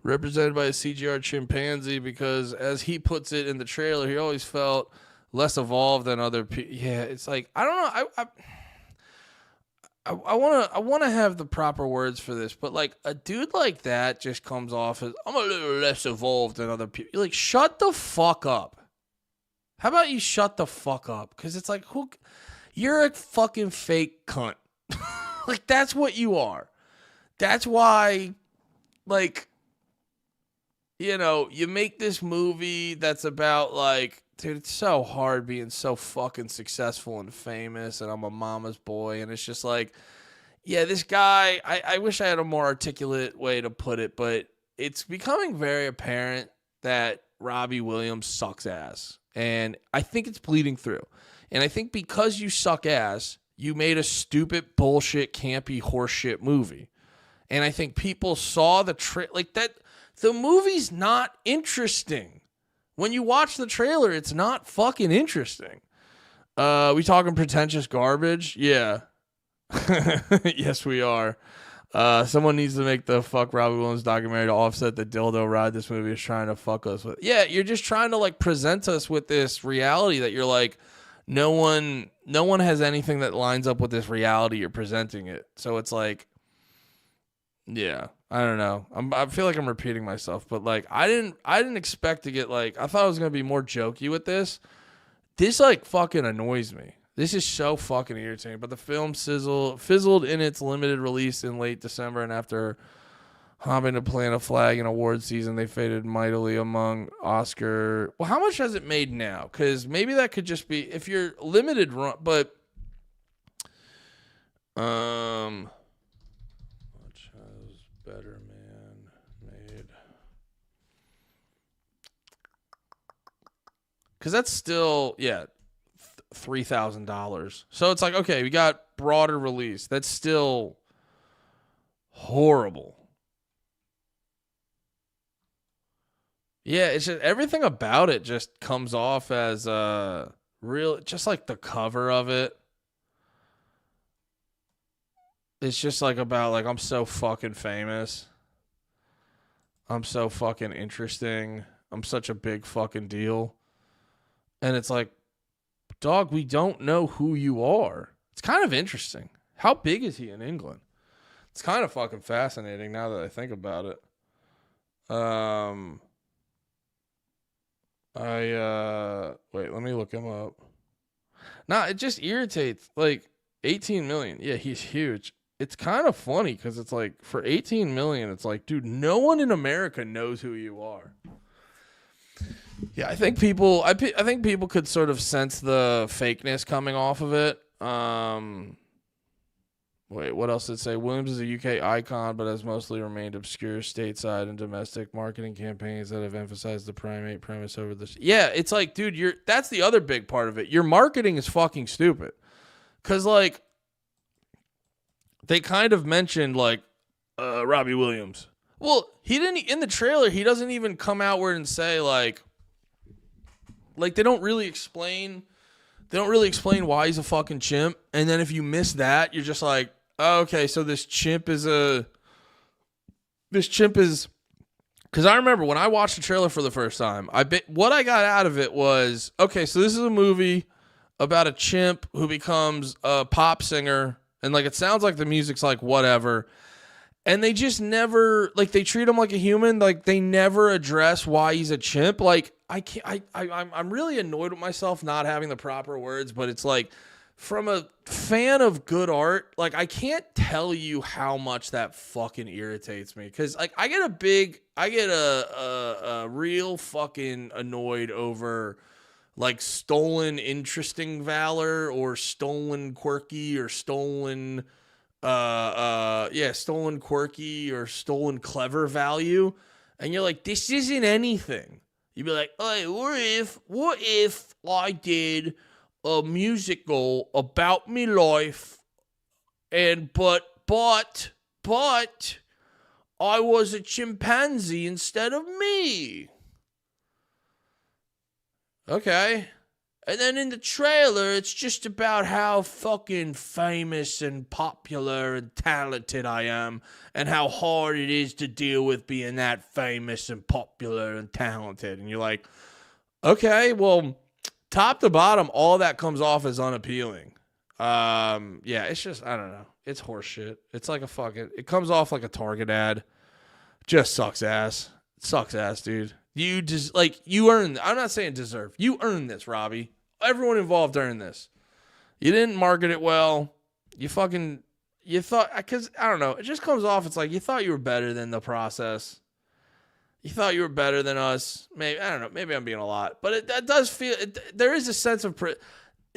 represented by a CGR chimpanzee, because, as he puts it in the trailer, he always felt less evolved than other people. Yeah, it's like, I don't know. I want to have the proper words for this, but like, a dude like that just comes off as, I'm a little less evolved than other people. You're like, shut the fuck up. How about you shut the fuck up? Because it's like, you're a fucking fake cunt. Like, that's what you are. That's why, like, you know, you make this movie that's about, like, dude, it's so hard being so fucking successful and famous, and I'm a mama's boy, and it's just like, yeah, this guy, I wish I had a more articulate way to put it, but it's becoming very apparent that Robbie Williams sucks ass. And I think it's bleeding through. And I think because you suck ass, you made a stupid, bullshit, campy, horseshit movie. And I think people saw the like that. The movie's not interesting. When you watch the trailer, it's not fucking interesting. We talking pretentious garbage? Yeah. Yes, we are. Someone needs to make the fuck Robbie Williams documentary to offset the dildo ride this movie is trying to fuck us with. Yeah, you're just trying to like present us with this reality that you're like, no one has anything that lines up with this reality you're presenting it. So it's like, yeah, I don't know. I feel like I'm repeating myself, but like I didn't expect to get like, I thought I was gonna be more jokey with this. This like fucking annoys me. This is so fucking irritating. But the film fizzled in its limited release in late December, and after hopping to plant a flag in award season, they faded mightily among Oscar. Well, how much has it made now? Because maybe that could just be if you're limited run, but which has Better Man made? Because that's still $3,000. So it's like, okay, we got broader release. That's still horrible. Yeah, it's just everything about it just comes off as real, just like the cover of it. It's just like about like I'm so fucking famous. I'm so fucking interesting. I'm such a big fucking deal. And it's like, dog, we don't know who you are. It's kind of interesting. How big is he in England? It's kind of fucking fascinating now that I think about it. Wait, let me look him up. Nah, it just irritates. Like 18 million. Yeah, he's huge. It's kind of funny because it's like for 18 million, it's like, dude, no one in America knows who you are. Yeah, I think people could sort of sense the fakeness coming off of it. Wait, what else did it say? Williams is a UK icon, but has mostly remained obscure stateside and domestic marketing campaigns that have emphasized the primate premise over this. Yeah, it's like, dude, that's the other big part of it. Your marketing is fucking stupid. Cause like they kind of mentioned like Robbie Williams. Well, he didn't in the trailer. He doesn't even come outward and say like they don't really explain why he's a fucking chimp. And then if you miss that, you're just like, oh, okay, so this chimp is because I remember when I watched the trailer for the first time, what I got out of it was, okay, so this is a movie about a chimp who becomes a pop singer, and like it sounds like the music's like whatever. And they just never, like, they treat him like a human. Like, they never address why he's a chimp. Like, I'm really annoyed with myself not having the proper words, but it's like, from a fan of good art, like, I can't tell you how much that fucking irritates me. Because, like, I get a real fucking annoyed over, like, stolen interesting valor or stolen quirky or stolen stolen quirky or stolen clever value. And you're like, this isn't anything. You'd be like, hey, what if I did a musical about me life and but I was a chimpanzee instead of me. Okay. And then in the trailer, it's just about how fucking famous and popular and talented I am and how hard it is to deal with being that famous and popular and talented. And you're like, okay, well, top to bottom, all that comes off as unappealing. Yeah, it's just, I don't know. It's horseshit. It's like it comes off like a Target ad. Just sucks ass. It sucks ass, dude. You just, like, you earned, I'm not saying deserve. You earned this, Robbie. Everyone involved earned this. You didn't market it well. You thought, because, I don't know, it just comes off, it's like you thought you were better than the process. You thought you were better than us. Maybe, I don't know, maybe I'm being a lot. But that does feel, there is a sense of,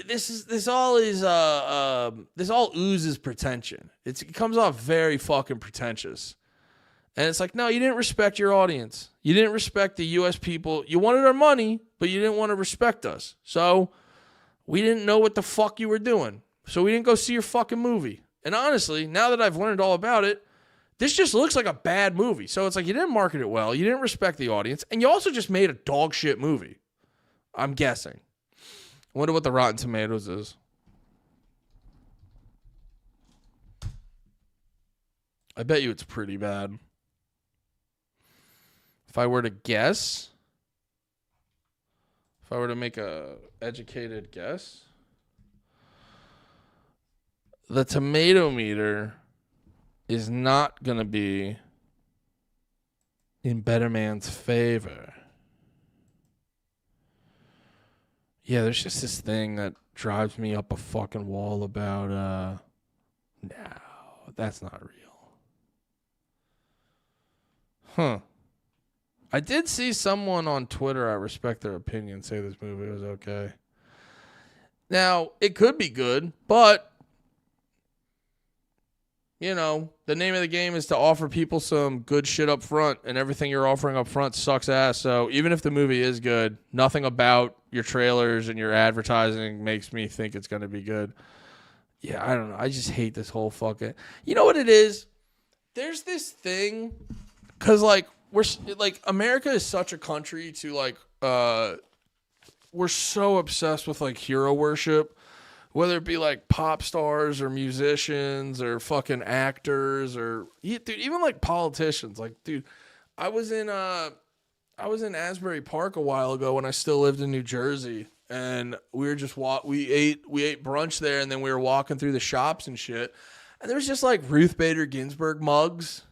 this all oozes pretension. It comes off very fucking pretentious. And it's like, no, you didn't respect your audience. You didn't respect the U.S. people. You wanted our money, but you didn't want to respect us. So we didn't know what the fuck you were doing. So we didn't go see your fucking movie. And honestly, now that I've learned all about it, this just looks like a bad movie. So it's like you didn't market it well. You didn't respect the audience. And you also just made a dog shit movie. I'm guessing. I wonder what the Rotten Tomatoes is. I bet you it's pretty bad. If I were to guess, if I were to make a educated guess, the tomato meter is not going to be in Better Man's favor. Yeah, there's just this thing that drives me up a fucking wall about, no, that's not real. Huh. I did see someone on Twitter, I respect their opinion, say this movie was okay. Now, it could be good, but, you know, the name of the game is to offer people some good shit up front, and everything you're offering up front sucks ass. So even if the movie is good, nothing about your trailers and your advertising makes me think it's going to be good. Yeah, I don't know. I just hate this whole fucking... You know what it is? There's this thing, because, like, we're like, America is such a country to, like, we're so obsessed with, like, hero worship, whether it be like pop stars or musicians or fucking actors or dude, even like politicians. Like, dude, I was in Asbury Park a while ago when I still lived in New Jersey, and we were just we ate brunch there, and then we were walking through the shops and shit, and there was just like Ruth Bader Ginsburg mugs.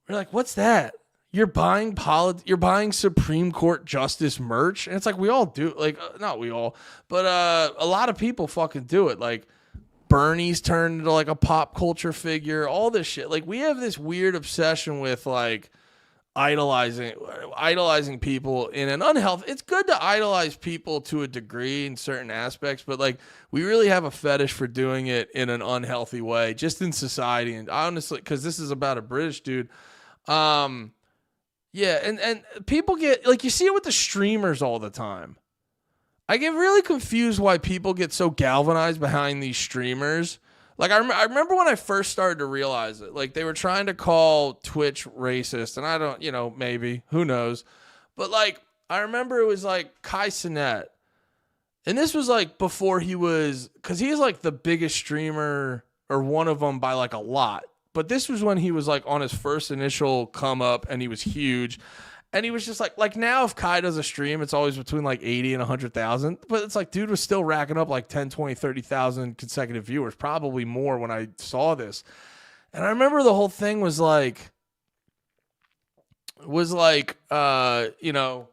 We're like, what's that? You're buying Supreme Court justice merch, and it's like we all do. Like, not we all, but a lot of people fucking do it. Like, Bernie's turned into like a pop culture figure. All this shit. Like, we have this weird obsession with like idolizing people in an unhealthy. It's good to idolize people to a degree in certain aspects, but like we really have a fetish for doing it in an unhealthy way, just in society. And honestly, because this is about a British dude. Yeah, and people get, like, you see it with the streamers all the time. I get really confused why people get so galvanized behind these streamers. Like, I remember when I first started to realize it. Like, they were trying to call Twitch racist, and I don't, you know, maybe. Who knows? But, like, I remember it was, like, Kai Cenat. And this was, like, before he was, because he's, like, the biggest streamer, or one of them by, like, a lot. But this was when he was like on his first initial come up, and he was huge. And he was just like now if Kai does a stream, it's always between like 80 and 100,000. But it's like, dude was still racking up like 10, 20, 30,000 consecutive viewers, probably more when I saw this. And I remember the whole thing was like, you know,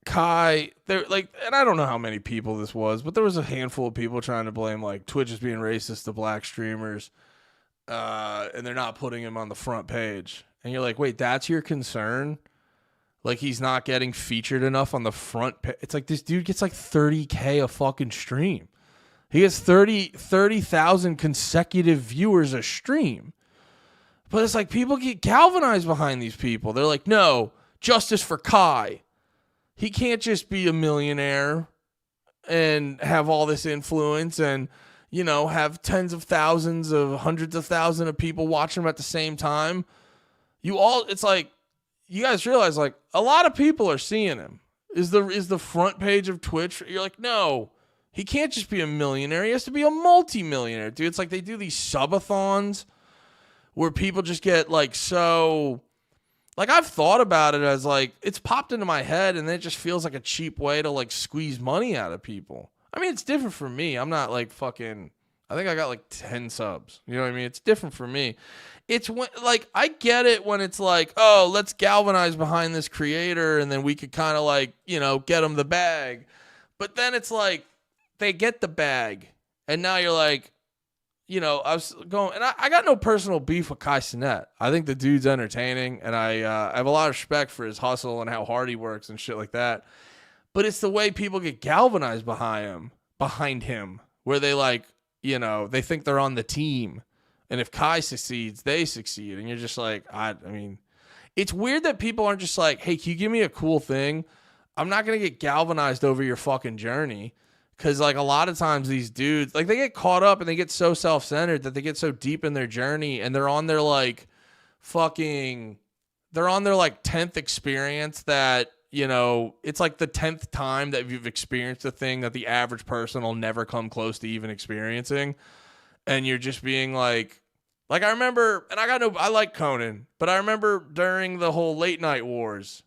Kai, there, like, and I don't know how many people this was, but there was a handful of people trying to blame like Twitch as being racist to black streamers. And they're not putting him on the front page. And you're like, wait, that's your concern? Like, he's not getting featured enough on the front page? It's like, this dude gets like 30K a fucking stream. He gets 30,000 consecutive viewers a stream. But it's like, people get galvanized behind these people. They're like, no, justice for Kai. He can't just be a millionaire and have all this influence and, you know, have tens of thousands of hundreds of thousands of people watching him at the same time. It's like, you guys realize, like, a lot of people are seeing him. Is the front page of Twitch? You're like, no, he can't just be a millionaire. He has to be a multi-millionaire, dude. It's like they do these subathons where people just get like, so, like, I've thought about it as like, it's popped into my head, and it just feels like a cheap way to like squeeze money out of people. I mean, it's different for me. I'm not like fucking, I think I got like 10 subs. You know what I mean? It's different for me. It's when, like, I get it when it's like, oh, let's galvanize behind this creator, and then we could kind of like, you know, get them the bag. But then it's like, they get the bag, and now you're like, you know, I was going, and I got no personal beef with Kai Cenat. I think the dude's entertaining, and I have a lot of respect for his hustle and how hard he works and shit like that. But it's the way people get galvanized behind him, where they like, you know, they think they're on the team. And if Kai succeeds, they succeed. And you're just like, I mean, it's weird that people aren't just like, hey, can you give me a cool thing? I'm not going to get galvanized over your fucking journey. Because, like, a lot of times these dudes, like, they get caught up and they get so self-centered that they get so deep in their journey, and they're on their, like, they're on their, like, 10th experience that, you know, it's like the 10th time that you've experienced a thing that the average person will never come close to even experiencing. And you're just being like, Like, I remember, and I like Conan, but I remember during the whole late night wars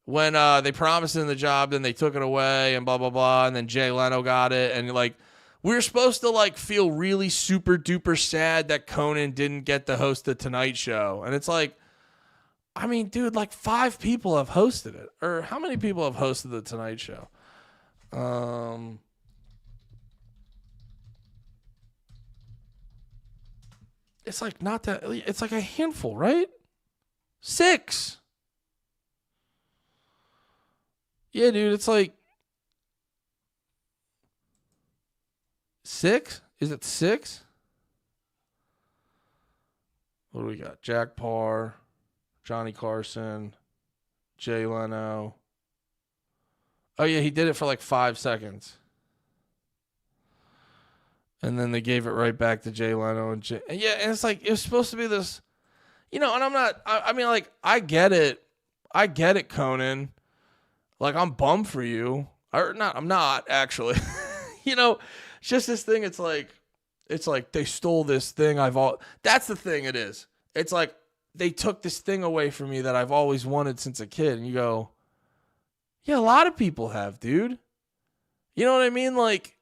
when they promised him the job, then they took it away and blah, blah, blah, and then Jay Leno got it. And, like, we were supposed to, like, feel really super duper sad that Conan didn't get to host the Tonight Show. And it's like, I mean, dude, like 5 people have hosted it. Or how many people have hosted the Tonight Show? It's like not that. It's like a handful, right? 6. Yeah, dude, it's like 6. Is it 6? What do we got? Jack Parr, Johnny Carson, Jay Leno. Oh yeah, he did it for like 5 seconds. And then they gave it right back to Jay Leno. And it's like, it was supposed to be this, and I'm not, I mean, like, I get it. I get it, Conan. Like, I'm bummed for you. Or not, I'm not, actually. It's just this thing, it's like they stole this thing that's the thing it is. It's like, they took this thing away from me that I've always wanted since a kid. And you go, yeah, a lot of people have, dude. You know what I mean? Like,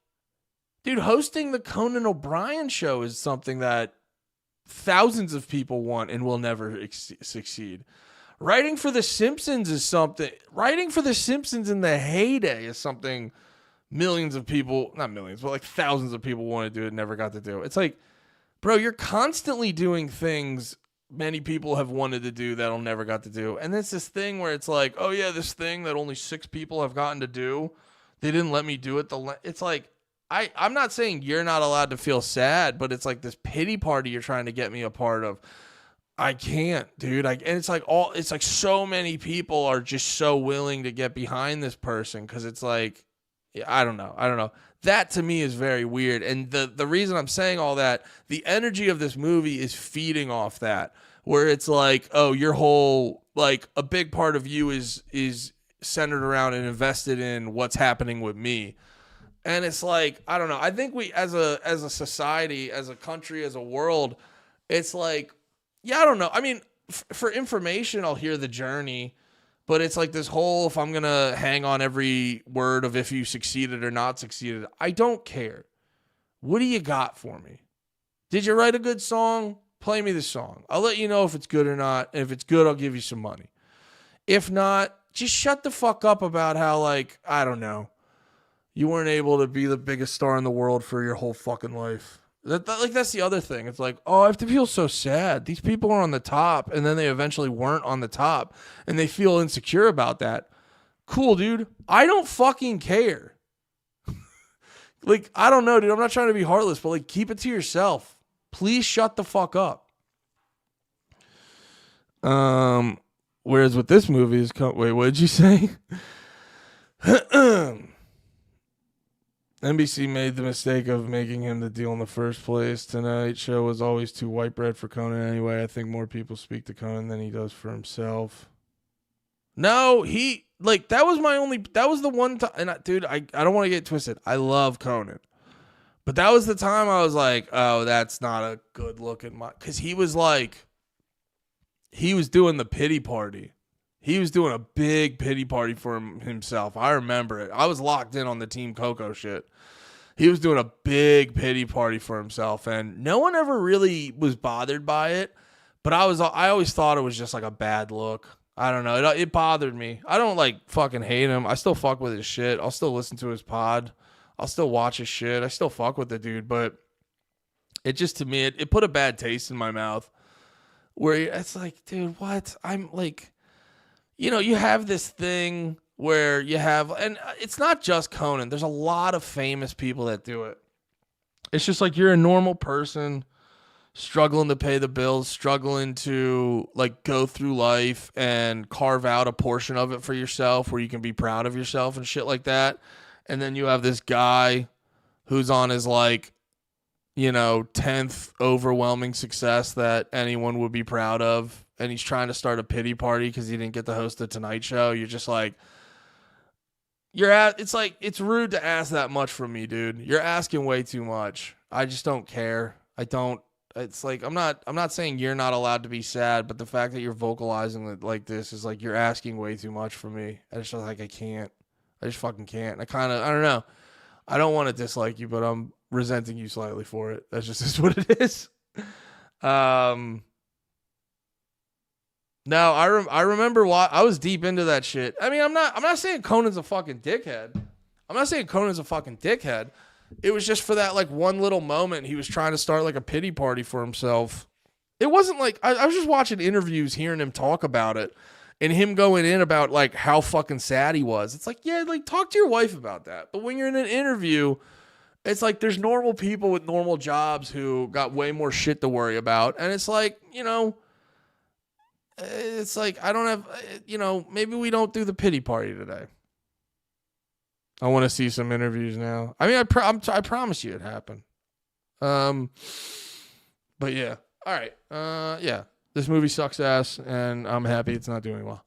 dude, hosting the Conan O'Brien show is something that thousands of people want and will never succeed. Writing for The Simpsons is something. Writing for The Simpsons in the heyday is something millions of people, not millions, but like thousands of people want to do it and never got to do. It's like, bro, you're constantly doing things many people have wanted to do that'll never got to do. And it's this thing where it's like, oh yeah, this thing that only 6 people have gotten to do. They didn't let me do it. It's like, I'm not saying you're not allowed to feel sad, but it's like this pity party you're trying to get me a part of. I can't, dude. And it's like so many people are just so willing to get behind this person because it's like, I don't know. That to me is very weird. And the reason I'm saying all that, the energy of this movie is feeding off that, where it's like, oh, your whole, like, a big part of you is centered around and invested in what's happening with me. And it's like, I don't know. I think we, as a society, as a country, as a world, it's like, yeah, I don't know. I mean, for information, I'll hear the journey, but it's like this whole, if I'm going to hang on every word of if you succeeded or not succeeded, I don't care. What do you got for me? Did you write a good song? Play me the song. I'll let you know if it's good or not. And if it's good, I'll give you some money. If not, just shut the fuck up about how, like, I don't know, you weren't able to be the biggest star in the world for your whole fucking life. That's the other thing. It's like, oh, I have to feel so sad. These people are on the top, and then they eventually weren't on the top, and they feel insecure about that. Cool, dude. I don't fucking care. Like, I don't know, dude. I'm not trying to be heartless, but, like, keep it to yourself. Please shut the fuck up. Whereas with this movie is, wait, what did you say? NBC made the mistake of making him the deal in the first place. Tonight Show was always too white bread for Conan anyway. I think more people speak to Conan than he does for himself. No, that was the one time, and dude, I don't want to get twisted. I love Conan. But that was the time I was like, oh, that's not a good look at because he was doing the pity party. He was doing a big pity party for himself. I remember it. I was locked in on the Team Coco shit. He was doing a big pity party for himself, and no one ever really was bothered by it. But I always thought it was just like a bad look. I don't know. It bothered me. I don't like fucking hate him. I still fuck with his shit. I'll still listen to his pod. I'll still watch his shit. I still fuck with the dude, but it just, to me, it put a bad taste in my mouth. Where it's like, dude, what? I'm like, you have this thing where you have, and it's not just Conan. There's a lot of famous people that do it. It's just like you're a normal person struggling to pay the bills, struggling to, like, go through life and carve out a portion of it for yourself where you can be proud of yourself and shit like that. And then you have this guy who's on his, like, 10th overwhelming success that anyone would be proud of. And he's trying to start a pity party because he didn't get to host the Tonight Show. You're just like, it's like, it's rude to ask that much from me, dude. You're asking way too much. I just don't care. I don't It's like I'm not saying you're not allowed to be sad, but the fact that you're vocalizing it like this is like you're asking way too much from me. I just like I can't. I just fucking can't. I don't know. I don't want to dislike you, but I'm resenting you slightly for it. That's just what it is. No, I remember why I was deep into that shit. I mean, I'm not saying Conan's a fucking dickhead. It was just for that like one little moment he was trying to start like a pity party for himself. It wasn't like I was just watching interviews, hearing him talk about it, and him going in about like how fucking sad he was. It's like, yeah, like talk to your wife about that. But when you're in an interview, it's like there's normal people with normal jobs who got way more shit to worry about, and it's like, you know, it's like I don't have, you know, maybe we don't do the pity party today. I want to see some interviews now. I mean, I promise you it happened. But yeah. All right. Yeah. This movie sucks ass, and I'm happy it's not doing well.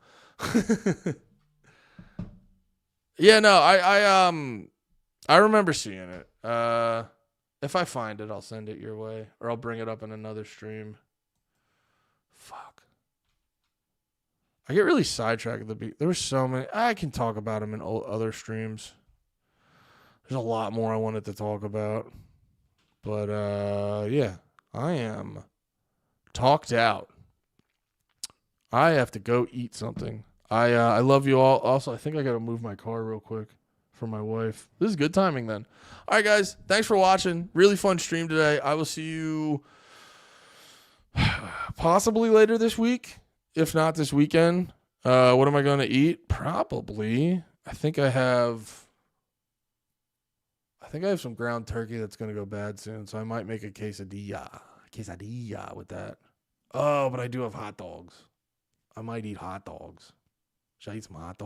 Yeah, no, I remember seeing it. If I find it, I'll send it your way, or I'll bring it up in another stream. Fuck. I get really sidetracked at the beat. There were so many. I can talk about them in other streams. There's a lot more I wanted to talk about. But, yeah. I am talked out. I have to go eat something. I love you all. Also, I think I got to move my car real quick for my wife. This is good timing then. All right, guys. Thanks for watching. Really fun stream today. I will see you possibly later this week. If not this weekend. What am I going to eat? Probably. I think I have some ground turkey that's going to go bad soon, so I might make a quesadilla with that. Oh, but I do have hot dogs. I might eat hot dogs. Should I eat some hot dogs?